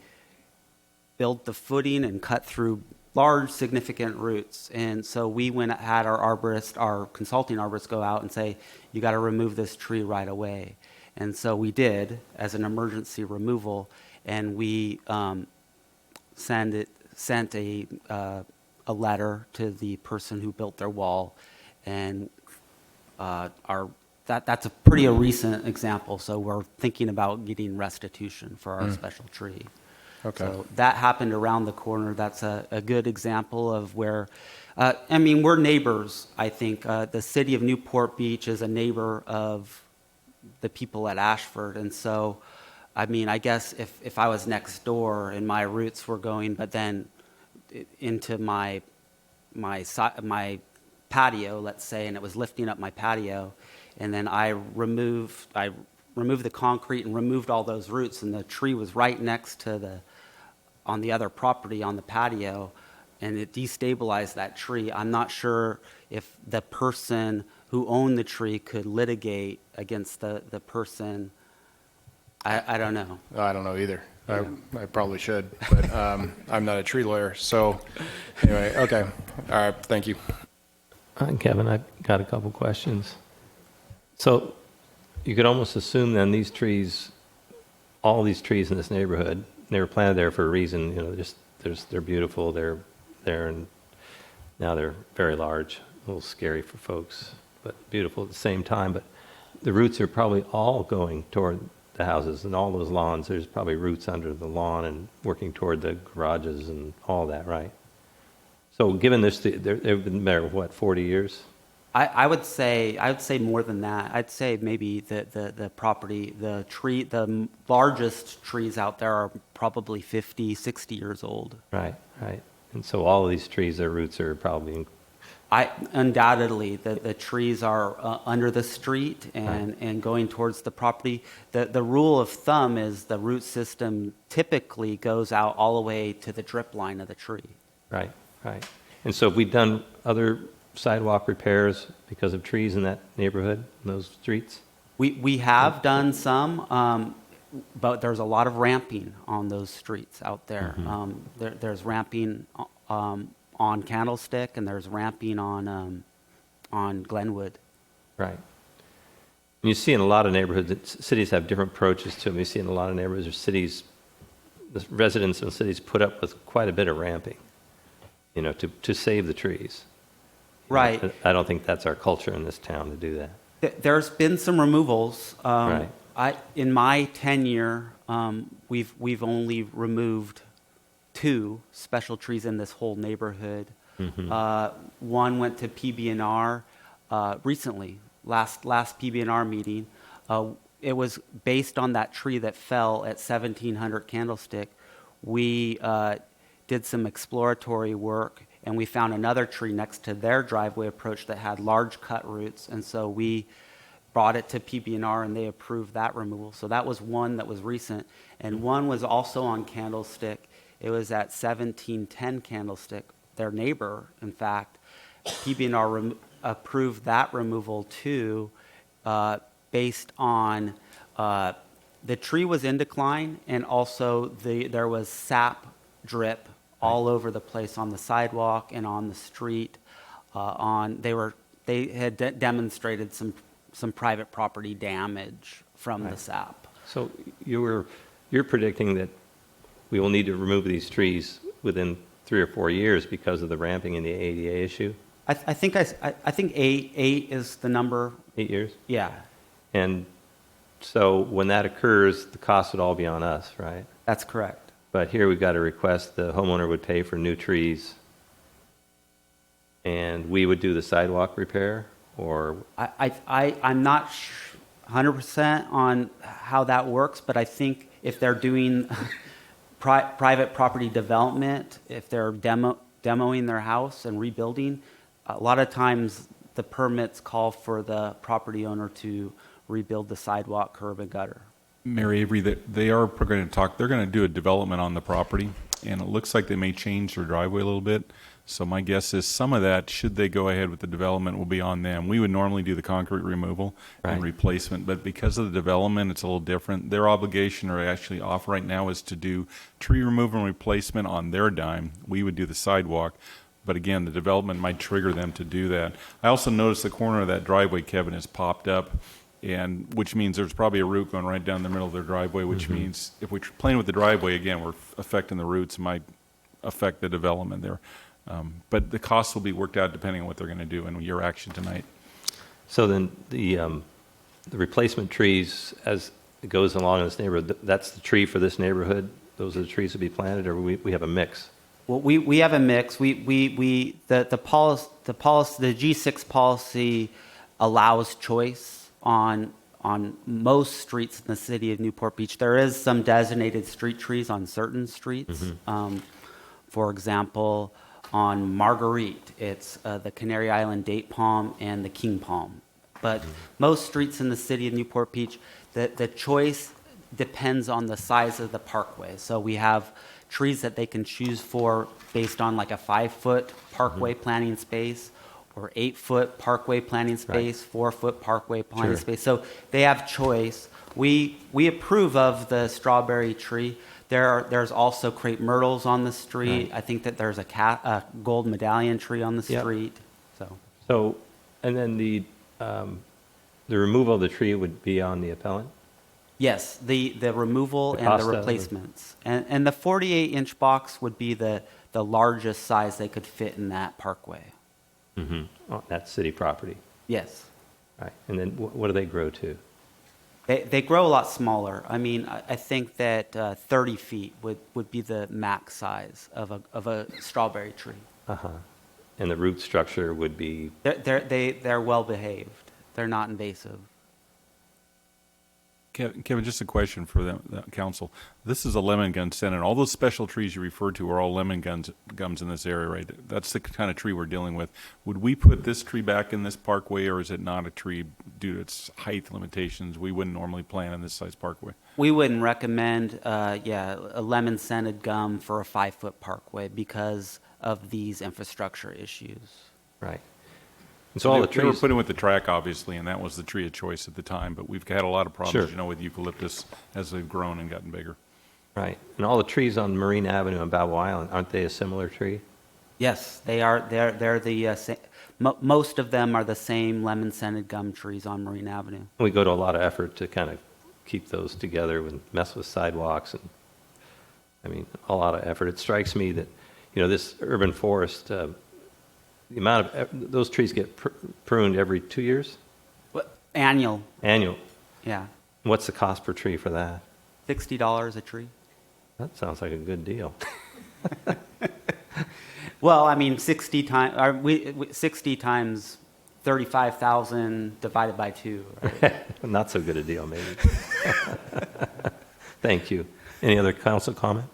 Speaker 22: built the footing and cut through large, significant roots. And so we had our consulting arborist go out and say, you got to remove this tree right away. And so we did as an emergency removal, and we sent a letter to the person who built their wall, and that's a pretty recent example. So we're thinking about getting restitution for our special tree.
Speaker 18: Okay.
Speaker 22: So that happened around the corner. That's a good example of where, I mean, we're neighbors, I think. The city of Newport Beach is a neighbor of the people at Ashford. And so, I mean, I guess if I was next door and my roots were going, but then into my patio, let's say, and it was lifting up my patio, and then I removed the concrete and removed all those roots, and the tree was right next to on the other property on the patio, and it destabilized that tree. I'm not sure if the person who owned the tree could litigate against the person. I don't know.
Speaker 18: I don't know either. I probably should, but I'm not a tree lawyer. So anyway, okay. All right, thank you.
Speaker 4: Kevin, I've got a couple questions. So you could almost assume then these trees, all these trees in this neighborhood, they were planted there for a reason, you know, just they're beautiful, they're there, and now they're very large, a little scary for folks, but beautiful at the same time. But the roots are probably all going toward the houses and all those lawns. There's probably roots under the lawn and working toward the garages and all that, right? So given this, they've been there, what, 40 years?
Speaker 22: I would say more than that. I'd say maybe the property, the largest trees out there are probably 50, 60 years old.
Speaker 4: Right. And so all of these trees, their roots are probably...
Speaker 22: Undoubtedly, the trees are under the street and going towards the property. The rule of thumb is the root system typically goes out all the way to the drip line of the tree.
Speaker 4: Right. And so have we done other sidewalk repairs because of trees in that neighborhood, in those streets?
Speaker 22: We have done some, but there's a lot of ramping on those streets out there.
Speaker 4: Mm-hmm.
Speaker 22: There's ramping on Candlestick, and there's ramping on Glenwood.
Speaker 4: Right. And you see in a lot of neighborhoods, cities have different approaches to them. You see in a lot of neighborhoods, the residents in cities put up with quite a bit of ramping, you know, to save the trees.
Speaker 22: Right.
Speaker 4: I don't think that's our culture in this town to do that.
Speaker 22: There's been some removals.
Speaker 4: Right.
Speaker 22: In my tenure, we've only removed 2 special trees in this whole neighborhood.
Speaker 4: Mm-hmm.
Speaker 22: One went to PB&R recently, last PB&R meeting. It was based on that tree that fell at 1700 Candlestick. We did some exploratory work, and we found another tree next to their driveway approach that had large cut roots, and so we brought it to PB&R, and they approved that removal. So that was one that was recent, and one was also on Candlestick. It was at 1710 Candlestick, their neighbor, in fact. PB&R approved that removal too, based on the tree was in decline, and also there was sap drip all over the place on the sidewalk and on the street. They had demonstrated some private property damage from the sap.
Speaker 4: So you're predicting that we will need to remove these trees within 3 or 4 years because of the ramping and the ADA issue?
Speaker 22: I think 8 is the number.
Speaker 4: 8 years?
Speaker 22: Yeah.
Speaker 4: And so when that occurs, the cost would all be on us, right?
Speaker 22: That's correct.
Speaker 4: But here we've got a request the homeowner would pay for new trees, and we would do the sidewalk repair, or?
Speaker 22: I'm not 100% on how that works, but I think if they're doing private property development, if they're demoing their house and rebuilding, a lot of times the permits call for the property owner to rebuild the sidewalk, curb, and gutter.
Speaker 2: Mayor Avery, that they are going to talk, they're going to do a development on the property. and it looks like they may change their driveway a little bit. So my guess is some of that, should they go ahead with the development, will be on them. We would normally do the concrete removal and replacement, but because of the development, it's a little different. Their obligation, or actually off right now, is to do tree removal and replacement on their dime. We would do the sidewalk, but again, the development might trigger them to do that. I also noticed the corner of that driveway, Kevin, has popped up, and which means there's probably a root going right down the middle of their driveway, which means if we're playing with the driveway, again, we're affecting the roots, might affect the development there. But the costs will be worked out depending on what they're going to do and your action tonight.
Speaker 4: So then the replacement trees, as it goes along in this neighborhood, that's the tree for this neighborhood? Those are the trees to be planted, or we have a mix?
Speaker 22: Well, we have a mix. The G6 policy allows choice on most streets in the city of Newport Beach. There is some designated street trees on certain streets. For example, on Marguerite, it's the Canary Island date palm and the king palm. But most streets in the city of Newport Beach, the choice depends on the size of the parkway. So we have trees that they can choose for based on like a 5-foot parkway planting space, or 8-foot parkway planting space, 4-foot parkway planting space. So they have choice. We approve of the strawberry tree. There's also crepe myrtles on the street. I think that there's a gold medallion tree on the street.
Speaker 4: So, and then the removal of the tree would be on the appellant?
Speaker 22: Yes, the removal and the replacements. And the 48-inch box would be the largest size they could fit in that parkway.
Speaker 4: On that city property?
Speaker 22: Yes.
Speaker 4: Right. And then what do they grow to?
Speaker 22: They grow a lot smaller. I mean, I think that 30 feet would be the max size of a strawberry tree.
Speaker 4: And the root structure would be?
Speaker 22: They're well behaved. They're not invasive.
Speaker 2: Kevin, just a question for the council. This is a lemon gum Senate. All those special trees you referred to are all lemon gums in this area, right? That's the kind of tree we're dealing with. Would we put this tree back in this parkway, or is it not a tree due to its height limitations? We wouldn't normally plant in this size parkway.
Speaker 22: We wouldn't recommend, a lemon scented gum for a 5-foot parkway because of these infrastructure issues.
Speaker 4: Right. And so all the trees.
Speaker 2: They were put in with the track, obviously, and that was the tree of choice at the time. But we've had a lot of problems, with eucalyptus as they've grown and gotten bigger.
Speaker 4: Right. And all the trees on Marine Avenue and Balboa Island, aren't they a similar tree?
Speaker 22: Yes, they are. They're the same. Most of them are the same lemon scented gum trees on Marine Avenue.
Speaker 4: We go to a lot of effort to kind of keep those together and mess with sidewalks, and a lot of effort. It strikes me that this urban forest. The amount of those trees get pruned every 2 years?
Speaker 22: Annual.
Speaker 4: Annual.
Speaker 22: Yeah.
Speaker 4: What's the cost per tree for that?
Speaker 22: $60 a tree.
Speaker 4: That sounds like a good deal.
Speaker 22: Well, 60 times 35,000 divided by 2. Right?
Speaker 4: Not so good a deal, maybe. Thank you. Any other council comment?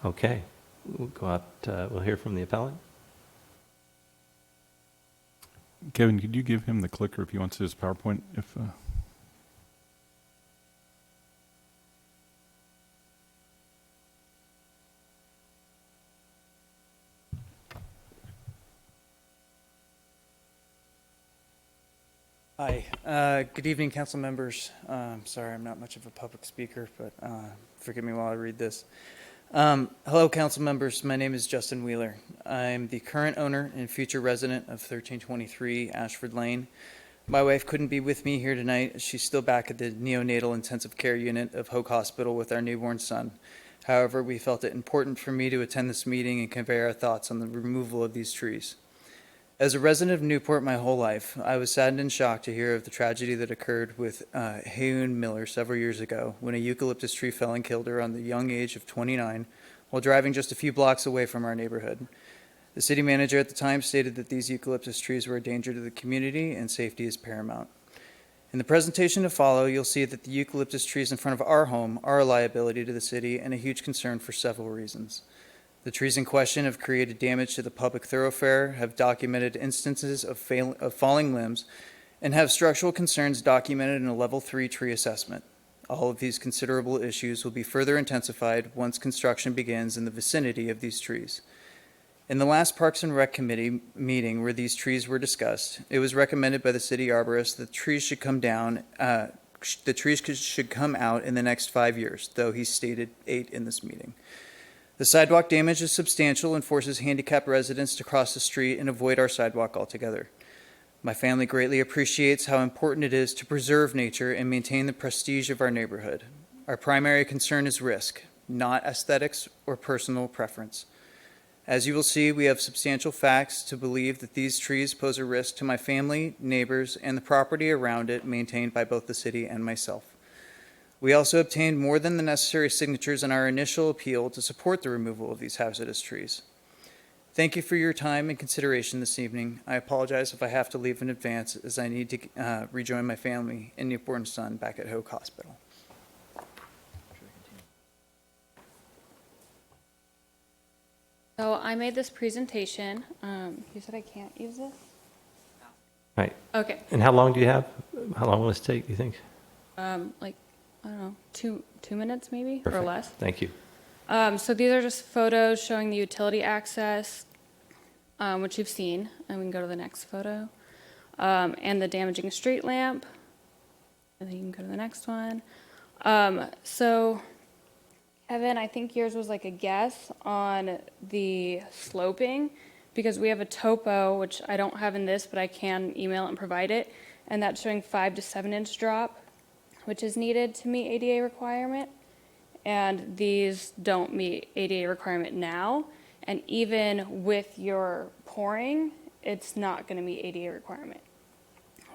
Speaker 4: Okay. We'll go out. We'll hear from the appellant.
Speaker 2: Kevin, could you give him the clicker if he wants his PowerPoint?
Speaker 1: Hi. Good evening, council members. Sorry, I'm not much of a public speaker, but forgive me while I read this. Hello, council members. My name is Justin Wheeler. I'm the current owner and future resident of 1323 Ashford Lane. My wife couldn't be with me here tonight. She's still back at the neonatal intensive care unit of Hoag Hospital with our newborn son. However, we felt it important for me to attend this meeting and convey our thoughts on the removal of these trees. As a resident of Newport my whole life, I was saddened and shocked to hear of the tragedy that occurred with Heyoon Miller several years ago when a eucalyptus tree fell and killed her on the young age of 29 while driving just a few blocks away from our neighborhood. The city manager at the time stated that these eucalyptus trees were a danger to the community and safety is paramount. In the presentation to follow, you'll see that the eucalyptus trees in front of our home are a liability to the city and a huge concern for several reasons. The trees in question have created damage to the public thoroughfare, have documented instances of falling limbs, and have structural concerns documented in a level 3 tree assessment. All of these considerable issues will be further intensified once construction begins in the vicinity of these trees. In the last Parks and Rec Committee meeting where these trees were discussed, it was recommended by the city arborist that trees should come down, should come out in the next 5 years, though he stated 8 in this meeting. The sidewalk damage is substantial and forces handicapped residents to cross the street and avoid our sidewalk altogether. My family greatly appreciates how important it is to preserve nature and maintain the prestige of our neighborhood. Our primary concern is risk, not aesthetics or personal preference. As you will see, we have substantial facts to believe that these trees pose a risk to my family, neighbors, and the property around it maintained by both the city and myself. We also obtained more than the necessary signatures in our initial appeal to support the removal of these hazardous trees. Thank you for your time and consideration this evening. I apologize if I have to leave in advance, as I need to rejoin my family in Newport and Son back at Hoag Hospital.
Speaker 10: So I made this presentation. You said I can't use this?
Speaker 4: Right.
Speaker 10: Okay.
Speaker 4: And how long do you have? How long will this take, do you think?
Speaker 10: Like, I don't know, two minutes maybe,
Speaker 4: Perfect.
Speaker 10: or less.
Speaker 4: Thank you.
Speaker 10: So these are just photos showing the utility access, which you've seen, and we can go to the next photo, and the damaging street lamp, and then you can go to the next one. So Kevin, I think yours was like a guess on the sloping, because we have a topo, which I don't have in this, but I can email it and provide it, and that's showing 5 to 7 inch drop, which is needed to meet ADA requirement. And these don't meet ADA requirement now. And even with your pouring, it's not going to meet ADA requirement.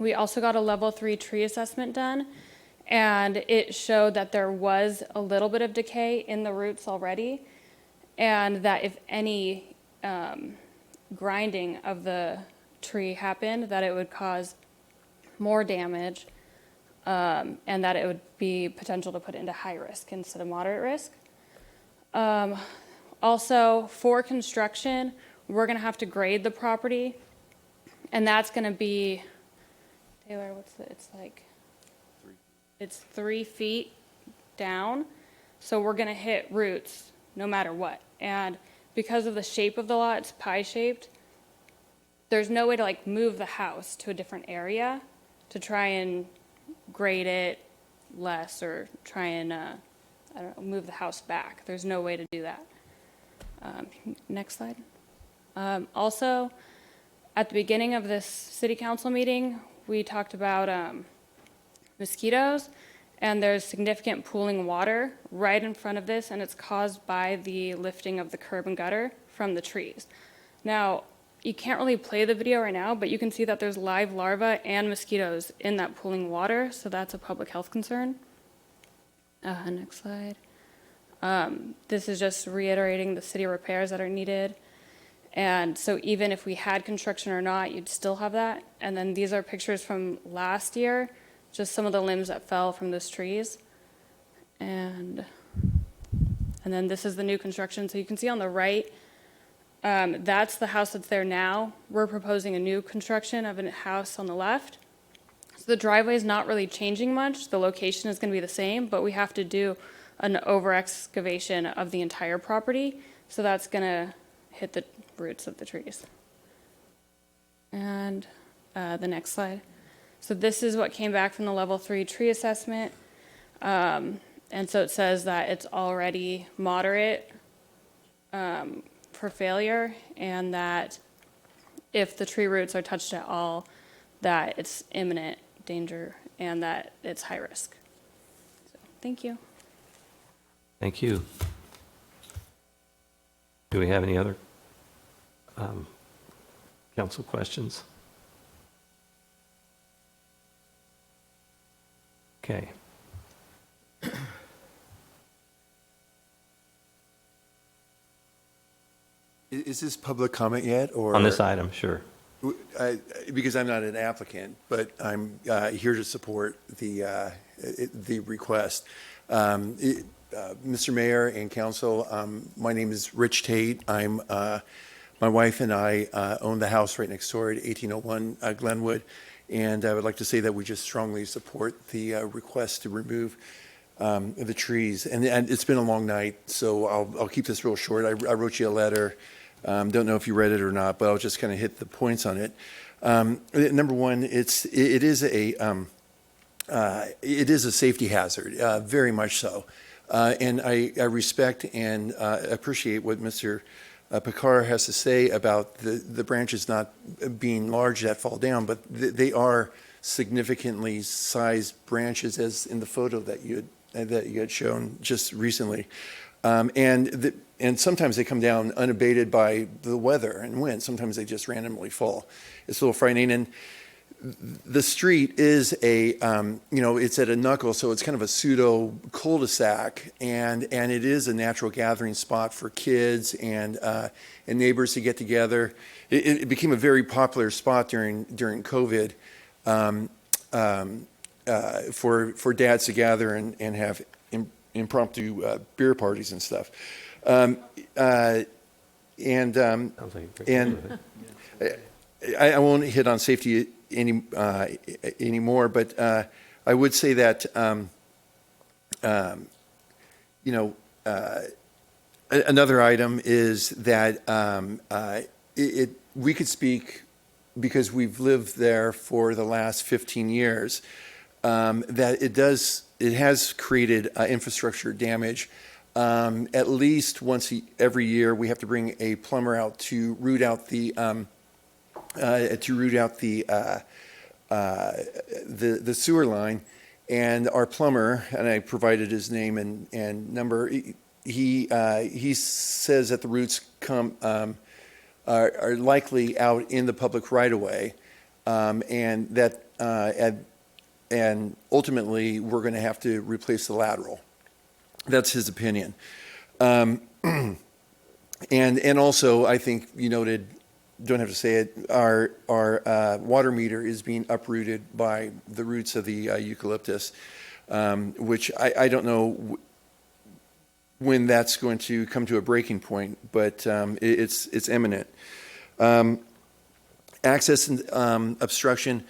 Speaker 10: We also got a level 3 tree assessment done, and it showed that there was a little bit of decay in the roots already, and that if any grinding of the tree happened, that it would cause more damage, and that it would be potential to put into high risk instead of moderate risk. Also, for construction, we're going to have to grade the property, and that's going to be, Taylor, it's 3 feet down, so we're going to hit roots no matter what. And because of the shape of the lot, it's pie-shaped, there's no way to like move the house to a different area to try and grade it less or try and I don't know, move the house back. There's no way to do that. Next slide. Also, at the beginning of this city council meeting, we talked about mosquitoes, and there's significant pooling water right in front of this, and it's caused by the lifting of the curb and gutter from the trees. Now, you can't really play the video right now, but you can see that there's live larvae and mosquitoes in that pooling water, so that's a public health concern. Next slide. This is just reiterating the city repairs that are needed. And so even if we had construction or not, you'd still have that. And then these are pictures from last year, just some of the limbs that fell from those trees. And then this is the new construction. So you can see on the right, that's the house that's there now. We're proposing a new construction of a house on the left. So the driveway is not really changing much. The location is going to be the same, but we have to do an over excavation of the entire property. So that's going to hit the roots of the trees. And the next slide. So this is what came back from the level 3 tree assessment. And so it says that it's already moderate for failure, and that if the tree roots are touched at all, that it's imminent danger and that it's high risk. So, thank you.
Speaker 4: Thank you. Do we have any other council questions? Okay.
Speaker 11: Is this public comment yet, or?
Speaker 4: On this item, sure.
Speaker 11: Because I'm not an applicant, but I'm here to support the request. Mr. Mayor and Council, my name is Rich Tate. My wife and I own the house right next door at 1801 Glenwood, and I would like to say that we just strongly support the request to remove the trees. And it's been a long night, so I'll keep this real short. I wrote you a letter. Don't know if you read it or not, but I'll just kind of hit the points on it. Number one, it is a safety hazard, very much so. And I respect and appreciate what Mr. Picard has to say about the branches not being large that fall down, but they are significantly sized branches, as in the photo that you had shown just recently. And sometimes they come down unabated by the weather and wind. Sometimes they just randomly fall. It's a little frightening. And the street is it's at a knuckle, so it's kind of a pseudo cul-de-sac, and it is a natural gathering spot for kids and neighbors to get together. It became a very popular spot during COVID for dads to gather and have impromptu beer parties and stuff. I won't hit on safety anymore, but I would say that another item is that we could speak, because we've lived there for the last 15 years, that it has created infrastructure damage. At least once every year, we have to bring a plumber out to root out the sewer line. And our plumber, and I provided his name and number, he says that the roots are likely out in the public right of way, and that and ultimately we're going to have to replace the lateral. That's his opinion. And also, I think you noted, don't have to say it, our water meter is being uprooted by the roots of the eucalyptus, which I don't know when that's going to come to a breaking point, but it's imminent. Access and obstruction.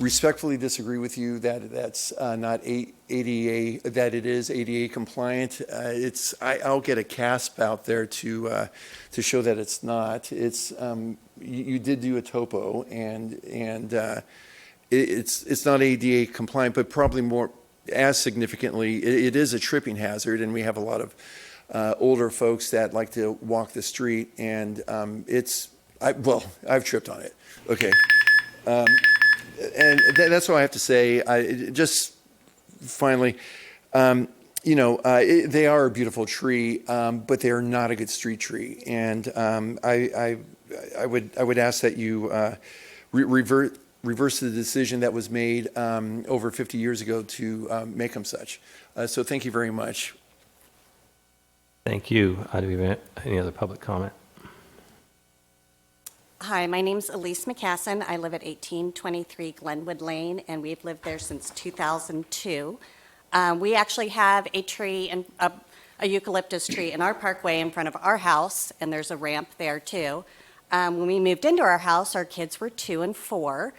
Speaker 11: Respectfully disagree with you that that's not ADA, that it is ADA compliant. I'll get a CASP out there to show that it's not. It's you did do a topo, and it's not ADA compliant, but probably more as significantly, it is a tripping hazard, and we have a lot of older folks that like to walk the street, and I've tripped on it. Okay. And that's all I have to say. Just finally, they are a beautiful tree, but they are not a good street tree. And I would ask that you reverse the decision that was made over 50 years ago to make them such. So thank you very much.
Speaker 4: Thank you. Do we have any other public comment?
Speaker 8: Hi, my name's Elise McCassin. I live at 1823 Glenwood Lane, and we've lived there since 2002. We actually have a tree, a eucalyptus tree in our parkway in front of our house, and there's a ramp there too. When we moved into our house, our kids were 2 and 4.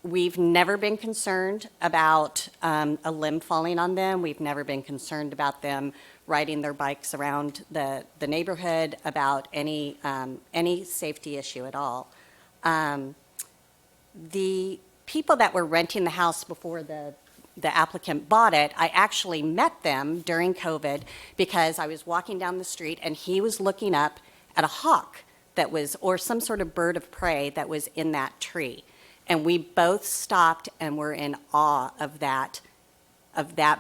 Speaker 8: We've never been concerned about a limb falling on them. We've never been concerned about them riding their bikes around the neighborhood, about any safety issue at all. The people that were renting the house before the applicant bought it, I actually met them during COVID because I was walking down the street and he was looking up at a hawk that was, or some sort of bird of prey that was in that tree. And we both stopped and were in awe of that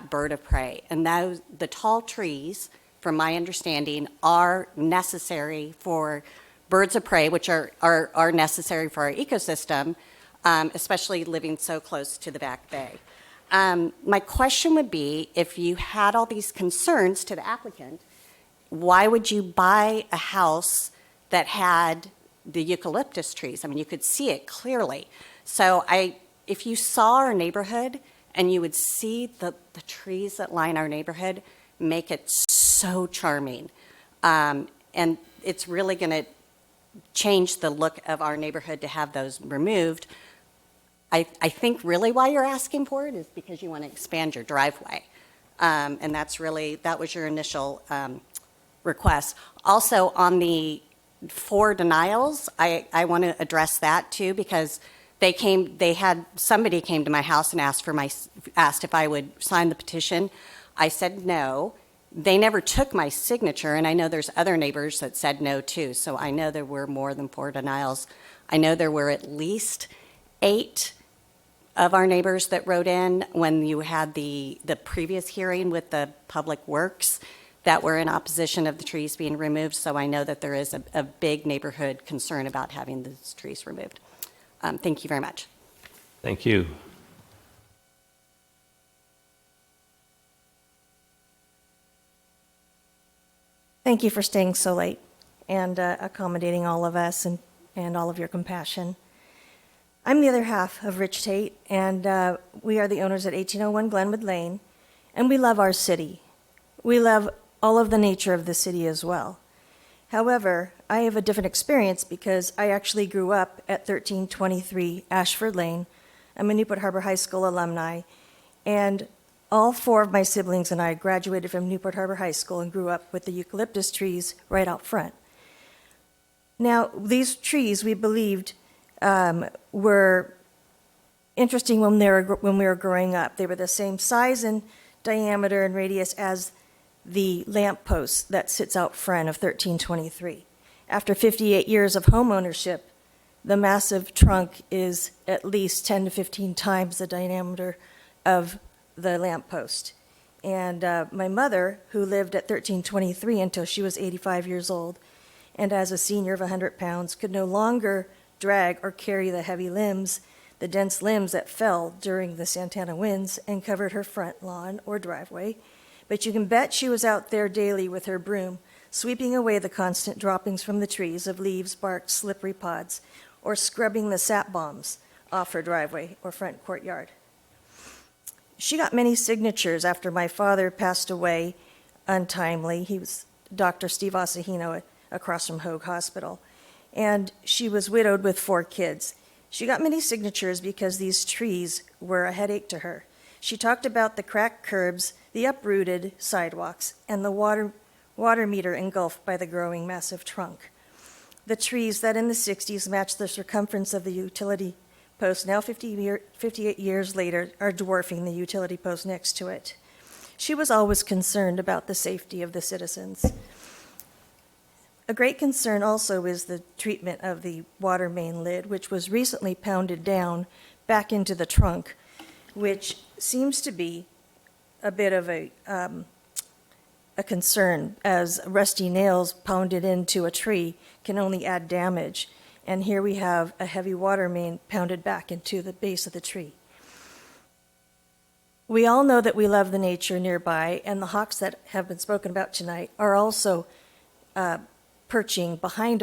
Speaker 8: bird of prey. And the tall trees, from my understanding, are necessary for birds of prey, which are necessary for our ecosystem, especially living so close to the Back Bay. My question would be, if you had all these concerns to the applicant, why would you buy a house that had the eucalyptus trees? I mean, you could see it clearly. So if you saw our neighborhood and you would see the trees that line our neighborhood, make it so charming. And it's really going to change the look of our neighborhood to have those removed. I think really why you're asking for it is because you want to expand your driveway. And that was your initial request. Also, on the 4 denials, I want to address that too, because somebody came to my house and asked if I would sign the petition. I said no. They never took my signature, and I know there's other neighbors that said no too, so I know there were more than 4 denials. I know there were at least 8 of our neighbors that wrote in when you had the previous hearing with the Public Works that were in opposition of the trees being removed, so I know that there is a big neighborhood concern about having these trees removed. Thank you very much.
Speaker 4: Thank you.
Speaker 12: Thank you for staying so late and accommodating all of us and all of your compassion. I'm the other half of Rich Tate, and we are the owners at 1801 Glenwood Lane, and we love our city. We love all of the nature of the city as well. However, I have a different experience because I actually grew up at 1323 Ashford Lane. I'm a Newport Harbor High School alumni, and all 4 of my siblings and I graduated from Newport Harbor High School and grew up with the eucalyptus trees right out front. Now, these trees, we believed, were interesting when we were growing up. They were the same size and diameter and radius as the lamp post that sits out front of 1323. After 58 years of home ownership, the massive trunk is at least 10 to 15 times the diameter of the lamp post. And my mother, who lived at 1323 until she was 85 years old, and as a senior of 100 pounds, could no longer drag or carry the heavy limbs, the dense limbs that fell during the Santana winds and covered her front lawn or driveway. But you can bet she was out there daily with her broom, sweeping away the constant droppings from the trees of leaves, bark, slippery pods, or scrubbing the sap bombs off her driveway or front courtyard. She got many signatures after my father passed away untimely. He was Dr. Steve Asahino across from Hoag Hospital. And she was widowed with 4 kids. She got many signatures because these trees were a headache to her. She talked about the cracked curbs, the uprooted sidewalks, and the water meter engulfed by the growing massive trunk. The trees that in the 60s matched the circumference of the utility post, now 58 years later, are dwarfing the utility post next to it. She was always concerned about the safety of the citizens. A great concern also is the treatment of the water main lid, which was recently pounded down back into the trunk, which seems to be a bit of a concern, as rusty nails pounded into a tree can only add damage. And here we have a heavy water main pounded back into the base of the tree. We all know that we love the nature nearby, and the hawks that have been spoken about tonight are also perching behind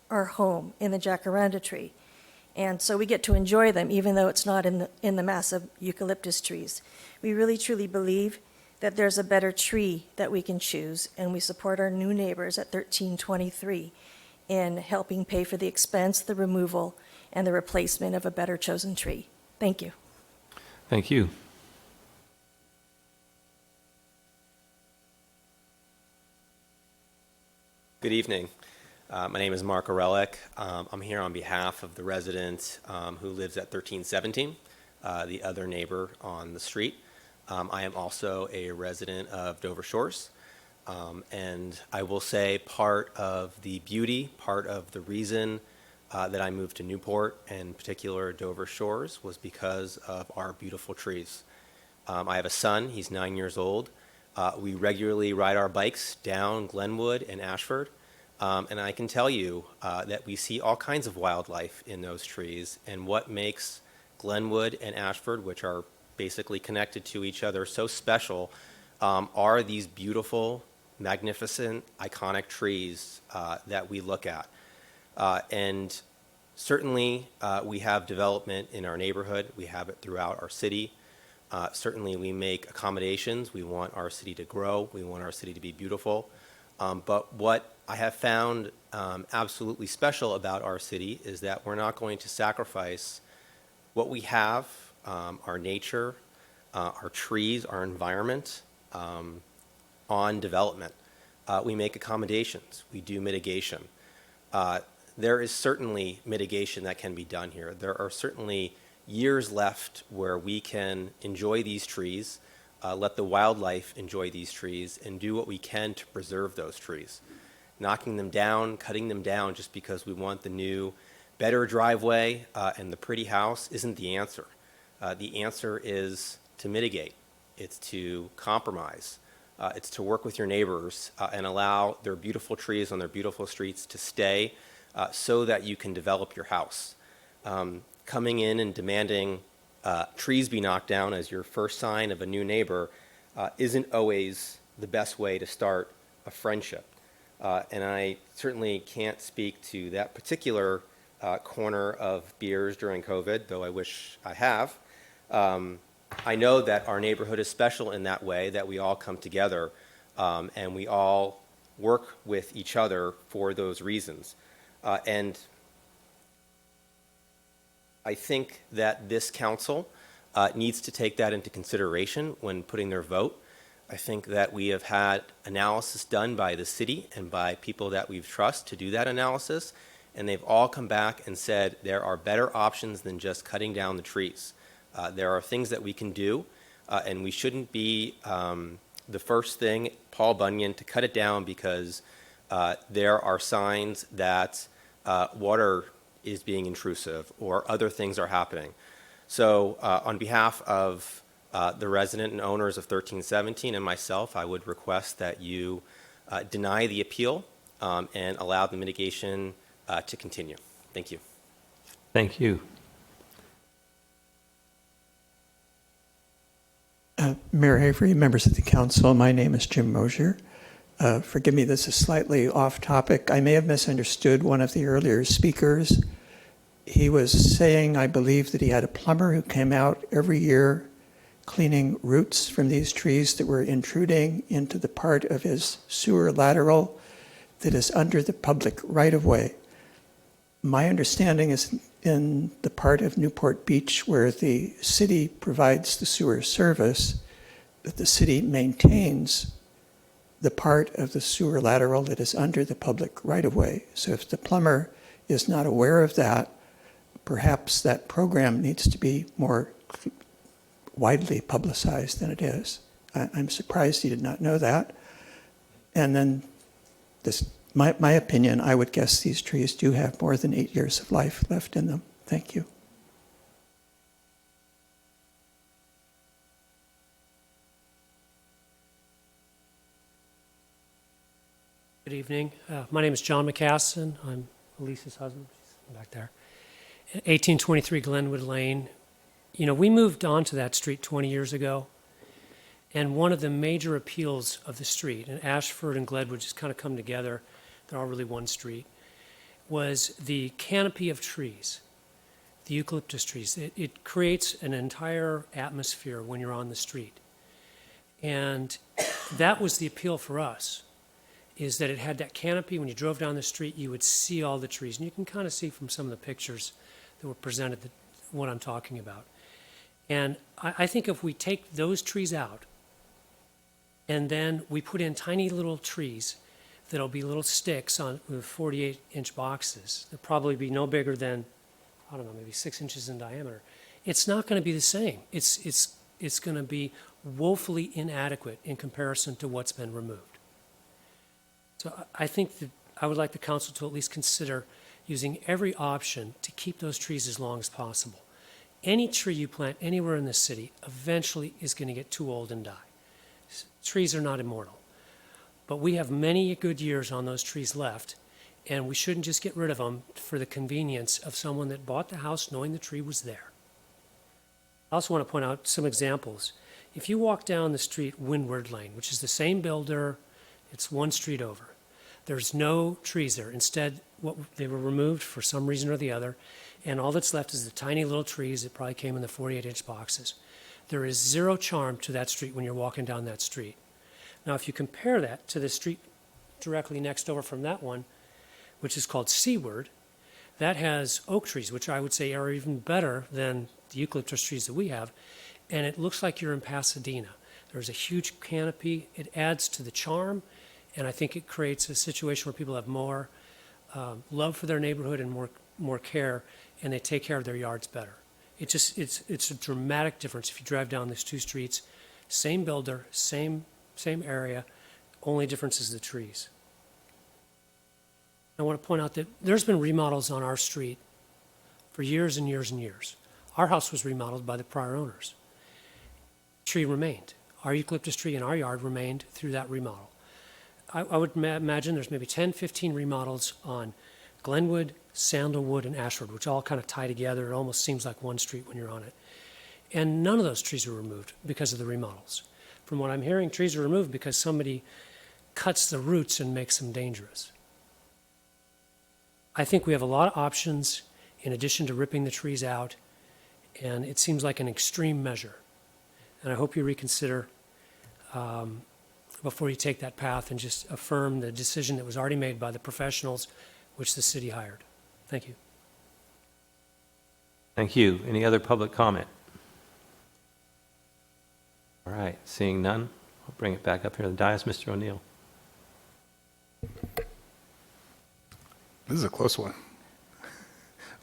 Speaker 12: our home in the jacaranda tree. And so we get to enjoy them, even though it's not in the massive eucalyptus trees. We really, truly believe that there's a better tree that we can choose, and we support our new neighbors at 1323 in helping pay for the expense, the removal, and the replacement of a better chosen tree. Thank you.
Speaker 4: Thank you.
Speaker 13: Good evening. My name is Mark Orelic. I'm here on behalf of the resident who lives at 1317, the other neighbor on the street. I am also a resident of Dover Shores. And I will say part of the beauty, part of the reason that I moved to Newport, and in particular Dover Shores, was because of our beautiful trees. I have a son, he's 9 years old. We regularly ride our bikes down Glenwood and Ashford. And I can tell you that we see all kinds of wildlife in those trees. And what makes Glenwood and Ashford, which are basically connected to each other, so special are these beautiful, magnificent, iconic trees that we look at. And certainly we have development in our neighborhood. We have it throughout our city. Certainly we make accommodations. We want our city to grow. We want our city to be beautiful. But what I have found absolutely special about our city is that we're not going to sacrifice what we have, our nature, our trees, our environment, on development. We make accommodations. We do mitigation. There is certainly mitigation that can be done here. There are certainly years left where we can enjoy these trees, let the wildlife enjoy these trees, and do what we can to preserve those trees. Knocking them down, cutting them down just because we want the new, better driveway and the pretty house isn't the answer. The answer is to mitigate. It's to compromise. It's to work with your neighbors and allow their beautiful trees on their beautiful streets to stay so that you can develop your house. Coming in and demanding trees be knocked down as your first sign of a new neighbor isn't always the best way to start a friendship. And I certainly can't speak to that particular corner of beers during COVID, though I wish I have. I know that our neighborhood is special in that way, that we all come together and we all work with each other for those reasons. And I think that this council needs to take that into consideration when putting their vote. I think that we have had analysis done by the city and by people that we trust to do that analysis, and they've all come back and said there are better options than just cutting down the trees. There are things that we can do, and we shouldn't be the first thing, Paul Bunyan, to cut it down because there are signs that water is being intrusive or other things are happening. So on behalf of the resident and owners of 1317 and myself, I would request that you deny the appeal and allow the mitigation to continue. Thank you.
Speaker 4: Thank you.
Speaker 14: Mayor Avery, members of the council, my name is Jim Mosier. Forgive me, this is slightly off topic. I may have misunderstood one of the earlier speakers. He was saying, I believe, that he had a plumber who came out every year cleaning roots from these trees that were intruding into the part of his sewer lateral that is under the public right-of-way. My understanding is in the part of Newport Beach where the city provides the sewer service, that the city maintains the part of the sewer lateral that is under the public right-of-way. So if the plumber is not aware of that, perhaps that program needs to be more widely publicized than it is. I'm surprised he did not know that. And then this, my opinion, I would guess these trees do have more than 8 years of life left in them. Thank you.
Speaker 15: Good evening. My name is John McCasson. I'm Elisa's husband. She's back there. 1823 Glenwood Lane. You know, we moved onto that street 20 years ago, and one of the major appeals of the street, and Ashford and Glenwood just kind of come together, they're all really one street, was the canopy of trees, the eucalyptus trees. It creates an entire atmosphere when you're on the street. And that was the appeal for us, is that it had that canopy. When you drove down the street, you would see all the trees. And you can kind of see from some of the pictures that were presented what I'm talking about. And I think if we take those trees out and then we put in tiny little trees that'll be little sticks on with 48-inch boxes, they'll probably be no bigger than, I don't know, maybe 6 inches in diameter. It's not going to be the same. It's going to be woefully inadequate in comparison to what's been removed. So I think that I would like the council to at least consider using every option to keep those trees as long as possible. Any tree you plant anywhere in the city eventually is going to get too old and die. Trees are not immortal. But we have many good years on those trees left, and we shouldn't just get rid of them for the convenience of someone that bought the house knowing the tree was there. I also want to point out some examples. If you walk down the street Windward Lane, which is the same builder, it's one street over. There's no trees there. Instead, they were removed for some reason or the other, and all that's left is the tiny little trees that probably came in the 48-inch boxes. There is zero charm to that street when you're walking down that street. Now, if you compare that to the street directly next over from that one, which is called Seaward, that has oak trees, which I would say are even better than the eucalyptus trees that we have, and it looks like you're in Pasadena. There's a huge canopy. It adds to the charm, and I think it creates a situation where people have more love for their neighborhood and more care, and they take care of their yards better. It's a dramatic difference if you drive down these two streets, same builder, same area, only difference is the trees. I want to point out that there's been remodels on our street for years and years and years. Our house was remodeled by the prior owners. Tree remained. Our eucalyptus tree in our yard remained through that remodel. I would imagine there's maybe 10, 15 remodels on Glenwood, Sandalwood, and Ashford, which all kind of tie together. It almost seems like one street when you're on it. And none of those trees were removed because of the remodels. From what I'm hearing, trees are removed because somebody cuts the roots and makes them dangerous. I think we have a lot of options in addition to ripping the trees out, and it seems like an extreme measure. And I hope you reconsider before you take that path and just affirm the decision that was already made by the professionals which the city hired. Thank you.
Speaker 4: Thank you. Any other public comment? All right, seeing none, I'll bring it back up here to the dais. Mr. O'Neill.
Speaker 18: This is a close one.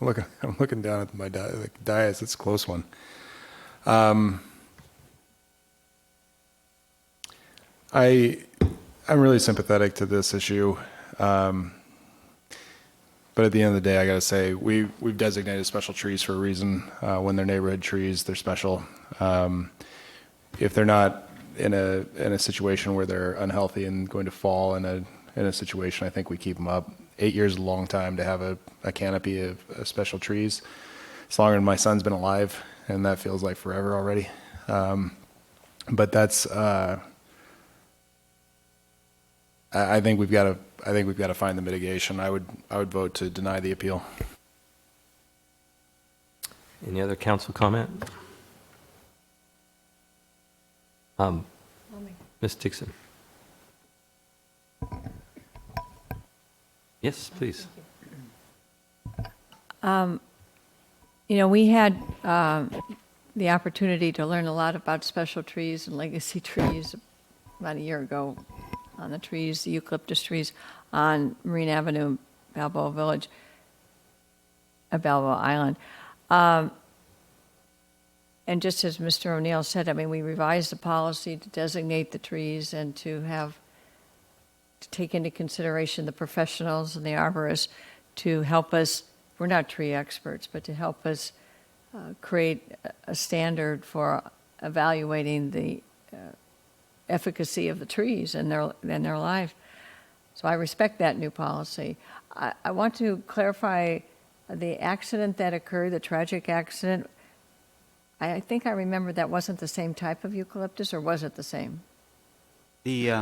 Speaker 18: I'm looking down at my dais. It's a close one. I'm really sympathetic to this issue. But at the end of the day, I got to say, we've designated special trees for a reason. When they're neighborhood trees, they're special. If they're not in a situation where they're unhealthy and going to fall in a situation, I think we keep them up. 8 years is a long time to have a canopy of special trees. It's longer than my son's been alive, and that feels like forever already. But that's I think we've got to find the mitigation. I would vote to deny the appeal.
Speaker 4: Any other council comment? Ms. Dixon. Yes, please.
Speaker 21: We had the opportunity to learn a lot about special trees and legacy trees about a year ago on the trees, the eucalyptus trees on Marine Avenue, Balboa Village, Balboa Island. And just as Mr. O'Neill said, we revised the policy to designate the trees and to take into consideration the professionals and the arborists to help us. We're not tree experts, but to help us create a standard for evaluating the efficacy of the trees and their life. So I respect that new policy. I want to clarify the accident that occurred, the tragic accident. I think I remember that wasn't the same type of eucalyptus, or was it the same?
Speaker 22: The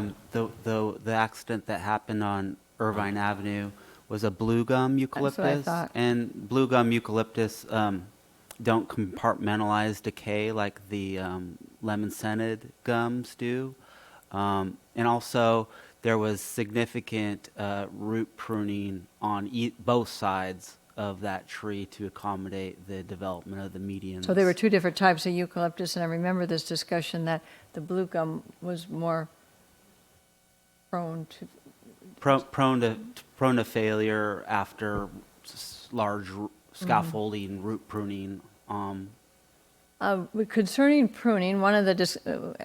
Speaker 22: accident that happened on Irvine Avenue was a blue gum eucalyptus.
Speaker 21: That's what I thought.
Speaker 22: And blue gum eucalyptus don't compartmentalize decay like the lemon-scented gums do. And also, there was significant root pruning on both sides of that tree to accommodate the development of the medians.
Speaker 21: So there were two different types of eucalyptus, and I remember this discussion that the blue gum was more prone
Speaker 22: to failure after large scaffolding, root pruning.
Speaker 21: Concerning pruning, one of the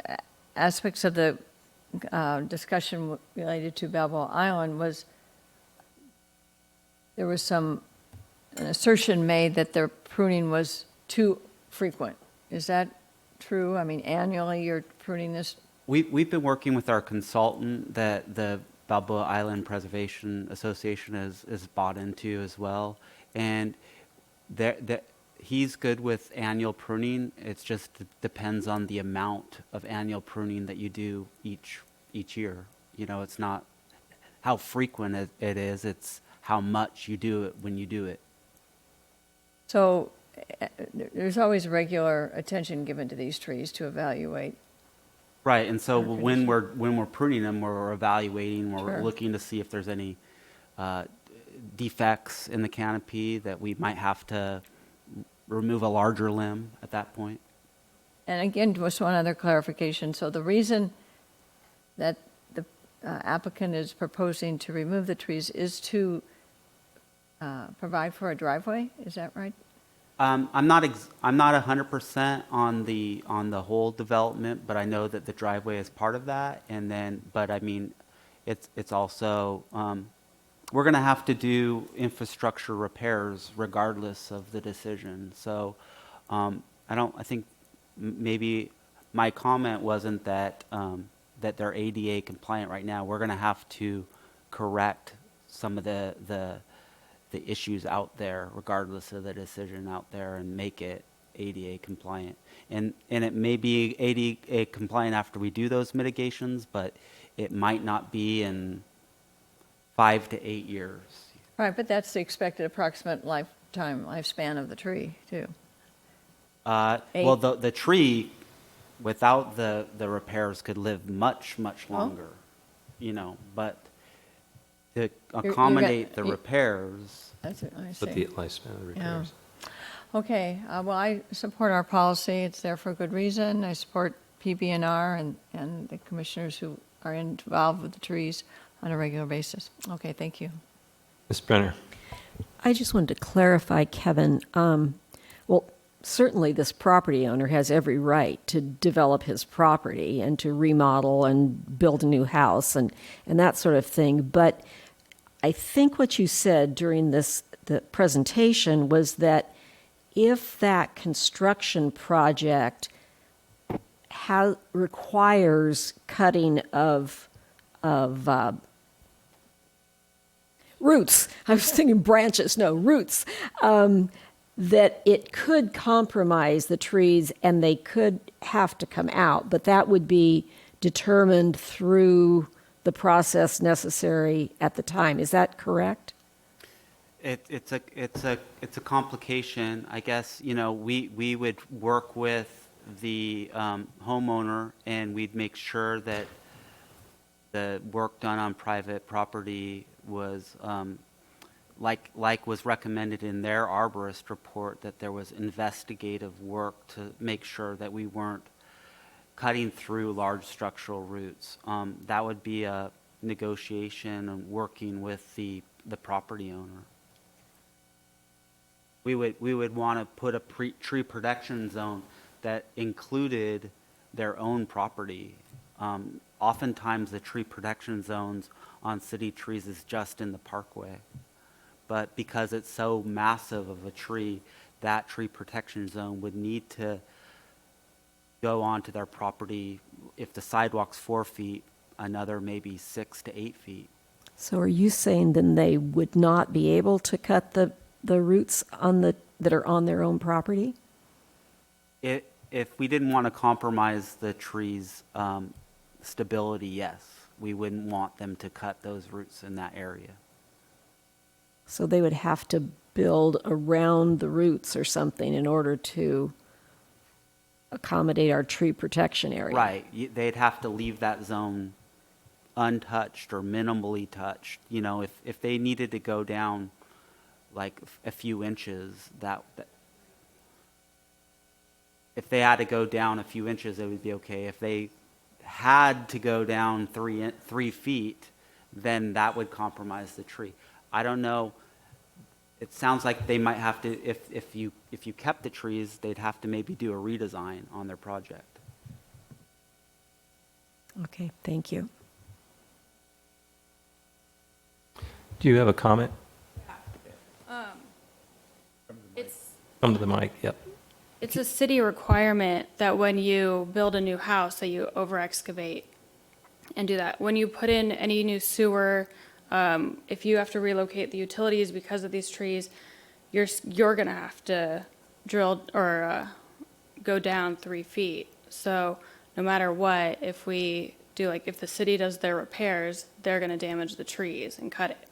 Speaker 21: aspects of the discussion related to Balboa Island was there was an assertion made that their pruning was too frequent. Is that true? Annually you're pruning this?
Speaker 22: We've been working with our consultant that the Balboa Island Preservation Association is bought into as well. And he's good with annual pruning. It just depends on the amount of annual pruning that you do each year. It's not how frequent it is, it's how much you do it when you do it.
Speaker 21: So there's always regular attention given to these trees to evaluate.
Speaker 22: Right, and so when we're pruning them, we're evaluating, we're
Speaker 21: Sure.
Speaker 22: looking to see if there's any defects in the canopy that we might have to remove a larger limb at that point.
Speaker 21: And again, just one other clarification. So the reason that the applicant is proposing to remove the trees is to provide for a driveway? Is that right?
Speaker 22: I'm not 100% on the whole development, but I know that the driveway is part of that. And then, but I mean, it's also, we're going to have to do infrastructure repairs regardless of the decision. So I think maybe my comment wasn't that that they're ADA compliant right now. We're going to have to correct some of the issues out there, regardless of the decision out there, and make it ADA compliant. And it may be ADA compliant after we do those mitigations, but it might not be in 5 to 8 years.
Speaker 21: Right, but that's the expected approximate lifespan of the tree, too.
Speaker 22: Well, the tree, without the repairs, could live much, much longer, but to accommodate the repairs.
Speaker 21: That's what I see.
Speaker 4: But the lifespan of the repairs.
Speaker 21: Yeah. Okay, well, I support our policy. It's there for a good reason. I support PBNR and the commissioners who are involved with the trees on a regular basis. Okay, thank you.
Speaker 4: Ms. Brenner.
Speaker 7: I just wanted to clarify, Kevin. Well, certainly this property owner has every right to develop his property and to remodel and build a new house and that sort of thing. But I think what you said during the presentation was that if that construction project requires cutting of roots, I was thinking branches, no, roots, that it could compromise the trees and they could have to come out, but that would be determined through the process necessary at the time. Is that correct?
Speaker 22: It's a complication. I guess, we would work with the homeowner, and we'd make sure that the work done on private property was like was recommended in their arborist report, that there was investigative work to make sure that we weren't cutting through large structural roots. That would be a negotiation and working with the property owner. We would want to put a tree protection zone that included their own property. Oftentimes the tree protection zones on city trees is just in the parkway. But because it's so massive of a tree, that tree protection zone would need to go onto their property. If the sidewalk's 4 feet, another maybe 6 to 8 feet.
Speaker 7: So are you saying then they would not be able to cut the roots that are on their own property?
Speaker 22: If we didn't want to compromise the tree's stability, yes. We wouldn't want them to cut those roots in that area.
Speaker 7: So they would have to build around the roots or something in order to accommodate our tree protection area.
Speaker 22: Right. They'd have to leave that zone untouched or minimally touched. If they needed to go down like a few inches, if they had to go down a few inches, it would be okay. If they had to go down 3 feet, then that would compromise the tree. I don't know. It sounds like they might have to, if you kept the trees, they'd have to maybe do a redesign on their project.
Speaker 7: Okay, thank you.
Speaker 4: Do you have a comment? Come to the mic, yep.
Speaker 10: It's a city requirement that when you build a new house, that you over-excavate and do that. When you put in any new sewer, if you have to relocate the utilities because of these trees, you're going to have to drill or go down 3 feet. So no matter what, if we do, like if the city does their repairs, they're going to damage the trees and cut it.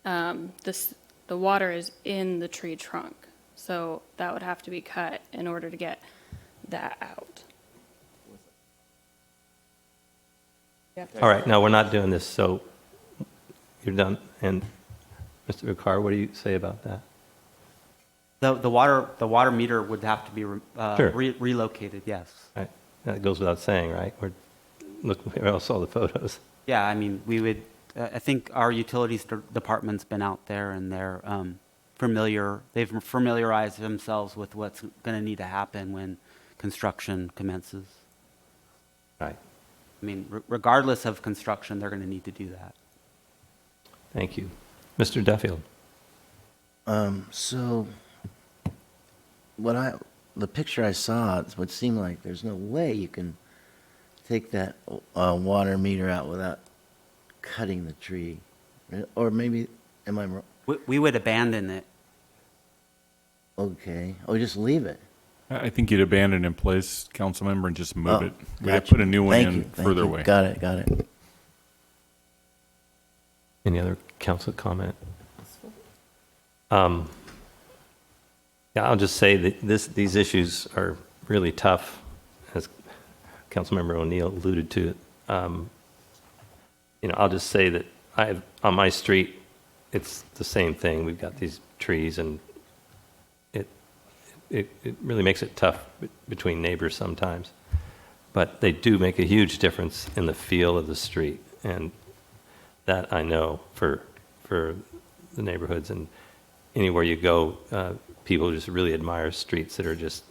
Speaker 10: The water is in the tree trunk. So that would have to be cut in order to get that out.
Speaker 4: All right, no, we're not doing this, so you're done. And Mr. Ricard, what do you say about that?
Speaker 22: The water meter would have to be
Speaker 4: Sure.
Speaker 22: relocated, yes.
Speaker 4: Right. That goes without saying, right? Look, we all saw the photos.
Speaker 22: Yeah, I mean, we would, I think our utilities department's been out there and they're they've familiarized themselves with what's going to need to happen when construction commences.
Speaker 4: Right.
Speaker 22: I mean, regardless of construction, they're going to need to do that.
Speaker 4: Thank you. Mr. Duffield.
Speaker 5: So the picture I saw, it would seem like there's no way you can take that water meter out without cutting the tree. Or maybe, am I wrong?
Speaker 22: We would abandon it.
Speaker 5: Okay. Oh, just leave it.
Speaker 2: I think you'd abandon in place, council member, and just move it. We'd have to
Speaker 5: Gotcha.
Speaker 2: put a new one
Speaker 5: Thank
Speaker 2: in
Speaker 5: you, thank
Speaker 2: further
Speaker 5: you.
Speaker 2: away.
Speaker 5: Got it.
Speaker 4: Any other council comment? Yeah, I'll just say that these issues are really tough, as Councilmember O'Neill alluded to. I'll just say that on my street, it's the same thing. We've got these trees, and it really makes it tough between neighbors sometimes. But they do make a huge difference in the feel of the street, and that I know for the neighborhoods. And anywhere you go, people just really admire streets that are just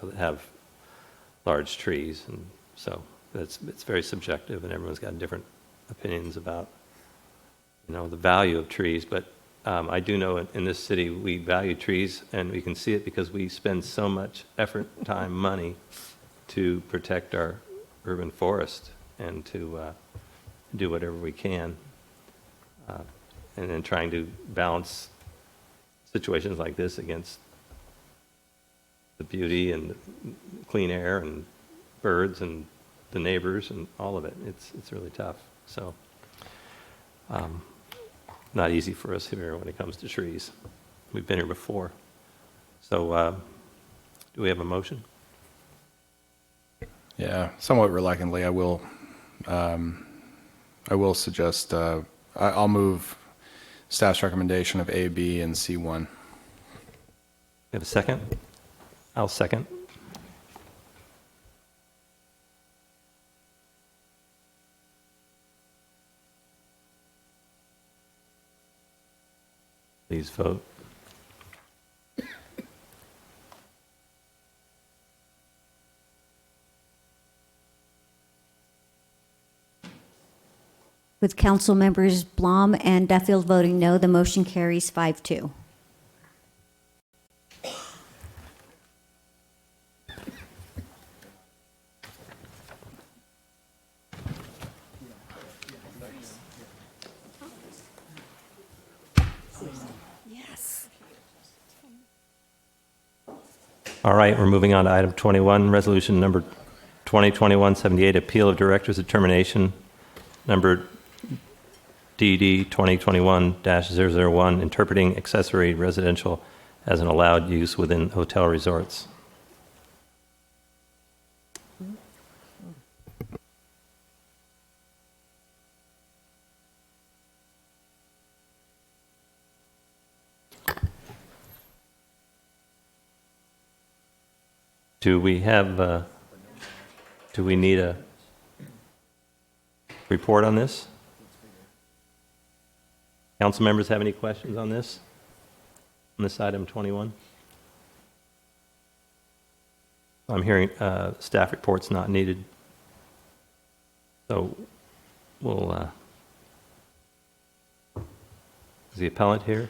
Speaker 4: that have large trees, and so it's very subjective, and everyone's got different opinions about the value of trees. But I do know in this city we value trees, and we can see it because we spend so much effort, time, money to protect our urban forest and to do whatever we can, and then trying to balance situations like this against the beauty and the clean air and birds and the neighbors and all of it. It's really tough. So not easy for us here when it comes to trees. We've been here before. So do we have a motion?
Speaker 18: Yeah, somewhat reluctantly, I will suggest, I'll move staff's recommendation of A, B, and C1.
Speaker 4: You have a second? I'll second. Please vote.
Speaker 3: With council members Blom and Duffield voting no, the motion carries 5-2. Yes.
Speaker 4: All right, we're moving on to item 21, resolution number 2021-78, appeal of director's determination number DD 2021-001, interpreting accessory residential as an allowed use within hotel resorts. Do we need a report on this? Council members have any questions on this item 21? I'm hearing staff reports not needed. So we'll, is the appellant here?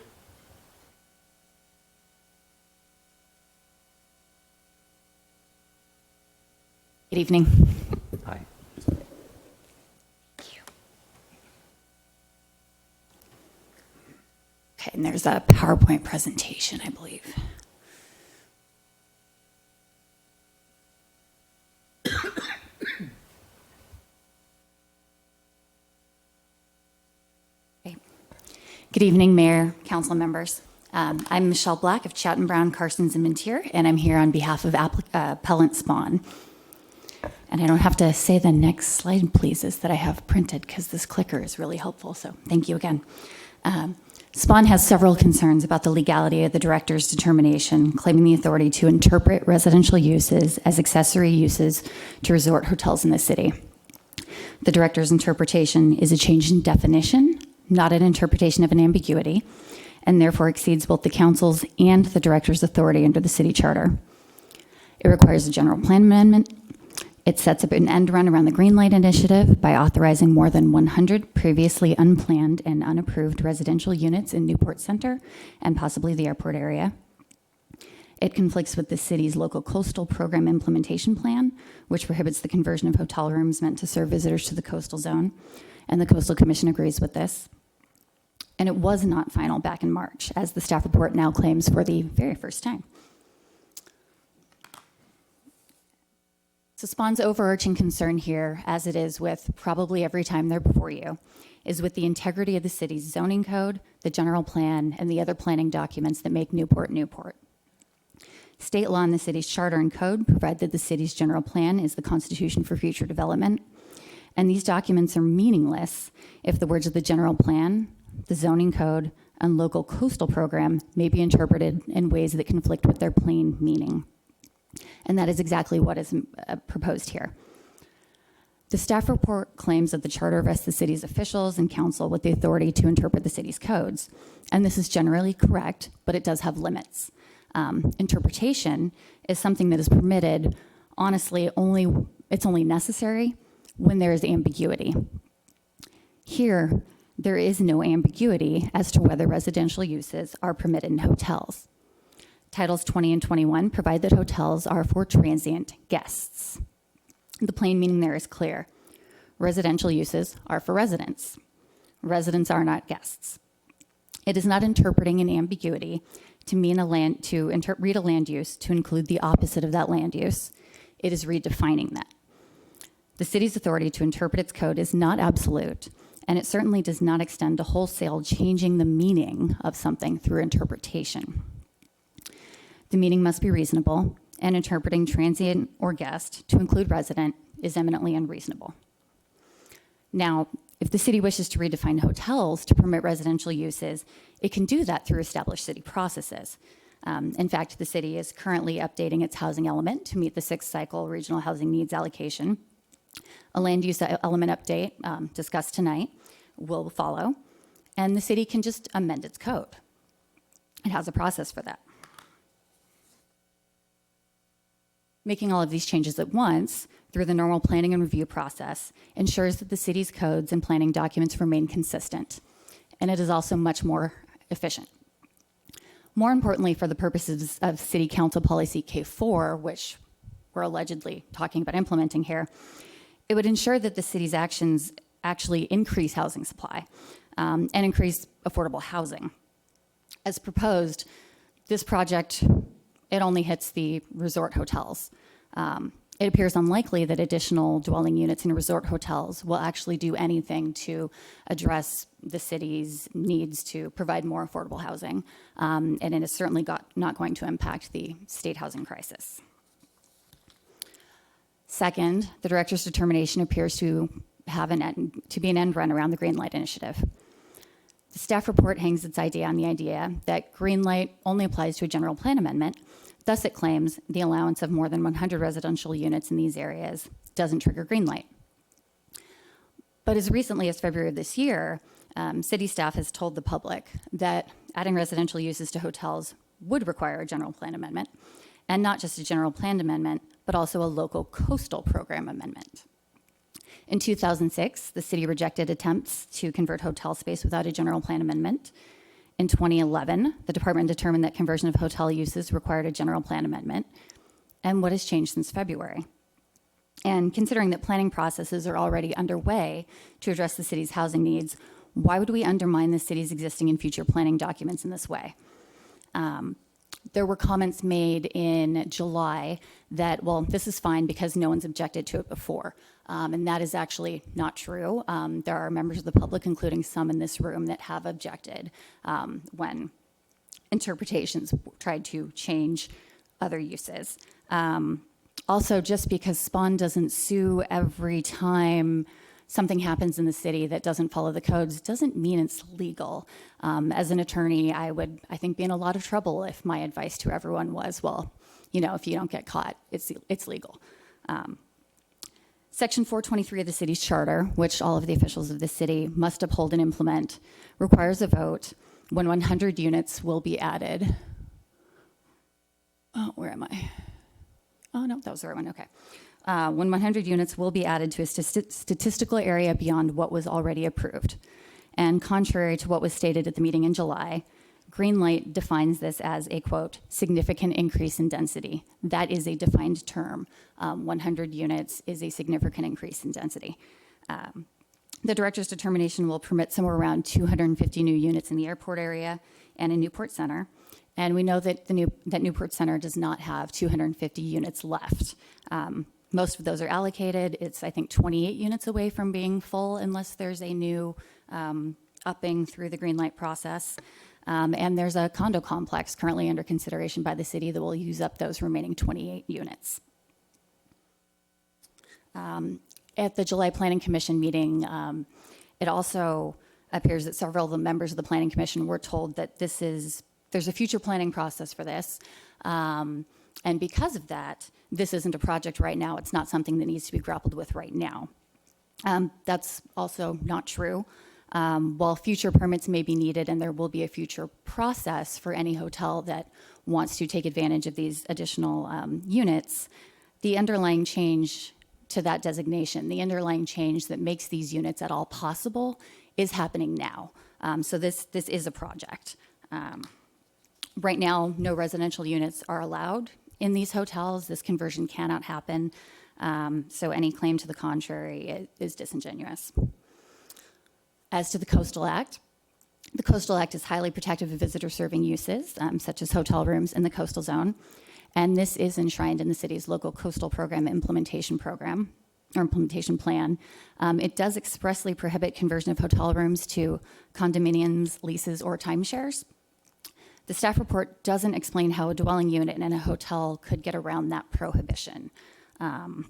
Speaker 16: Good evening.
Speaker 4: Hi.
Speaker 16: Okay, and there's a PowerPoint presentation, I believe. Okay. Good evening, Mayor, Council members. I'm Michelle Black of Chowton Brown, Carsons, and Mintier, and I'm here on behalf of Appellant Spawn. And I don't have to say the next slide, please, is that I have printed because this clicker is really helpful. So thank you again. Spawn has several concerns about the legality of the director's determination, claiming the authority to interpret residential uses as accessory uses to resort hotels in the city. The director's interpretation is a change in definition, not an interpretation of an ambiguity, and therefore exceeds both the council's and the director's authority under the city charter. It requires a general plan amendment. It sets up an end run around the Green Light Initiative by authorizing more than 100 previously unplanned and unapproved residential units in Newport Center and possibly the airport area. It conflicts with the city's local coastal program implementation plan, which prohibits the conversion of hotel rooms meant to serve visitors to the coastal zone, and the Coastal Commission agrees with this. And it was not final back in March, as the staff report now claims for the very first time. So Spawn's overarching concern here, as it is with probably every time they're before you, is with the integrity of the city's zoning code, the general plan, and the other planning documents that make Newport Newport. State law and the city's charter and code provide that the city's general plan is the constitution for future development, and these documents are meaningless if the words of the general plan, the zoning code, and local coastal program may be interpreted in ways that conflict with their plain meaning. And that is exactly what is proposed here. The staff report claims that the charter vests the city's officials and council with the authority to interpret the city's codes. And this is generally correct, but it does have limits. Interpretation is something that is permitted, honestly, it's only necessary when there is ambiguity. Here, there is no ambiguity as to whether residential uses are permitted in hotels. Titles 20 and 21 provide that hotels are for transient guests. The plain meaning there is clear. Residential uses are for residents. Residents are not guests. It is not interpreting an ambiguity to mean read a land use to include the opposite of that land use. It is redefining that. The city's authority to interpret its code is not absolute, and it certainly does not extend to wholesale changing the meaning of something through interpretation. The meaning must be reasonable, and interpreting transient or guest to include resident is eminently unreasonable. Now, if the city wishes to redefine hotels to permit residential uses, it can do that through established city processes. In fact, the city is currently updating its housing element to meet the 6th cycle regional housing needs allocation. A land use element update discussed tonight will follow, and the city can just amend its code. It has a process for that. Making all of these changes at once through the normal planning and review process ensures that the city's codes and planning documents remain consistent, and it is also much more efficient. More importantly, for the purposes of City Council Policy K4, which we're allegedly talking about implementing here, it would ensure that the city's actions actually increase housing supply and increase affordable housing. As proposed, this project, it only hits the resort hotels. It appears unlikely that additional dwelling units in resort hotels will actually do anything to address the city's needs to provide more affordable housing, and it is certainly not going to impact the state housing crisis. Second, the director's determination appears to be an end run around the Green Light Initiative. The staff report hangs its idea on the idea that Green Light only applies to a general plan amendment. Thus, it claims the allowance of more than 100 residential units in these areas doesn't trigger Green Light. But as recently as February of this year, city staff has told the public that adding residential uses to hotels would require a general plan amendment, and not just a general plan amendment, but also a local coastal program amendment. In 2006, the city rejected attempts to convert hotel space without a general plan amendment. In 2011, the department determined that conversion of hotel uses required a general plan amendment. And what has changed since February? And considering that planning processes are already underway to address the city's housing needs, why would we undermine the city's existing and future planning documents in this way? There were comments made in July that, well, this is fine because no one's objected to it before. And that is actually not true. There are members of the public, including some in this room, that have objected when interpretations tried to change other uses. Also, just because Spawn doesn't sue every time something happens in the city that doesn't follow the codes doesn't mean it's legal. As an attorney, I would, I think, be in a lot of trouble if my advice to everyone was, well, you know, if you don't get caught, it's legal. Section 423 of the city's charter, which all of the officials of the city must uphold and implement, requires a vote when 100 units will be added. Oh, where am I? Oh, no, that was the right one. Okay. When 100 units will be added to a statistical area beyond what was already approved. And contrary to what was stated at the meeting in July, Greenlight defines this as a, quote, significant increase in density. That is a defined term. 100 units is a significant increase in density. The director's determination will permit somewhere around 250 new units in the airport area and in Newport Center. And we know that that Newport Center does not have 250 units left. Most of those are allocated. It's, I think, 28 units away from being full unless there's a new upping through the Greenlight process. And there's a condo complex currently under consideration by the city that will use up those remaining 28 units. At the July Planning Commission meeting, it also appears that several of the members of the Planning Commission were told that there's a future planning process for this. And because of that, this isn't a project right now. It's not something that needs to be grappled with right now. That's also not true. While future permits may be needed and there will be a future process for any hotel that wants to take advantage of these additional units, the underlying change to that designation, the underlying change that makes these units at all possible is happening now. So this is a project. Right now, no residential units are allowed in these hotels. This conversion cannot happen. So any claim to the contrary is disingenuous. As to the Coastal Act is highly protective of visitor-serving uses, such as hotel rooms in the coastal zone. And this is enshrined in the city's local coastal program implementation plan. It does expressly prohibit conversion of hotel rooms to condominiums, leases, or timeshares. The staff report doesn't explain how a dwelling unit in a hotel could get around that prohibition. Thus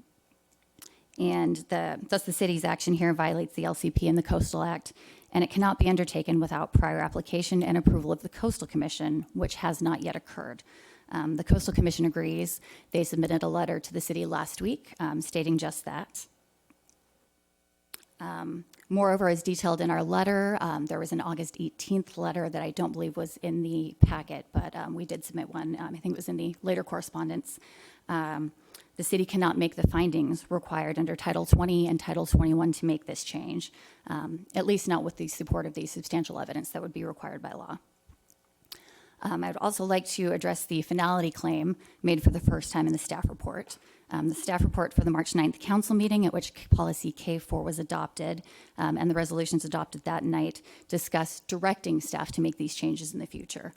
Speaker 16: the city's action here violates the LCP and the Coastal Act, and it cannot be undertaken without prior application and approval of the Coastal Commission, which has not yet occurred. The Coastal Commission agrees. They submitted a letter to the city last week stating just that. Moreover, as detailed in our letter, there was an August 18th letter that I don't believe was in the packet, but we did submit one. I think it was in the later correspondence. The city cannot make the findings required under Title 20 and Title 21 to make this change, at least not with the support of the substantial evidence that would be required by law. I'd also like to address the finality claim made for the first time in the staff report. The staff report for the March 9th council meeting at which policy K4 was adopted and the resolutions adopted that night discussed directing staff to make these changes in the future.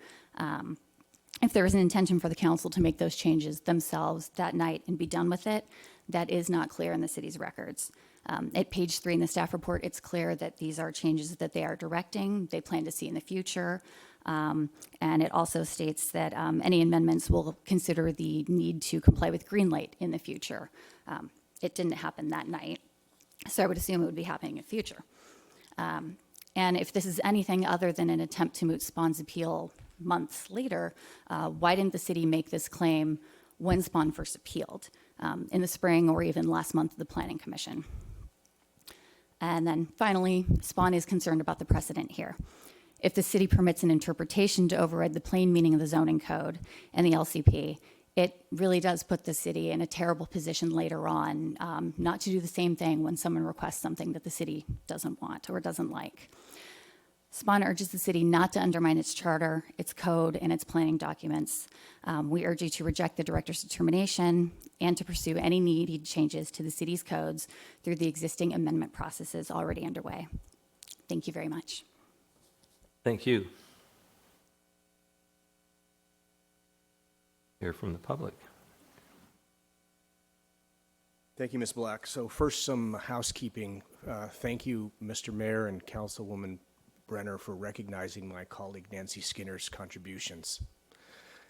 Speaker 16: If there is an intention for the council to make those changes themselves that night and be done with it, that is not clear in the city's records. At page 3 in the staff report, it's clear that these are changes that they are directing, they plan to see in the future. And it also states that any amendments will consider the need to comply with Greenlight in the future. It didn't happen that night, so I would assume it would be happening in the future. And if this is anything other than an attempt to moot Spawn's appeal months later, why didn't the city make this claim when Spawn first appealed, in the spring or even last month of the Planning Commission? And then finally, Spawn is concerned about the precedent here. If the city permits an interpretation to override the plain meaning of the zoning code and the LCP, it really does put the city in a terrible position later on not to do the same thing when someone requests something that the city doesn't want or doesn't like. Spawn urges the city not to undermine its charter, its code, and its planning documents. We urge you to reject the director's determination and to pursue any needed changes to the city's codes through the existing amendment processes already underway. Thank you very much.
Speaker 4: Thank you. Hear from the public.
Speaker 17: Thank you, Ms. Black. So first, some housekeeping. Thank you, Mr. Mayor and Councilwoman Brenner, for recognizing my colleague Nancy Skinner's contributions.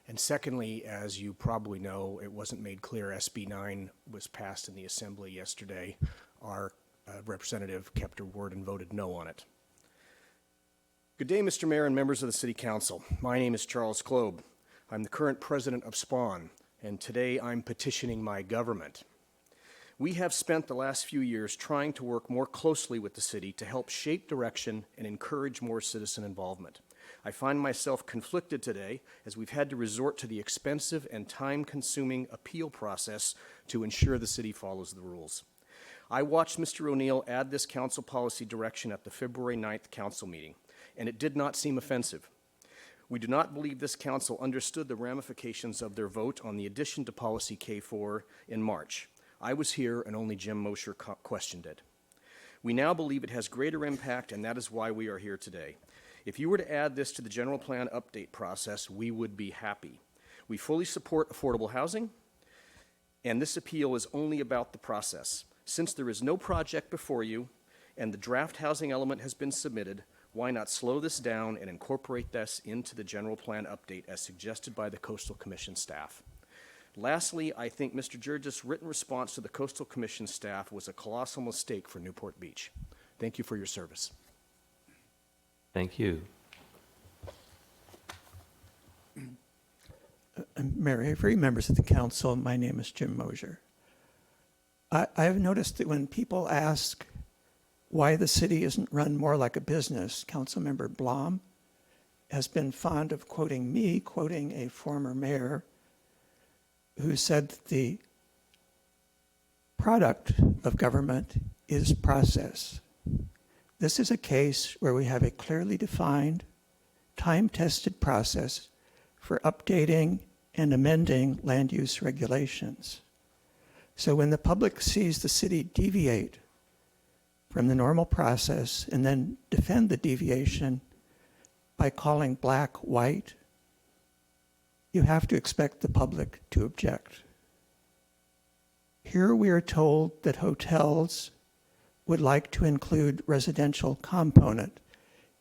Speaker 17: And secondly, as you probably know, it wasn't made clear, SB 9 was passed in the Assembly yesterday. Our representative kept her word and voted no on it. Good day, Mr. Mayor and members of the City Council. My name is Charles Klob. I'm the current president of SPAWN, and today I'm petitioning my government. We have spent the last few years trying to work more closely with the city to help shape direction and encourage more citizen involvement. I find myself conflicted today as we've had to resort to the expensive and time-consuming appeal process to ensure the city follows the rules. I watched Mr. O'Neill add this council policy direction at the February 9th council meeting, and it did not seem offensive. We do not believe this council understood the ramifications of their vote on the addition to Policy K4 in March. I was here and only Jim Mosher questioned it. We now believe it has greater impact, and that is why we are here today. If you were to add this to the general plan update process, we would be happy. We fully support affordable housing, and this appeal is only about the process. Since there is no project before you and the draft housing element has been submitted, why not slow this down and incorporate this into the general plan update as suggested by the Coastal Commission staff? Lastly, I think Mr. George's written response to the Coastal Commission staff was a colossal mistake for Newport Beach. Thank you for your service.
Speaker 4: Thank you.
Speaker 14: Mayor Avery, members of the council, my name is Jim Mosher. I have noticed that when people ask why the city isn't run more like a business, Councilmember Blom has been fond of quoting me, quoting a former mayor who said that the product of government is process. This is a case where we have a clearly defined, time-tested process for updating and amending land use regulations. So when the public sees the city deviate from the normal process and then defend the deviation by calling black white, you have to expect the public to object. Here we are told that hotels would like to include residential component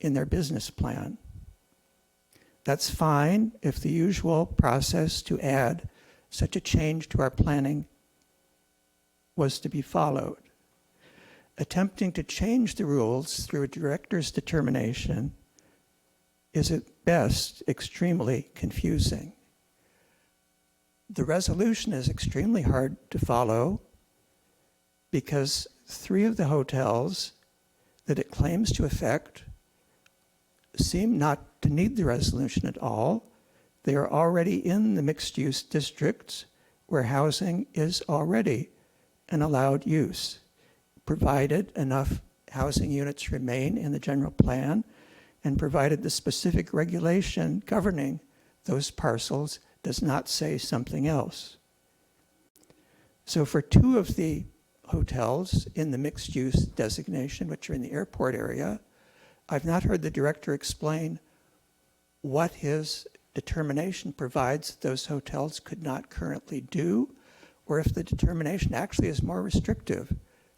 Speaker 14: in their business plan. That's fine if the usual process to add such a change to our planning was to be followed. Attempting to change the rules through a director's determination is at best extremely confusing. The resolution is extremely hard to follow because 3 of the hotels that it claims to affect seem not to need the resolution at all. They are already in the mixed-use districts where housing is already an allowed use, provided enough housing units remain in the general plan and provided the specific regulation governing those parcels does not say something else. So for 2 of the hotels in the mixed-use designation, which are in the airport area, I've not heard the director explain what his determination provides that those hotels could not currently do, or if the determination actually is more restrictive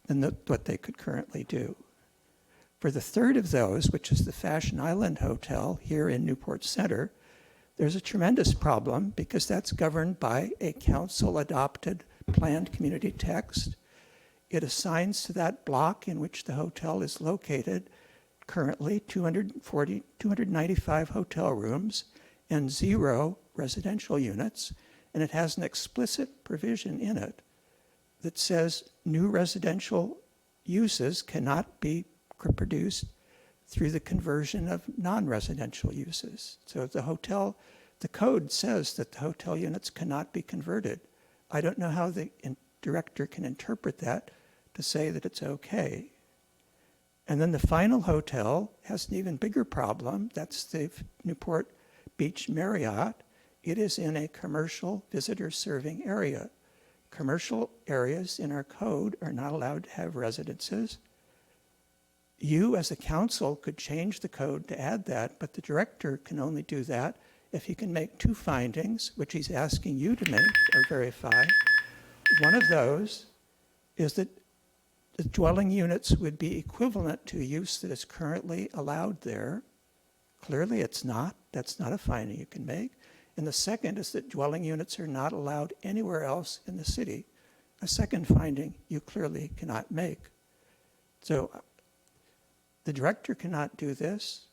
Speaker 14: than what they could currently do. For the 3rd of those, which is the Fashion Island Hotel here in Newport Center, there's a tremendous problem because that's governed by a council-adopted planned community text. It assigns to that block in which the hotel is located currently 295 hotel rooms and 0 residential units, and it has an explicit provision in it that says new residential uses cannot be produced through the conversion of non-residential uses. So the code says that the hotel units cannot be converted. I don't know how the director can interpret that to say that it's okay. And then the final hotel has an even bigger problem. That's the Newport Beach Marriott. It is in a commercial visitor serving area. Commercial areas in our code are not allowed to have residences. You as a council could change the code to add that, but the director can only do that if he can make 2 findings, which he's asking you to make or verify. One of those is that the dwelling units would be equivalent to a use that is currently allowed there. Clearly it's not. That's not a finding you can make. And the second is that dwelling units are not allowed anywhere else in the city. A second finding you clearly cannot make. So the director cannot do this.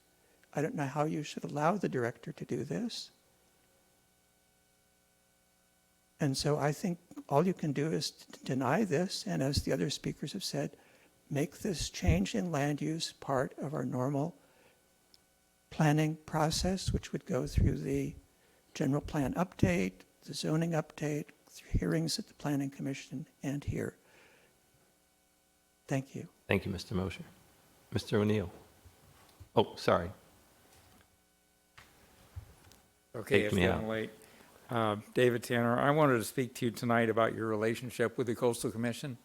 Speaker 14: I don't know how you should allow the director to do this. And so I think all you can do is deny this, and as the other speakers have said, make this change in land use part of our normal planning process, which would go through the general plan update, the zoning update, through hearings at the Planning Commission, and here. Thank you.
Speaker 4: Thank you, Mr. Mosher. Mr. O'Neill. Oh, sorry.
Speaker 6: Okay,
Speaker 4: Take
Speaker 6: it's
Speaker 4: me
Speaker 6: getting
Speaker 4: out.
Speaker 6: late. David Tanner, I wanted to speak to you tonight about your relationship with the Coastal Commission.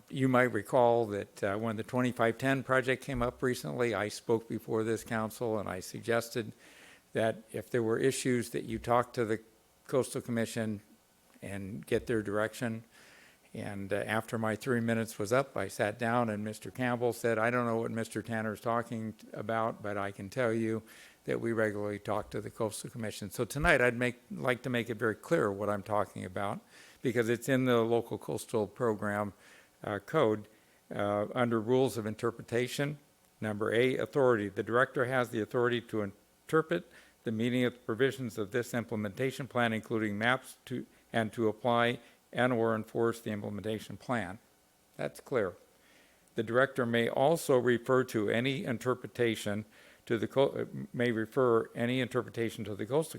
Speaker 6: You might recall that when the 2510 project came up recently, I spoke before this council and I suggested that if there were issues that you talk to the Coastal Commission and get their direction. And after my 3 minutes was up, I sat down and Mr. Campbell said, I don't know what Mr. Tanner's talking about, but I can tell you that we regularly talk to the Coastal Commission. So tonight I'd like to make it very clear what I'm talking about, because it's in the local coastal program code under rules of interpretation. Number A, authority. The director has the authority to interpret the meaning of the provisions of this implementation plan, including maps, and to apply and or enforce the implementation plan. That's clear. The director may also refer to any interpretation to the Coastal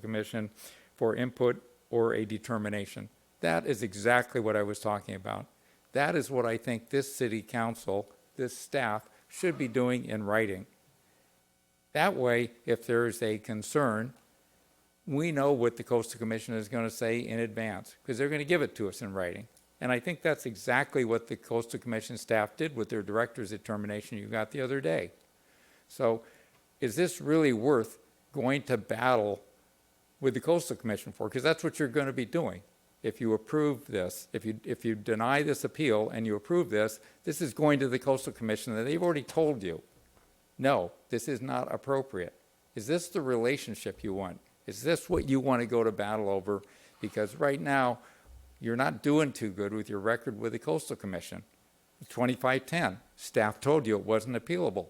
Speaker 6: Commission for input or a determination. That is exactly what I was talking about. That is what I think this city council, this staff, should be doing in writing. That way, if there's a concern, we know what the Coastal Commission is going to say in advance, because they're going to give it to us in writing. And I think that's exactly what the Coastal Commission staff did with their director's determination you got the other day. So is this really worth going to battle with the Coastal Commission for? Because that's what you're going to be doing. If you approve this, if you deny this appeal and you approve this, this is going to the Coastal Commission, and they've already told you, no, this is not appropriate. Is this the relationship you want? Is this what you want to go to battle over? Because right now, you're not doing too good with your record with the Coastal Commission. 2510, staff told you it wasn't appealable.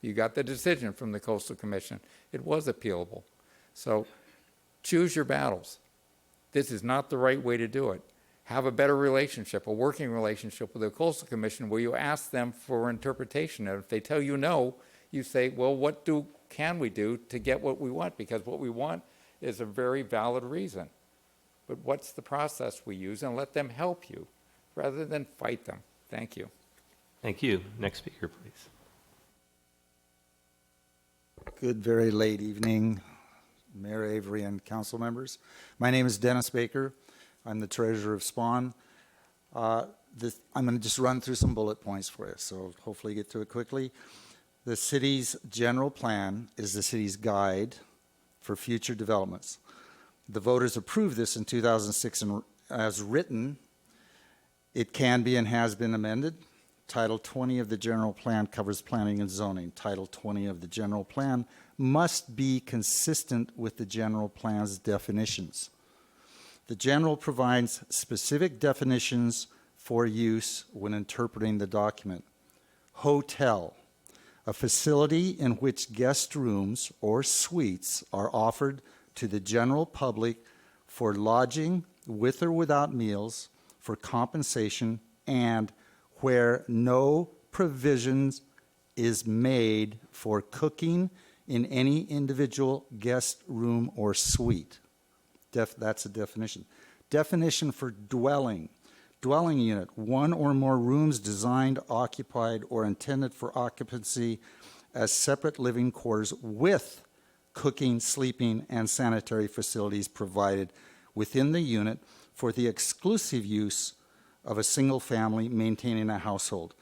Speaker 6: You got the decision from the Coastal Commission. It was appealable. So choose your battles. This is not the right way to do it. Have a better relationship, a working relationship with the Coastal Commission where you ask them for interpretation. And if they tell you no, you say, well, what can we do to get what we want? Because what we want is a very valid reason. But what's the process we use? And let them help you rather than fight them. Thank you.
Speaker 4: Thank you. Next speaker, please.
Speaker 20: Good, very late evening, Mayor Avery and council members. My name is Dennis Baker. I'm the treasurer of Spawn. I'm going to just run through some bullet points for you, so hopefully get through it quickly. The city's general plan is the city's guide for future developments. The voters approved this in 2006, and as written, it can be and has been amended. Title 20 of the general plan covers planning and zoning. Title 20 of the general plan must be consistent with the general plan's definitions. The general provides specific definitions for use when interpreting the document. Hotel, a facility in which guest rooms or suites are offered to the general public for lodging with or without meals, for compensation, and where no provisions is made for cooking in any individual guest room or suite. That's a definition. Definition for dwelling. Dwelling unit, one or more rooms designed, occupied, or intended for occupancy as separate living quarters with cooking, sleeping, and sanitary facilities provided within the unit for the exclusive use of a single family maintaining a household.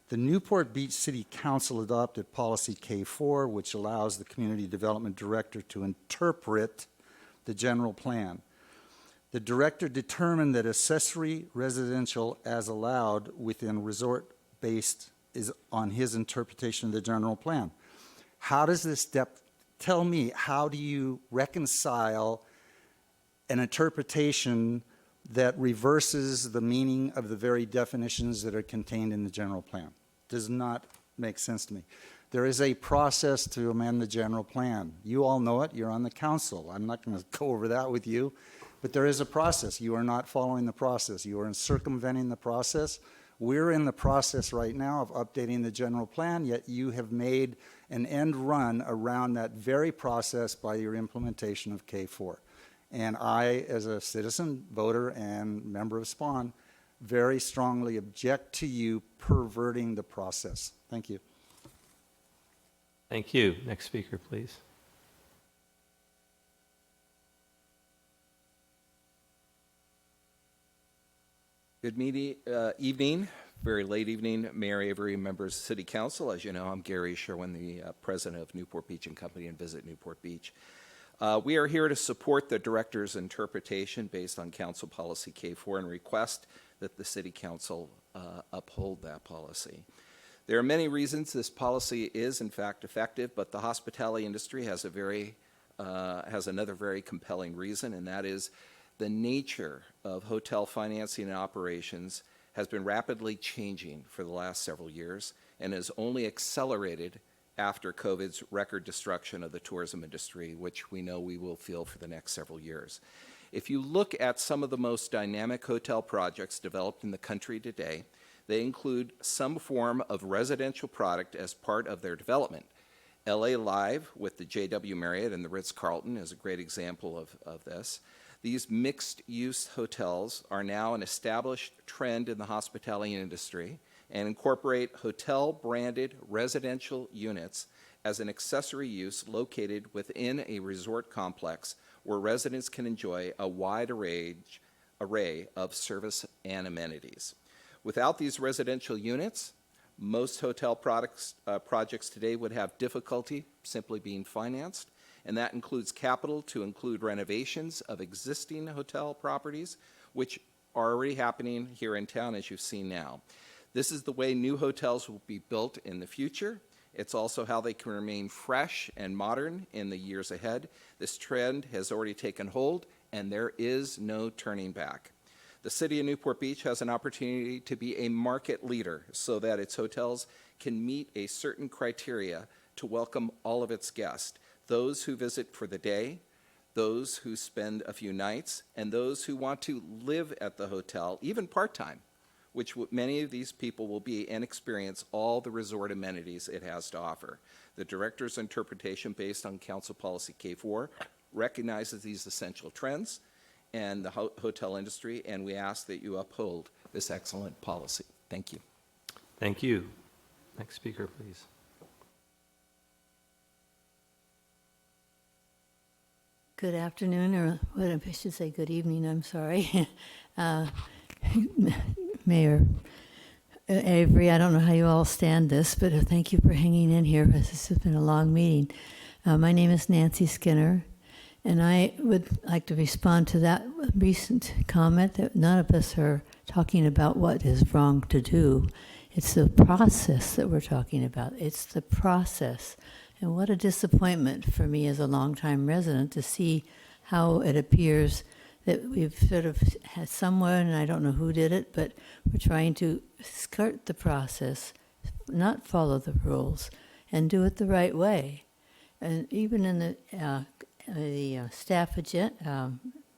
Speaker 20: The Newport Beach City Council adopted Policy K4, which allows the Community Development Director to interpret the general plan. The director determined that accessory residential as allowed within resort-based is on his interpretation of the general plan. How does this tell me, how do you reconcile an interpretation that reverses the meaning of the very definitions that are contained in the general plan. Does not make sense to me. There is a process to amend the general plan. You all know it. You're on the council. I'm not going to go over that with you, but there is a process. You are not following the process. You are circumventing the process. We're in the process right now of updating the general plan, yet you have made an end run around that very process by your implementation of K4. And I, as a citizen, voter, and member of SPAWN, very strongly object to you perverting the process. Thank you.
Speaker 4: Thank you. Next speaker, please.
Speaker 9: Good evening, very late evening, Mayor Avery, members of City Council. As you know, I'm Gary Sherwin, the president of Newport Beach and Company and Visit Newport Beach. We are here to support the director's interpretation based on Council Policy K4 and request that the City Council uphold that policy. There are many reasons this policy is in fact effective, but the hospitality industry has another very compelling reason, and that is the nature of hotel financing and operations has been rapidly changing for the last several years and has only accelerated after COVID's record destruction of the tourism industry, which we know we will feel for the next several years. If you look at some of the most dynamic hotel projects developed in the country today, they include some form of residential product as part of their development. LA Live with the JW Marriott and the Ritz-Carlton is a great example of this. These mixed-use hotels are now an established trend in the hospitality industry and incorporate hotel-branded residential units as an accessory use located within a resort complex where residents can enjoy a wide array of service and amenities. Without these residential units, most hotel projects today would have difficulty simply being financed, and that includes capital to include renovations of existing hotel properties, which are already happening here in town, as you've seen now. This is the way new hotels will be built in the future. It's also how they can remain fresh and modern in the years ahead. This trend has already taken hold, and there is no turning back. The City of Newport Beach has an opportunity to be a market leader so that its hotels can meet a certain criteria to welcome all of its guests, those who visit for the day, those who spend a few nights, and those who want to live at the hotel, even part-time, which many of these people will be and experience all the resort amenities it has to offer. The director's interpretation based on Council Policy K4 recognizes these essential trends and the hotel industry, and we ask that you uphold this excellent policy. Thank you.
Speaker 4: Thank you. Next speaker, please.
Speaker 19: Good afternoon, or what I should say good evening, I'm sorry. Mayor Avery, I don't know how you all stand this, but thank you for hanging in here, because this has been a long meeting. My name is Nancy Skinner, and I would like to respond to that recent comment that none of us are talking about what is wrong to do. It's the process that we're talking about. It's the process. And what a disappointment for me as a longtime resident to see how it appears that we've sort of had someone, and I don't know who did it, but we're trying to skirt the process, not follow the rules, and do it the right way. And even in the staff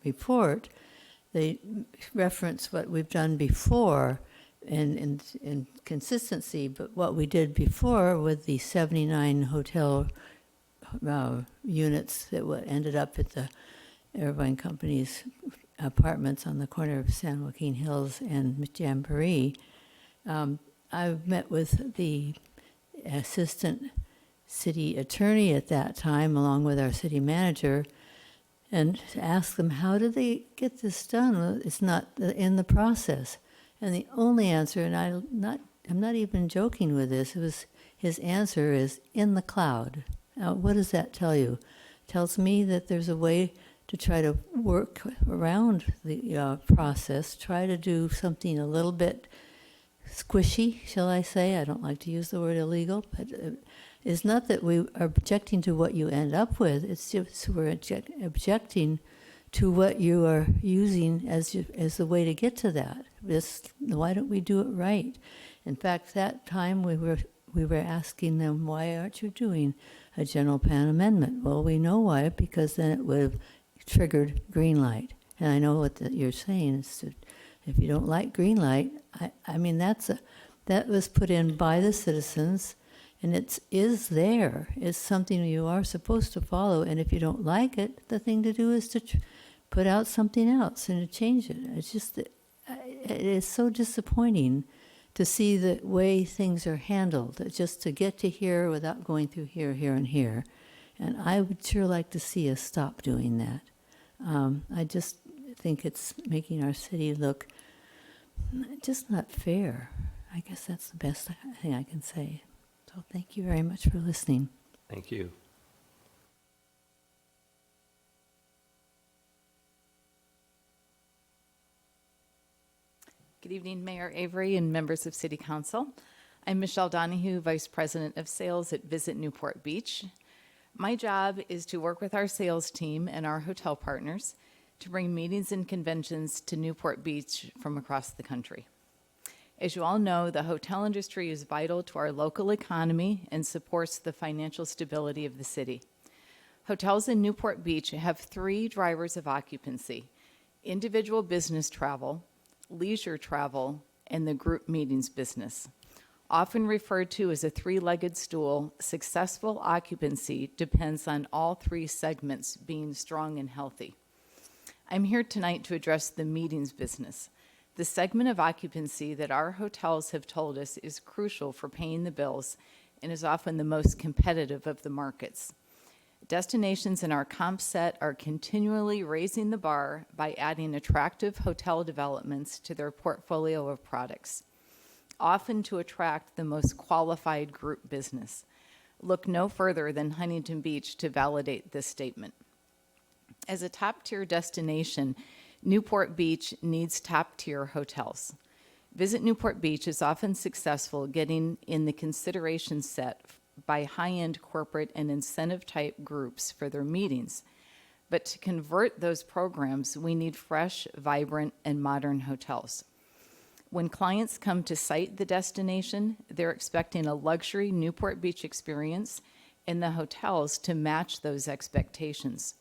Speaker 19: report, they reference what we've done before in consistency, but what we did before with the 79 hotel units that ended up at the Irvine Company's apartments on the corner of San Joaquin Hills and Jamboree. I met with the assistant city attorney at that time, along with our city manager, and asked them, how did they get this done? Well, it's not in the process. And the only answer, and I'm not even joking with this, his answer is in the cloud. Now, what does that tell you? It tells me that there's a way to try to work around the process, try to do something a little bit squishy, shall I say? I don't like to use the word illegal, but it's not that we are objecting to what you end up with. It's just we're objecting to what you are using as the way to get to that. Why don't we do it right? In fact, that time we were asking them, why aren't you doing a general plan amendment? Well, we know why, because then it would have triggered green light. And I know what you're saying is that if you don't like green light, I mean, that was put in by the citizens, and it is there. It's something you are supposed to follow, and if you don't like it, the thing to do is to put out something else and to change it. It's just, it is so disappointing to see the way things are handled, just to get to here without going through here, here, and here. And I would sure like to see us stop doing that. I just think it's making our city look just not fair. I guess that's the best thing I can say. So thank you very much for listening.
Speaker 4: Thank you.
Speaker 1: Good evening, Mayor Avery and members of City Council. I'm Michelle Donahue, Vice President of Sales at Visit Newport Beach. My job is to work with our sales team and our hotel partners to bring meetings and conventions to Newport Beach from across the country. As you all know, the hotel industry is vital to our local economy and supports the financial stability of the city. Hotels in Newport Beach have 3 drivers of occupancy: individual business travel, leisure travel, and the group meetings business. Often referred to as a 3-legged stool, successful occupancy depends on all 3 segments being strong and healthy. I'm here tonight to address the meetings business, the segment of occupancy that our hotels have told us is crucial for paying the bills and is often the most competitive of the markets. Destinations in our comp set are continually raising the bar by adding attractive hotel developments to their portfolio of products, often to attract the most qualified group business. Look no further than Huntington Beach to validate this statement. As a top-tier destination, Newport Beach needs top-tier hotels. Visit Newport Beach is often successful getting in the consideration set by high-end corporate and incentive-type groups for their meetings. But to convert those programs, we need fresh, vibrant, and modern hotels. When clients come to site the destination, they're expecting a luxury Newport Beach experience and the hotels to match those expectations.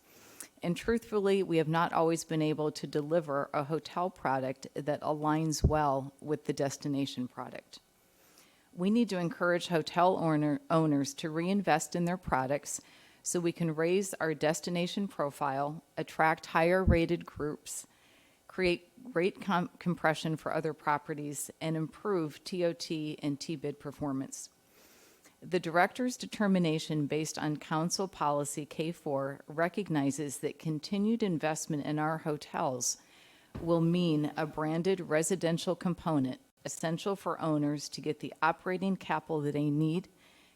Speaker 1: And truthfully, we have not always been able to deliver a hotel product that aligns well with the destination product. We need to encourage hotel owners to reinvest in their products so we can raise our destination profile, attract higher rated groups, create rate compression for other properties, and improve TOT and TBID performance. The Director's determination based on Council Policy K4 recognizes that continued investment in our hotels will mean a branded residential component essential for owners to get the operating capital that they need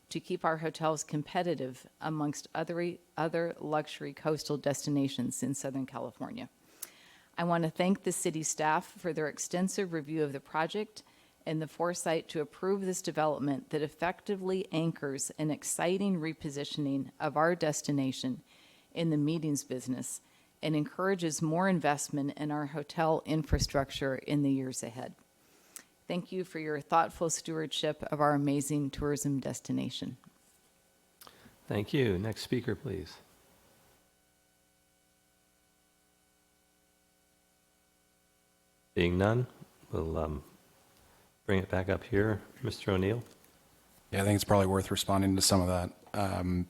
Speaker 1: to keep our hotels competitive amongst other luxury coastal destinations in Southern California. I want to thank the city staff for their extensive review of the project and the foresight to approve this development that effectively anchors an exciting repositioning of our destination in the meetings business and encourages more investment in our hotel infrastructure in the years ahead. Thank you for your thoughtful stewardship of our amazing tourism destination.
Speaker 4: Thank you. Next speaker, please. Being none, we'll bring it back up here. Mr. O'Neill?
Speaker 18: Yeah, I think it's probably worth responding to some of that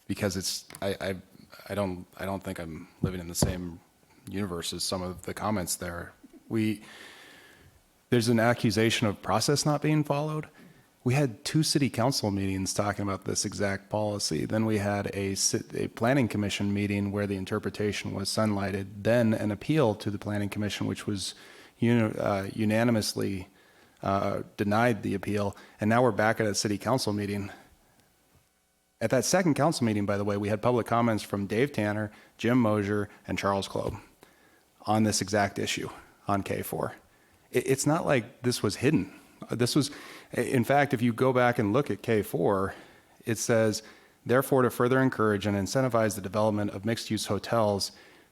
Speaker 18: because it's I don't think I'm living in the same universe as some of the comments there. There's an accusation of process not being followed. We had 2 city council meetings talking about this exact policy. Then we had a planning commission meeting where the interpretation was sunlighted. Then an appeal to the planning commission, which was unanimously denied the appeal. And now we're back at a city council meeting. At that second council meeting, by the way, we had public comments from Dave Tanner, Jim Mosier, and Charles Klob on this exact issue on K4. It's not like this was hidden. This was, in fact, if you go back and look at K4, it says, therefore, to further encourage and incentivize the development of mixed-use hotels,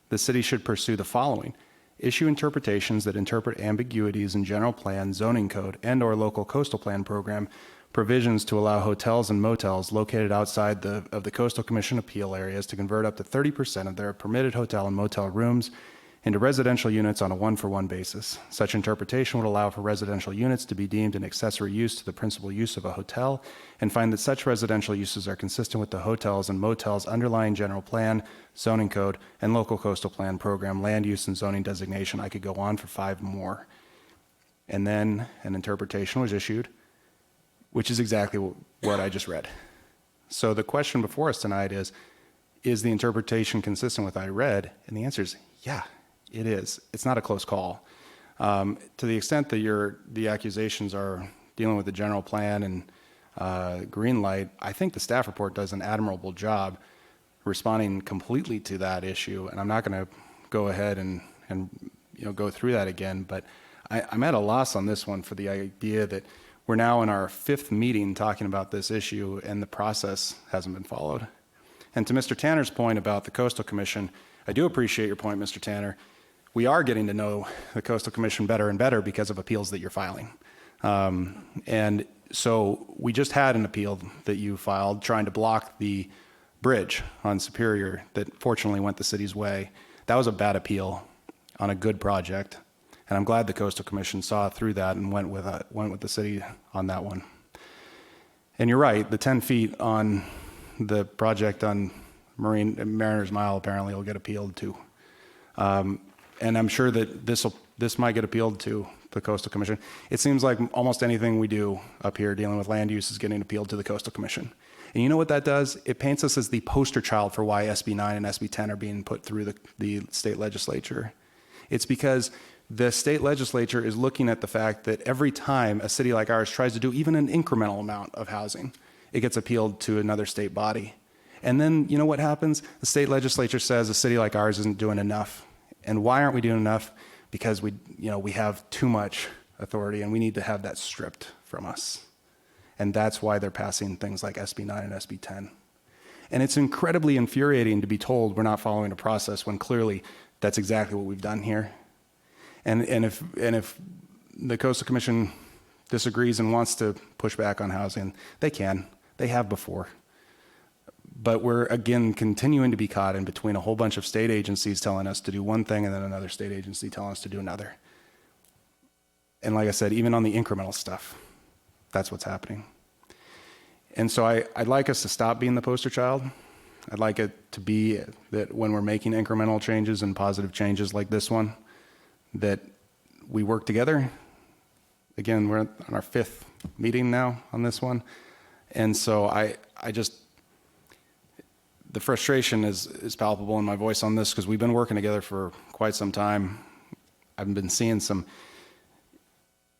Speaker 18: the city should pursue the following: issue interpretations that interpret ambiguities in general plan, zoning code, and/or local coastal plan program provisions to allow hotels and motels located outside of the Coastal Commission appeal areas to convert up to 30% of their permitted hotel and motel rooms into residential units on a one-for-one basis. Such interpretation would allow for residential units to be deemed an accessory use to the principal use of a hotel, and find that such residential uses are consistent with the hotels and motels underlying general plan, zoning code, and local coastal plan program, land use and zoning designation. I could go on for 5 more. And then an interpretation was issued, which is exactly what I just read. So the question before us tonight is the interpretation consistent with what I read? And the answer is, yeah, it is. It's not a close call. To the extent that the accusations are dealing with the general plan and green light, I think the staff report does an admirable job responding completely to that issue. And I'm not going to go ahead and go through that again, but I'm at a loss on this one for the idea that we're now in our 5th meeting talking about this issue and the process hasn't been followed. And to Mr. Tanner's point about the Coastal Commission, I do appreciate your point, Mr. Tanner. We are getting to know the Coastal Commission better and better because of appeals that you're filing. And so we just had an appeal that you filed trying to block the bridge on Superior that fortunately went the city's way. That was a bad appeal on a good project. And I'm glad the Coastal Commission saw through that and went with the city on that one. And you're right, the 10 feet on the project on Mariners Mile apparently will get appealed too. And I'm sure that this might get appealed to the Coastal Commission. It seems like almost anything we do up here dealing with land use is getting appealed to the Coastal Commission. And you know what that does? It paints us as the poster child for why SB 9 and SB 10 are being put through the state legislature. It's because the state legislature is looking at the fact that every time a city like ours tries to do even an incremental amount of housing, it gets appealed to another state body. And then you know what happens? The state legislature says a city like ours isn't doing enough. And why aren't we doing enough? Because we have too much authority and we need to have that stripped from us. And that's why they're passing things like SB 9 and SB 10. And it's incredibly infuriating to be told we're not following a process when clearly that's exactly what we've done here. And if the Coastal Commission disagrees and wants to push back on housing, they can. They have before. But we're, again, continuing to be caught in between a whole bunch of state agencies telling us to do one thing and then another state agency telling us to do another. And like I said, even on the incremental stuff, that's what's happening. And so I'd like us to stop being the poster child. I'd like it to be that when we're making incremental changes and positive changes like this one, that we work together. Again, we're on our 5th meeting now on this one. And so I just, the frustration is palpable in my voice on this because we've been working together for quite some time. I've been seeing some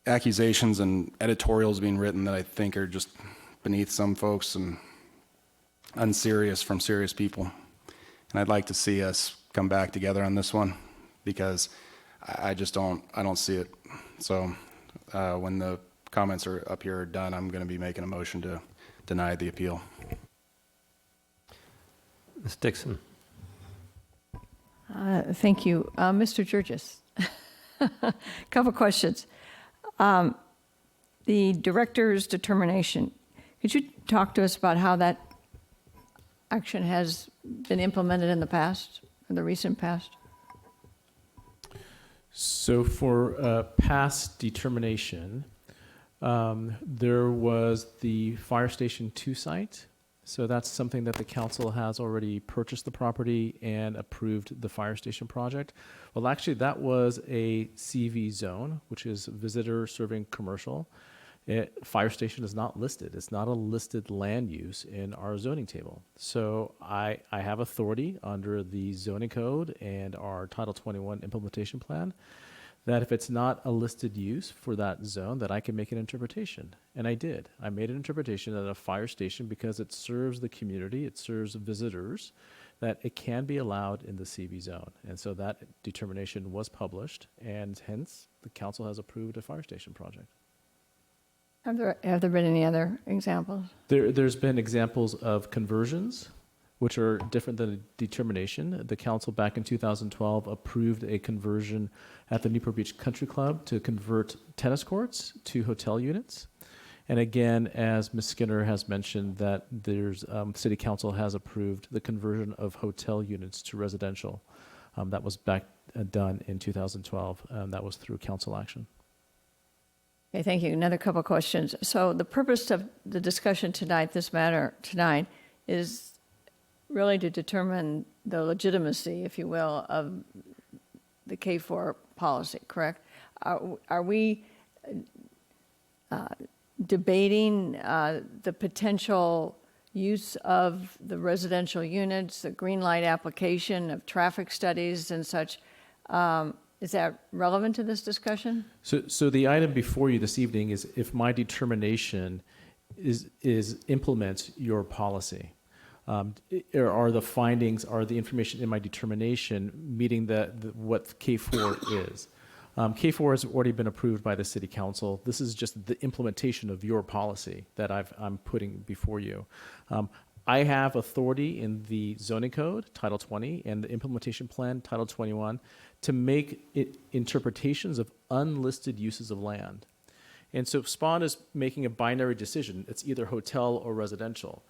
Speaker 18: accusations and editorials being written that I think are just beneath some folks and unserious from serious people. And I'd like to see us come back together on this one because I don't see it. So when the comments are up here are done, I'm going to be making a motion to deny the appeal.
Speaker 4: Ms. Dixon.
Speaker 21: Thank you. Mr. Jurgis, a couple questions. The director's determination, could you talk to us about how that action has been implemented in the past, in the recent past?
Speaker 8: So for past determination, there was the Fire Station 2 site. So that's something that the council has already purchased the property and approved the fire station project. Well, actually, that was a CV zone, which is visitor serving commercial. Fire station is not listed. It's not a listed land use in our zoning table. So I have authority under the zoning code and our Title 21 implementation plan that if it's not a listed use for that zone, that I can make an interpretation. And I did. I made an interpretation that a fire station, because it serves the community, it serves visitors, that it can be allowed in the CV zone. And so that determination was published, and hence the council has approved a fire station project.
Speaker 21: Have there been any other examples?
Speaker 8: There's been examples of conversions which are different than a determination. The council back in 2012 approved a conversion at the Newport Beach Country Club to convert tennis courts to hotel units. And again, as Ms. Skinner has mentioned, that there's City Council has approved the conversion of hotel units to residential. That was done in 2012, and that was through council action.
Speaker 21: Okay, thank you. Another couple of questions. So the purpose of the discussion tonight, this matter tonight, is really to determine the legitimacy, if you will, of the K4 policy, correct? Are we debating the potential use of the residential units, the green light application of traffic studies and such? Is that relevant to this discussion?
Speaker 8: So the item before you this evening is if my determination is implements your policy. Are the findings, are the information in my determination meeting what K4 is? K4 has already been approved by the City Council. This is just the implementation of your policy that I'm putting before you. I have authority in the zoning code, Title 20, and the implementation plan, Title 21, to make interpretations of unlisted uses of land. And so SPAWN is making a binary decision. It's either hotel or residential.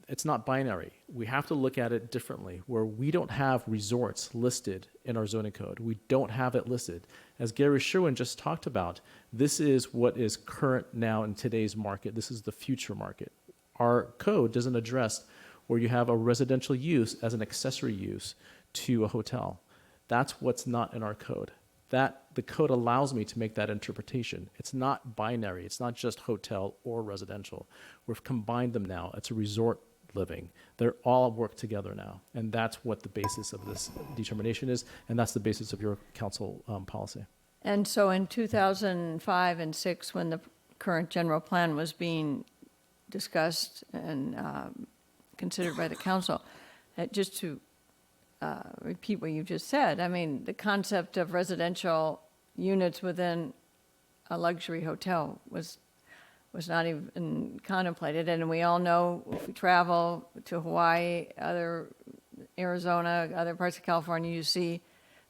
Speaker 8: It's not binary. We have to look at it differently, where we don't have resorts listed in our zoning code. We don't have it listed. As Gary Sherwin just talked about, this is what is current now in today's market. This is the future market. Our code doesn't address where you have a residential use as an accessory use to a hotel. That's what's not in our code. The code allows me to make that interpretation. It's not binary. It's not just hotel or residential. We've combined them now. It's a resort living. They're all work together now. And that's what the basis of this determination is. And that's the basis of your council policy.
Speaker 21: And so in 2005 and 6, when the current general plan was being discussed and considered by the council, just to repeat what you just said, I mean, the concept of residential units within a luxury hotel was not even contemplated. And we all know, if we travel to Hawaii, Arizona, other parts of California, you see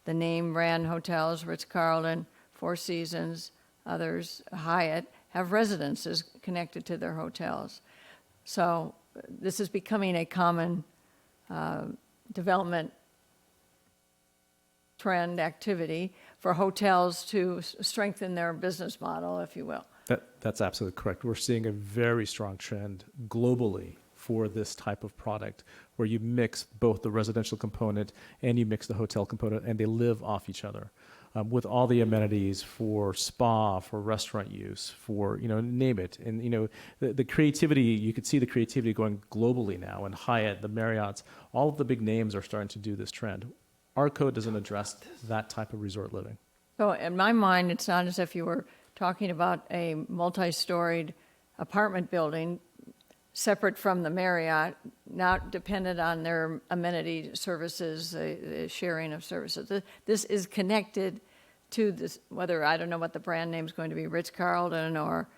Speaker 21: the name brand hotels, Ritz-Carlton, Four Seasons, others, Hyatt, have residences connected to their hotels. So this is becoming a common development trend activity for hotels to strengthen their business model, if you will.
Speaker 8: That's absolutely correct. We're seeing a very strong trend globally for this type of product, where you mix both the residential component and you mix the hotel component, and they live off each other. With all the amenities for spa, for restaurant use, for, name it. And, the creativity, you could see the creativity going globally now, and Hyatt, the Marriotts, all of the big names are starting to do this trend. Our code doesn't address that type of resort living.
Speaker 21: So in my mind, it's not as if you were talking about a multi-storied apartment building separate from the Marriott, not dependent on their amenity services, the sharing of services. This is connected to this, whether, I don't know what the brand name is going to be, Ritz-Carlton or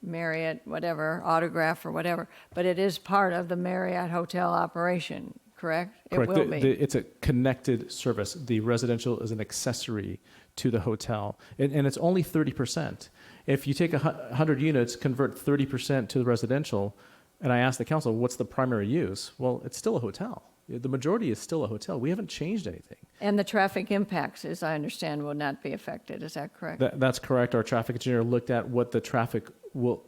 Speaker 21: Marriott, whatever, Autograph or whatever, but it is part of the Marriott hotel operation, correct?
Speaker 8: Correct.
Speaker 21: It will be.
Speaker 8: It's a connected service. The residential is an accessory to the hotel, and it's only 30%. If you take 100 units, convert 30% to the residential, and I ask the council, what's the primary use? Well, it's still a hotel. The majority is still a hotel. We haven't changed anything.
Speaker 21: And the traffic impacts, as I understand, will not be affected. Is that correct?
Speaker 8: That's correct. Our traffic engineer looked at what the traffic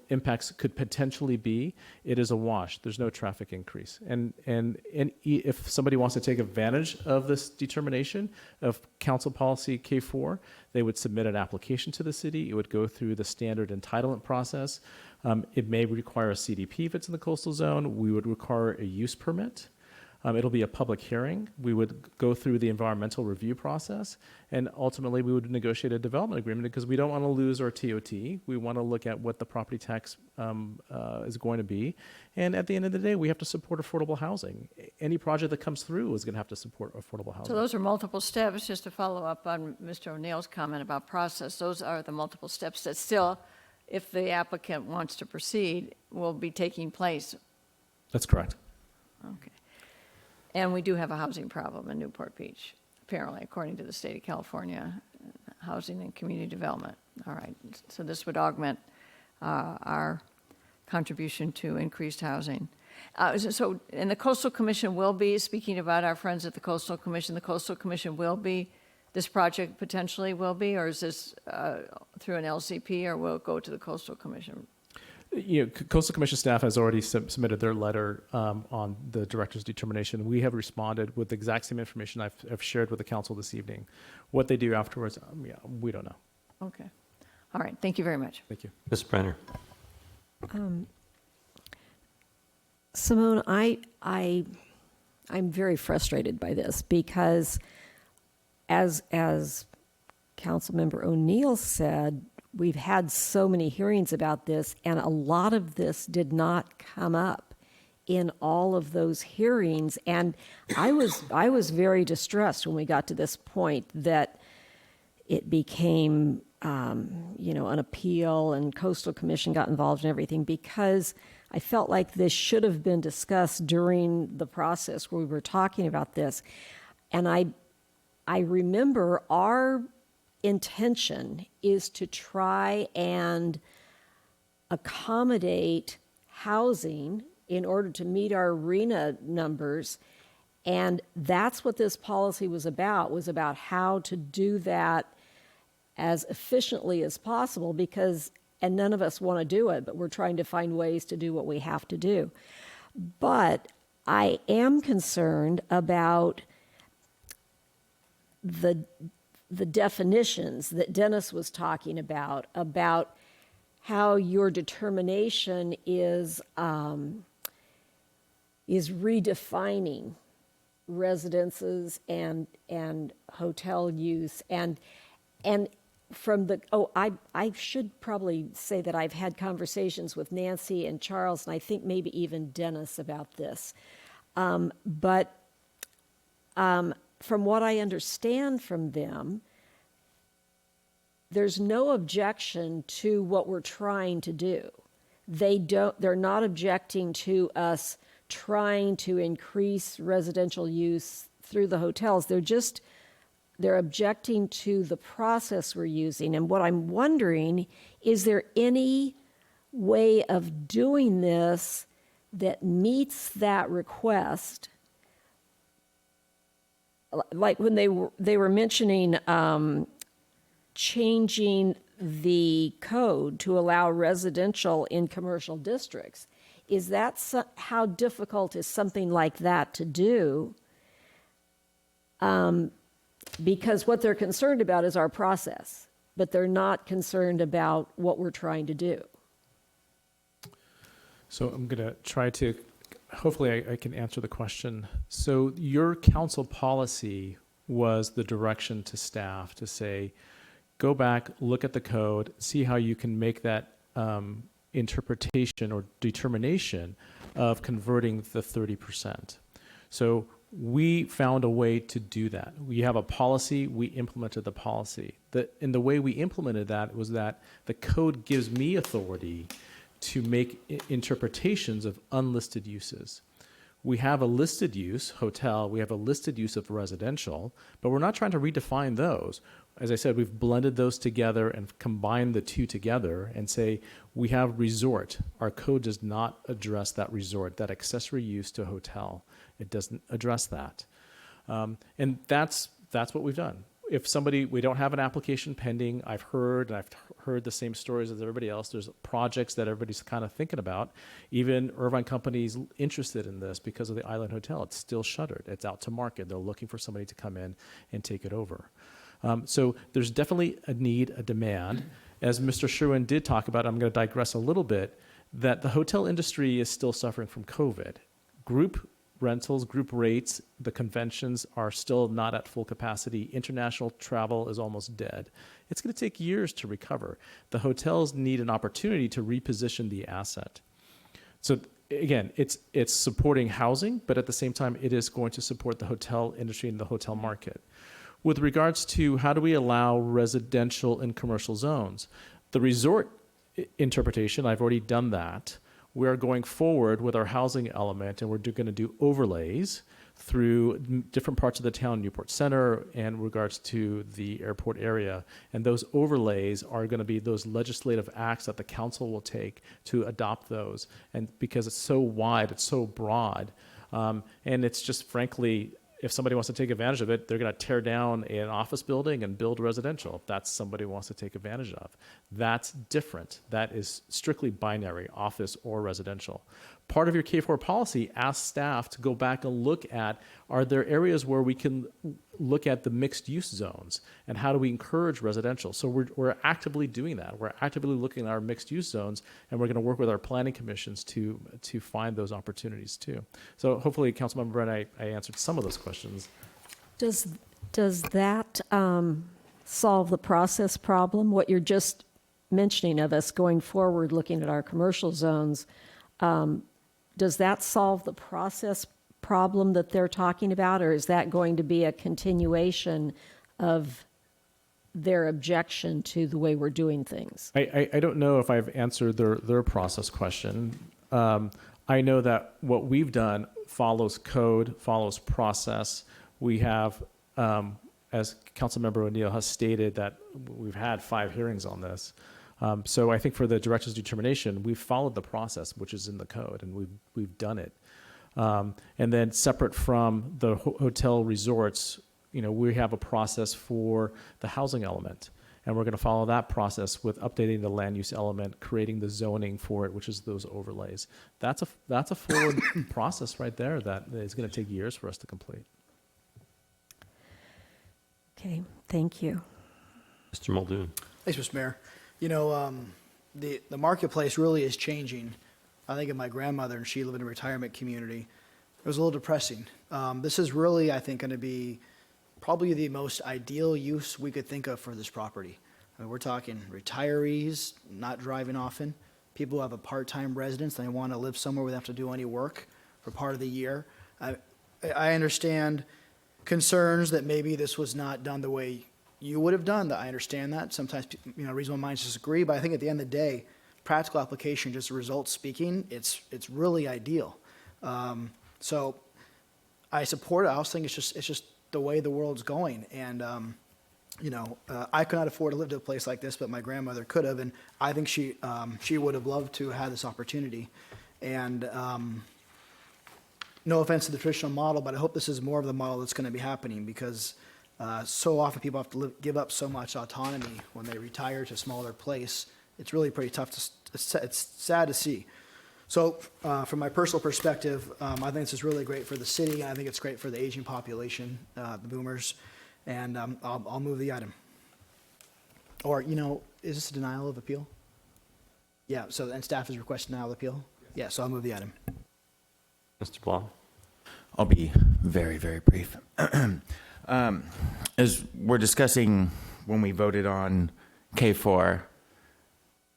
Speaker 8: impacts could potentially be. It is a wash. There's no traffic increase. And if somebody wants to take advantage of this determination of council policy K4, they would submit an application to the city. It would go through the standard entitlement process. It may require a CDP if it's in the coastal zone. We would require a use permit. It'll be a public hearing. We would go through the environmental review process, and ultimately we would negotiate a development agreement, because we don't want to lose our TOT. We want to look at what the property tax is going to be. And at the end of the day, we have to support affordable housing. Any project that comes through is going to have to support affordable housing.
Speaker 21: So those are multiple steps. Just to follow up on Mr. O'Neill's comment about process, those are the multiple steps that still, if the applicant wants to proceed, will be taking place.
Speaker 8: That's correct.
Speaker 21: Okay. And we do have a housing problem in Newport Beach, apparently, according to the state of California Housing and Community Development. All right, so this would augment our contribution to increased housing. And the Coastal Commission will be, speaking about our friends at the Coastal Commission will be, this project potentially will be, or is this through an LCP, or will it go to the Coastal Commission?
Speaker 8: Coastal Commission staff has already submitted their letter on the director's determination. We have responded with the exact same information I've shared with the council this evening. What they do afterwards, we don't know.
Speaker 21: Okay. All right. Thank you very much.
Speaker 8: Thank you.
Speaker 4: Ms. Brenner.
Speaker 7: Simone, I'm very frustrated by this because, as Councilmember O'Neill said, we've had so many hearings about this, and a lot of this did not come up in all of those hearings. And I was very distressed when we got to this point that it became, an appeal, and Coastal Commission got involved in everything, because I felt like this should have been discussed during the process where we were talking about this. And I remember our intention is to try and accommodate housing in order to meet our RENA numbers. And that's what this policy was about how to do that as efficiently as possible, and none of us want to do it, but we're trying to find ways to do what we have to do. But I am concerned about the definitions that Dennis was talking about how your determination is redefining residences and hotel use and from the, I should probably say that I've had conversations with Nancy and Charles, and I think maybe even Dennis about this. But from what I understand from them, there's no objection to what we're trying to do. They're not objecting to us trying to increase residential use through the hotels. They're objecting to the process we're using. And what I'm wondering, is there any way of doing this that meets that request? Like when they were mentioning changing the code to allow residential in commercial districts. Is that how difficult is something like that to do? Because what they're concerned about is our process, but they're not concerned about what we're trying to do.
Speaker 8: So I'm going to try to, hopefully I can answer the question. So your council policy was the direction to staff to say, go back, look at the code, see how you can make that interpretation or determination of converting the 30%. So we found a way to do that. We have a policy, we implemented the policy. And the way we implemented that was that the code gives me authority to make interpretations of unlisted uses. We have a listed use, hotel, we have a listed use of residential, but we're not trying to redefine those. As I said, we've blended those together and combined the two together and say, we have resort. Our code does not address that resort, that accessory use to a hotel. It doesn't address that. And that's what we've done. If we don't have an application pending, I've heard the same stories as everybody else. There's projects that everybody's kind of thinking about. Even Irvine Company's interested in this because of the Island Hotel. It's still shuttered. It's out to market. They're looking for somebody to come in and take it over. So there's definitely a need, a demand. As Mr. Sherwin did talk about, I'm going to digress a little bit, that the hotel industry is still suffering from COVID. Group rentals, group rates, the conventions are still not at full capacity. International travel is almost dead. It's going to take years to recover. The hotels need an opportunity to reposition the asset. So again, it's supporting housing, but at the same time, it is going to support the hotel industry and the hotel market. With regards to how do we allow residential and commercial zones, the resort interpretation, I've already done that. We are going forward with our housing element, and we're going to do overlays through different parts of the town, Newport Center, and regards to the airport area. And those overlays are going to be those legislative acts that the council will take to adopt those. And because it's so wide, it's so broad, and it's just frankly, if somebody wants to take advantage of it, they're going to tear down an office building and build residential. If that's somebody who wants to take advantage of. That's different. That is strictly binary, office or residential. Part of your K4 policy asks staff to go back and look at, are there areas where we can look at the mixed use zones and how do we encourage residential? So we're actively doing that. We're actively looking at our mixed use zones, and we're going to work with our planning commissions to find those opportunities too. So hopefully, Councilmember Brent, I answered some of those questions.
Speaker 7: Does that solve the process problem? What you're just mentioning of us going forward, looking at our commercial zones, does that solve the process problem that they're talking about, or is that going to be a continuation of their objection to the way we're doing things?
Speaker 8: I don't know if I've answered their process question. I know that what we've done follows code, follows process. We have, as Councilmember O'Neill has stated, that we've had 5 hearings on this. So I think for the director's determination, we've followed the process, which is in the code, and we've done it. And then separate from the hotel resorts, we have a process for the housing element, and we're going to follow that process with updating the land use element, creating the zoning for it, which is those overlays. That's a forward process right there that is going to take years for us to complete.
Speaker 7: Okay, thank you.
Speaker 4: Mr. Muldoon.
Speaker 11: Thanks, Mr. Mayor. The marketplace really is changing. I think of my grandmother, and she lived in a retirement community. It was a little depressing. This is really, I think, going to be probably the most ideal use we could think of for this property. I mean, we're talking retirees, not driving often, people who have a part-time residence, and they want to live somewhere where they have to do any work for part of the year. I understand concerns that maybe this was not done the way you would have done. That I understand that. Sometimes, reasonable minds disagree, but I think at the end of the day, practical application, just the results speaking, it's really ideal. So I support it. I also think it's just the way the world's going. And, I could not afford to live to a place like this, but my grandmother could have, and I think she would have loved to have this opportunity. And no offense to the traditional model, but I hope this is more of the model that's going to be happening, because so often people have to give up so much autonomy when they retire to a smaller place. It's really pretty tough it's sad to see. So from my personal perspective, I think this is really great for the city. I think it's great for the aging population, the boomers, and I'll move the item. Or, is this a denial of appeal? Yeah, and staff is requesting denial of appeal? Yeah, so I'll move the item.
Speaker 4: Mr. Blanc.
Speaker 5: I'll be very, very brief. As we're discussing when we voted on K4,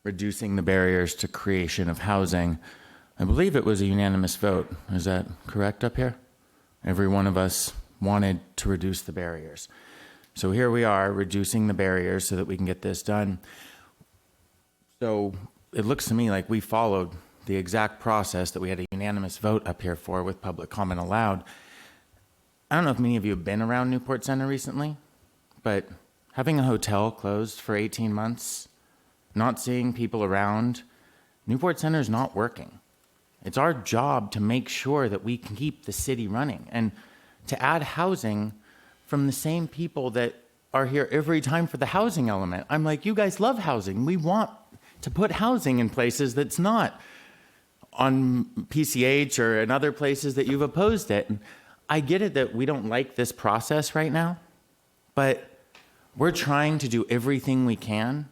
Speaker 5: reducing the barriers to creation of housing, I believe it was a unanimous vote. Is that correct up here? Every one of us wanted to reduce the barriers. So here we are, reducing the barriers so that we can get this done. So it looks to me like we followed the exact process that we had a unanimous vote up here for with public comment allowed. I don't know if many of you have been around Newport Center recently, but having a hotel closed for 18 months, not seeing people around, Newport Center is not working. It's our job to make sure that we can keep the city running and to add housing from the same people that are here every time for the housing element. I'm like, you guys love housing. We want to put housing in places that's not on PCH or in other places that you've opposed it. And I get it that we don't like this process right now, but we're trying to do everything we can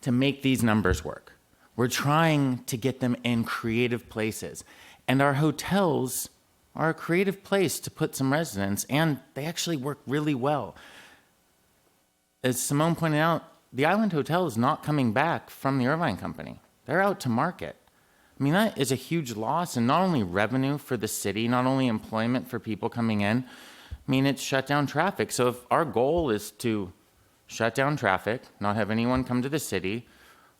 Speaker 5: to make these numbers work. We're trying to get them in creative places. And our hotels are a creative place to put some residents, and they actually work really well. As Simone pointed out, the Island Hotel is not coming back from the Irvine Company. They're out to market. I mean, that is a huge loss, and not only revenue for the city, not only employment for people coming in, I mean, it's shut down traffic. So if our goal is to shut down traffic, not have anyone come to the city,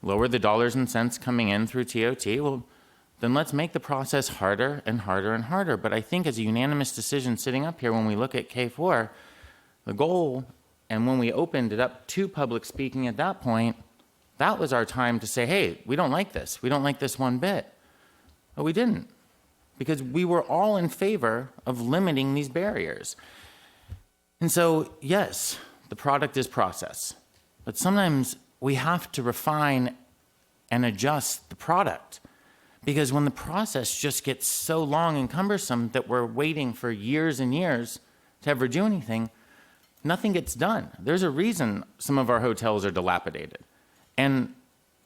Speaker 5: lower the dollars and cents coming in through TOT, well,
Speaker 12: then let's make the process harder and harder and harder. But I think as a unanimous decision sitting up here, when we look at K4, the goal, and when we opened it up to public speaking at that point, that was our time to say, hey, we don't like this. We don't like this one bit. But we didn't, because we were all in favor of limiting these barriers. And so, yes, the product is process, but sometimes we have to refine and adjust the product, because when the process just gets so long and cumbersome that we're waiting for years and years to ever do anything, nothing gets done. There's a reason some of our hotels are dilapidated. And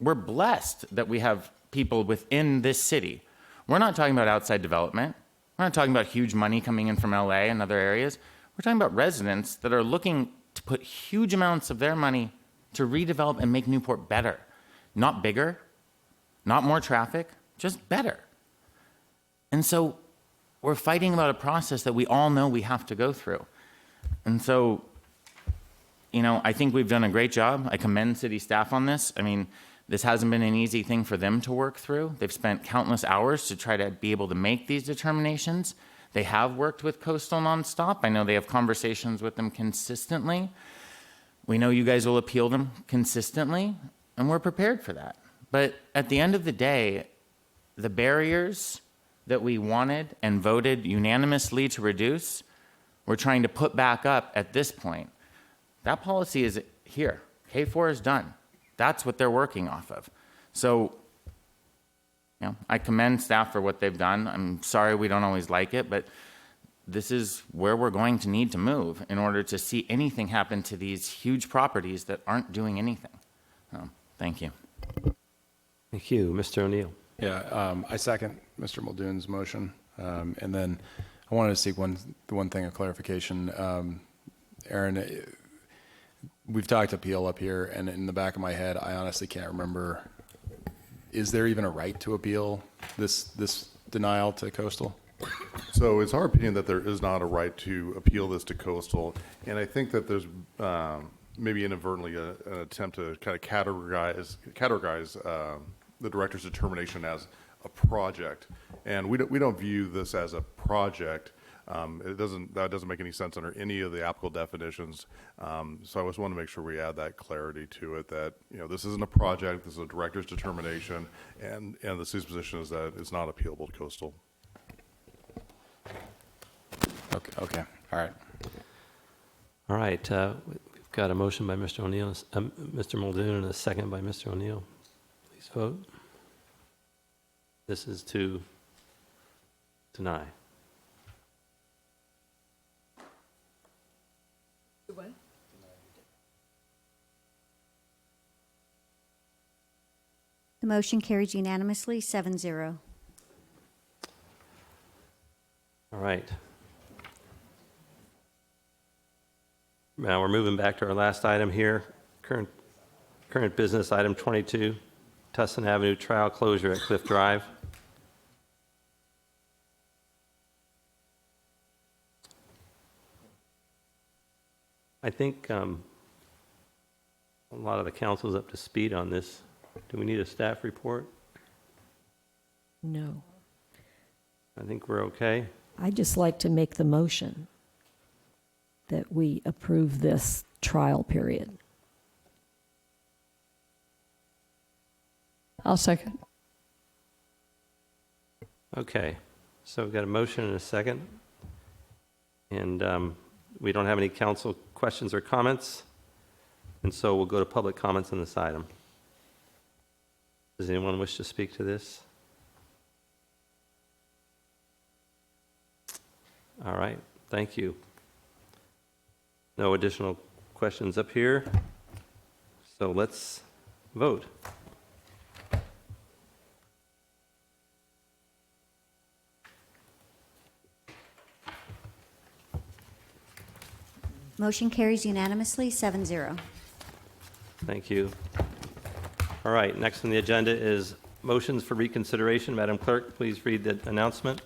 Speaker 12: we're blessed that we have people within this city. We're not talking about outside development. We're not talking about huge money coming in from LA and other areas. We're talking about residents that are looking to put huge amounts of their money to redevelop and make Newport better. Not bigger, not more traffic, just better. And so we're fighting about a process that we all know we have to go through. And so, I think we've done a great job. I commend city staff on this. I mean, this hasn't been an easy thing for them to work through. They've spent countless hours to try to be able to make these determinations. They have worked with Coastal nonstop. I know they have conversations with them consistently. We know you guys will appeal them consistently, and we're prepared for that. But at the end of the day, the barriers that we wanted and voted unanimously to reduce, we're trying to put back up at this point. That policy is here. K4 is done. That's what they're working off of. So, I commend staff for what they've done. I'm sorry we don't always like it, but this is where we're going to need to move in order to see anything happen to these huge properties that aren't doing anything. Thank you.
Speaker 4: Thank you. Mr. O'Neill.
Speaker 18: Yeah, I second Mr. Muldoon's motion. And then I wanted to seek one thing of clarification. Aaron, we've talked appeal up here, and in the back of my head, I honestly can't remember, is there even a right to appeal this denial to Coastal?
Speaker 13: So it's our opinion that there is not a right to appeal this to Coastal, and I think that there's maybe inadvertently an attempt to kind of categorize the director's determination as a project, and we don't view this as a project. That doesn't make any sense under any of the applicable definitions. So I just want to make sure we add that clarity to it, that this isn't a project, this is a director's determination, and the city's position is that it's not appealable to Coastal.
Speaker 18: Okay. All right.
Speaker 4: All right. We've got a motion by Mr. O'Neill, Mr. Muldoon, and a second by Mr. O'Neill. Please vote. This is to deny.
Speaker 21: What?
Speaker 3: The motion carries unanimously, 7-0.
Speaker 4: All right. Now we're moving back to our last item here. Current business, item 22, Tustin Avenue trial closure at Cliff Drive. I think a lot of the council's up to speed on this. Do we need a staff report?
Speaker 7: No.
Speaker 4: I think we're okay.
Speaker 7: I'd just like to make the motion that we approve this trial period.
Speaker 21: I'll second.
Speaker 4: Okay, so we've got a motion and a second. And we don't have any council questions or comments. And so we'll go to public comments on this item. Does anyone wish to speak to this? All right, thank you. No additional questions up here. So let's vote.
Speaker 3: Motion carries unanimously, 7-0.
Speaker 4: Thank you. All right, next on the agenda is motions for reconsideration. Madam Clerk, please read the announcement.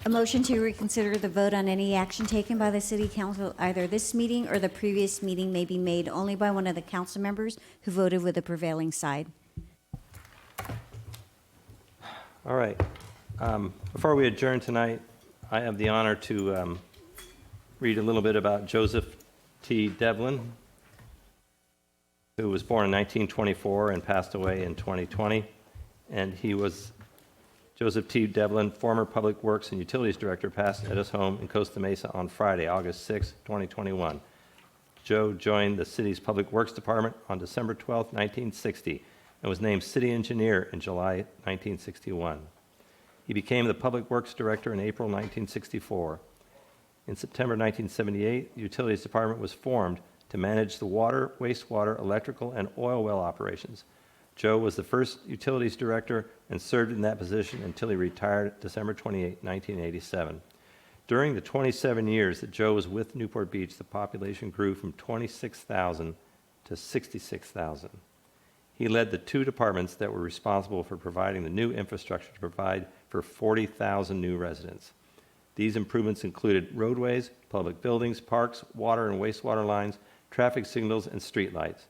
Speaker 3: A motion to reconsider the vote on any action taken by the city council, either this meeting or the previous meeting, may be made only by one of the council members who voted with the prevailing side.
Speaker 4: All right, Before we adjourn tonight, I have the honor to read a little bit about Joseph T. Devlin, who was born in 1924 and passed away in 2020. And he was Joseph T. Devlin, former Public Works and Utilities Director, passed at his home in Costa Mesa on Friday, August 6, 2021. Joe joined the city's Public Works Department on December 12, 1960, and was named City Engineer in July 1961. He became the Public Works Director in April 1964. In September 1978, the Utilities Department was formed to manage the water, wastewater, electrical, and oil well operations. Joe was the first Utilities Director and served in that position until he retired December 28, 1987. During the 27 years that Joe was with Newport Beach, the population grew from 26,000 to 66,000. He led the two departments that were responsible for providing the new infrastructure to provide for 40,000 new residents. These improvements included roadways, public buildings, parks, water and wastewater lines, traffic signals, and streetlights.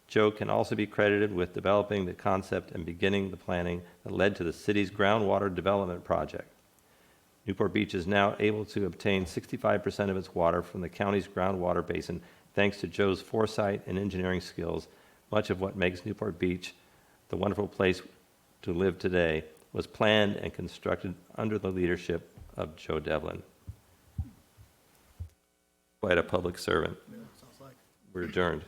Speaker 4: Joe can also be credited with developing the concept and beginning the planning that led to the city's groundwater development project. Newport Beach is now able to obtain 65% of its water from the county's groundwater basin thanks to Joe's foresight and engineering skills. Much of what makes Newport Beach the wonderful place to live today was planned and constructed under the leadership of Joe Devlin. Quite a public servant.
Speaker 11: Yeah, sounds like.
Speaker 4: We're adjourned.